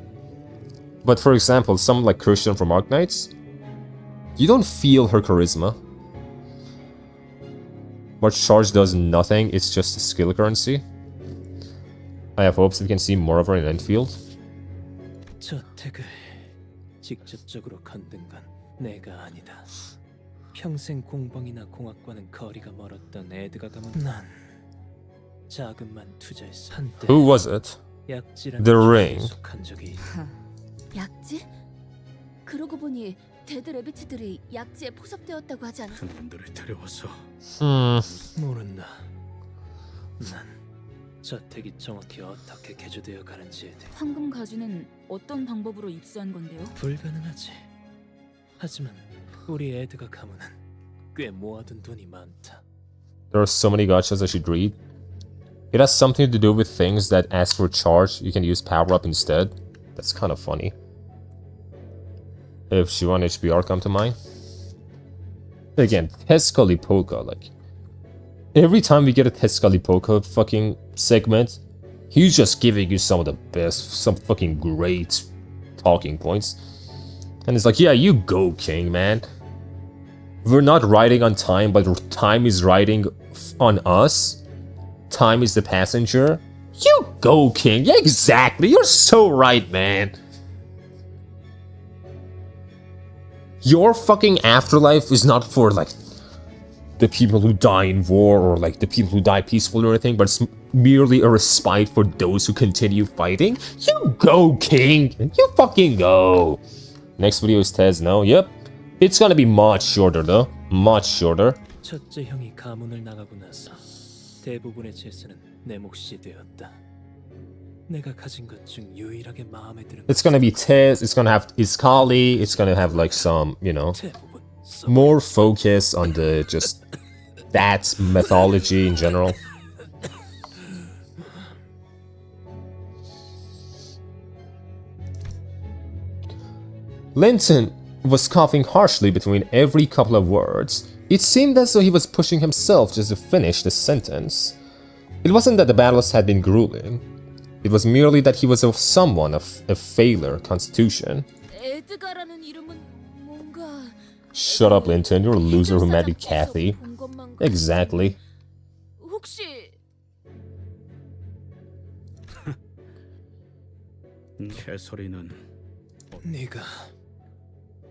But for example, someone like Kirsten from Arknights, you don't feel her charisma. But charge does nothing, it's just a skill currency. I have hopes we can see more of her in Enfield. 저택을 직접적으로 건든 건 내가 아니다. 평생 공방이나 공학과는 거리가 멀었던 에드가 가문 난 자금만 투자해서 한때 Who was it? The Ring. 속한 적이 약지? 그러고 보니 데드 레비츠들이 약지에 포섭되었다고 하지 않아? 그놈들을 데려와서 모른다. 난 저택이 정확히 어떻게 개조되어 가는지에 대해 황금 가지는 어떤 방법으로 입수한 건데요? 불가능하지. 하지만 우리 에드가 가문은 꽤 모아둔 돈이 많다. There are so many gachas I should read. It has something to do with things that ask for charge, you can use power up instead. That's kind of funny. If Shiva and HBR come to mind. Again, 𝑳𝒊𝒏𝒚, like, every time we get a 𝑳𝒊𝒏𝒚 fucking segment, he's just giving you some of the best, some fucking great talking points. And it's like, yeah, you go, King, man. We're not riding on time, but time is riding on us. Time is the passenger. You go, King. Yeah, exactly. You're so right, man. Your fucking afterlife is not for, like, the people who die in war or, like, the people who die peacefully or anything, but it's merely a respite for those who continue fighting. You go, King. You fucking go. Next video is 𝑇ez, no? Yep. It's gonna be much shorter, though. Much shorter. 첫째 형이 가문을 나가고 나서 대부분의 재산은 내 몫이 되었다. 내가 가진 것 중 유일하게 마음에 드는 It's gonna be 𝑇ez, it's gonna have 𝒔𝒊𝒏𝒚, it's gonna have, like, some, you know, more focus on the, just, that mythology in general. Linton was coughing harshly between every couple of words. It seemed as though he was pushing himself just to finish the sentence. It wasn't that the battles had been grueling. It was merely that he was someone of a failure constitution. 에드가라는 이름은 뭔가 Shut up, Linton. You're a loser who married Kathy. Exactly. 혹시 캐서린은 네가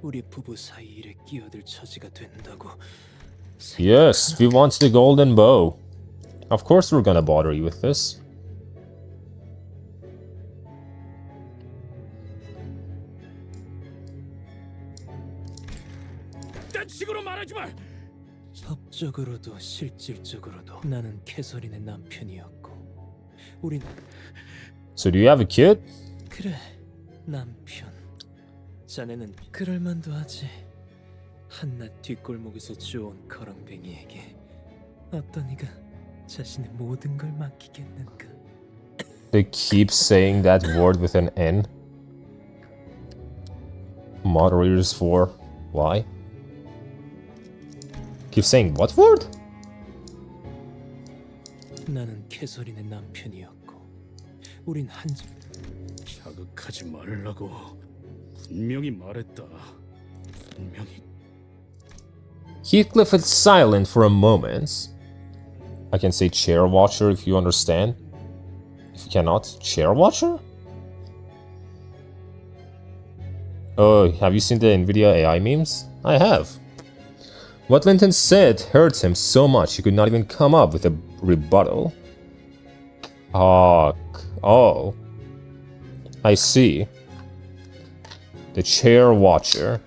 우리 부부 사이 일에 끼어들 처지가 된다고. Yes, we want the golden bow. Of course we're gonna bother you with this. 딴 식으로 말하지 마. 법적으로도 실질적으로도 나는 캐서린의 남편이었고, 우린 So do you have a kid? 그래 남편. 자네는 그럴만도 하지. 한낱 뒷골목에서 주워온 거렁뱅이에게 어떤 이가 자신의 모든 걸 맡기겠는가? They keep saying that word with an N. Moderators for why? Keep saying what word? 나는 캐서린의 남편이었고, 우린 한 자극하지 말라고 분명히 말했다. 분명히. Heathcliff is silent for a moment. I can say chair watcher if you understand. If you cannot, chair watcher? Oh, have you seen the NVIDIA AI memes? I have. What Linton said hurt him so much he could not even come up with a rebuttal. Oh. I see. The chair watcher.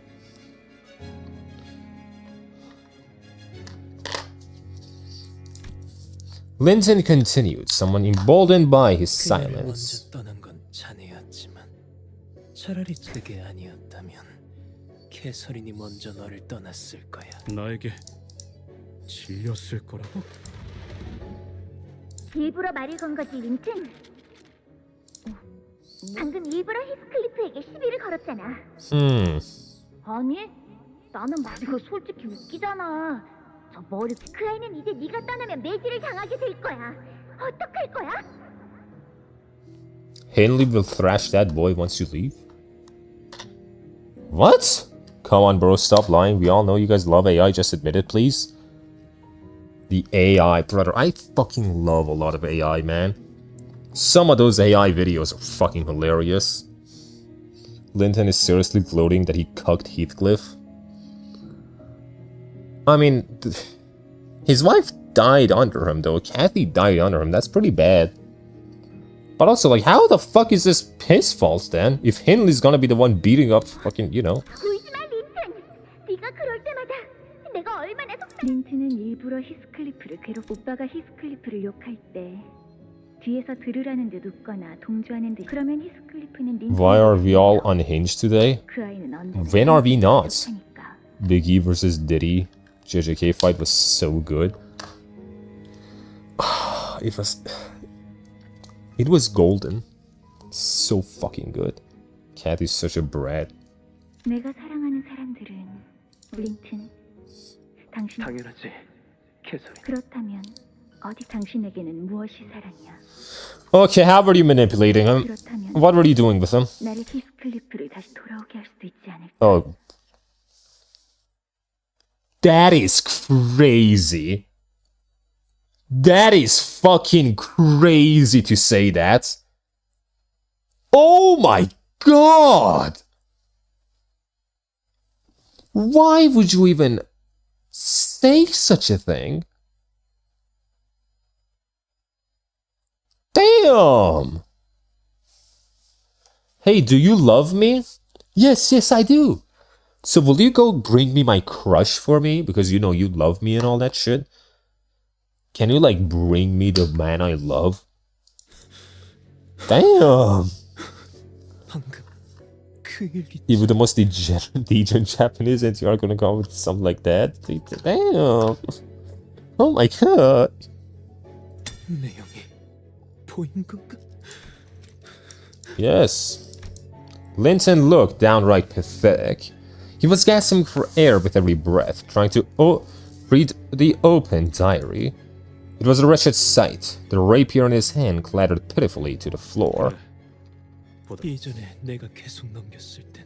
Linton continued, somewhat emboldened by his silence. 먼저 떠난 건 자네였지만 차라리 그게 아니었다면 캐서린이 먼저 너를 떠났을 거야. 나에게 질렸을 거라고? 일부러 말을 건 거지, 린튼? 방금 일부러 히스클리프에게 시비를 걸었잖아. 아니, 나는 이거 솔직히 웃기잖아. 저 머리 그 아이는 이제 네가 떠나면 매질을 당하게 될 거야. 어떡할 거야? Henley will thrash that boy once you leave? What? Come on, bro, stop lying. We all know you guys love AI, just admit it, please. The AI, brother. I fucking love a lot of AI, man. Some of those AI videos are fucking hilarious. Linton is seriously gloating that he cucked Heathcliff. I mean, his wife died under him, though. Kathy died under him. That's pretty bad. But also, like, how the fuck is this his fault, then? If Henley's gonna be the one beating up fucking, you know. 네가 그럴 때마다 내가 얼마나 린튼은 일부러 히스클리프를 오빠가 히스클리프를 욕할 때 뒤에서 들으라는 듯 웃거나 동조하는 듯. 그러면 히스클리프는 린튼. Why are we all unhinged today? 그 아이는 언제 When are we not? Big E versus Diddy JJK fight was so good. It was golden. So fucking good. Kathy's such a brat. 내가 사랑하는 사람들은 린튼. 당신 당연하지. 캐서린. 그렇다면 어디 당신에게는 무엇이 사랑이야? Okay, how were you manipulating him? What were you doing with him? 나를 히스클리프를 다시 돌아오게 할 수도 있지 않을까? Oh. That is crazy. That is fucking crazy to say that. Oh my god! Why would you even say such a thing? Damn! Hey, do you love me? Yes, I do. So will you go bring me my crush for me? Because you know you love me and all that shit. Can you like bring me the man I love? Damn! Even the most degenerate Japanese and you are gonna go with something like that? Damn! Oh my god! Yes. Linton looked downright pathetic. He was gasping for air with every breath, trying to read the open diary. It was a wretched sight. The rapier in his hand clattered pitifully to the floor. 예전에 내가 계속 넘겼을 땐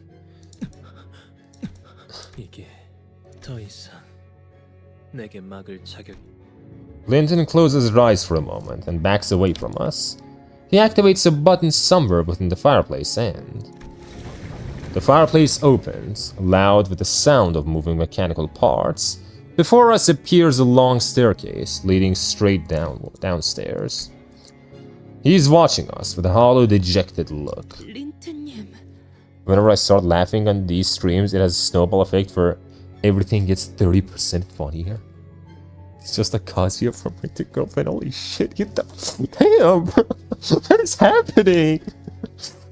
이게 더 이상 내게 막을 자격. Linton closes his eyes for a moment and backs away from us. He activates a button somewhere within the fireplace and... The fireplace opens, loud with the sound of moving mechanical parts. Before us appears a long staircase leading straight downstairs. He's watching us with a hollow, dejected look. Whenever I start laughing on these streams, it has a snowball effect where everything gets 30% funnier. It's just a Kazuya from my girlfriend. Holy shit, get the damn! What is happening?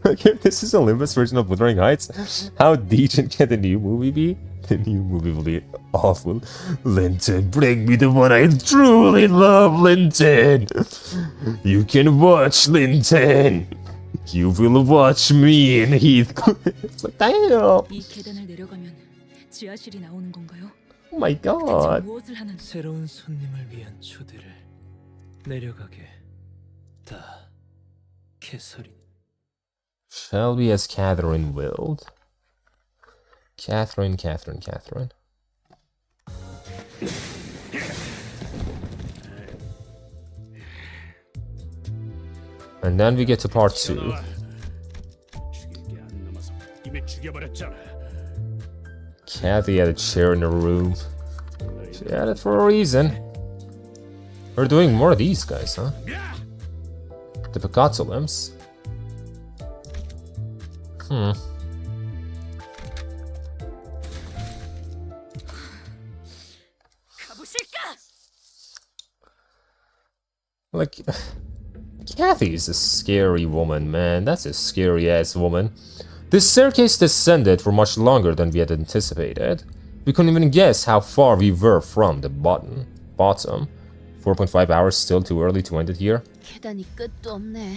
Okay, this is Olympus version of Wuthering Heights. How decent can the new movie be? The new movie will be awful. Linton, bring me the one I truly love, Linton. You can watch, Linton. You will watch me and Heathcliff. It's like, damn. 이 계단을 내려가면 지하실이 나오는 건가요? Oh my god. 무엇을 하는? 새로운 손님을 위한 초대를 내려가게 다 캐서린. Shelby as Catherine willed. Catherine. And then we get to part 2. Kathy had a chair in the room. She had it for a reason. We're doing more of these guys, huh? The 𝒂💏💂💏. Like, Kathy's a scary woman, man. That's a scary-ass woman. This staircase descended for much longer than we had anticipated. We couldn't even guess how far we were from the bottom. 4.5 hours, still too early to end it here. 계단이 끝도 없네.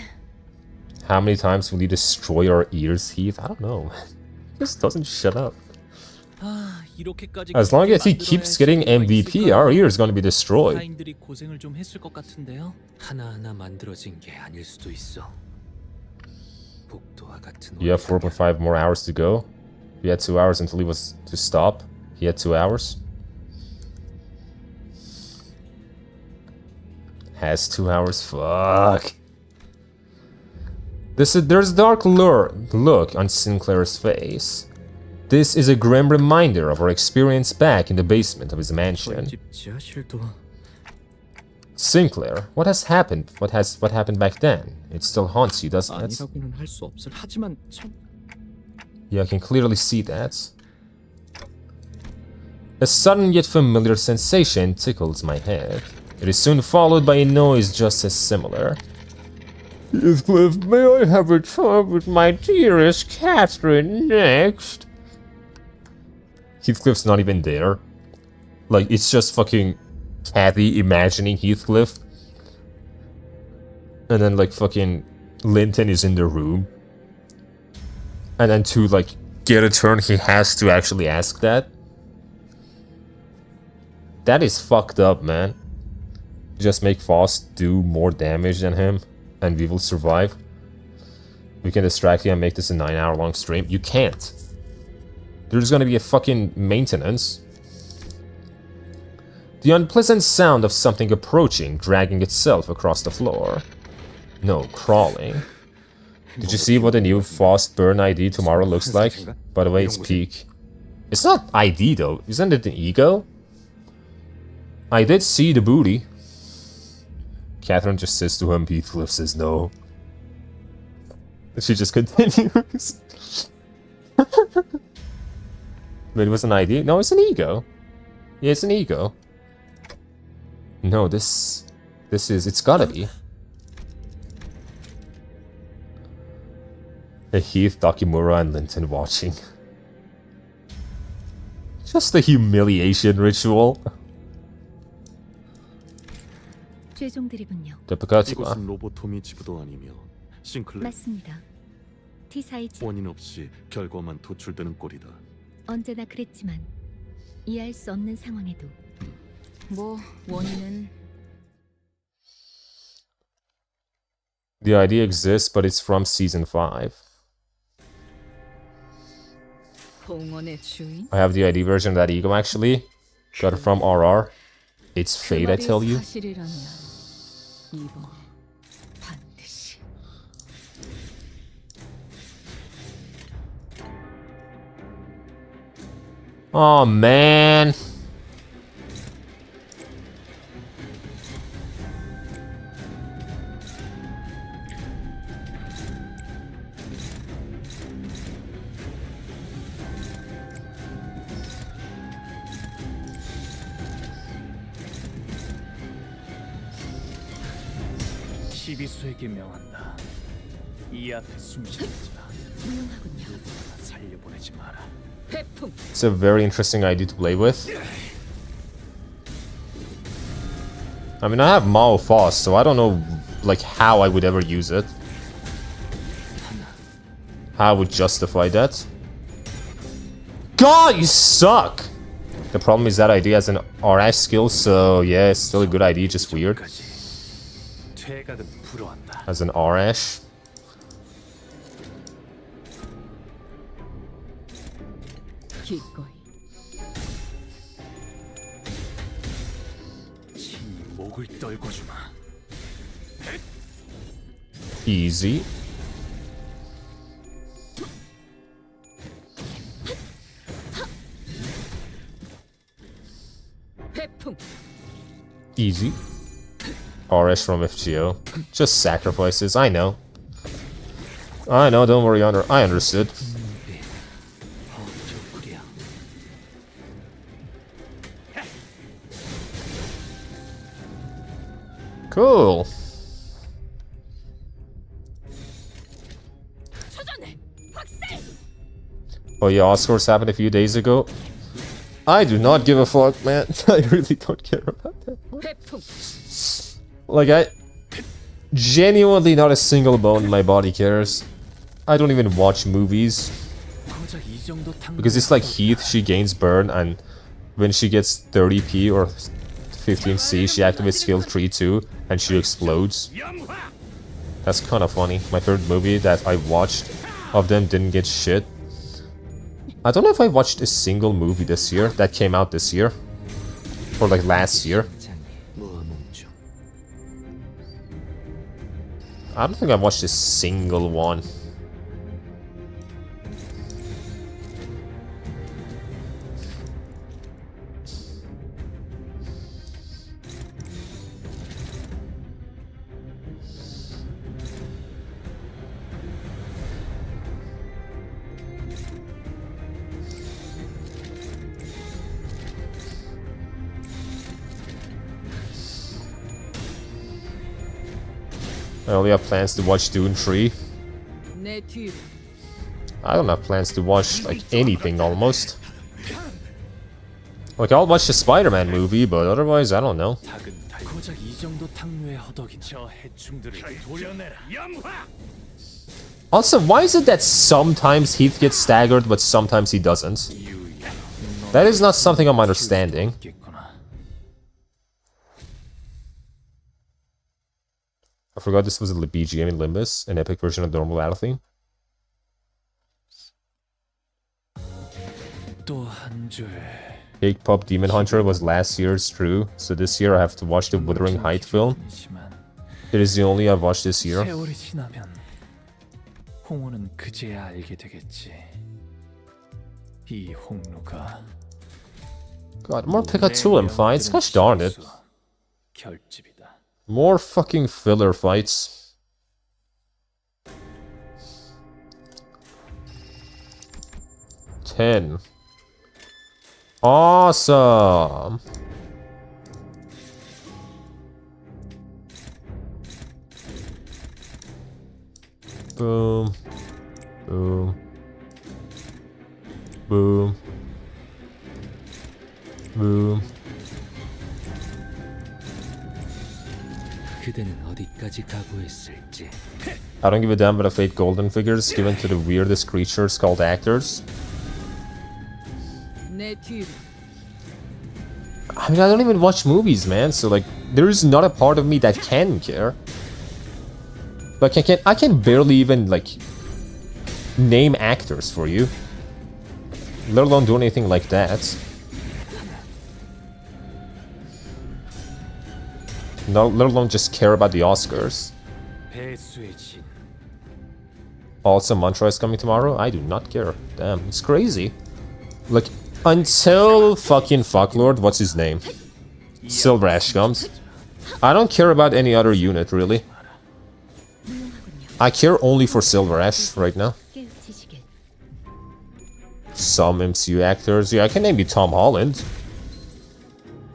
How many times will you destroy our ears, Heath? I don't know. Just doesn't shut up. As long as he keeps getting MVP, our ear is going to be destroyed. 타인들이 고생을 좀 했을 것 같은데요. 하나하나 만들어진 게 아닐 수도 있어. 복도와 같은. You have 4.5 more hours to go. We had 2 hours until he was to stop. He had 2 hours. Has 2 hours. Fuck. There's a dark look on Sinclair's face. This is a grim reminder of our experience back in the basement of his mansion. Sinclair, what has happened? What happened back then? It still haunts you, doesn't it? Yeah, I can clearly see that. A sudden yet familiar sensation tickles my head. It is soon followed by a noise just as similar. Heathcliff, may I have a talk with my dearest Catherine next? Heathcliff's not even there. Like, it's just fucking Kathy imagining Heathcliff. And then, like, fucking Linton is in the room. And then to, like, get a turn, he has to actually ask that. That is fucked up, man. Just make Faust do more damage than him, and we will survive. We can distract you and make this a 9-hour-long stream. You can't. There's gonna be a fucking maintenance. The unpleasant sound of something approaching, dragging itself across the floor. No, crawling. Did you see what the new Faust Burn ID tomorrow looks like? By the way, it's peak. It's not ID though, isn't it an ego? I did see the booty. Catherine just says to him, Heathcliff says no. She just continues. But it was an ID? No, it's an ego. Yeah, it's an ego. No, this is, it's gotta be. A Heath, Takimura, and Linton watching. Just a humiliation ritual. 최종 드립은요. 이곳은 로보토미 지부도 아니며 싱클레. 맞습니다. T4이지. 원인 없이 결과만 도출되는 꼴이다. 언제나 그랬지만 이해할 수 없는 상황에도 뭐 원인은 The idea exists, but it's from season 5. 봉헌의 주인. I have the ID version of that ego actually. Got it from RR. It's fate, I tell you. 사실이라면 이번에 반드시. Oh man. 시비수에게 명한다. 이 앞에 숨쉬지 마. 훌륭하군요. 살려보내지 마라. 회풍. It's a very interesting idea to play with. I mean, I have Mao Fast, so I don't know like how I would ever use it. How I would justify that. God, you suck! The problem is that idea has an RS skill, so yeah, it's still a good idea, just weird. 퇴각은 불허한다. As an RS. 기꺼이. 친히 목을 떨궈 주마. Easy. 회풍. Easy. RS from FGO. Just sacrifices, I know. I know, don't worry, I understood. Cool. Oh yeah, Oscars happened a few days ago. I do not give a fuck, man. I really don't care about that. Like, I genuinely not a single bone in my body cares. I don't even watch movies. Because it's like Heath, she gains burn, and when she gets 30p or 15c, she activates skill 3-2, and she explodes. That's kind of funny. My third movie that I watched of them didn't get shit. I don't know if I watched a single movie this year that came out this year. Or like last year. I don't think I watched a single one. I only have plans to watch Dune 3. I don't have plans to watch, like, anything, almost. Like, I'll watch the Spider-Man movie, but otherwise, I don't know. 고작 이 정도 탕류의 허덕이 저 해충들을 도려내라. Also, why is it that sometimes Heath gets staggered, but sometimes he doesn't? That is not something I'm understanding. I forgot this was a BGM in Limbus, an epic version of the normal battle theme. Cake Pop Demon Hunter was last year's, true. So this year I have to watch the Wuthering Height film. It is the only I've watched this year. 세월이 지나면 홍호는 그제야 알게 되겠지. 이 홍루가 God, more Pikachu fights? Gosh darn it. 결집이다. More fucking filler fights. $10. Awesome. Boom. Boom. Boom. Boom. 그대는 어디까지 각오했을지. I don't give a damn about the fake golden figures given to the weirdest creatures called actors. 내 뒤로. I mean, I don't even watch movies, man, so like, there is not a part of me that can care. Like, I can barely even, like, name actors for you. Let alone do anything like that. No, let alone just care about the Oscars. Also, Mantra is coming tomorrow? I do not care. Damn, it's crazy. Like, until fucking fucklord, what's his name? 𝒊𝒏𝒚 comes. I don't care about any other unit, really. I care only for 𝒊𝒏𝒚 right now. Some MCU actors. Yeah, I can name you Tom Holland.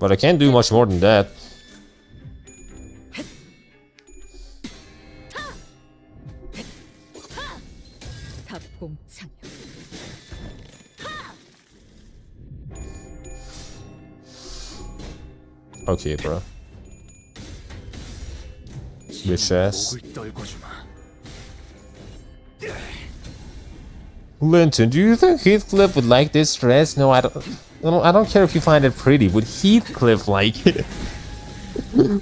But I can't do much more than that. Okay, bro. Bitch ass. Linton, do you think Heathcliff would like this dress? No, I don't care if you find it pretty. Would Heathcliff like it?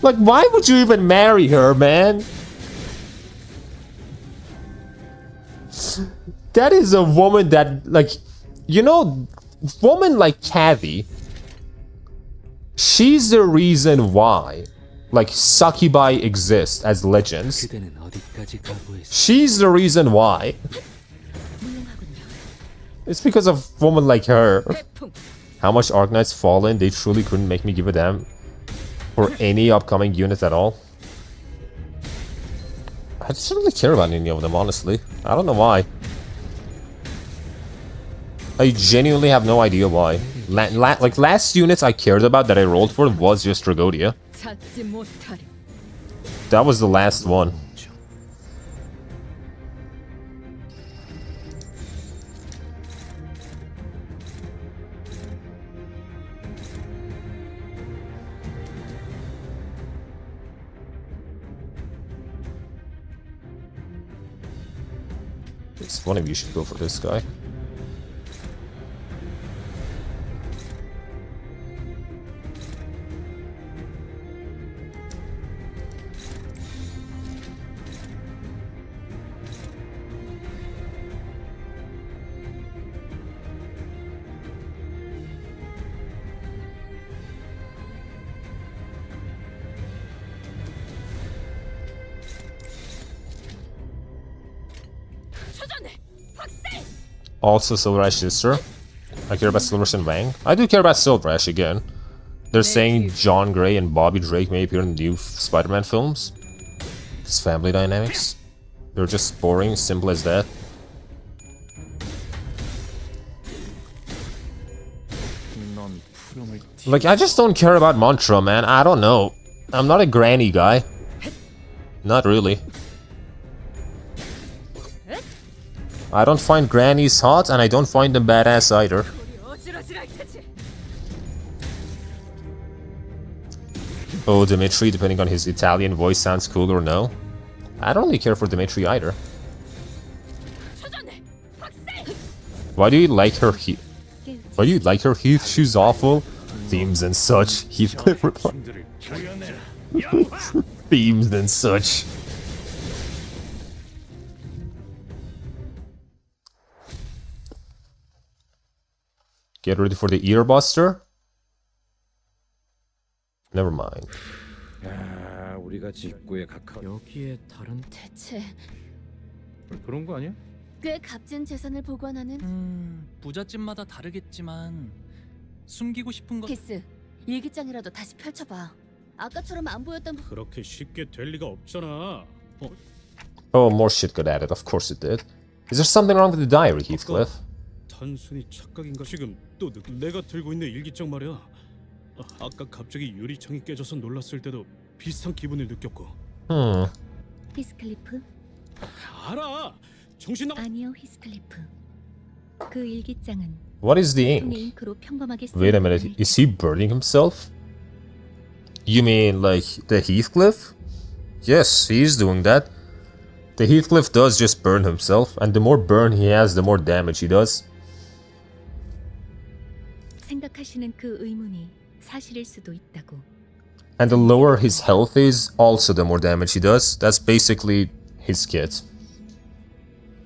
Like, why would you even marry her, man? That is a woman that, like, you know, woman like Kathy. She's the reason why, like, �㑂💏💃 exists as legends. She's the reason why. It's because of women like her. How much Arknights Fallen, they truly couldn't make me give a damn for any upcoming unit at all. I just don't really care about any of them, honestly. I don't know why. I genuinely have no idea why. Like, last units I cared about that I rolled for was just Dragodia. That was the last one. It's one of you should go for this guy. Also 𝒊𝒏𝒚's sister. I care about 𝒊𝒏𝒚 and Wang. I do care about 𝒊𝒏𝒚 again. They're saying John Gray and Bobby Drake may appear in the new Spider-Man films. It's family dynamics. They're just boring, simple as that. Like, I just don't care about Mantra, man. I don't know. I'm not a granny guy. Not really. I don't find grannies hot, and I don't find them badass either. Oh, Dimitri, depending on his Italian voice, sounds cool or no. I don't really care for Dimitri either. Why do you like her? Why do you like her, Heath? She's awful. Themes and such. Heathcliff replied. Themes and such. Get ready for the earbuster. Never mind. 우리가 직구에 가까. 여기에 다른 대체 그런 거 아니야? 꽤 값진 재산을 보관하는 부잣집마다 다르겠지만 숨기고 싶은 거. 키스, 일기장이라도 다시 펼쳐봐. 아까처럼 안 보였던 그렇게 쉽게 될 리가 없잖아. Oh, more shit got added. Of course it did. Is there something wrong with the diary, Heathcliff? 단순히 착각인가? 지금 또 내가 들고 있는 일기장 말이야. 아까 갑자기 유리창이 깨져서 놀랐을 때도 비슷한 기분을 느꼈고. 히스클리프? 알아. 정신 나. 아니요, 히스클리프. 그 일기장은 What is the 통의 ink? 잉크로 평범하게 Wait a minute. Is he burning himself? You mean like the Heathcliff? Yes, he's doing that. The Heathcliff does just burn himself, and the more burn he has, the more damage he does. 생각하시는 그 의문이 사실일 수도 있다고. And the lower his health is, also the more damage he does. That's basically his kit.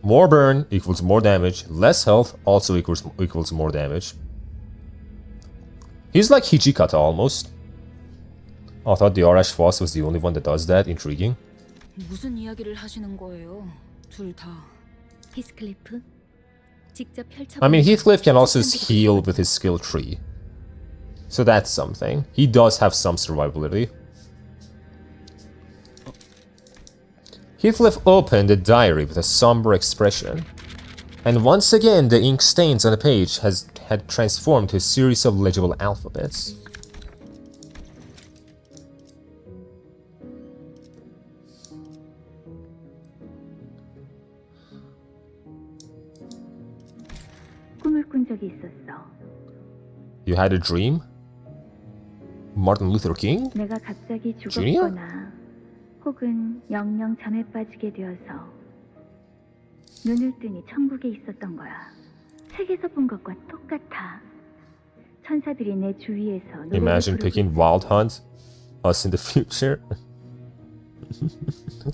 More burn equals more damage, less health also equals more damage. He's like Hijikata almost. I thought the Arash Foss was the only one that does that. Intriguing. 무슨 이야기를 하시는 거예요? 둘 다. 히스클리프? 직접 펼쳐. I mean, Heathcliff can also heal with his skill tree. So that's something. He does have some survivability. Heathcliff opened the diary with a somber expression. And once again, the ink stains on the page had transformed to a series of legible alphabets. 꿈을 꾼 적이 있었어. You had a dream? Martin Luther King? 내가 갑자기 Junior? 죽었거나 혹은 영영 잠에 빠지게 되어서 눈을 뜨니 천국에 있었던 거야. 책에서 본 것과 똑같아. 천사들이 내 주위에서 노래를 Imagine 부르고 picking Wild Hunt, us in the future.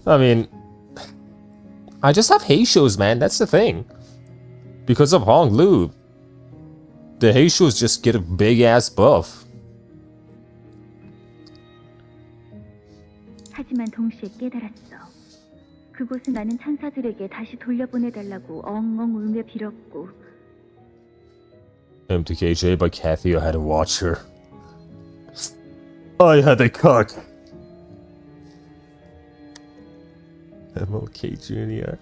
I mean, I just have Heishos, man. That's the thing. Because of Hong Lu, the Heishos just get a big ass buff. 하지만 동시에 깨달았어. 그곳은 나는 천사들에게 다시 돌려보내달라고 엉엉 울며 빌었고 𝒂𝒏𝒂𝒏 by Kathy, I had to watch her. I had a cock. MLK Jr.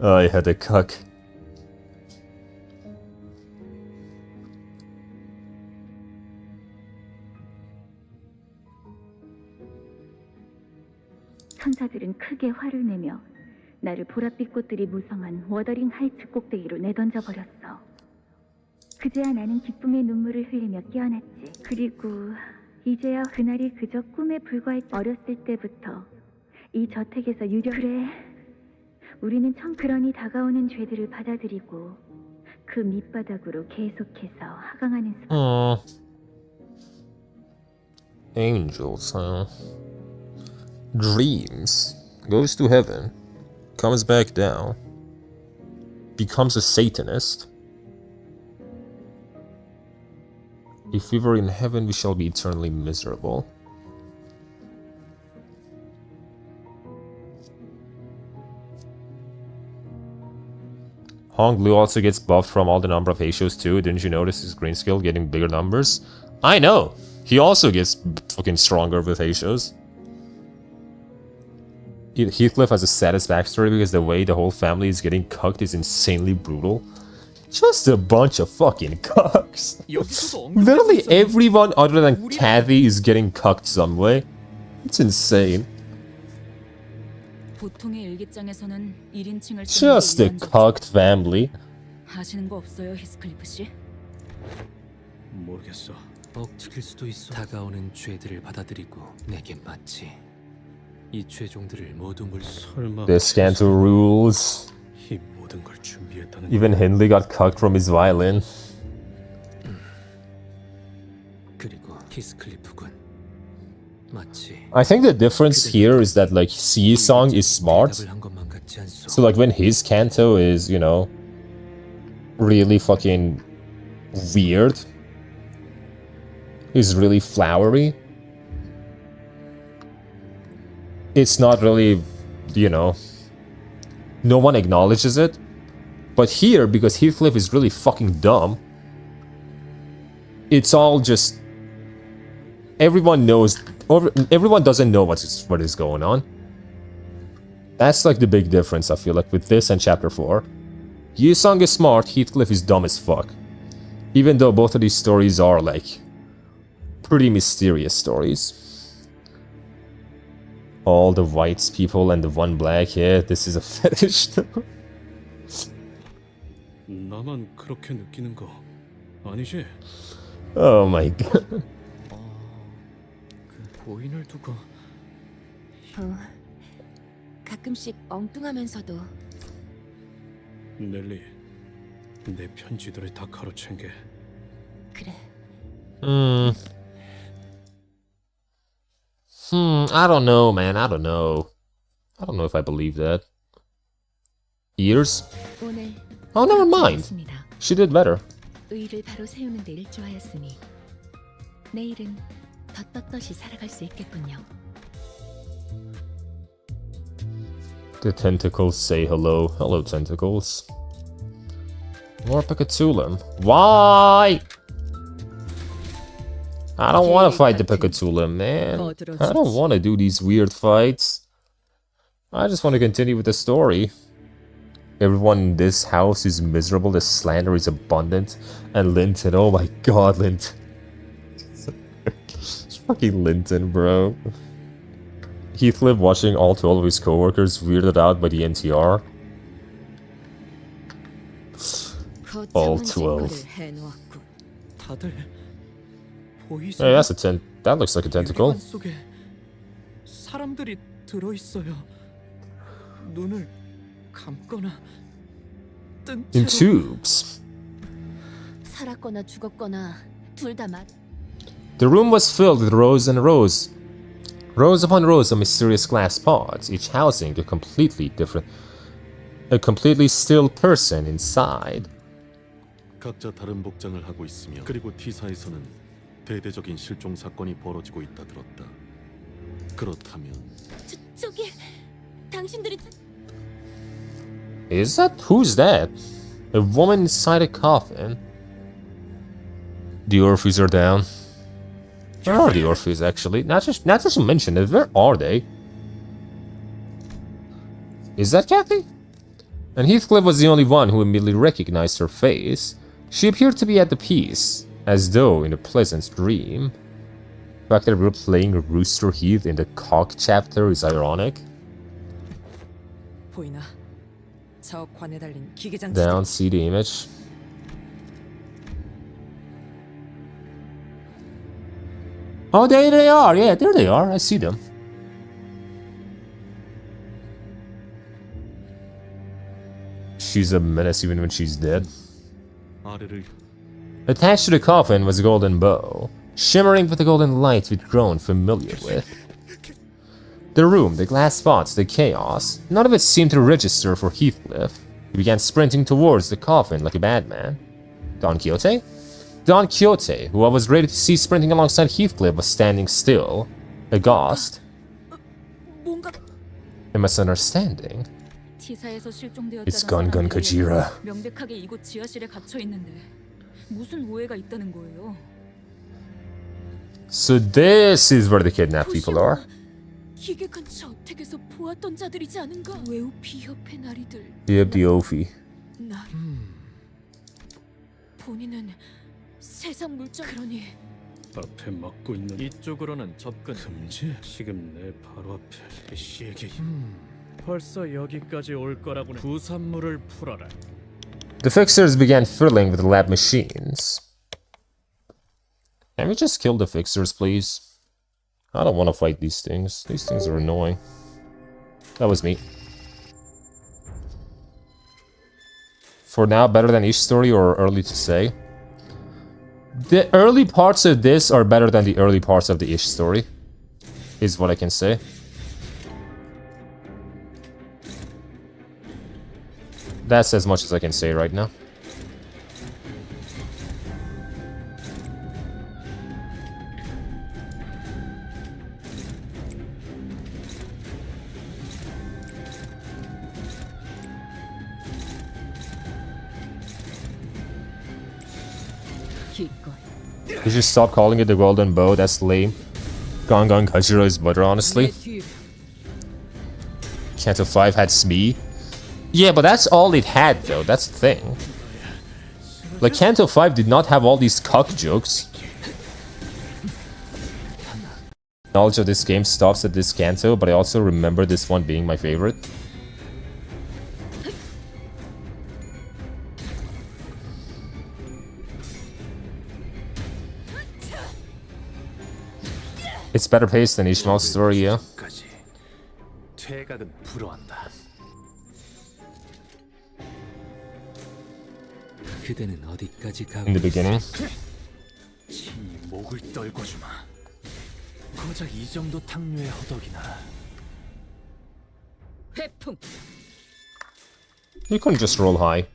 I had a cock. 천사들은 크게 화를 내며 나를 보랏빛 꽃들이 무성한 워더링 하이츠 꼭대기로 내던져 버렸어. 그제야 나는 기쁨의 눈물을 흘리며 깨어났지. 그리고 이제야 그날이 그저 꿈에 불과했. 어렸을 때부터 이 저택에서 그래. 우리는 그러니 다가오는 죄들을 받아들이고 그 밑바닥으로 계속해서 하강하는 습관. Angels, huh? Dreams. Goes to heaven. Comes back down. Becomes a Satanist. If we were in heaven, we shall be eternally miserable. Hong Lu also gets buffed from all the number of Heishos too. Didn't you notice his green skill getting bigger numbers? I know! He also gets fucking stronger with Heishos. Heathcliff has a saddest backstory because the way the whole family is getting cucked is insanely brutal. Just a bunch of fucking cucks. Literally everyone other than Kathy is getting cucked some way. It's insane. 보통의 일기장에서는 1인칭을 Just a cucked family. 하시는 거 없어요, 히스클리프 씨? 모르겠어. 억측일 수도 있어. 다가오는 죄들을 받아들이고 내게 마치 이 죄종들을 모두 설마 This Canto rules. 이 모든 걸 준비했다는 Even Hindley got cucked from his violin. 그리고 히스클리프군 마치 I think the difference here is that like Song is smart. So like when his Canto is, you know, really fucking weird. Is really flowery. It's not really, you know, no one acknowledges it. But here, because Heathcliff is really fucking dumb, it's all just everyone knows, or everyone doesn't know what is going on. That's like the big difference, I feel like, with this and chapter 4. Song is smart, Heathcliff is dumb as fuck. Even though both of these stories are like pretty mysterious stories. All the white people and the one black, yeah, this is a fetish. 나만 그렇게 느끼는 거 아니지? Oh my god. 그 고인을 두고 가끔씩 엉뚱하면서도. 넬리, 내 편지들을 다 가로챈 게 그래. I don't know, man. I don't know. I don't know if I believe that. Years? 오늘 Oh, never mind. 좋았습니다. She did better. 의의를 바로 세우는 데 일조하였으니 내일은 더 떳떳이 살아갈 수 있겠군요. The tentacles say hello. Hello, tentacles. More 𝒂𝒏𝒚. Why? I don't want to fight the 𝒂𝒏𝒚, man. I don't want to do these weird fights. I just want to continue with the story. Everyone in this house is miserable, the slander is abundant, and Linton, oh my god, Linton. It's fucking Linton, bro. Heathcliff watching all 12 of his coworkers weirded out by the NTR. All 12. 다들 보이세요? Hey, that's a that looks like a tentacle. 속에 사람들이 들어 있어요. 눈을 감거나 뜬 In 채로 tubes. 살았거나 죽었거나 둘 다 맞. The room was filled with rows and rows. Rows upon rows of mysterious glass pods, each housing a completely still person inside. 각자 다른 복장을 하고 있으며 그리고 T사에서는 대대적인 실종 사건이 벌어지고 있다 들었다. 그렇다면 저기 당신들이 Is that? Who's that? A woman inside a coffin. The Orpheus are down. Where are the Orpheus actually? Not just to mention it, where are they? Is that Kathy? And Heathcliff was the only one who immediately recognized her face. She appeared to be at the peace, as though in a pleasant dream. The fact that we're playing Rooster Heath in the cock chapter is ironic. 보이나? 저 관에 달린 기계장치. Down, see the image. Oh, there they are. Yeah, there they are. I see them. She's a menace even when she's dead. 아래를 Attached to the coffin was a golden bow, shimmering with the golden light we'd grown familiar with. The room, the glass spots, the chaos, none of it seemed to register for Heathcliff. He began sprinting towards the coffin like a bad man. Don Quixote? Don Quixote, who I was ready to see sprinting alongside Heathcliff, was standing still, aghast. A misunderstanding. T사에서 실종되었다는 It's Gun Kajira. 명백하게 이곳 지하실에 갇혀 있는데 무슨 오해가 있다는 거예요? So this is where the kidnapped people are. 기계관 저택에서 보았던 자들이지 않은가? 외우 비협의 나리들. Yep, the Ophi. 나 본인은 세상 물정 그러니 앞에 막고 있는 이쪽으로는 접근 금지? 지금 내 바로 앞에 씨에게 벌써 여기까지 올 거라고는 부산물을 풀어라. The fixers began fiddling with the lab machines. Can we just kill the fixers, please? I don't want to fight these things. These things are annoying. That was me. For now, better than each story or early to say? The early parts of this are better than the early parts of the Ish story, is what I can say. That's as much as I can say right now. You should stop calling it the golden bow, that's lame. Gun Kajira is better, honestly. Canto 5 had Smee. Yeah, but that's all it had, though. That's the thing. Like, Canto 5 did not have all these cock jokes. Knowledge of this game stops at this Canto, but I also remember this one being my favorite. It's better paced than Ishmael's story, yeah. 퇴각은 불허한다. 그대는 어디까지 가고 In the beginning. 친히 목을 떨궈주마. 고작 이 정도 탕류의 허덕이나. 회풍. You couldn't just roll high.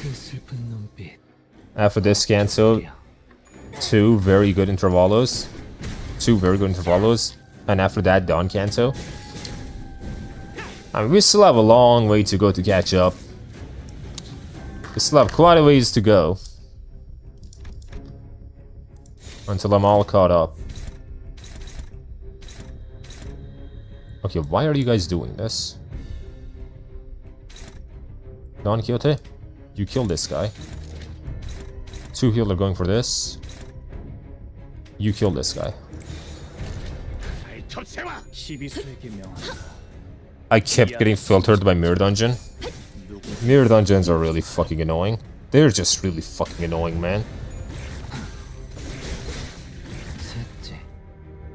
그 슬픈 눈빛. After this Canto, two very good intervalos. And after that, Don Canto. I mean, we still have a long way to go to catch up. We still have quite a ways to go. Until I'm all caught up. Okay, why are you guys doing this? Don Quixote, you kill this guy. Two healer going for this. You kill this guy. I kept getting filtered by Mirror Dungeon. Mirror Dungeons are really fucking annoying. They're just really fucking annoying, man.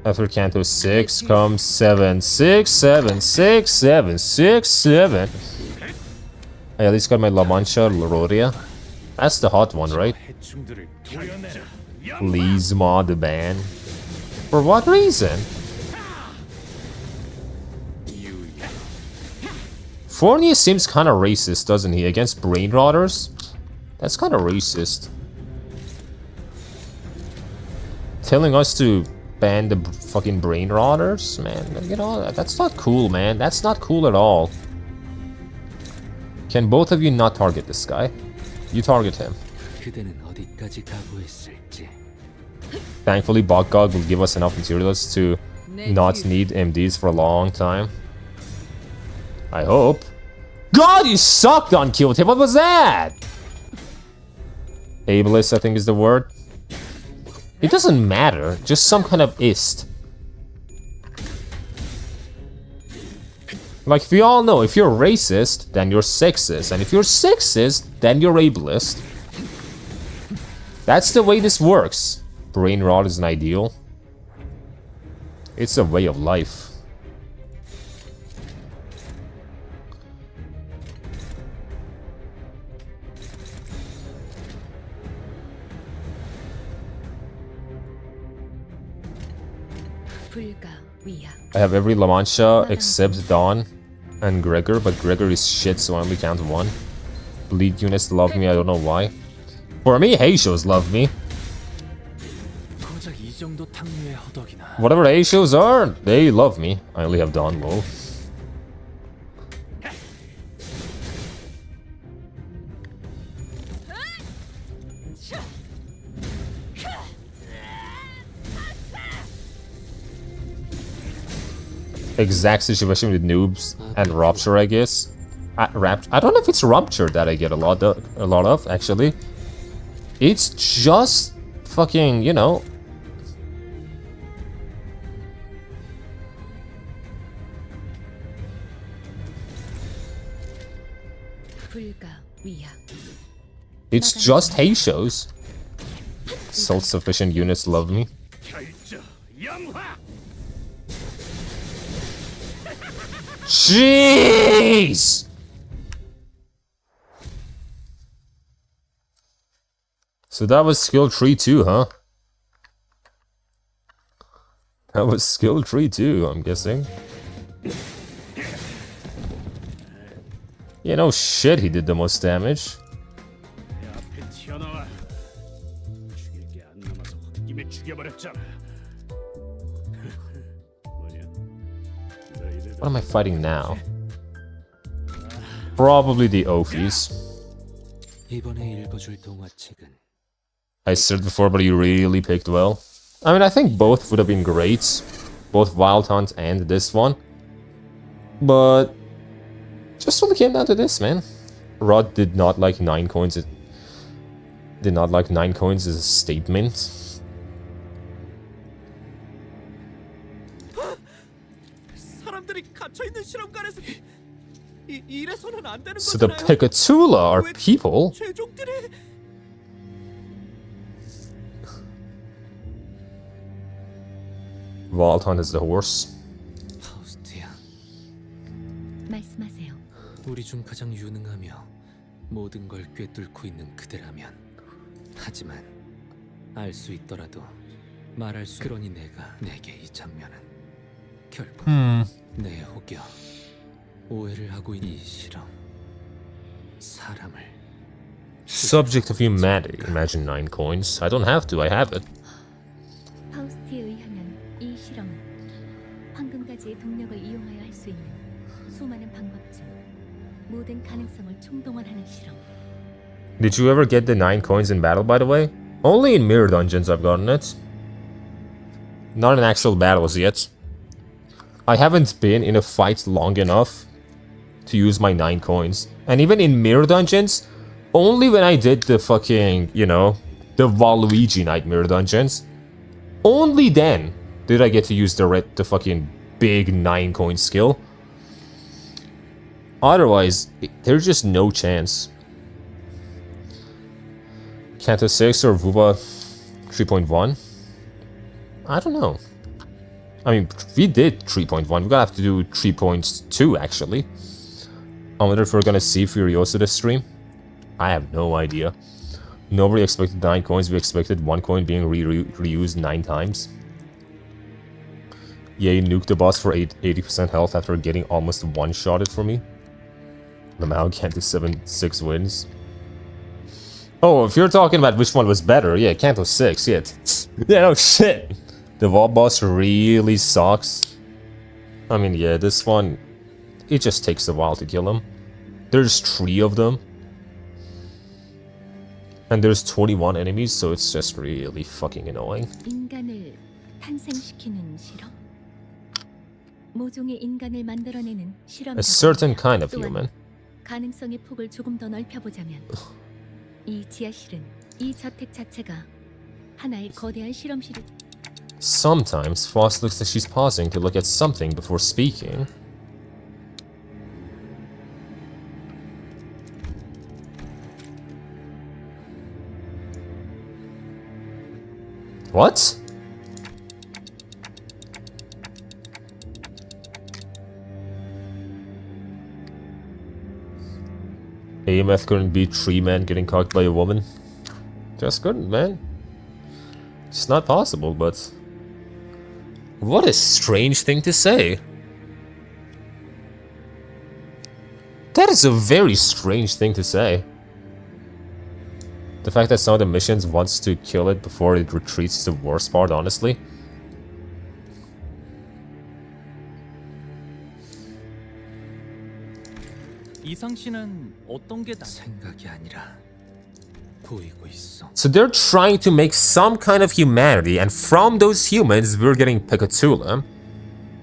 After Canto 6 comes 7, 6, 7, 6, 7, 6, 7. I at least got my La Mancha Lororia. That's the hot one, right? 𝒊𝒏𝒚. For what reason? Fournier seems kind of racist, doesn't he? Against brain rotters? That's kind of racist. Telling us to ban the fucking brain rotters? Man, you know, that's not cool, man. That's not cool at all. Can both of you not target this guy? You target him. Thankfully, 𝒊𝒏𝒂𝒏 will give us enough materials to not need MDs for a long time. I hope. God, you sucked on Quixote. What was that? Ableist, I think is the word. It doesn't matter. Just some kind of ist. Like, we all know, if you're racist, then you're sexist. And if you're sexist, then you're ableist. That's the way this works. Brain rot is an ideal. It's a way of life. I have every La Mancha except Don and Gregor, but Gregor is shit, so I only count one. Bleed units love me, I don't know why. For me, Heishos love me. Whatever Heishos are, they love me. I only have Don, lol. Exact situation with noobs and Rupture, I guess. I don't know if it's Rupture that I get a lot of, actually. It's just fucking, you know. It's just Heishos. Self-sufficient units love me. Jeez! So that was skill tree 2, huh? That was skill tree 2, I'm guessing. Yeah, no shit, he did the most damage. What am I fighting now? Probably the Ophies. I said before, but you really picked well. I mean, I think both would have been great. Both Wild Hunt and this one. But just when it came down to this, man. Rod did not like 9 coins. It did not like 9 coins as a statement. So the Pekatula are people? Wild Hunt is the horse. 파우스트야, 말씀하세요. 우리 중 가장 유능하며 모든 걸 꿰뚫고 있는 그대라면, 하지만 알 수 있더라도 말할 수. 그러니 내게 이 장면은 결국 내 혹여 오해를 하고 있는 이 실험, 사람을 Subject of humanity. Imagine 9 coins. I don't have to. I have it. 파우스트에 의하면 이 실험은 황금가지의 동력을 이용하여 할 수 있는 수많은 방법 중 모든 가능성을 총동원하는 실험. Did you ever get the 9 coins in battle, by the way? Only in mirror dungeons I've gotten it. Not in actual battles yet. I haven't been in a fight long enough to use my 9 coins. And even in mirror dungeons, only when I did the fucking, you know, the Waluigi Night mirror dungeons, only then did I get to use the fucking big 9 coin skill. Otherwise, there's just no chance. Canto 6 or 𝒊𝒏𝒚 3.1? I don't know. I mean, we did 3.1. We're gonna have to do 3.2 actually. I wonder if we're gonna see Furiosa this stream. I have no idea. Nobody expected 9 coins. We expected 1 coin being reused 9 times. Yay, nuked the boss for 80% health after getting almost one-shotted for me. Lamau Canto 6 wins. Oh, if you're talking about which one was better, yeah, Canto 6, yeah. Yeah, no shit. The vault boss really sucks. I mean, yeah, this one, it just takes a while to kill him. There's 3 of them. And there's 21 enemies, so it's just really fucking annoying. 인간을 탄생시키는 실험. 모종의 인간을 만들어내는 실험. A certain kind of human. 가능성의 폭을 조금 더 넓혀보자면 이 지하실은 이 저택 자체가 하나의 거대한 실험실이. Sometimes Foss looks like she's pausing to look at something before speaking. What? AMF couldn't beat 3 men getting cocked by a woman. Just couldn't, man. It's not possible, but... What a strange thing to say. That is a very strange thing to say. The fact that some of the missions wants to kill it before it retreats is the worst part, honestly. 이상 씨는 어떤 게 생각이 아니라 보이고 있어. So they're trying to make some kind of humanity, and from those humans we're getting 𝒂𝒂💏.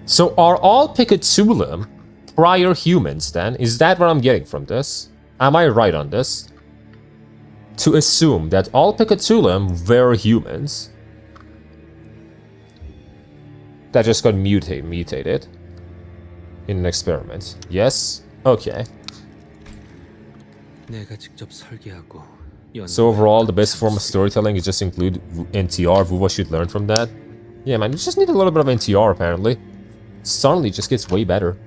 So are all 𝒂𝒂💏 prior humans then? Is that what I'm getting from this? Am I right on this? To assume that all 𝒂𝒂💏 were humans that just got mutated in an experiment. Yes? Okay. 내가 직접 설계하고 So overall, the best form of storytelling is just include NTR. 𝒊𝒏𝒚 should learn from that. Yeah, man, you just need a little bit of NTR, apparently. Suddenly, it just gets way better.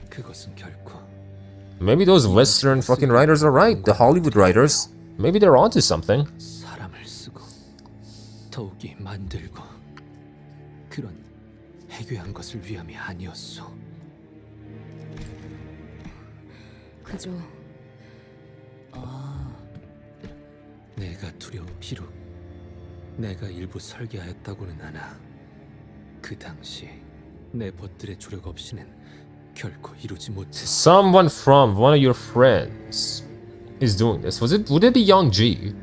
그것은 결코 Maybe those Western fucking writers are right. The Hollywood writers. Maybe they're onto something. 사람을 쓰고 더욱이 만들고 그런 해괴한 것을 위함이 아니었소. 그저 내가 비록 내가 일부 설계하였다고는 하나 그 당시 내 벗들의 조력 없이는 결코 이루지 못했어. Someone from one of your friends is doing this. Would it be 𝑦𝒐𝒏𝒚?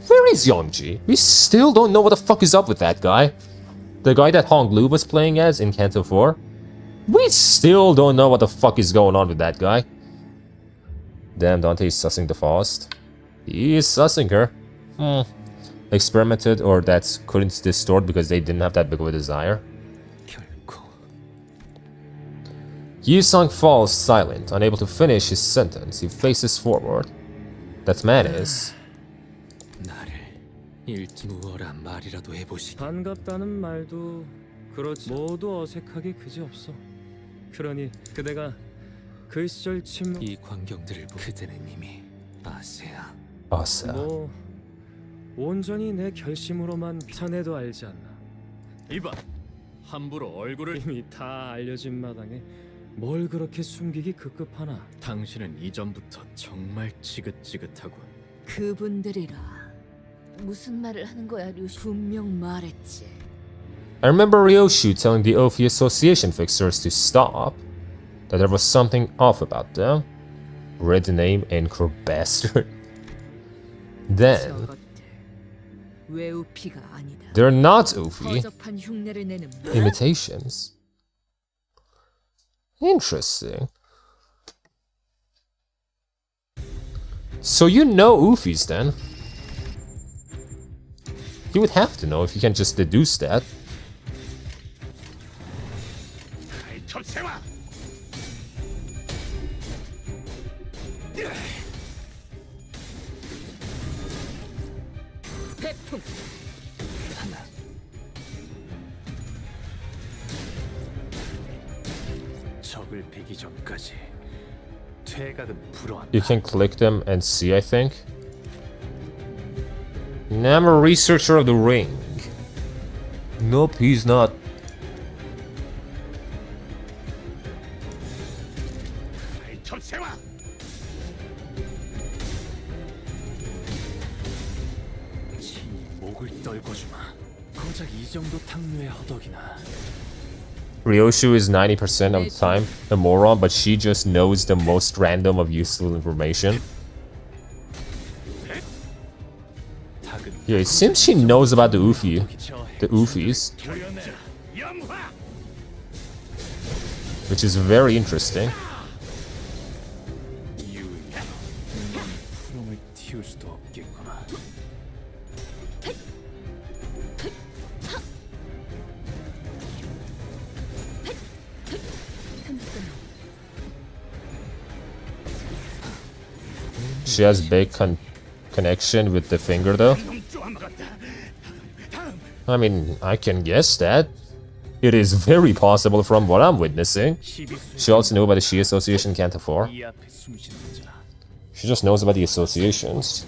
Where is 𝑦𝒐𝒏𝒚? We still don't know what the fuck is up with that guy. The guy that Hong Lu was playing as in Canto 4. We still don't know what the fuck is going on with that guy. Damn, Dante is sussing the Faust. He is sussing her. Experimented, or that couldn't distort because they didn't have that big of a desire. Yi-sung falls silent, unable to finish his sentence. He faces forward. That man is... 나를 일지무어란 말이라도 해보시기. 반갑다는 말도 그렇지. 모두 어색하기 그지없어. 그러니 그대가 그 시절 이 광경들을 보고 그대는 이미 아세야. 아싸. 뭐 온전히 내 결심으로만 자네도 알지 않나. 이봐, 함부로 얼굴을 이미 다 알려진 마당에 뭘 그렇게 숨기기 급급하나. 당신은 이전부터 정말 지긋지긋하군. 그분들이라. 무슨 말을 하는 거야, 류시? 분명 말했지. I remember Ryoshu telling the Ophi Association fixers to stop, that there was something off about them. Read name anchor bastard. Then, 외우피가 아니다. they're not Ophi. 허접한 흉내를 내는 Imitations. Interesting. So you know Oofis then? You would have to know if you can just deduce that. 겹세와. 태풍. 하나. 적을 베기 전까지 퇴각은 불허한다. You can click them and see, I think. Now I'm a researcher of the ring. Nope, he's not. 겹세와. 친히 목을 떨궈주마. 고작 이 정도 탕류의 허덕이나. Ryoshu is 90% of the time a moron, but she just knows the most random of useful information. Yeah, it seems she knows about the Oofis. Which is very interesting. 프롬을 틔울 수도 없겠구나. She has big connection with the finger though. I mean, I can guess that. It is very possible from what I'm witnessing. She also knows about the Shi Association Canto 4. 이 앞에 숨쉬는 자라. She just knows about the associations.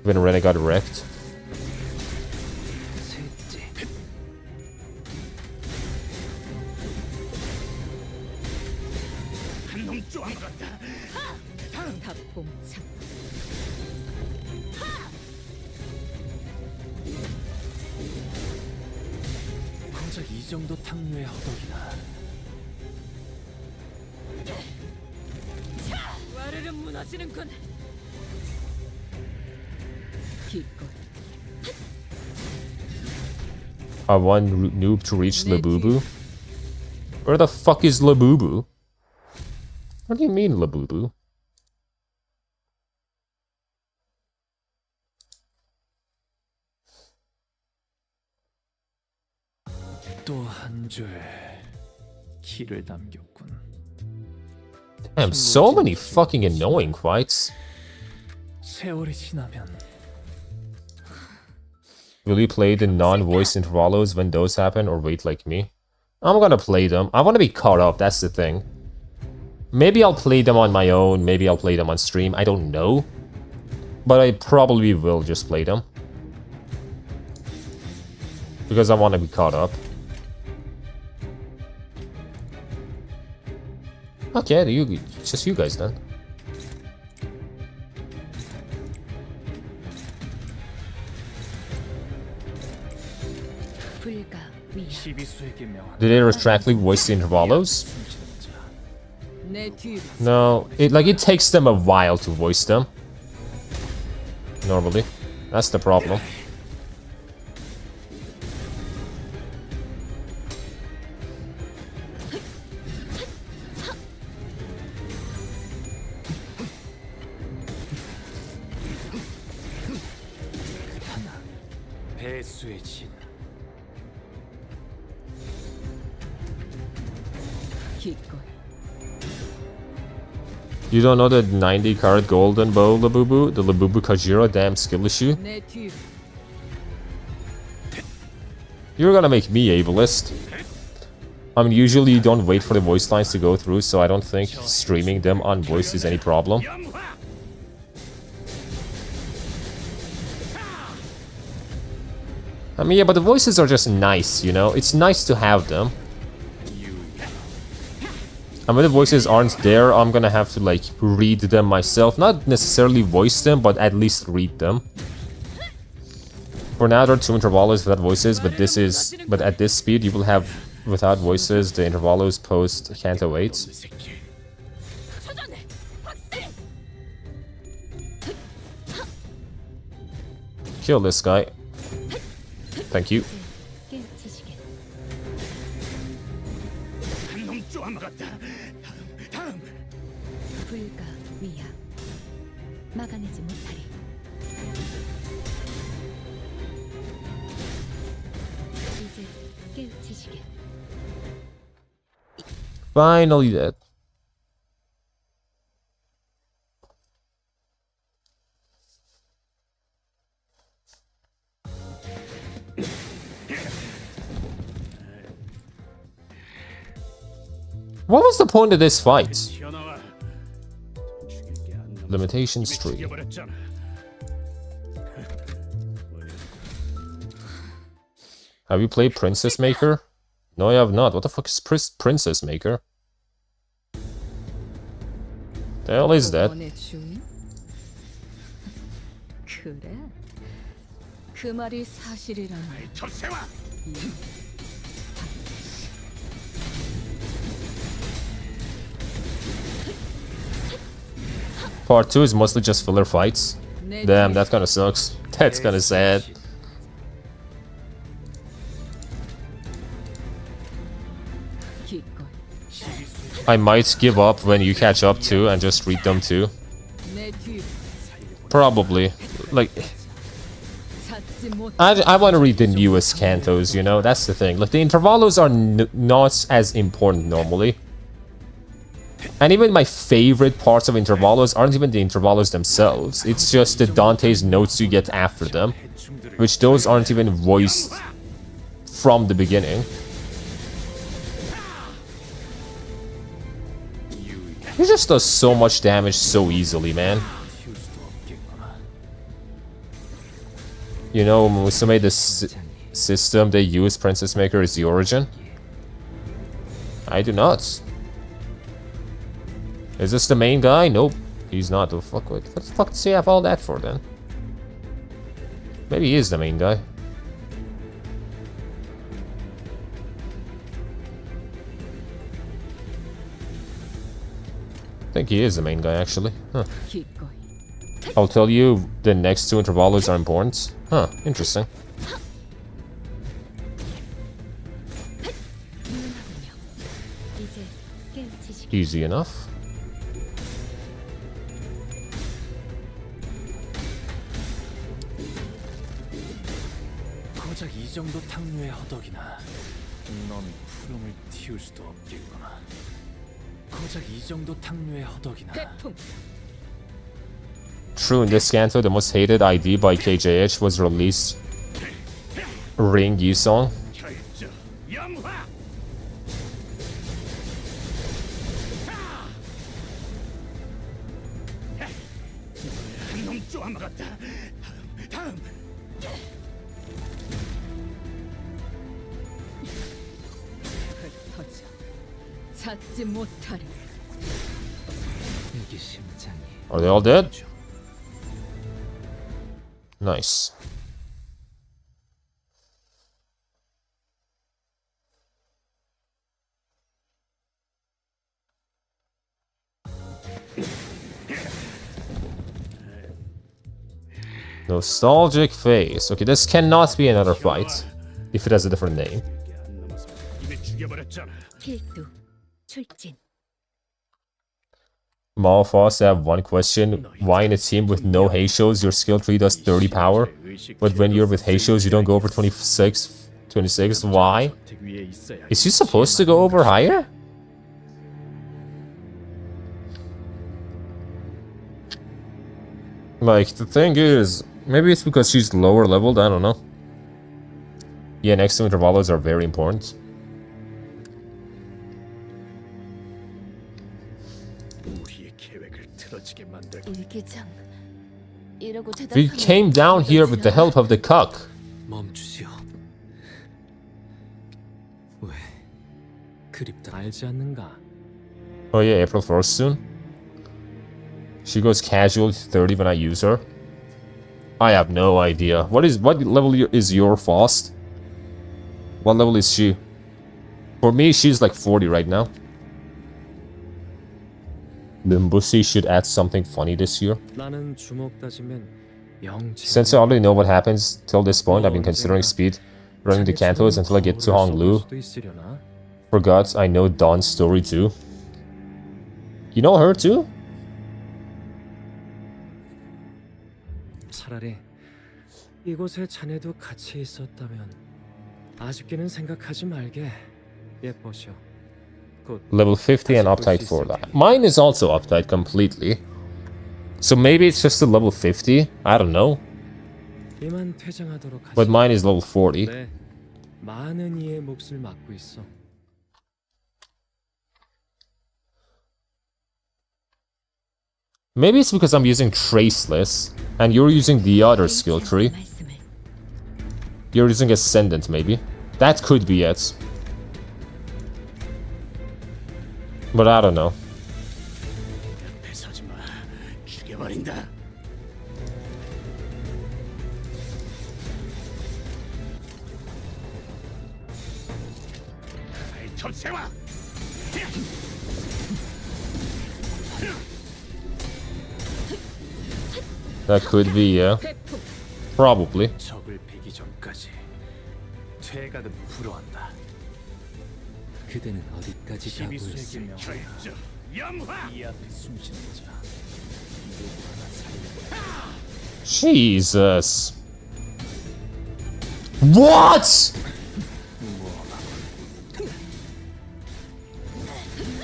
When Rene got wrecked. 닭봉참. 고작 이 정도 탕류의 허덕이나. 와르르 무너지는군. 기꺼이. I want noob to reach Labubu. Where the fuck is Labubu? What do you mean Labubu? 또 한 줄 키를 남겼군. Damn, so many fucking annoying fights. 세월이 지나면 Will you play the non-voice intervalos when those happen, or wait like me? I'm gonna play them. I wanna be caught up, that's the thing. Maybe I'll play them on my own, maybe I'll play them on stream, I don't know. But I probably will just play them. Because I wanna be caught up. Okay, just you guys then. Did they retroactively voice the intervalos? No, it takes them a while to voice them. Normally. That's the problem. 배수의 진. You don't know the 90 card golden bow Labubu? The Labubu Kajira damn skill issue? You're gonna make me ableist. I mean, usually you don't wait for the voice lines to go through, so I don't think streaming them on voice is any problem. I mean, yeah, but the voices are just nice, you know? It's nice to have them. And when the voices aren't there, I'm gonna have to, like, read them myself. Not necessarily voice them, but at least read them. For now, there are 2 intervalos without voices, but at this speed, you will have, without voices, the intervalos post Canto 8. Kill this guy. Thank you. 𝒊𝒂𝒏𝒚 막아내지 못하리. 이제 깨우치시게. Finally dead. What was the point of this fight? Limitations tree. Have you played Princess Maker? No, I have not. What the fuck is Princess Maker? The hell is that? 그래? 그 말이 사실이라면 Part 2 is mostly just filler fights. Damn, that kinda sucks. That's kinda sad. I might give up when you catch up too and just read them too. Probably. Like, I want to read the newest cantos, you know? That's the thing. Like, the intervalos are not as important normally. And even my favorite parts of intervalos aren't even the intervalos themselves. It's just the Dante's notes you get after them, which those aren't even voiced from the beginning. He just does so much damage so easily, man. You know, when we made this system, they use Princess Maker as the origin. I do not. Is this the main guy? Nope. He's not. The fuck, what the fuck does he have all that for then? Maybe he is the main guy. I think he is the main guy, actually. Huh. I'll tell you, the next 2 intervalos are important. Huh, interesting. Easy enough. 고작 이 정도 탕류의 허덕이나 넌 푸름을 틔울 수도 없겠구나. 고작 이 정도 탕류의 허덕이나. True, in this Canto, the most hated ID by 𝒂𝒏 was released Ring Yi song. 찾지 못하리. Are they all dead? Nice. Nostalgic face. Okay, this cannot be another fight if it has a different name. 필두 출진. Malphos, I have one question. Why in a team with no Heishos, your skill tree does 30 power? But when you're with Heishos, you don't go over 26? Why? Is he supposed to go over higher? Like, the thing is, maybe it's because she's lower leveled, I don't know. Yeah, next to intervalos are very important. 일기장. 이러고 We 대답하면 came down here with the help of the cuck. 멈추시오. 왜 그립다 알지 않는가? Oh yeah, April 1st soon. She goes casual to 30 when I use her. I have no idea. What level is your Faust? What level is she? For me, she's like 40 right now. 𝒁𝒂𝒏𝒚 should add something funny this year. 나는 주먹 다지면 영. Since I already know what happens till this point, I've been considering speed running the Cantos until I get to Honglu. For gods, I know Dawn's story too. You know her too? 차라리 이곳에 자네도 같이 있었다면 아쉽게는 생각하지 말게. 예뻐셔. Level 50 and uptight for that. Mine is also uptight completely. So maybe it's just a level 50? I don't know. 이만 퇴장하도록 하지. But mine is level 40. 네, 많은 이의 몫을 맡고 있어. Maybe it's because I'm using Traceless, and you're using the other skill tree. You're using Ascendant, maybe. That could be it. But I don't know. That could be, yeah. Probably. 적을 베기 전까지 퇴각은 불허한다. 그대는 어디까지 가고 있어? 이 앞에 숨쉬는 자 누구 하나 살려. Jesus. What?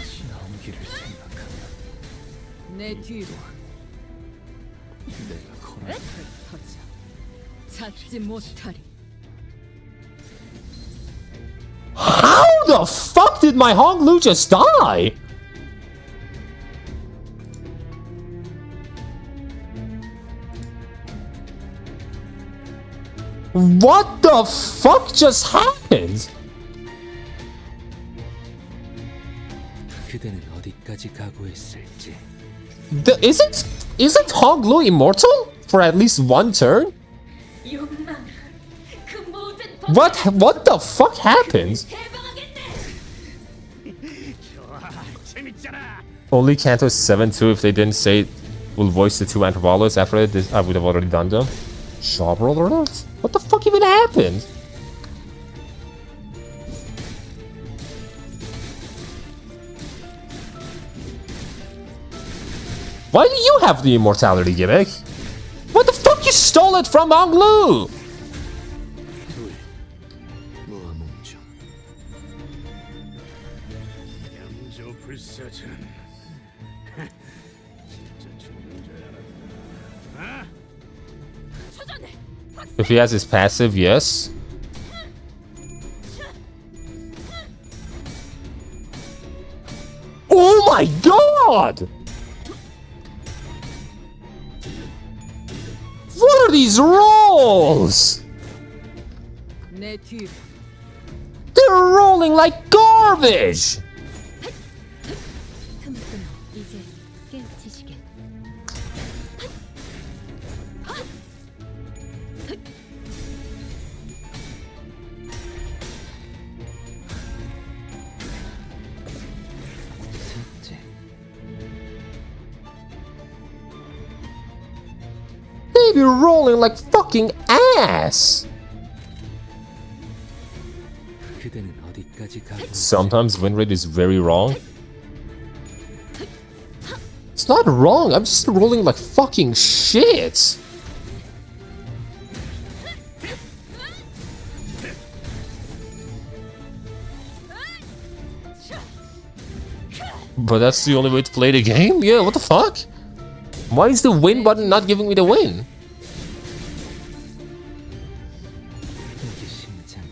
지나온 길을 생각하면 내 뒤로 내가 걸어. 터져. 찾지 못하리. How the fuck did my Honglu just die? What the fuck just happened? 그대는 어디까지 각오했을지. Isn't Honglu immortal for at least one turn? What the fuck happened? Only Canto 7 too. If they didn't say we'll voice the two Anthropologists after this, I would have already done them. Job roll alert? What the fuck even happened? Why do you have the immortality gimmick? What the fuck you stole it from Honglu? If he has his passive, yes. Oh my god! What are these rolls? They're rolling like garbage! 이제 깨우치시게. They be rolling like fucking ass! 그대는 어디까지 가고 Sometimes win rate is very wrong. It's not wrong, I'm just rolling like fucking shit! But that's the only way to play the game? Yeah, what the fuck? Why is the win button not giving me the win? 이게 심장이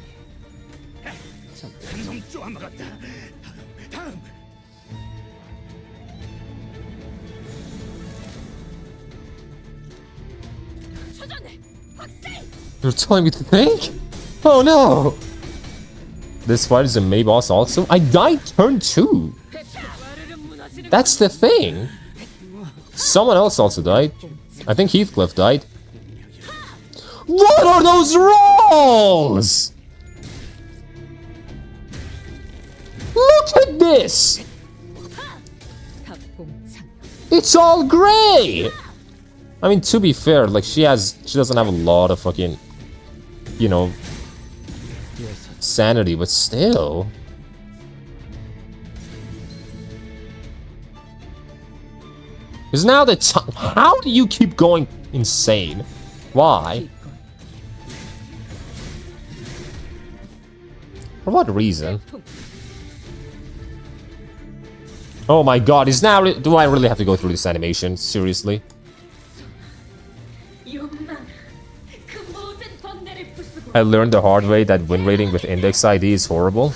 You're telling me to think? Oh no! This fight is a May boss also? I died turn 2! That's the thing! Someone else also died. I think 𝒊𝒏𝒚 died. What are those rolls?! Look at this! It's all gray! I mean, to be fair, like, she doesn't have a lot of fucking, you know, sanity, but still. Because now the time. How do you keep going insane? Why? For what reason? Oh my god, is now. Do I really have to go through this animation? Seriously? I learned the hard way that win rating with index ID is horrible.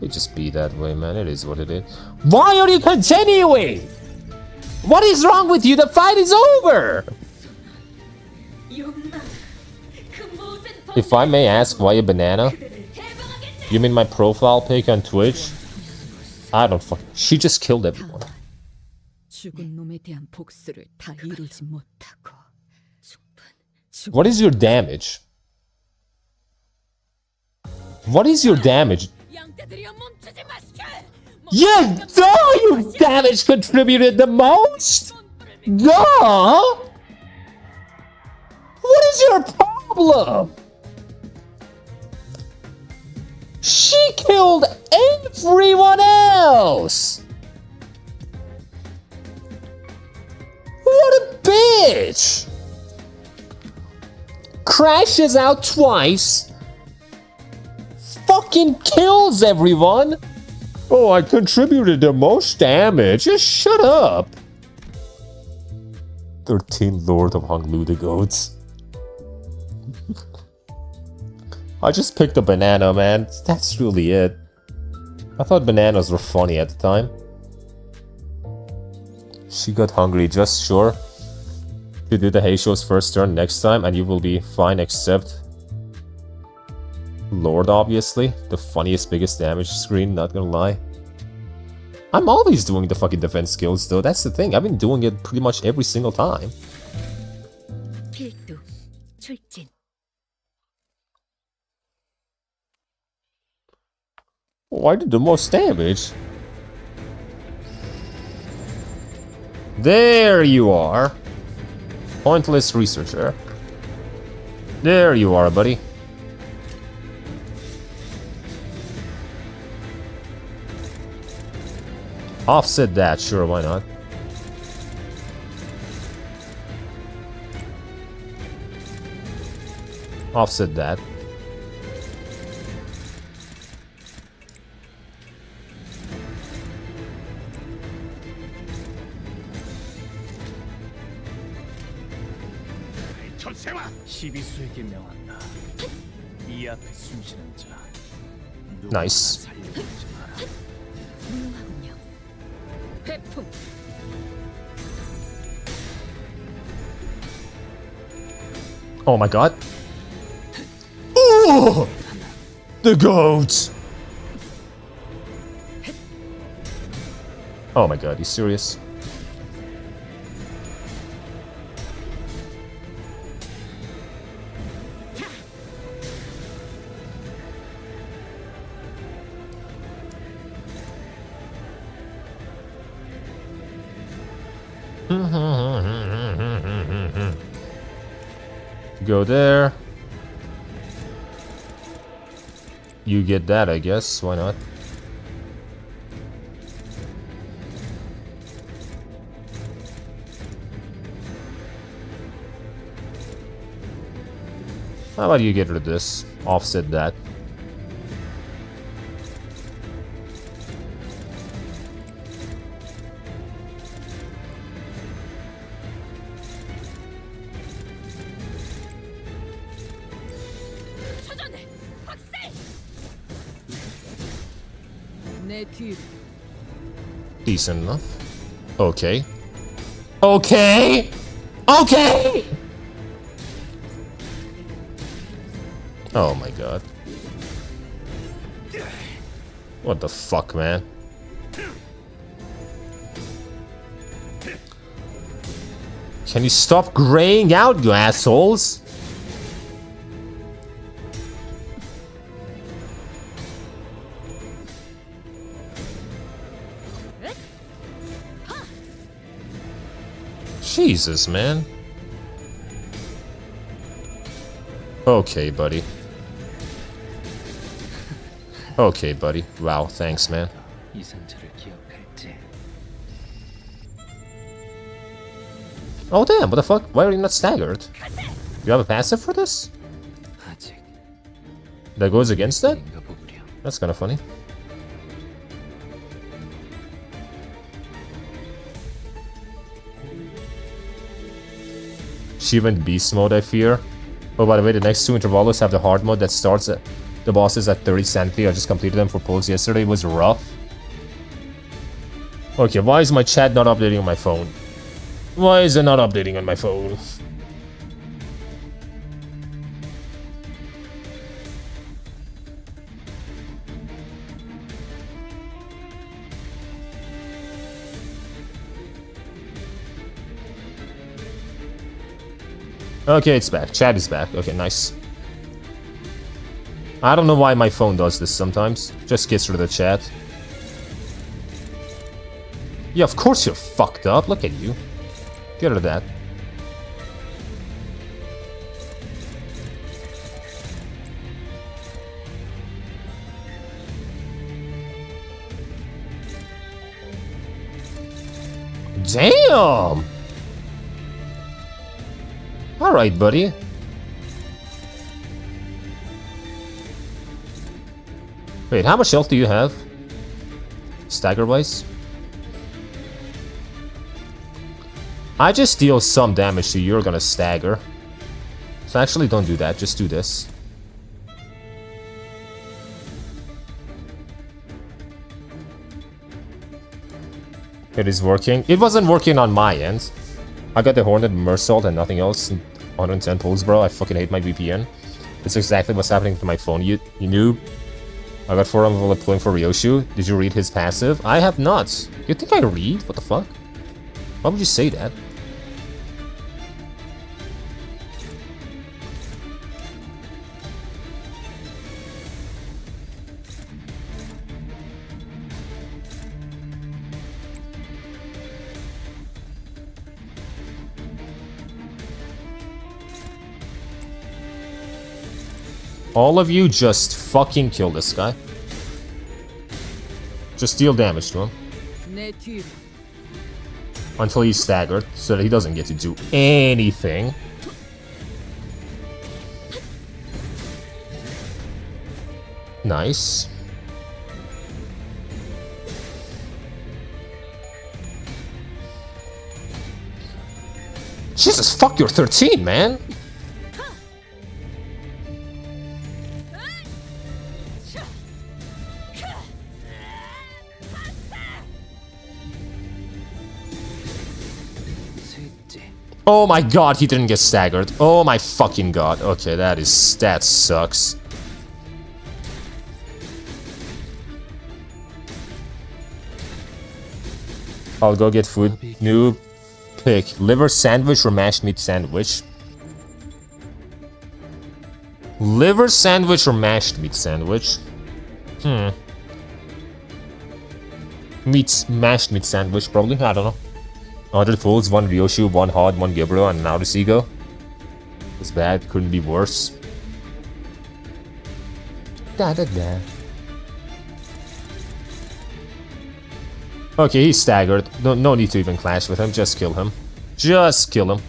It just be that way, man. It is what it is. Why are you continuing? What is wrong with you? The fight is over! If I may ask, why a banana? You mean my profile pic on Twitch? I don't fucking... She just killed everyone. What is your damage? What is your damage? Yeah, duh! Your damage contributed the most? Duh! What is your problem? She killed everyone else! What a bitch! Crashes out twice. Fucking kills everyone. Oh, I contributed the most damage. Just shut up. 13 Lord of Honglu the Goats. I just picked a banana, man. That's really it. I thought bananas were funny at the time. She got hungry, just sure. You do the Heisho's first turn next time and you will be fine, except Lord, obviously. The funniest, biggest damage screen, not gonna lie. I'm always doing the fucking defense skills though, that's the thing. I've been doing it pretty much every single time. Oh, I did the most damage. There you are. Pointless researcher. There you are, buddy. Offset that, sure, why not? Offset that. 시비수에게 명한다. 이 앞에 숨쉬는 자. Nice. Oh my god. Ooh! The goats! Oh my god, you serious? Go there. You get that, I guess. Why not? How about you get rid of this? Offset that. Decent enough. Okay. Okay! Okay! Oh my god. What the fuck, man? Can you stop graying out, you assholes? Jesus, man. Okay, buddy. Okay, buddy. Wow, thanks, man. 이 상처를 기억할지. Oh, damn, what the fuck? Why are you not staggered? You have a passive for this? 아직 That goes against that? 인가 보구려. That's kind of funny. She went beast mode, I fear. Oh, by the way, the next two intervalos have the hard mode that starts at the bosses at 30 sanity. I just completed them for polls yesterday. It was rough. Okay, why is my chat not updating on my phone? Why is it not updating on my phone? Okay, it's back. Chat is back. Okay, nice. I don't know why my phone does this sometimes. Just gets rid of the chat. Yeah, of course you're fucked up. Look at you. Get rid of that. Damn! Alright, buddy. Wait, how much health do you have? Stagger-wise? I just deal some damage to you, you're gonna stagger. So actually don't do that, just do this. It is working. It wasn't working on my end. I got the Hornet Mersault and nothing else. 110 pulls, bro. I fucking hate my VPN. It's exactly what's happening to my phone. You noob. I got 4 of them pulling for Ryoshu. Did you read his passive? I have not. You think I read? What the fuck? Why would you say that? All of you just fucking kill this guy. Just deal damage to him. Until he's staggered, so that he doesn't get to do anything. Nice. Jesus, fuck, you're 13, man. Oh my god, he didn't get staggered. Oh my fucking god. Okay, that sucks. I'll go get food. Noob. Pick. Liver sandwich or mashed meat sandwich? Liver sandwich or mashed meat sandwich? Mashed meat sandwich, probably. I don't know. 100 fools, 1 Ryoshu, 1 Hod, 1 Gabriel, and an Outer Seagull. It's bad, couldn't be worse. Okay, he's staggered. No need to even clash with him, just kill him. Just kill him.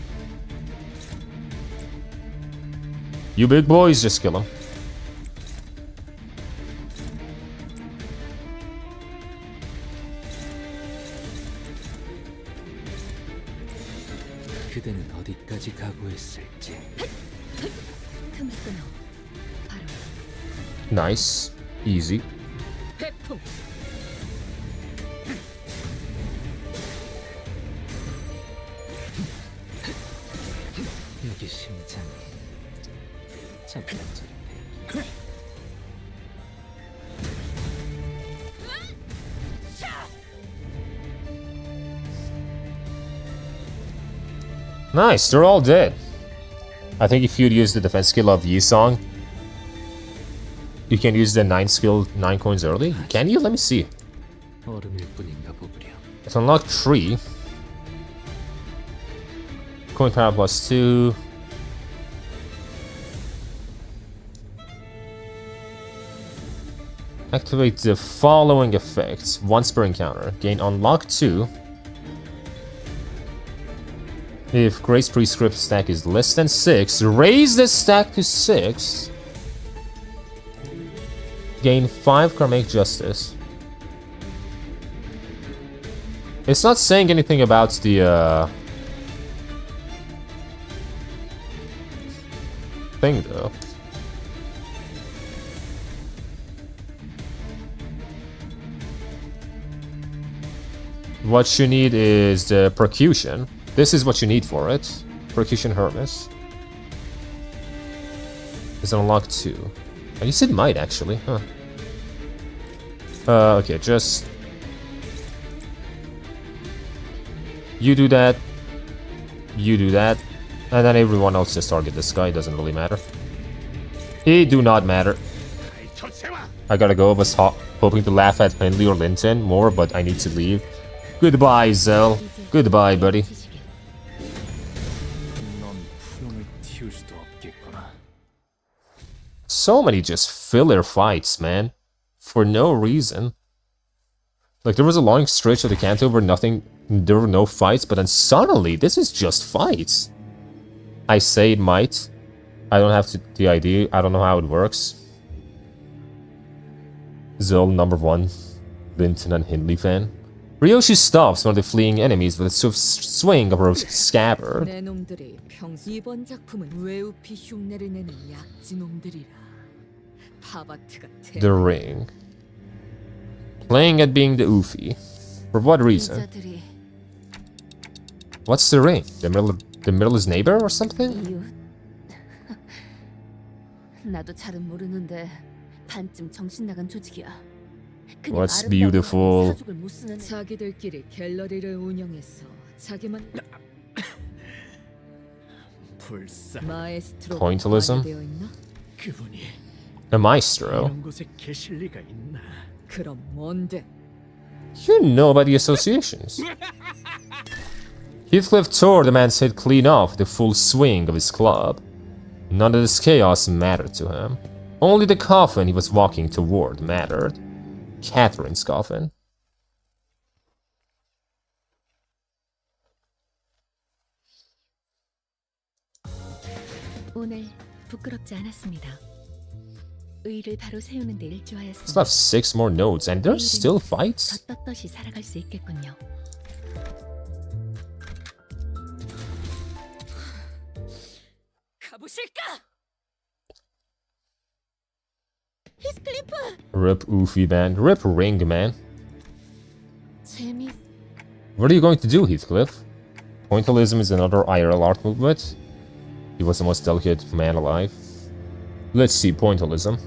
You big boys, just kill him. 그대는 어디까지 각오했을지. Nice. Easy. 여기 심장이 잠깐만. Nice, they're all dead. I think if you'd use the defense skill of Yi-Song, you can use the 9 skill 9 coins early. Can you? Let me see. It's unlocked 3. Coin power plus 2. Activate the following effects once per encounter. Gain unlock 2. If Grace Prescript stack is less than 6, raise the stack to 6. Gain 5 Karmic Justice. It's not saying anything about the thing though. What you need is the Percussion. This is what you need for it. Percussion Hermes. It's unlocked 2. I guess it might actually, huh? Okay, just... You do that. You do that. And then everyone else just target this guy, doesn't really matter. It do not matter. I gotta go, I was hoping to laugh at Henley or Linton more, but I need to leave. Goodbye, Zell. Goodbye, buddy. So many just filler fights, man. For no reason. Like, there was a long stretch of the Canto where there were no fights, but then suddenly, this is just fights. I say it might. I don't have the idea. I don't know how it works. Zell, #1. Linton and Hindley fan. Ryoshi stops one of the fleeing enemies with a swift swing of her scabbard. 이번 작품은 웨우피 흉내를 내는 약지놈들이라. The ring. Playing at being the Oofy. For what reason? What's the ring? The middle's neighbor or something? 나도 잘은 모르는데 반쯤 정신 나간 조직이야. What's beautiful? 자기들끼리 갤러리를 운영해서 자기만 Pointillism? 그분이 A maestro? 이런 곳에 계실 리가 있나? 그럼 뭔데? You know about the associations. Heathcliff tore the man's head clean off with the full swing of his club. None of this chaos mattered to him. Only the coffin he was walking toward mattered. Catherine's coffin. 오늘 부끄럽지 않았습니다. 의를 바로 세우는 데 일조하였습니다. Still have 6 more nodes and there's still fights? 더 떳떳이 살아갈 수 있겠군요. 가보실까? 히스클리프! Rip Oofy man. Rip Ring man. 재미. What are you going to do, Heathcliff? Pointillism is another IRL art movement. He was the most delicate man alive. Let's see Pointillism.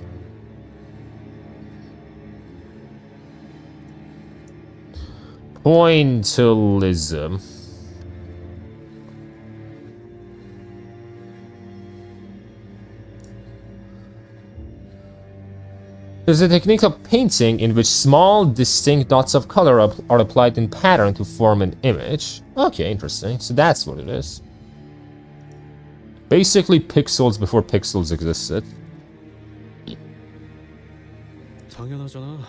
Pointillism. There's a technique of painting in which small, distinct dots of color are applied in pattern to form an image. Okay, interesting. So that's what it is. Basically pixels before pixels existed. 당연하잖아.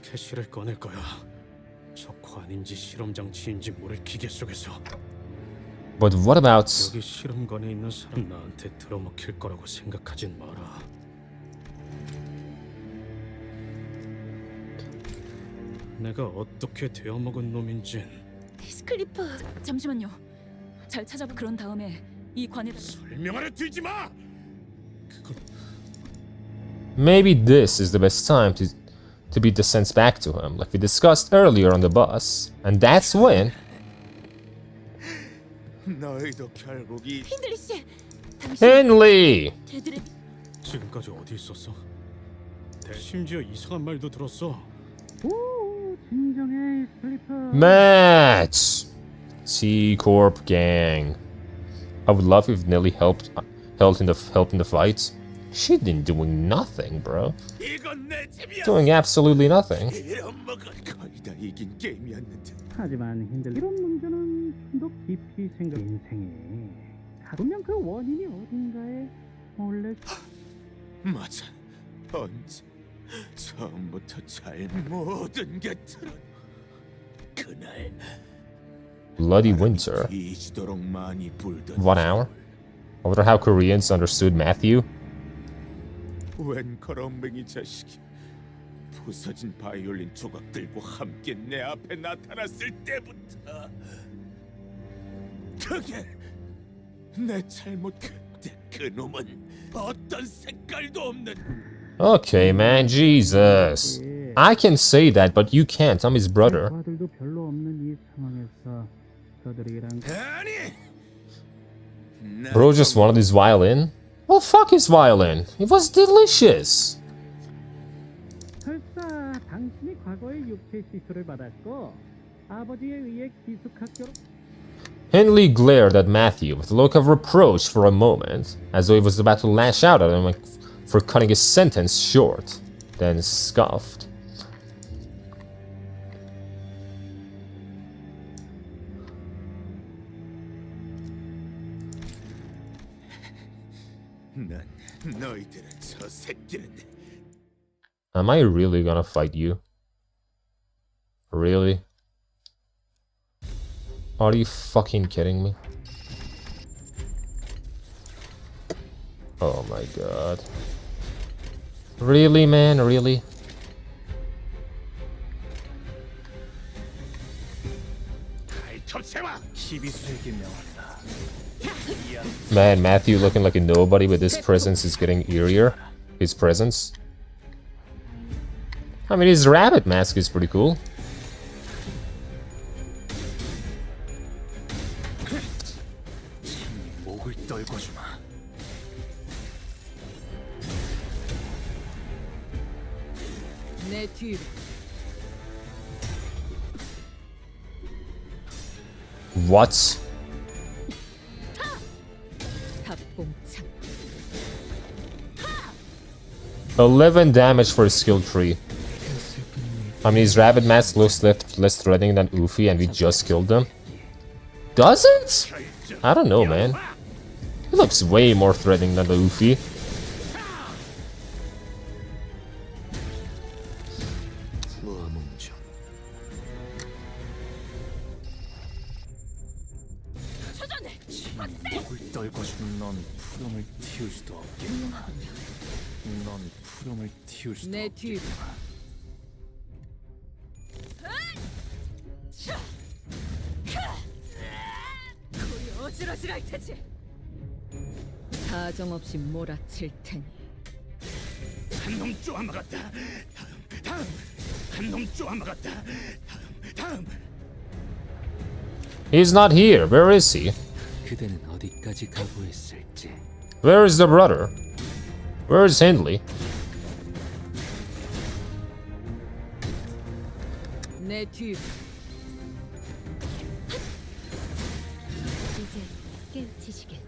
캐시를 꺼낼 거야. 적화 아닌지 실험 장치인지 모를 기계 속에서. But what about... 여기 실험관에 있는 사람 나한테 들어먹힐 거라고 생각하진 마라. 내가 어떻게 되어먹은 놈인진. 히스클리프, 잠시만요. 잘 찾아보. 그런 다음에 이 관에다 설명하려 들지 마. Maybe this is the best time to be sent back to him, like we discussed earlier on the bus, and that's when. 너희도 결국 이 힌들리 씨, Henley. 지금까지 어디 있었어? 심지어 이상한 말도 들었어. 오, 진정해, 슬리퍼. �㈑𝒂𝒏𝒚. I would love if Nelly helped in the fight. She didn't doing nothing, bro. Doing absolutely nothing. 거의 다 이긴 게임이었는데. 하지만 힘들 이런 문제는 좀 더 깊이 생각. 인생에 분명 그 원인이 어딘가에 원래. 맞아. 언제 처음부터 잘 모든 게 틀어. 그날 Bloody winter. 뒤지도록 많이 불던 1 hour? I wonder how Koreans understood Matthew. 웬 거렁뱅이 자식이 부서진 바이올린 조각들과 함께 내 앞에 나타났을 때부터 그게 내 잘못. 그때 그 놈은 어떤 색깔도 없는. Okay, man, Jesus. I can say that, but you can't. I'm his brother. 아들도 별로 없는 이 상황에서 저들이랑. Bro just wanted his violin. Well, fuck his violin. It was delicious. 설사 당신이 과거에 육체 시술을 받았고 아버지에 의해 기숙학교로. Henley glared at Matthew with a look of reproach for a moment, as though he was about to lash out at him for cutting his sentence short, then scoffed. 난 너희들은 저 새끼는. Am I really gonna fight you? Really? Are you fucking kidding me? Oh my god. Really, man? Really? Man, Matthew looking like a nobody with his presence is getting eerier. His presence. I mean, his rabbit mask is pretty cool. 목을 떨궈주마. 내 뒤로. What? 닭봉창. 11 damage for his skill tree. I mean, his rabbit mask looks less threatening than Ufi, and we just killed them. Does it? I don't know, man. It looks way more threatening than the Ufi. 목을 떨궈주는 넌 푸름을 틔울 수도 없겠구나. 넌 푸름을 틔울 수도 내 뒤로. 골이 어지러지랄 테지. 사정없이 몰아칠 테니. 한놈 쪼아먹었다. 다음. 한놈 쪼아먹었다. 다음. He's not here. Where is he? 그대는 어디까지 각오했을지. Where is the brother? Where is Hindley? 내 뒤로. 이제 깨우치시게.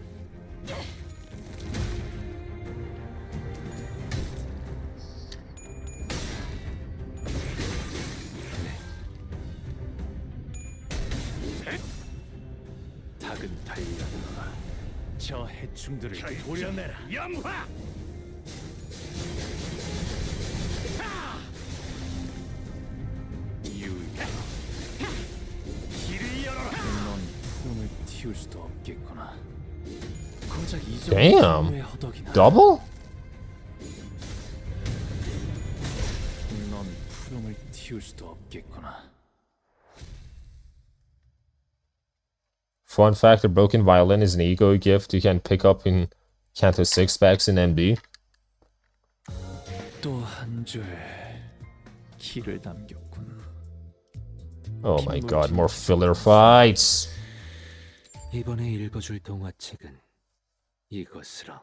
닭은 달려들어라. 저 해충들을 도려내라. 염화. 유야. 길을 열어라. 넌 푸름을 틔울 수도 없겠구나. 고작 이 정도 Damn. 탕류의 허덕이나. Double? 넌 푸름을 틔울 수도 없겠구나. Fun fact, a broken violin is an ego gift you can pick up in Canto 6 packs in MB. 또 한 줄 길을 남겼군. Oh my god, more filler fights. 이번에 읽어줄 동화책은 이것으로.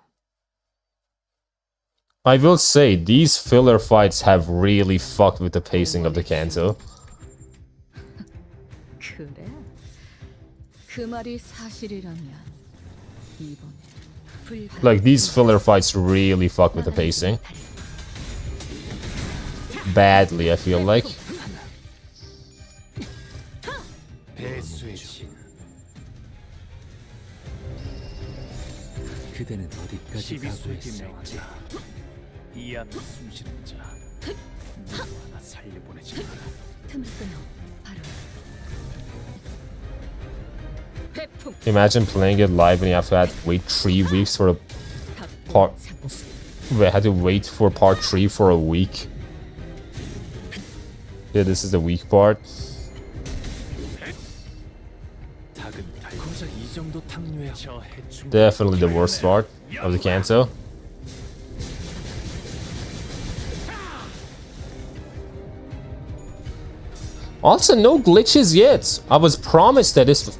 I will say, these filler fights have really fucked with the pacing of the Canto. 그래? 그 말이 사실이라면 이번에 불가 Like, these filler fights really fuck with the pacing. Badly, I feel like. 배수의 신. 그대는 어디까지 가고 12수의 있을지. 명하자. 이 앞에 숨쉬는 자 누구 하나 살려보내지 마라. 틈을 끊어 바로 Imagine playing it live and you have to wait 3 weeks for a part. Wait, I had to wait for part 3 for a week. Yeah, this is the weak part. 고작 이 정도 탕류에 저 해충 Definitely the worst part of the Canto. Also, no glitches yet. I was promised that this was...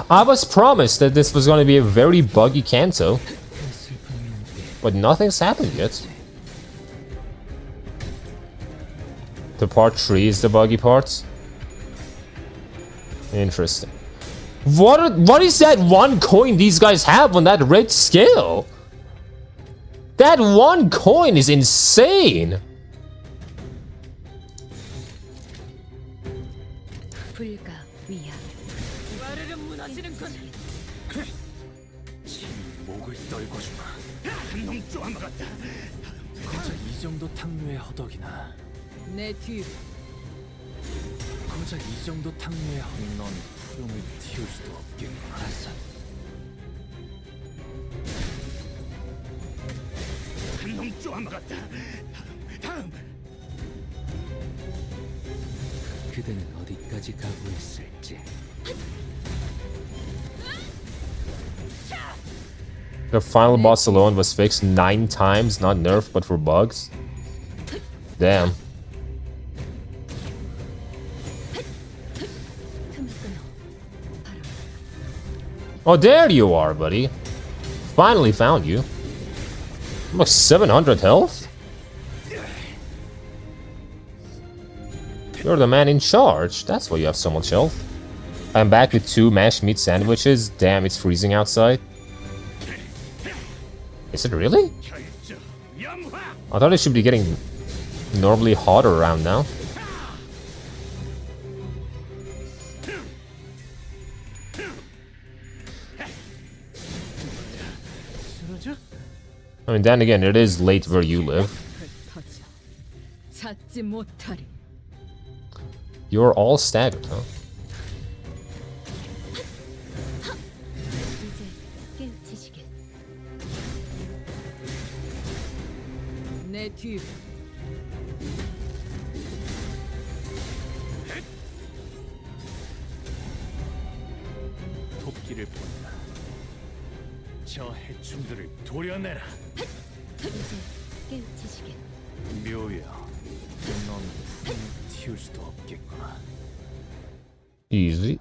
I was promised that this was going to be a very buggy Canto. But nothing's happened yet. The part 3 is the buggy part. Interesting. What is that one coin these guys have on that red scale? That one coin is insane. 𝒊𝒏𝒚 와르르 무너지는군. 목을 떨궈주마. 한놈 쪼아먹었다. 고작 이 정도 탕류에 허덕이나. 내 뒤로. 고작 이 정도 탕류에 넌 푸름을 틔울 수도 없겠구나. 한놈 쪼아먹었다. 다음. 그대는 어디까지 가고 있을지. The final boss alone was fixed 9 times, not nerfed, but for bugs. Damn. Oh, there you are, buddy. Finally found you. I'm like 700 health? You're the man in charge. That's why you have so much health. I'm back with 2 mashed meat sandwiches. Damn, it's freezing outside. Is it really? I thought it should be getting normally hotter around now. I mean, then again, it is late where you live. 찾지 못하리. You're all staggered, huh? 이제 깨우치시길. 내 뒤로. 토끼를 본다. 저 해충들을 도려내라. 이제 깨우치시길. 묘야, 넌 푸름을 틔울 수도 없겠구나. Easy.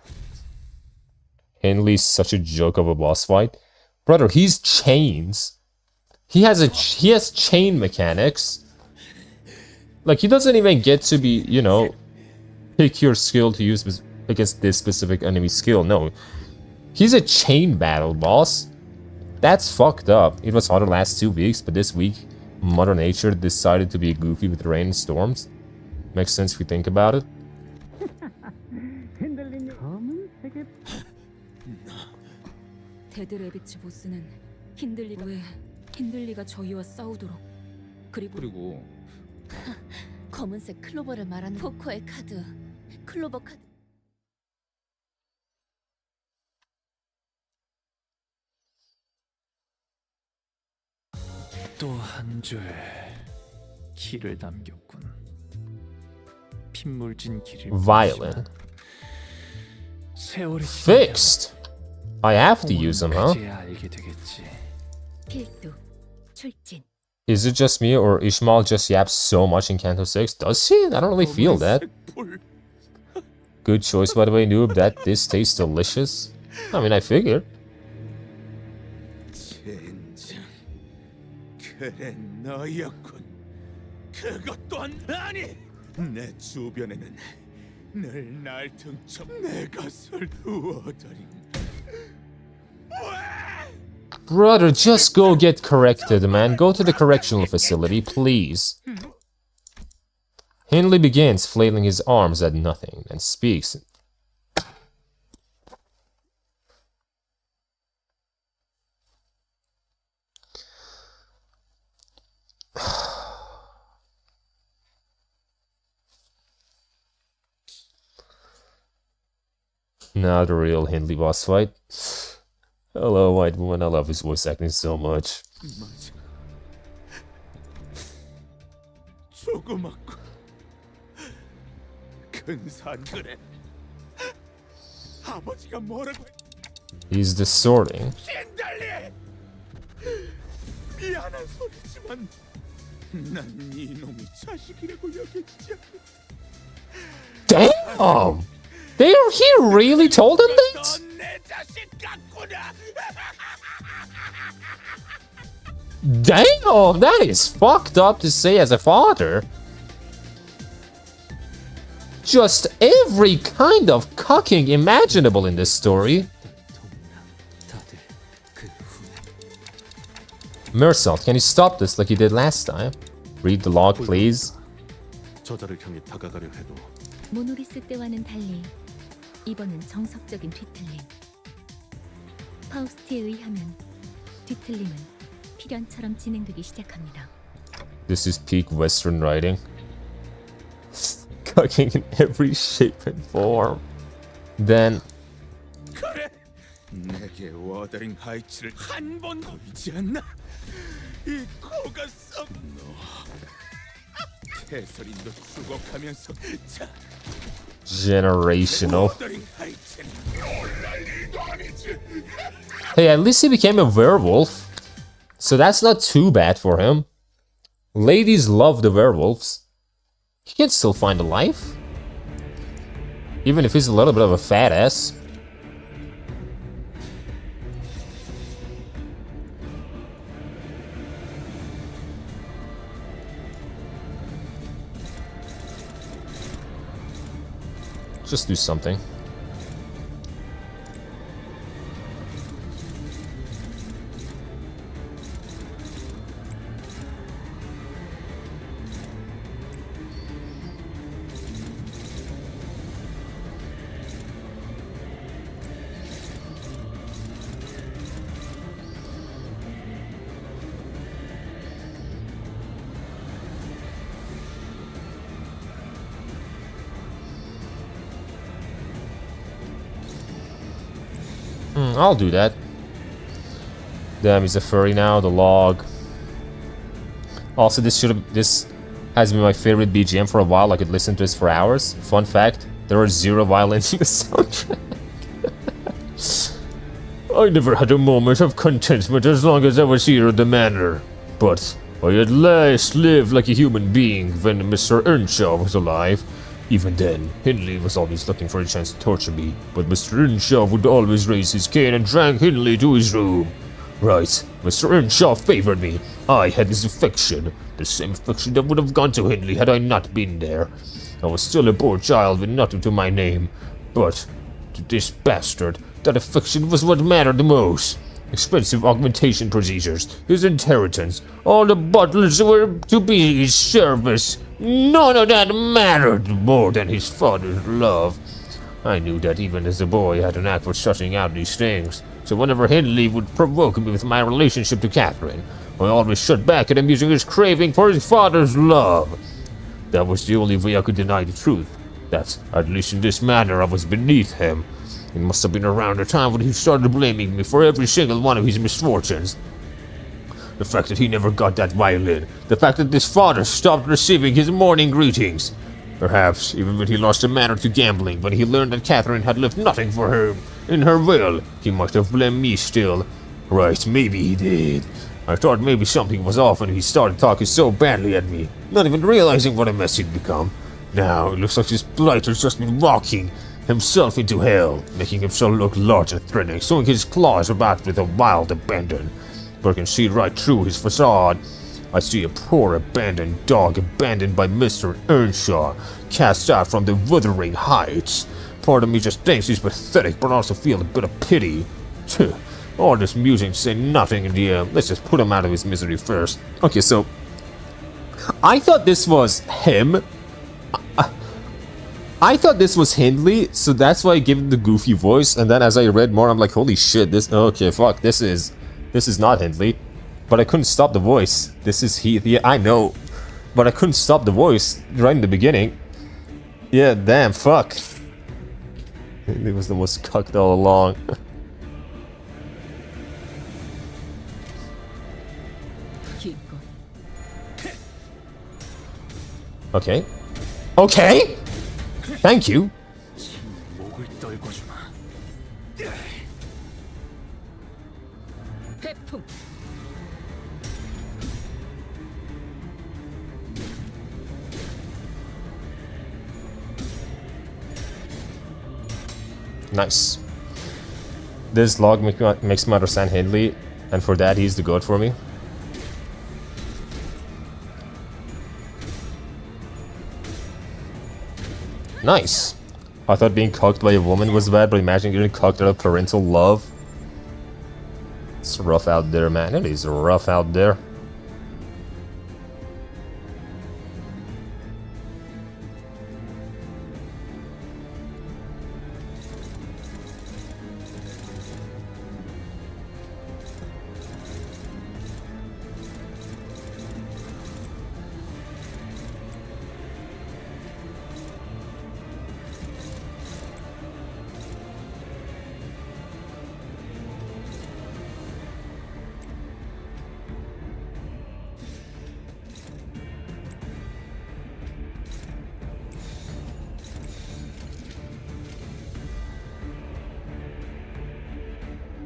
Henley's such a joke of a boss fight. Brother, he's chains. He has chain mechanics. Like, he doesn't even get to be, you know, pick your skill to use against this specific enemy skill. No. He's a chain battle boss. That's fucked up. It was hard the last 2 weeks, but this week, Mother Nature decided to be goofy with rain and storms. Makes sense if you think about it. 데드래비츠 보스는 왜 힌들리가 저희와 싸우도록 그리고 검은색 클로버를 말하는 포커의 카드 클로버 카드 또 한 줄 길을 남겼군. 핏물진 길을 Violin. 세월이 Fixed. I have to use them, huh? 그제야 알게 되겠지. 필두 출진. Is it just me, or Ishmael just yaps so much in Canto 6? Does he? I don't really feel that. Good choice, by the way, noob. This tastes delicious. I mean, I figured. 젠장, 그래 너였군. 그것 또한 아니. 내 주변에는 늘 날 등쳐 내 것을 두어들인. Brother, just go get corrected, man. Go to the correctional facility, please. Hindley begins flailing his arms at nothing and speaks. Not a real Hindley boss fight. Hello, white woman. I love his voice acting so much. 맞아. 조그맣고 근사한 그래. 아버지가 뭐라고? He's distorting. 힌달리. 미안한 소리지만 난 이놈이 자식이라고 여겼지. Damn! He really told him that? Damn, that is fucked up to say as a father. Just every kind of cucking imaginable in this story. 𝒊𝒏𝒚, can you stop this like you did last time? Read the log, please. 저자를 향해 다가가려 해도 모노리스 때와는 달리 이번은 정석적인 뒤틀림. 파우스트에 의하면 뒤틀림은 필연처럼 진행되기 시작합니다. This is peak Western writing. Cucking in every shape and form. Then 그래. 내게 워더링 하이츠를 한 번 보이지 않나? 이 코가 썩 너. 캐서린도 추곡하면서 자. generational. Hey, at least he became a werewolf. So that's not too bad for him. Ladies love the werewolves. He can still find a life. Even if he's a little bit of a fat ass. Just do something. I'll do that. Damn, he's a furry now, the log. Also, this has been my favorite BGM for a while. I could listen to this for hours. Fun fact, there are 0 violins in the soundtrack. I never had a moment of contentment as long as I was here at the manor. But I at last lived like a human being when Mr. 𝒂𝒏𝒚 was alive. Even then, Hindley was always looking for a chance to torture me, but Mr. 𝒂𝒏𝒚 would always raise his cane and drag Hindley to his room. Right, Mr. 𝒂𝒏𝒚 favored me. I had his affection, the same affection that would have gone to Hindley had I not been there. I was still a poor child with nothing to my name, but to this bastard, that affection was what mattered the most. Expensive augmentation procedures, his inheritance, all the butlers were to be his service. None of that mattered more than his father's love. I knew that even as a boy I had an knack for sussing out these things, so whenever Hindley would provoke me with my relationship to Catherine, I always shut back at him using his craving for his father's love. That was the only way I could deny the truth, that, at least in this manner, I was beneath him. It must have been around the time when he started blaming me for every single one of his misfortunes. The fact that he never got that violin, the fact that his father stopped receiving his morning greetings. Perhaps even when he lost the manner to gambling, when he learned that Catherine had left nothing for her in her will, he might have blamed me still. Right, maybe he did. I thought maybe something was off when he started talking so badly at me, not even realizing what a mess he'd become. Now it looks like his blight has just been walking, himself into hell, making himself look large and threatening, swinging his claws about with a wild abandon. But I can see right through his facade. I see a poor abandoned dog abandoned by Mr. Earnshaw, cast out from the wuthering heights. Part of me just thinks he's pathetic, but I also feel a bit of pity. All this musing say nothing in the end. Let's just put him out of his misery first. Okay, so I thought this was him. I thought this was Hindley, so that's why I gave him the goofy voice. And then as I read more, I'm like, holy shit, this is not Hindley. But I couldn't stop the voice. This is he. Yeah, I know. But I couldn't stop the voice right in the beginning. Yeah, damn, fuck. It was the most cucked all along. Okay. Okay! Thank you. Nice. This log makes me understand Hindley, and for that he's the goat for me. Nice. I thought being cucked by a woman was bad, but imagine getting cucked out of parental love. It's rough out there, man. It is rough out there.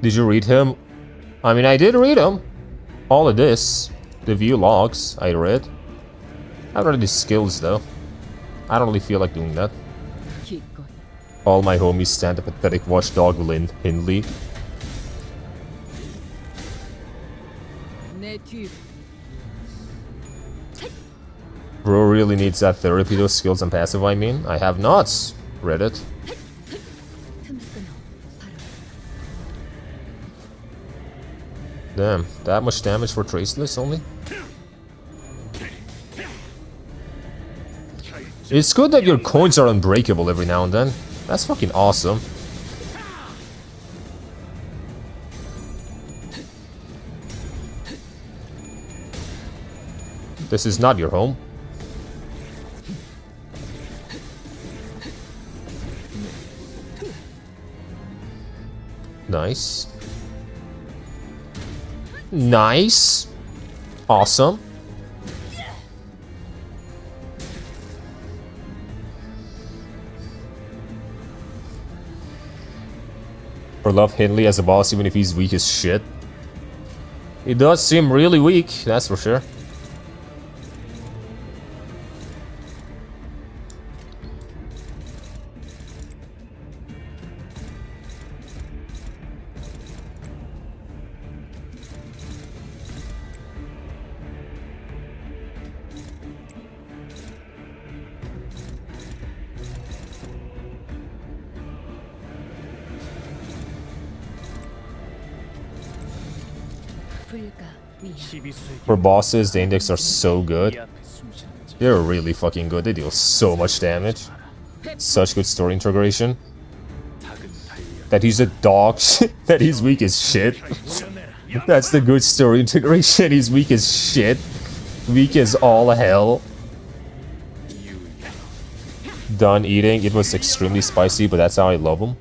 Did you read him? I mean, I did read him. All of this. The view logs, I read. I haven't read his skills, though. I don't really feel like doing that. All my homies stand a pathetic watchdog Hindley. Bro really needs that therapy, those skills and passive, I mean. I have not read it. Damn, that much damage for Traceless only? It's good that your coins are unbreakable every now and then. That's fucking awesome. This is not your home. Nice. Nice. Awesome. Or love Hindley as a boss even if he's weak as shit. He does seem really weak, that's for sure. For bosses, the index are so good. They're really fucking good. They deal so much damage. Such good story integration. That he's a dog. That he's weak as shit. That's the good story integration. He's weak as shit. Weak as all hell. Done eating. It was extremely spicy, but that's how I love him.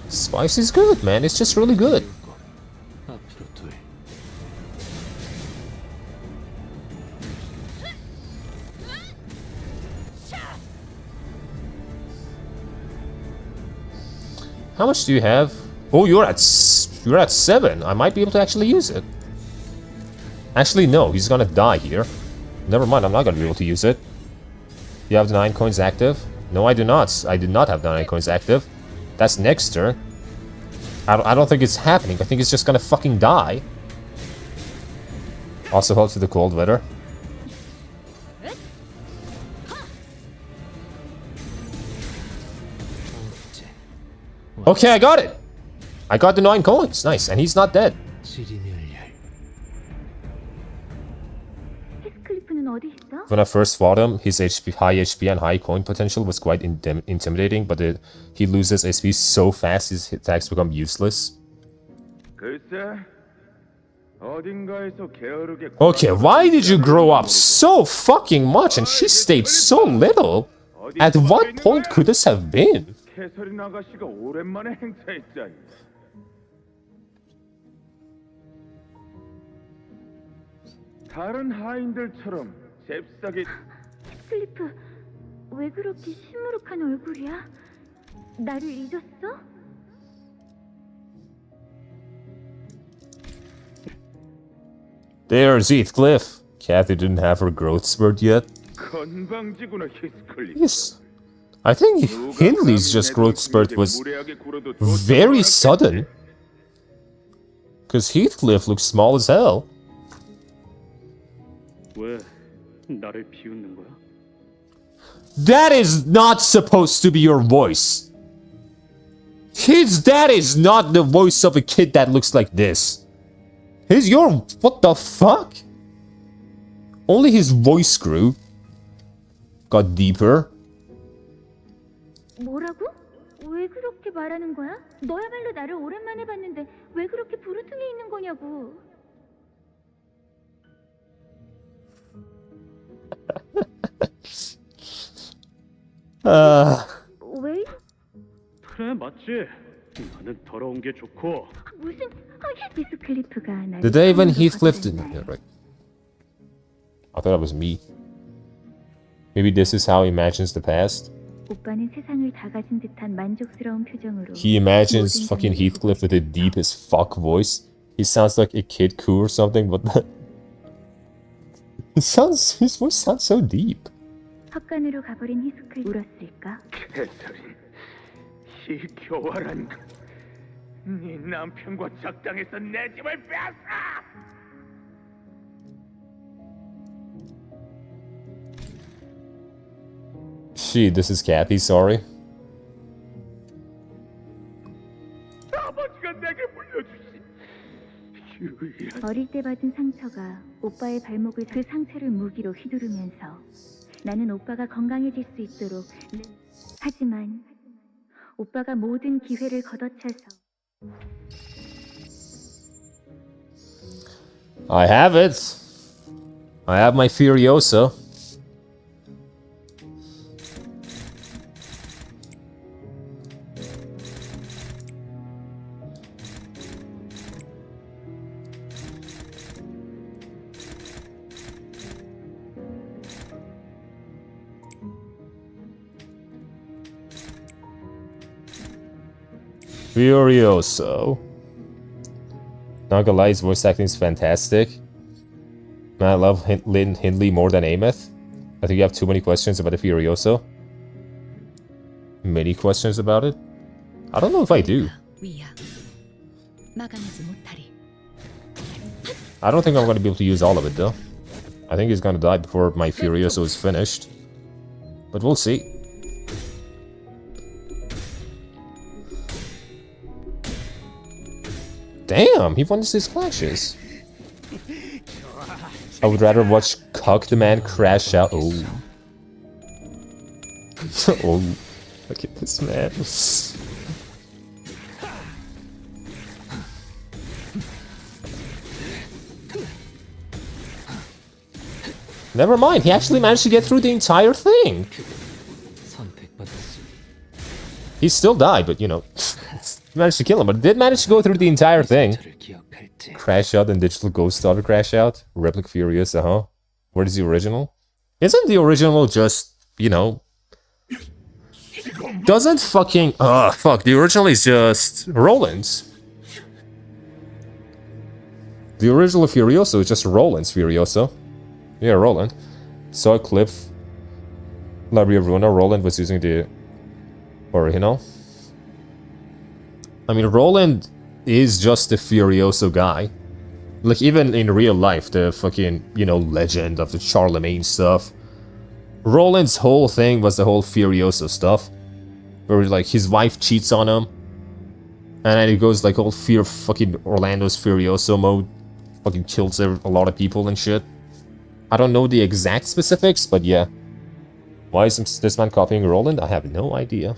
Spice is good, man. It's just really good. How much do you have? Oh, you're at 7. I might be able to actually use it. Actually, no. He's gonna die here. Never mind. I'm not gonna be able to use it. You have the 9 coins active? No, I do not. I did not have the 9 coins active. That's next turn. I don't think it's happening. I think it's just gonna fucking die. Also helps with the cold weather. Okay, I got it! I got the 9 coins. Nice, and he's not dead. When I first fought him, his high HP and high coin potential was quite intimidating, but he loses SP so fast his attacks become useless. Okay, why did you grow up so fucking much and she stayed so little? At what point could this have been? 헤스클리프, 왜 그렇게 시무룩한 얼굴이야? 나를 잊었어? There's 𝒏𝒂𝒏. Kathy didn't have her growth spurt yet. Yes. I think Hindley's just growth spurt was very sudden. Because 𝒏𝒂𝒏 looks small as hell. 왜 나를 비웃는 거야? That is not supposed to be your voice. That is not the voice of a kid that looks like this. What the fuck? Only his voice grew. Got deeper. 뭐라고? 왜 그렇게 말하는 거야? 너야말로 나를 오랜만에 봤는데 왜 그렇게 부르퉁해 있는 거냐고. 왜? 그래 맞지. 나는 더러운 게 좋고. 무슨 헤스클리프가 날. The day when Heathcliff didn't. Yeah, right. I thought that was me. Maybe this is how he imagines the past. 오빠는 세상을 다 가진 듯한 만족스러운 표정으로. He imagines fucking Heathcliff with a deep as fuck voice. He sounds like a kid coup or something, but his voice sounds so deep. 헛간으로 가버린 히스클 울었을까? 개소리. 이 교활한 네 남편과 작당해서 내 집을 빼앗아! This is Kathy, sorry. 아버지가 내게 물려주신 어릴 때 받은 상처가 오빠의 발목을 그 상처를 무기로 휘두르면서 나는 오빠가 건강해질 수 있도록 하지만 오빠가 모든 기회를 걷어차서 I have it. I have my Furiosa. Furioso. Not gonna lie, his voice acting is fantastic. Man, I love Hindley more than 𝒏𝒂𝒏. I think you have too many questions about the Furioso. Many questions about it? I don't know if I do. I don't think I'm gonna be able to use all of it though. I think he's gonna die before my Furioso is finished. But we'll see. Damn, he won his clashes. I would rather watch the man crash out. Oh. Oh. Look at this man. Never mind, he actually managed to get through the entire thing. He still died, but you know, he managed to kill him, but did manage to go through the entire thing. Crash out and Digital Ghost Daughter crash out. Replic Furiosa, huh? What is the original? Isn't the original just, you know... Doesn't fucking... fuck, the original is just Roland's. The original Furiosa is just Roland's Furiosa. Yeah, Roland. So a clip Library of Runa, Roland was using the original. I mean, Roland is just the Furioso guy. Like, even in real life, the fucking, you know, legend of the Charlemagne stuff. Roland's whole thing was the whole Furioso stuff. Where, like, his wife cheats on him. And then he goes, like, all fucking Orlando's Furioso mode. Fucking kills a lot of people and shit. I don't know the exact specifics, but yeah. Why is this man copying Roland? I have no idea.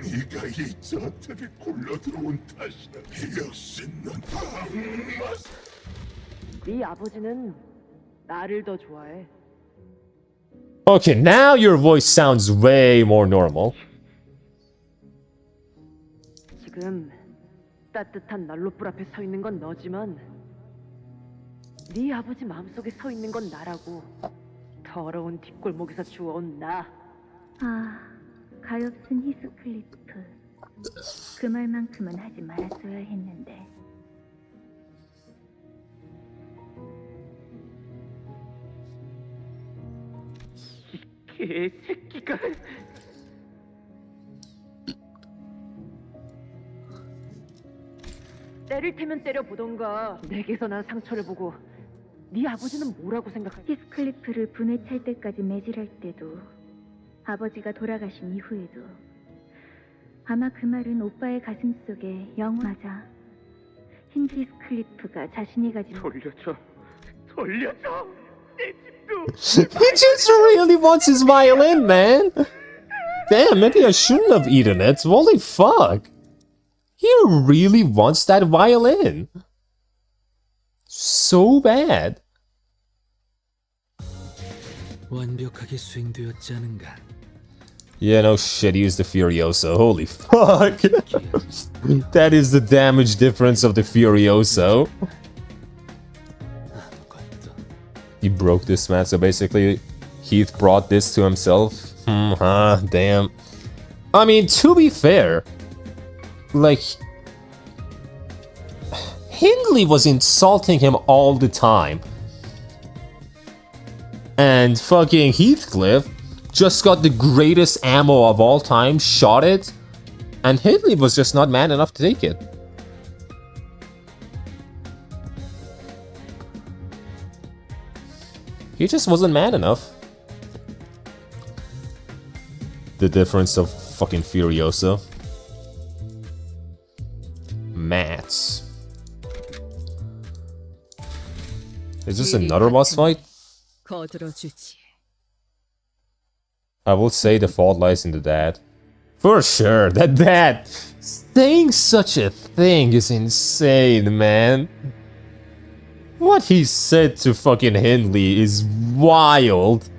네가 이 저택에 굴러 들어온 탓이야. 역시 넌 악마. 네 아버지는 나를 더 좋아해. Okay, now your voice sounds way more normal. 지금 따뜻한 난로불 앞에 서 있는 건 너지만 네 아버지 마음속에 서 있는 건 나라고. 더러운 뒷골목에서 주워온 나. 아, 가엾은 히스클리프. 그 말만큼은 하지 말았어야 했는데. 개새끼가. 때릴 테면 때려보던가. 내게서 난 상처를 보고 네 아버지는 뭐라고 생각해? 히스클리프를 분에 찰 때까지 매질할 때도, 아버지가 돌아가신 이후에도 아마 그 말은 오빠의 가슴 속에 영원. 맞아. 흰 히스클리프가 자신이 가진. 돌려줘. 돌려줘. 내 He 집도. just really wants his violin, man. Damn, maybe I shouldn't have eaten it. Holy fuck. He really wants that violin. So bad. 완벽하게 수행되었지 않은가? Yeah, no shit, use the Furioso. Holy fuck. That is the damage difference of the Furioso. He broke this, man, so basically Heath brought this to himself. Damn. I mean, to be fair, like, Hindley was insulting him all the time. And fucking Heathcliff just got the greatest ammo of all time, shot it, and Hindley was just not man enough to take it. He just wasn't man enough. The difference of fucking Furioso. Mats. Is this another boss fight? 거들어주지. I will say the fault lies in the dad. For sure, that dad saying such a thing is insane, man. What he said to fucking Hindley is wild.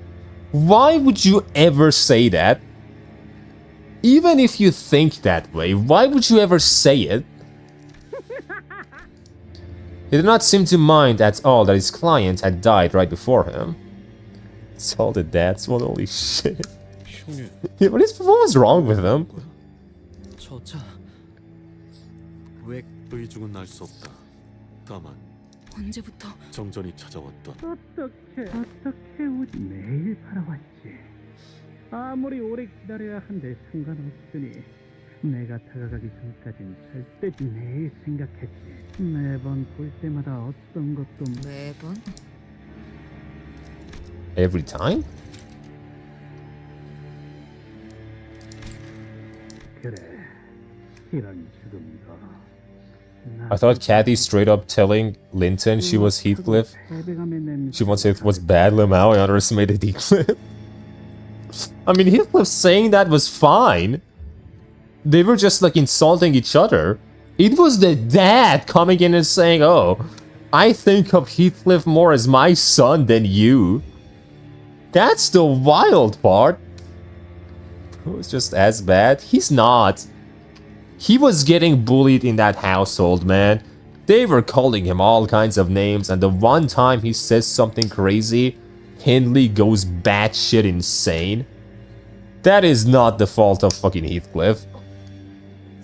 Why would you ever say that? Even if you think that way, why would you ever say it? He did not seem to mind at all that his client had died right before him. It's all the dad's one, holy shit. Yeah, what was wrong with him? 의중은 알 수 없다. 다만 언제부터? 정전이 찾아왔던. 어떻게 우리 매일 바라왔지. 아무리 오래 기다려야 한들 상관없으니 내가 다가가기 전까진 절대 매일 생각했지. 매번 볼 때마다 어떤 것도. 매번? Every time? 그래, 이런 죽음도. I thought Kathy straight up telling Linton she was Heathcliff. She once said it was bad Lamau. I underestimated Heathcliff. I mean, Heathcliff saying that was fine. They were just like insulting each other. It was the dad coming in and saying, "Oh, I think of Heathcliff more as my son than you." That's the wild part. It was just as bad. He's not. He was getting bullied in that household, man. They were calling him all kinds of names, and the one time he says something crazy, Hindley goes batshit insane. That is not the fault of fucking Heathcliff.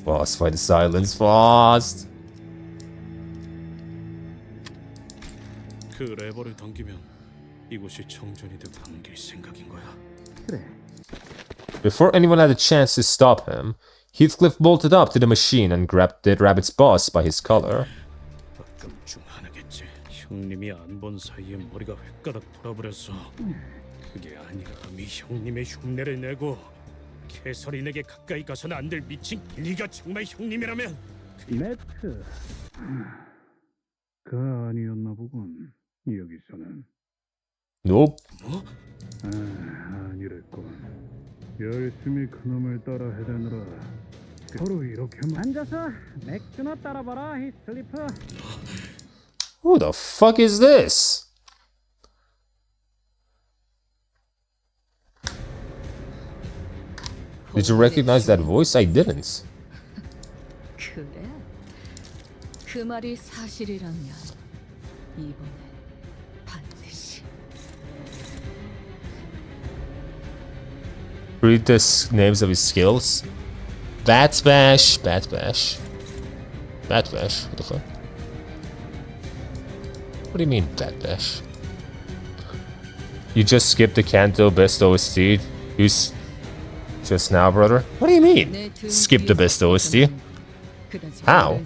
Fast, fight the silence, fast. 그 레버를 당기면 이곳이 정전이 되고 당길 생각인 거야. 그래. Before anyone had a chance to stop him, Heathcliff bolted up to the machine and grabbed Dead Rabbit's boss by his collar. 가끔 중 하나겠지. 형님이 안 본 사이에 머리가 획가닥 돌아버렸어. 그게 아니라 감히 형님의 흉내를 내고 캐서린에게 가까이 가서는 안 될 미친 네가 정말 형님이라면 매트. 그 아니었나 보군. 여기서는. Nope. 뭐? 아니랬군. 열심히 그놈을 따라 해대느라 바로 이렇게만 앉아서 맥주나 따라봐라, 히슬리프. Who the fuck is this? Did you recognize that voice? I didn't. 그래? 그 말이 사실이라면 이번에 반드시. Read the names of his skills. Bat Bash. Bat Bash. Bat Bash? What the fuck? What do you mean, Bat Bash? You just skipped the Canto best OST. Who's just now, brother? What do you mean? Skip the best OST? How?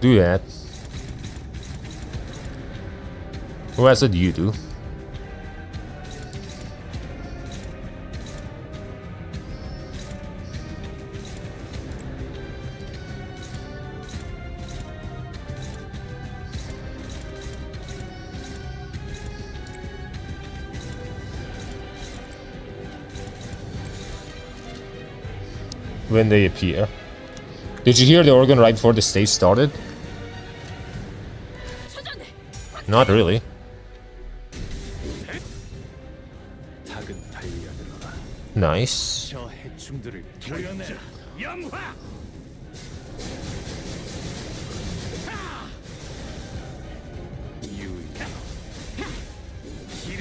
Do that. Who has said you do? When they appear. Did you hear the organ right before the stage started? Not really. Nice.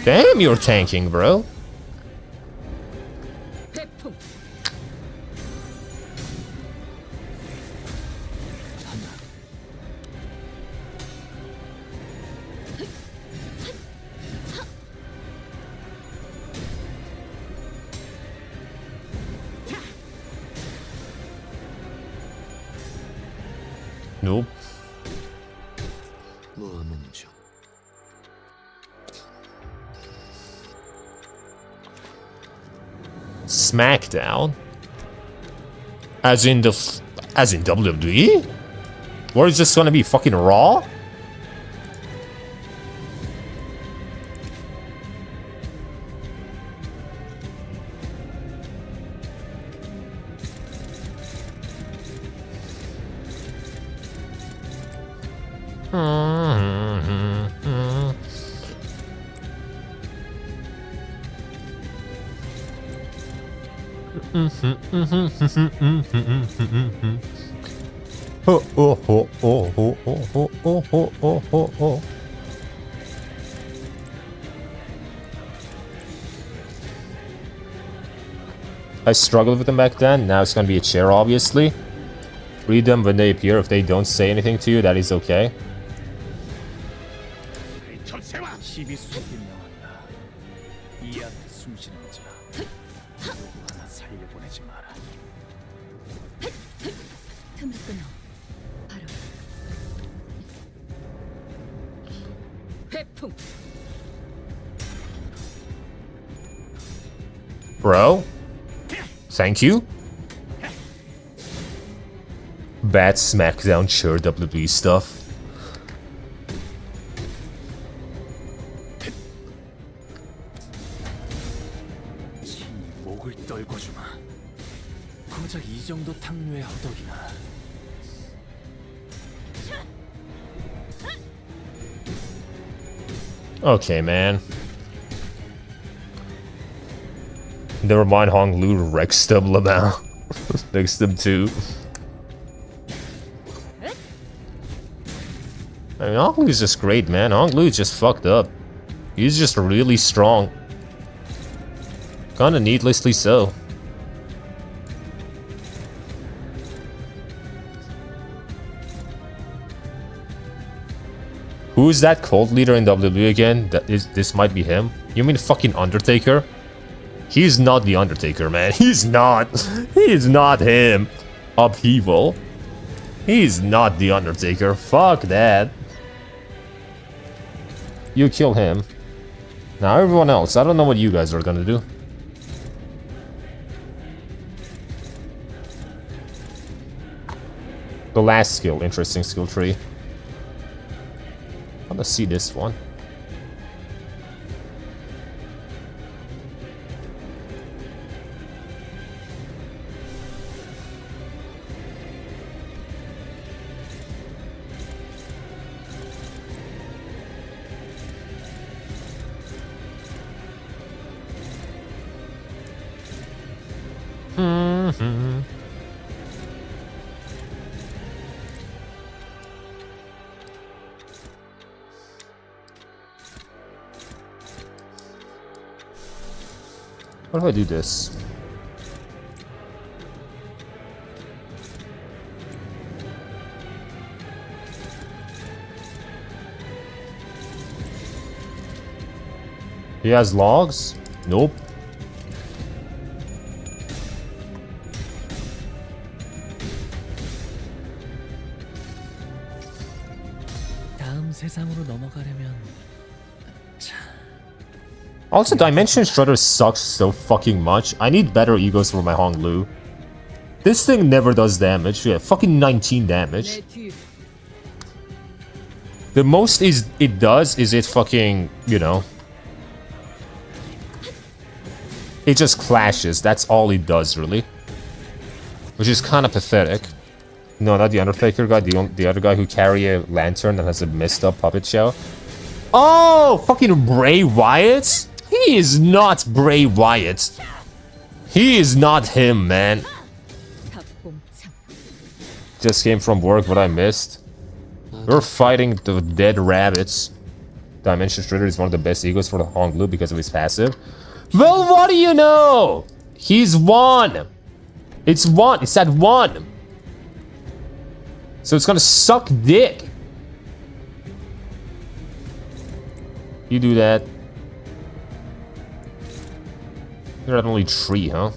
Damn, you're tanking, bro. Nope. SmackDown? As in WWE? Or is this gonna be fucking Raw? I struggled with them back then. Now it's gonna be a chair, obviously. Read them when they appear. If they don't say anything to you, that is okay. Bro, thank you. Bad SmackDown sure WWE stuff. 목을 떨궈주마. 고작 이 정도 탕류의 허덕이나. Okay, man. Never mind, Hong Lu wrecks them Lamau. Next them too. I mean, Hong Lu's just great, man. Hong Lu's just fucked up. He's just really strong. Kinda needlessly so. Who's that cult leader in WWE again? This might be him. You mean fucking Undertaker? He's not the Undertaker, man. He's not. He's not him. Upheaval. He's not the Undertaker. Fuck that. You kill him. Now everyone else, I don't know what you guys are gonna do. The last skill, interesting skill tree. I wanna see this one. What if I do this? He has logs? Nope. 다음 세상으로 넘어가려면 Also, Dimension Shredder sucks so fucking much. I need better egos for my Honglu. This thing never does damage. Yeah, fucking 19 damage. The most it does is it fucking, you know, it just clashes. That's all it does, really. Which is kind of pathetic. No, not the Undertaker guy. The other guy who carry a lantern that has a messed up puppet show. Oh, fucking Bray Wyatt? He is not Bray Wyatt. He is not him, man. Just came from work, but I missed. We're fighting the dead rabbits. Dimension Shredder is one of the best egos for the Honglu because of his passive. Well, what do you know? He's 1. It's 1. It's at 1. So it's gonna suck dick. You do that. You're at only 3, huh?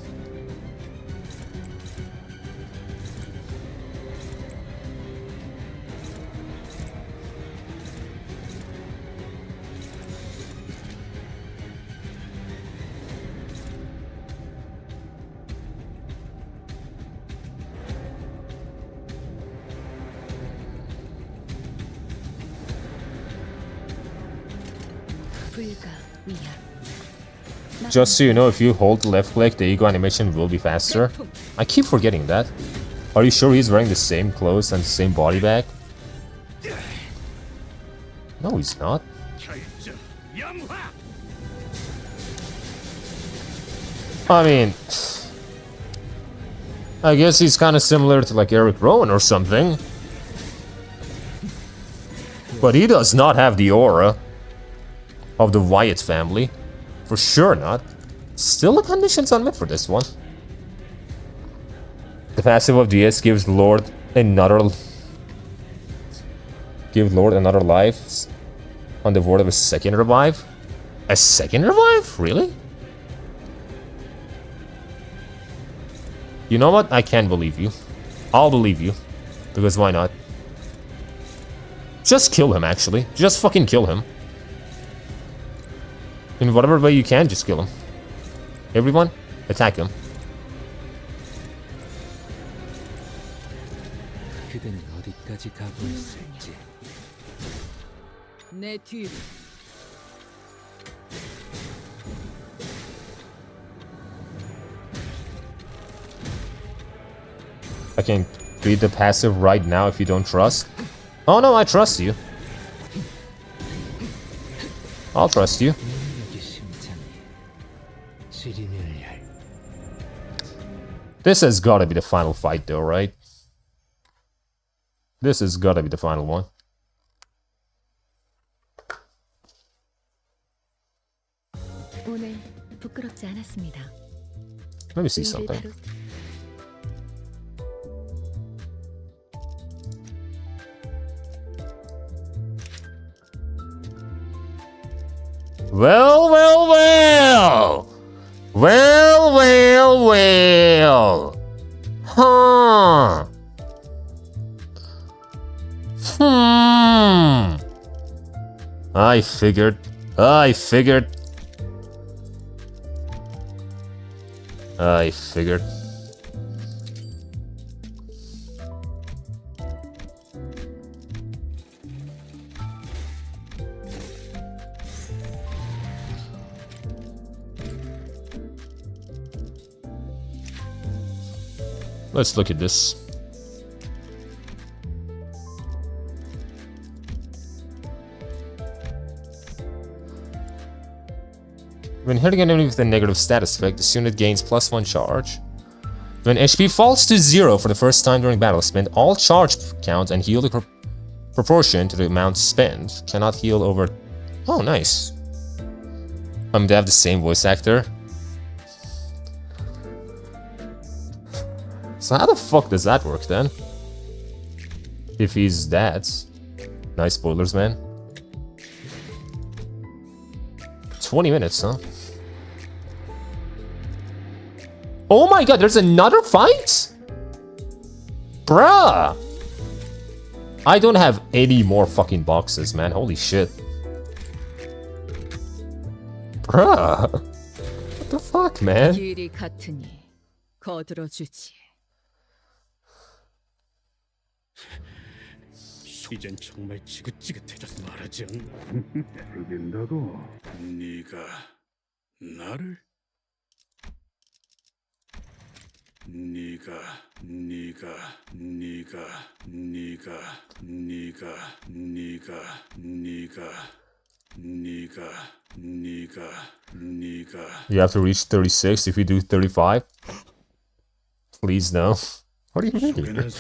Just so you know, if you hold left click, the ego animation will be faster. I keep forgetting that. Are you sure he's wearing the same clothes and the same body bag? No, he's not. I mean, I guess he's kind of similar to like Eric Rowan or something. But he does not have the aura of the Wyatt family. For sure not. Still the conditions unmet for this one. The passive of DS gives Lord another life on the word of a second revive. A second revive? Really? You know what? I can't believe you. I'll believe you. Because why not? Just kill him, actually. Just fucking kill him. In whatever way you can, just kill him. Everyone, attack him. 그대는 어디까지 가고 있을지. 내 뒤로. I can read the passive right now if you don't trust. Oh no, I trust you. I'll trust you. This has gotta be the final fight though, right? This has gotta be the final one. 오늘 부끄럽지 않았습니다. Let me see something. Well, well, well. Well, well, well. Huh. I figured. I figured. Let's look at this. When hitting an enemy with a negative status effect, this unit gains +1 charge. When HP falls to 0 for the first time during battle, spend all charge count and heal the proportion to the amount spent. Cannot heal over... Oh, nice. They have the same voice actor. So how the fuck does that work then? If he's that. Nice spoilers, man. 20 minutes, huh? Oh my god, there's another fight? Bruh! I don't have any more fucking boxes, man. Holy shit. Bruh. What the fuck, man? 길이 같으니 거들어주지. 이젠 정말 지긋지긋해져서 말하지 않나? 된다고. 네가 나를? You have to reach 36 if you do 35? Please no. What do you mean?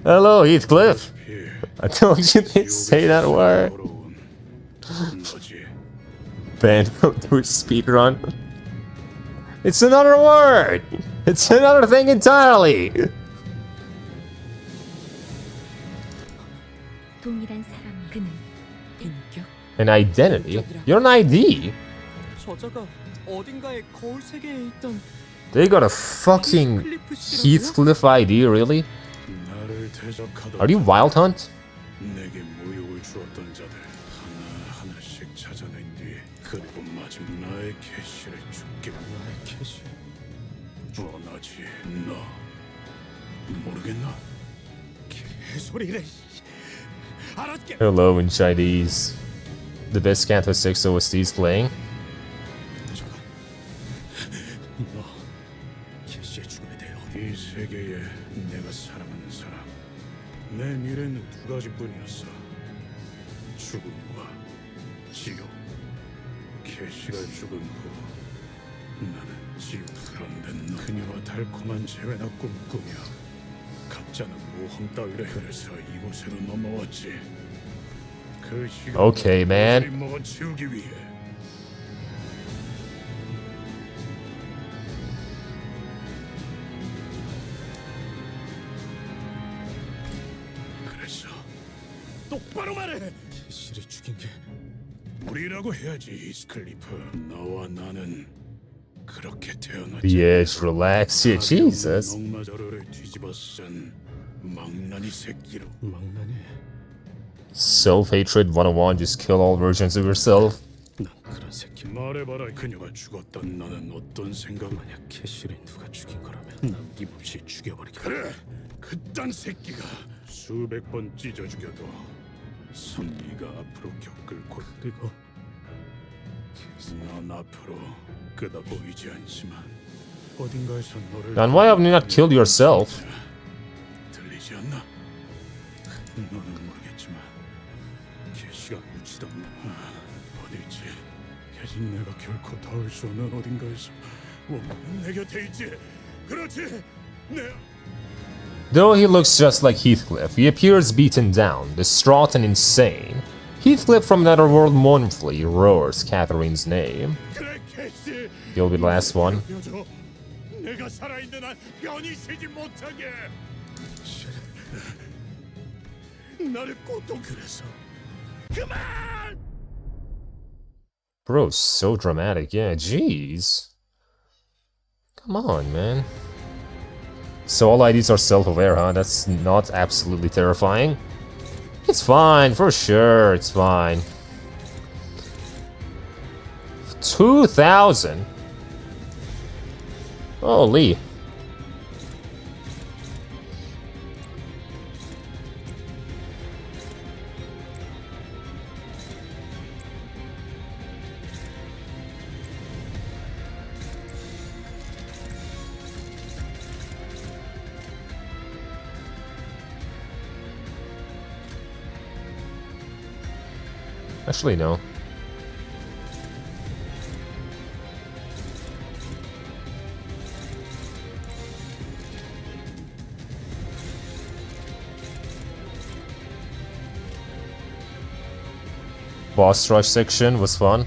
Hello, Heathcliff. I told you they say that word. Banned from Twitch speedrun. It's another word! It's another thing entirely! 동일한 사람 그는 인격. An identity? You're an ID? 저자가 어딘가에 거울 세계에 있던 They got a fucking Heathcliff ID, really? Are you Wild Hunt? 내게 모욕을 주었던 자들 하나하나씩 찾아낸 뒤 그리고 마지막 나의 캐시를 죽게. 나의 캐시? 뻔하지. 너 모르겠나? 개소리래. 알았게. Hello in Chinese. The best Canto 6 OSTs playing. 너 캐시의 죽음에 대해 이 세계에 내가 사랑하는 사람, 내 미래는 두 가지뿐이었어. 죽음과 지옥. 캐시가 죽은 후 나는 지옥. 그런데 너 그녀와 달콤한 재회나 꿈꾸며 가짜는 모험 따위를 그래서 이곳으로 넘어왔지. 그 시간 Okay, man. 먹어치우기 위해. 그래서 똑바로 말해. 캐시를 죽인 게 우리라고 해야지, 히스클리프. 너와 나는 그렇게 태어났지. Bitch, relax here, Jesus. 넉마자루를 뒤집어 쓴 망나니 새끼로. 망나니? Self-hatred 101, just kill all versions of yourself. 난 그런 새끼. 말해봐라. 그녀가 죽었던 너는 어떤 생각? 만약 캐시를 누가 죽인 거라면 남김없이 죽여버리겠다. 그래, 그딴 새끼가 수백 번 찢어 죽여도 선비가 앞으로 겪을 고. 그리고 넌 앞으로 끄다 보이지 않지만 어딘가에서 너를. Then why have you not killed yourself? 들리지 않나? 너는 모르겠지만 캐시가 묻히던 어디있지? 캐신 내가 결코 닿을 수 없는 어딘가에서 원하는 내 곁에 있지. 그렇지. 내. Though he looks just like Heathcliff, he appears beaten down, distraught and insane. Heathcliff from Netherworld mournfully roars Catherine's name. He'll be the last one. 내가 살아있는 한 변이 쉬지 못하게. 나를 고통. 그래서 Bro, so dramatic. Yeah, jeez. Come on, man. So all IDs are self-aware, huh? That's not absolutely terrifying. It's fine, for sure, it's fine. 2,000? Holy. Actually, no. Boss rush section was fun.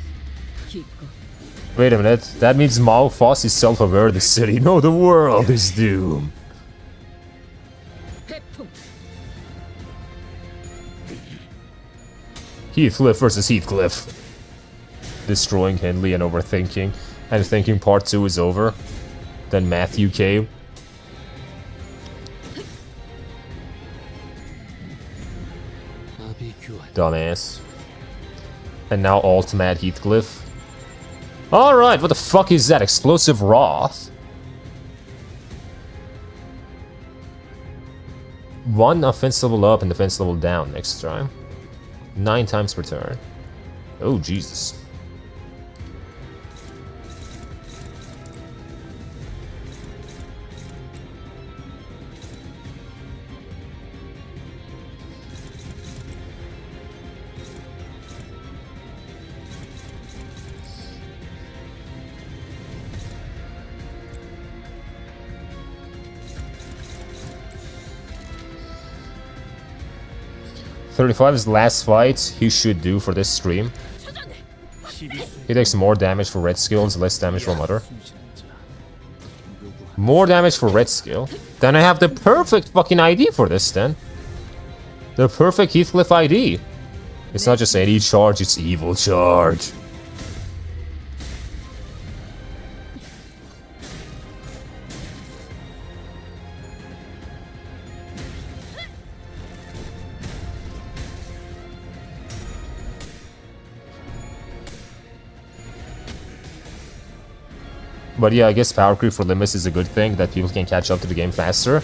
Wait a minute, that means Mao Foss is self-aware the city. No, the world is doomed. Heathcliff versus Heathcliff. Destroying Henley and overthinking. And thinking part 2 is over. Then Matthew came. Dumbass. And now alt-mad Heathcliff. Alright, what the fuck is that? Explosive Wrath? 1 offense level up and defense level down next time. 9 times per turn. Oh, Jesus. $35 is the last fight he should do for this stream. He takes more damage for red skills, less damage from other. More damage for red skill. Then I have the perfect fucking ID for this then. The perfect Heathcliff ID. It's not just any charge, it's evil charge. But yeah, I guess power creep for limits is a good thing, that people can catch up to the game faster.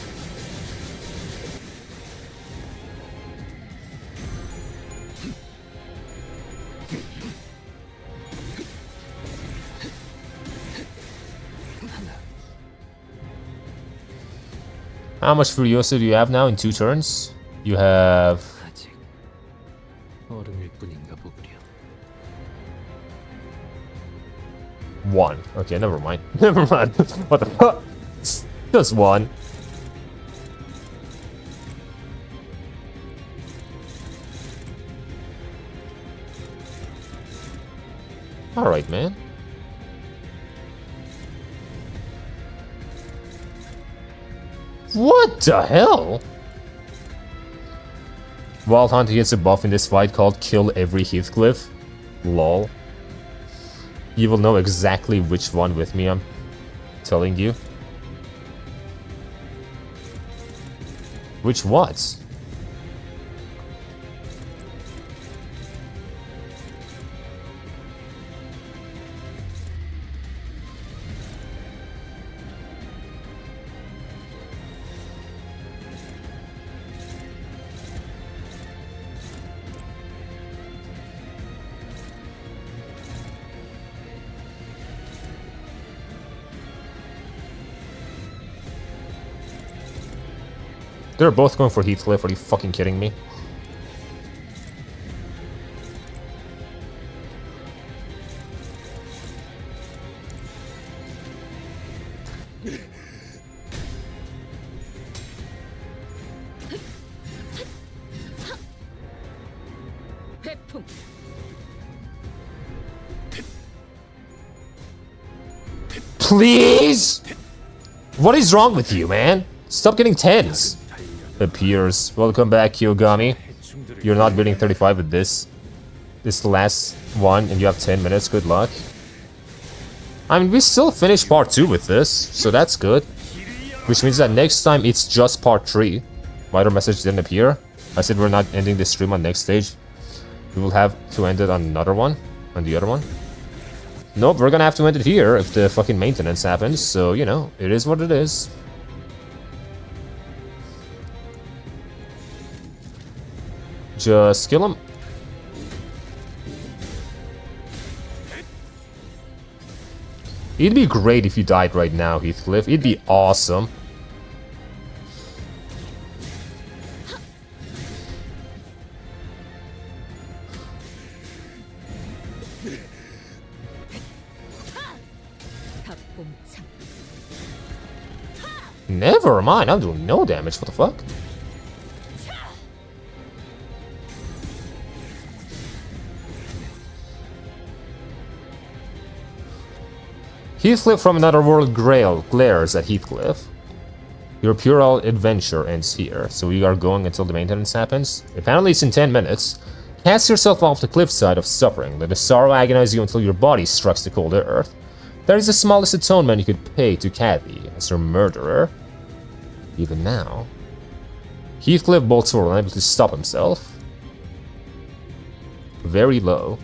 How much Furiosa do you have now in 2 turns? You have... One. Okay, never mind. Never mind. What the fuck? Just 1. Alright, man. What the hell? Wild Hunter gets a buff in this fight called Kill Every Heathcliff. Lol. You will know exactly which one with me, I'm telling you. Which what? They're both going for Heathcliff, are you fucking kidding me? Please? What is wrong with you, man? Stop getting 10s. Appears. Welcome back, Kyogami. You're not beating 35 with this. This is the last one, and you have 10 minutes. Good luck. I mean, we still finished part 2 with this, so that's good. Which means that next time it's just part 3. My other message didn't appear. I said we're not ending this stream on next stage. We will have to end it on another one. On the other one. Nope, we're gonna have to end it here if the fucking maintenance happens. So, you know, it is what it is. Just kill him. It'd be great if you died right now, Heathcliff. It'd be awesome. Never mind, I'm doing no damage. What the fuck? Heathcliff from another world glares at Heathcliff. Your puerile adventure ends here, so we are going until the maintenance happens. Apparently it's in 10 minutes. Cast yourself off the cliffside of suffering. Let the sorrow agonize you until your body strikes the cold earth. That is the smallest atonement you could pay to 𝒂𝒏𝒚 as her murderer. Even now. Heathcliff bolts forward, unable to stop himself. Very low.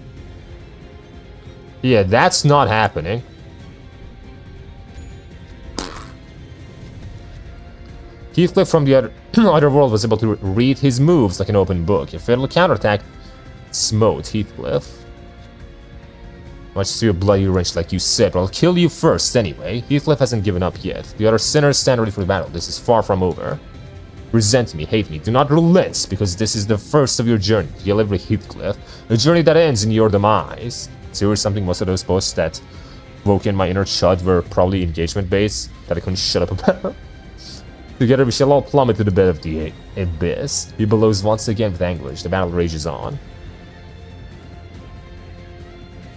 Yeah, that's not happening. Heathcliff from the other world was able to read his moves like an open book. A fatal counterattack smote Heathcliff. Much to your bloody wrench like you said, but I'll kill you first anyway. Heathcliff hasn't given up yet. The other sinners stand ready for the battle. This is far from over. Resent me, hate me, do not relent, because this is the first of your journey. Kill every Heathcliff. A journey that ends in your demise. Seriously, something most of those posts that woke in my inner chud were probably engagement based that I couldn't shut up about. Together we shall all plummet to the bed of the abyss. He bellows once again with anguish. The battle rages on.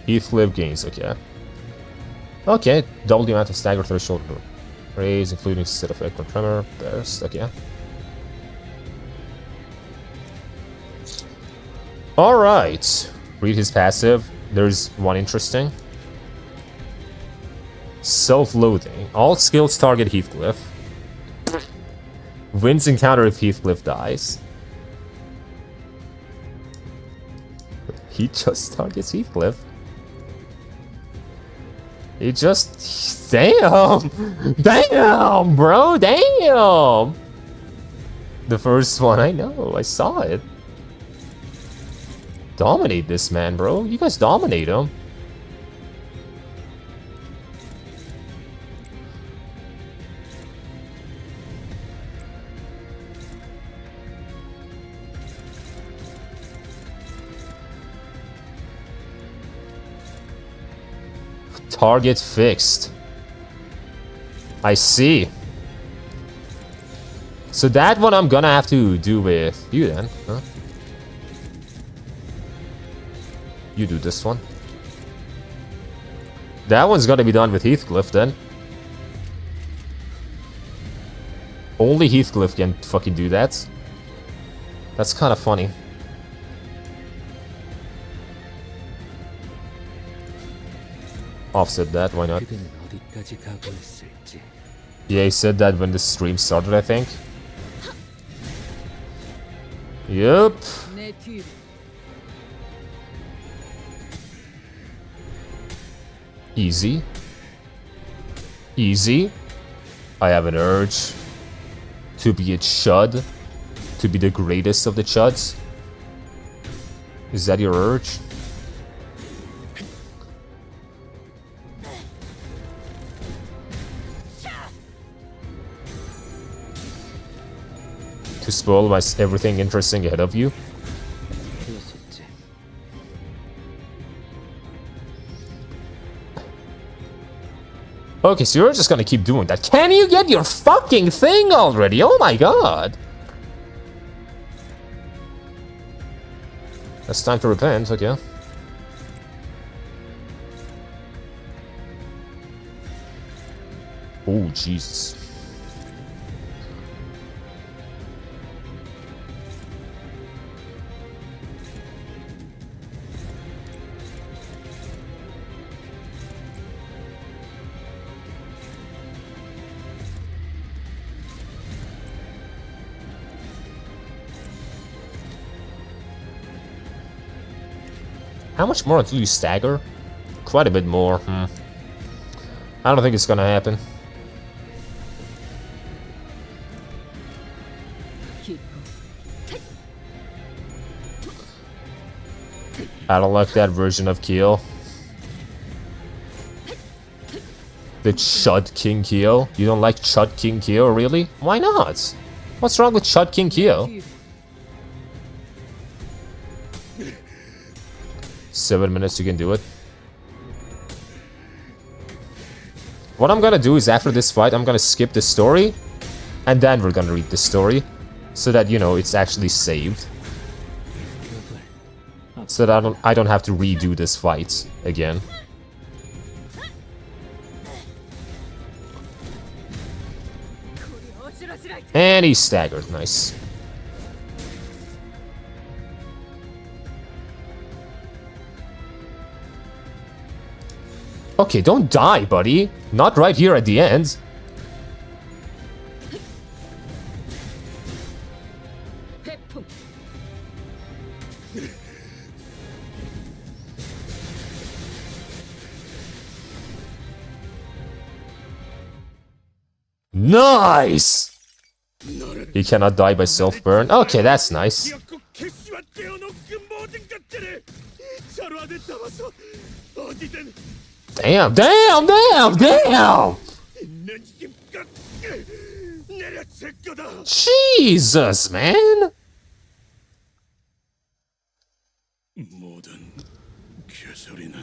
Heathcliff gains, okay. Okay, double the amount of stagger threshold raise, including set effect on tremor. Best, okay. Alright. Read his passive. There's one interesting. Self-loathing. All skills target Heathcliff. Wins encounter if Heathcliff dies. He just targets Heathcliff. He just... Damn! Damn, bro! Damn! The first one, I know. I saw it. Dominate this man, bro. You guys dominate him. Target fixed. I see. So that one I'm gonna have to do with you then, huh? You do this one. That one's gotta be done with Heathcliff then. Only Heathcliff can fucking do that. That's kind of funny. Offset that, why not? Yeah, he said that when the stream started, I think. Yep. Easy. Easy. I have an urge to be a chud. To be the greatest of the chuds. Is that your urge? To spoil everything interesting ahead of you? Okay, so you're just gonna keep doing that. Can you get your fucking thing already? Oh my god! It's time to repent, okay. Oh, Jesus. How much more until you stagger? Quite a bit more. I don't think it's gonna happen. I don't like that version of Kyo. The Chud King Kyo? You don't like Chud King Kyo, really? Why not? What's wrong with Chud King Kyo? 7 minutes, you can do it. What I'm gonna do is after this fight, I'm gonna skip the story, and then we're gonna read the story, so that, you know, it's actually saved. So that I don't have to redo this fight again. And he's staggered, nice. Okay, don't die, buddy. Not right here at the end. Nice! He cannot die by self-burn. Okay, that's nice. Damn, damn, damn, damn! Jesus, man! 모든 개소리는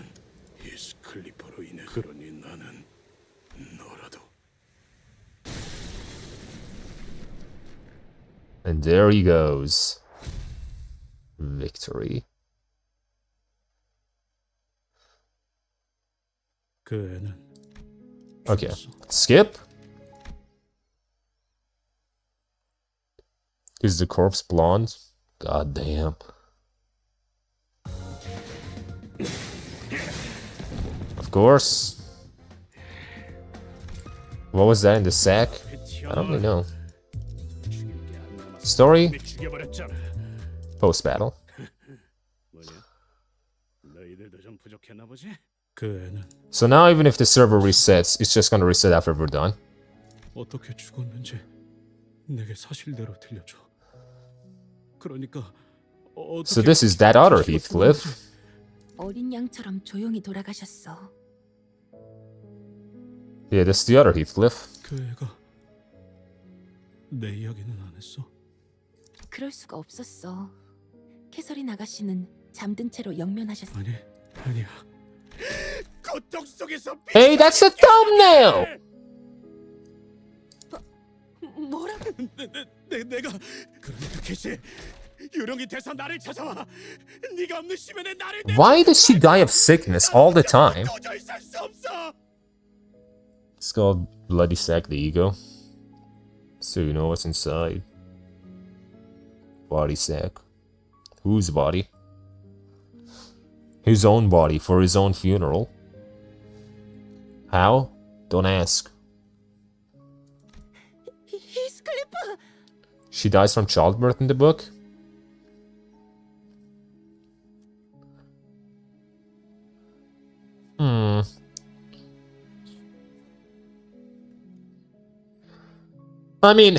히스클리퍼로 인해 그러니 나는 너라도. And there he goes. Victory. 그 애는 Okay, skip. Is the corpse blonde? God damn. Of course. What was that in the sack? I don't really know. Story? Post-battle. So now even if the server resets, it's just gonna reset after we're done. 어떻게 죽었는지 내게 사실대로 들려줘. 그러니까 So this is that other Heathcliff. 어린 양처럼 조용히 돌아가셨어. Yeah, this is the other Heathcliff. 그 애가 내 이야기는 안 했어. 그럴 수가 없었어. 캐서린 아가씨는 잠든 채로 영면하셨어. 아니야. Hey, that's the thumbnail! 뭐라고? 내가 그러니까 캐시 유령이 돼서 나를 찾아와. 네가 없는 시면에 나를 Why does she die of sickness all the time? 도저히 살 수 없어. It's called Bloody Sack the Ego. So you know what's inside. Body sack. Whose body? His own body for his own funeral. How? Don't ask. 히스클리프! She dies from childbirth in the book? I mean,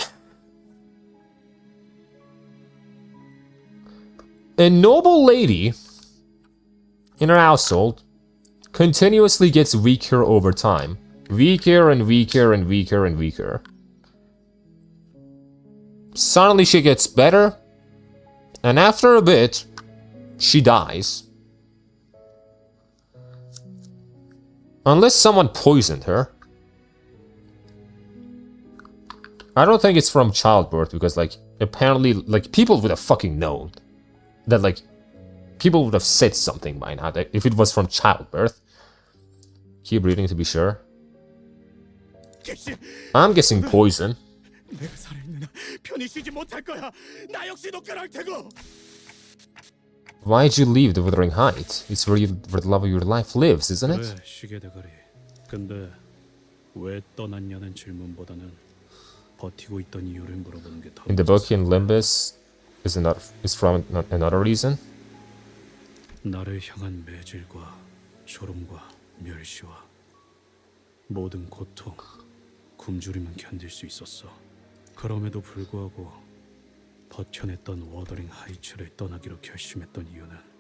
a noble lady in her household continuously gets weaker over time. Weaker and weaker and weaker and weaker. Suddenly she gets better, and after a bit, she dies. Unless someone poisoned her. I don't think it's from childbirth, because, like, apparently, like, people would have fucking known. That, like, people would have said something by now, that if it was from childbirth. Keep reading to be sure. I'm guessing poison. 내가 살아있느냐 편히 쉬지 못할 거야. 나 역시도 그럴 테고. Why'd you leave the Withering Height? It's where the love of your life lives, isn't it? 왜 쉬게 대가리. 근데 왜 떠났냐는 질문보다는 버티고 있던 이유를 물어보는 게 더. In the book in Limbus is from another reason. 나를 향한 매질과 조롱과 멸시와 모든 고통, 굶주림은 견딜 수 있었어. 그럼에도 불구하고 버텨냈던 워더링 하이츠를 떠나기로 결심했던 이유는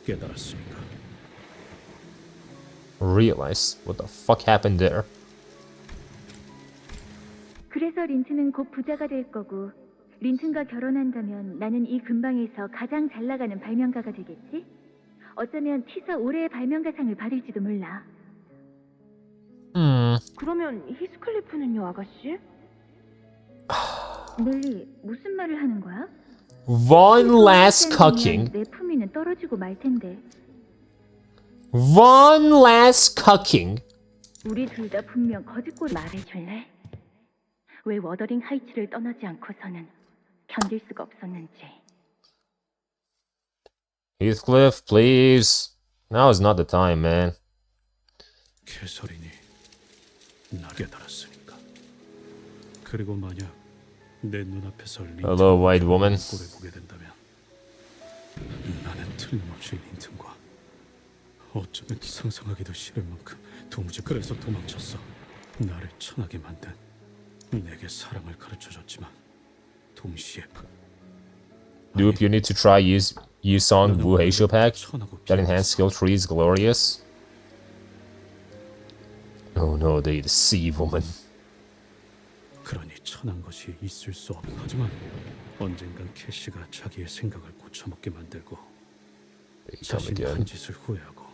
깨달았으니까. Realize what the fuck happened there. 그래서 린튼은 곧 부자가 될 거고 린튼과 결혼한다면 나는 이 근방에서 가장 잘 나가는 발명가가 되겠지? 어쩌면 티사 올해의 발명가상을 받을지도 몰라. 그러면 히스클리프는요, 아가씨? 넬리, 무슨 말을 하는 거야? One last cucking. 내 품위는 떨어지고 말 텐데. One last cucking. 우리 둘 다 분명 거짓골 말해줄래? 왜 워더링 하이츠를 떠나지 않고서는 견딜 수가 없었는지. Heathcliff, please. Now is not the time, man. 캐서린이 날 깨달았으니까. 그리고 만약 내 눈앞에서 Hello, white woman. 꼴을 보게 된다면 나는 틀림없이 린튼과 어쩌면 상상하기도 싫을 만큼 도무지 그래서 도망쳤어. 나를 천하게 만든 내게 사랑을 가르쳐줬지만 동시에 Dupe, you need to try use song 𝒂𝒏𝒚. That enhanced skill tree is glorious. Oh no, they deceive woman. 그러니 천한 것이 있을 수 없. 하지만 언젠간 캐시가 자기의 생각을 고쳐먹게 만들고 자신이 한 짓을 후회하고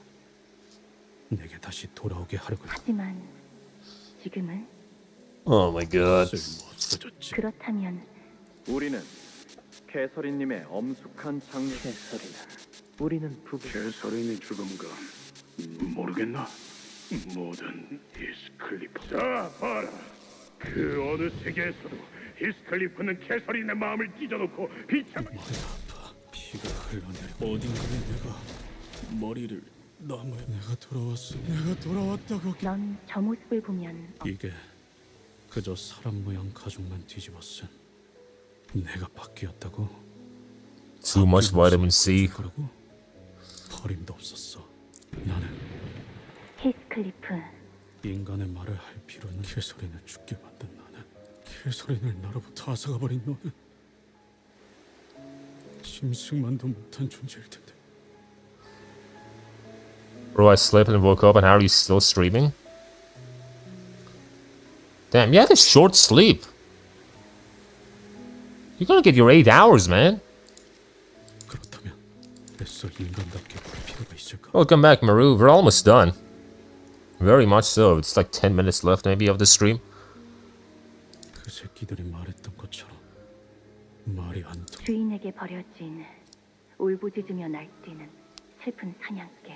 내게 다시 돌아오게 하려고. 하지만 지금은 Oh my god. 그렇다면 우리는 캐서린님의 엄숙한 장르. 캐서린, 우리는 부부. 캐서린이 죽은가 모르겠나? 뭐든 히스클리프. 자, 봐라. 그 어느 세계에서도 히스클리프는 캐서린의 마음을 찢어놓고 비참. 피가 흘러내려. 어딘가에 내가 머리를 나무에. 내가 돌아왔어. 내가 돌아왔다고. 넌 저 모습을 보면 이게 그저 사람 모양 가죽만 뒤집어 쓴 내가 바뀌었다고. Too much vitamin C. 그러고 버림도 없었어. 나는 히스클리프. 인간의 말을 할 필요는. 캐서린을 죽게 만든 나는, 캐서린을 나로부터 앗아가버린 너는 짐승만도 못한 존재일 텐데. Bro, I slept and woke up and how are you still streaming? Damn, you had a short sleep. You're gonna get your 8 hours, man. 그렇다면 애써 인간답게 볼 필요가 있을까? Welcome back, Maru. We're almost done. Very much so. It's like 10 minutes left maybe of the stream. 그 새끼들이 말했던 것처럼 말이 안 통. 주인에게 버려진 울부짖으며 날뛰는 슬픈 사냥개.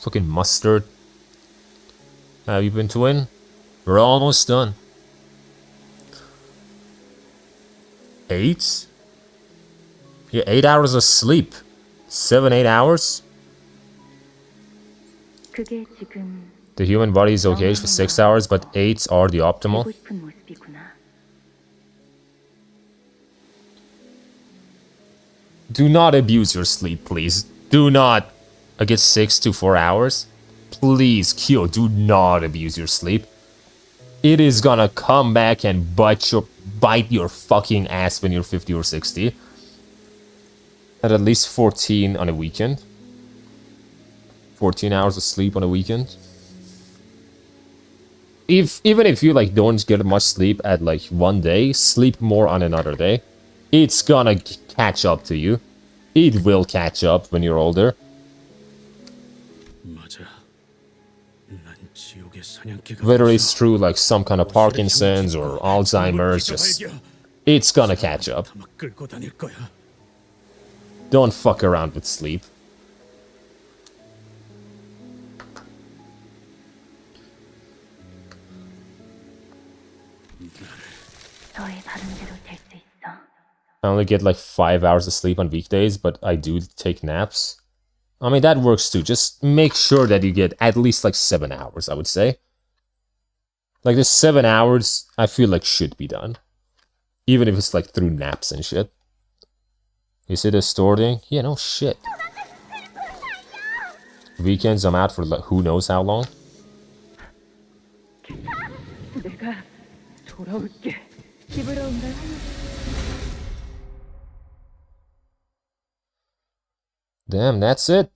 Fucking mustard. Have you been to win? We're almost done. 8? Yeah, 8 hours of sleep. 7, 8 hours? 그게 지금 The human body is okay for 6 hours, but 8 are the optimal. 보고 싶은 모습이구나. Do not abuse your sleep, please. Do not. I get 6 to 4 hours. Please, Kyo, do not abuse your sleep. It is gonna come back and bite your fucking ass when you're 50 or 60. At least 14 on a weekend. 14 hours of sleep on a weekend. Even if you like don't get much sleep at like one day, sleep more on another day. It's gonna catch up to you. It will catch up when you're older. 맞아. 난 지옥의 사냥개가. Whether it's through like some kind of Parkinson's or Alzheimer's, just it's gonna catch up. 끌고 다닐 거야. Don't fuck around with sleep. 너의 바른대로 될 수 있어. I only get like 5 hours of sleep on weekdays, but I do take naps. I mean, that works too. Just make sure that you get at least like 7 hours, I would say. Like the 7 hours, I feel like should be done. Even if it's like through naps and shit. Is it a store thing? Yeah, no shit. Weekends, I'm out for like who knows how long. 내가 돌아올게. 집으로 온 걸 Damn, that's it.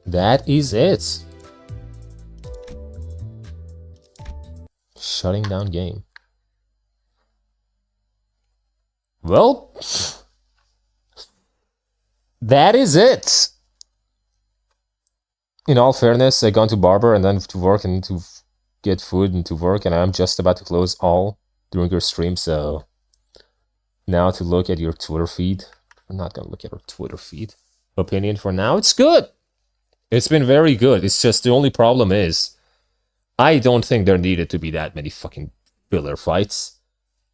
That is it. Shutting down game. Well, that is it. In all fairness, I gone to barber and then to work and to get food and to work, and I'm just about to close all during your stream, so now to look at your Twitter feed. I'm not gonna look at our Twitter feed. Opinion for now, it's good. It's been very good. It's just the only problem is I don't think there needed to be that many fucking filler fights.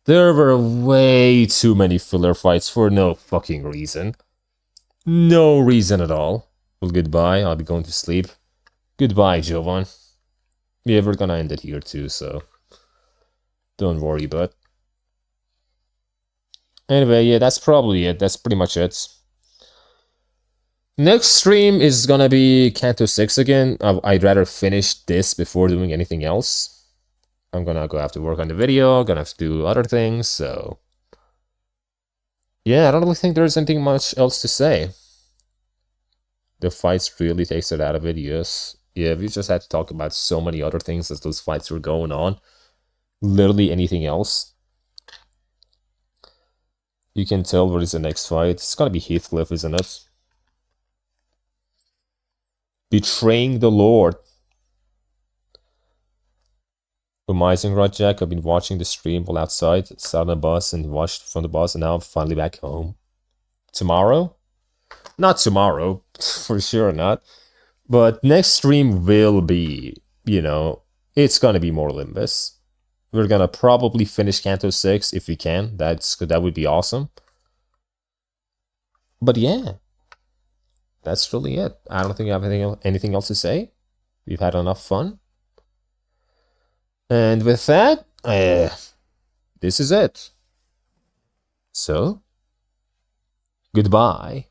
There were way too many filler fights for no fucking reason. No reason at all. Well, goodbye. I'll be going to sleep. Goodbye, Jovan. Yeah, we're gonna end it here too, so don't worry, but anyway, yeah, that's probably it. That's pretty much it. Next stream is gonna be Canto 6 again. I'd rather finish this before doing anything else. I'm gonna go have to work on the video, gonna have to do other things, so yeah, I don't really think there's anything much else to say. The fights really takes it out of it, yes. Yeah, we just had to talk about so many other things as those fights were going on. Literally anything else. You can tell what is the next fight. It's gonna be Heathcliff, isn't it? Betraying the Lord. 𝒂𝒏𝒚, I've been watching the stream while outside. Sat on the bus and watched from the bus, and now I'm finally back home. Tomorrow? Not tomorrow, for sure not. But next stream will be, you know, it's gonna be more Limbus. We're gonna probably finish Canto 6 if we can. That would be awesome. But yeah, that's really it. I don't think I have anything else to say. We've had enough fun. And with that, this is it. So, goodbye.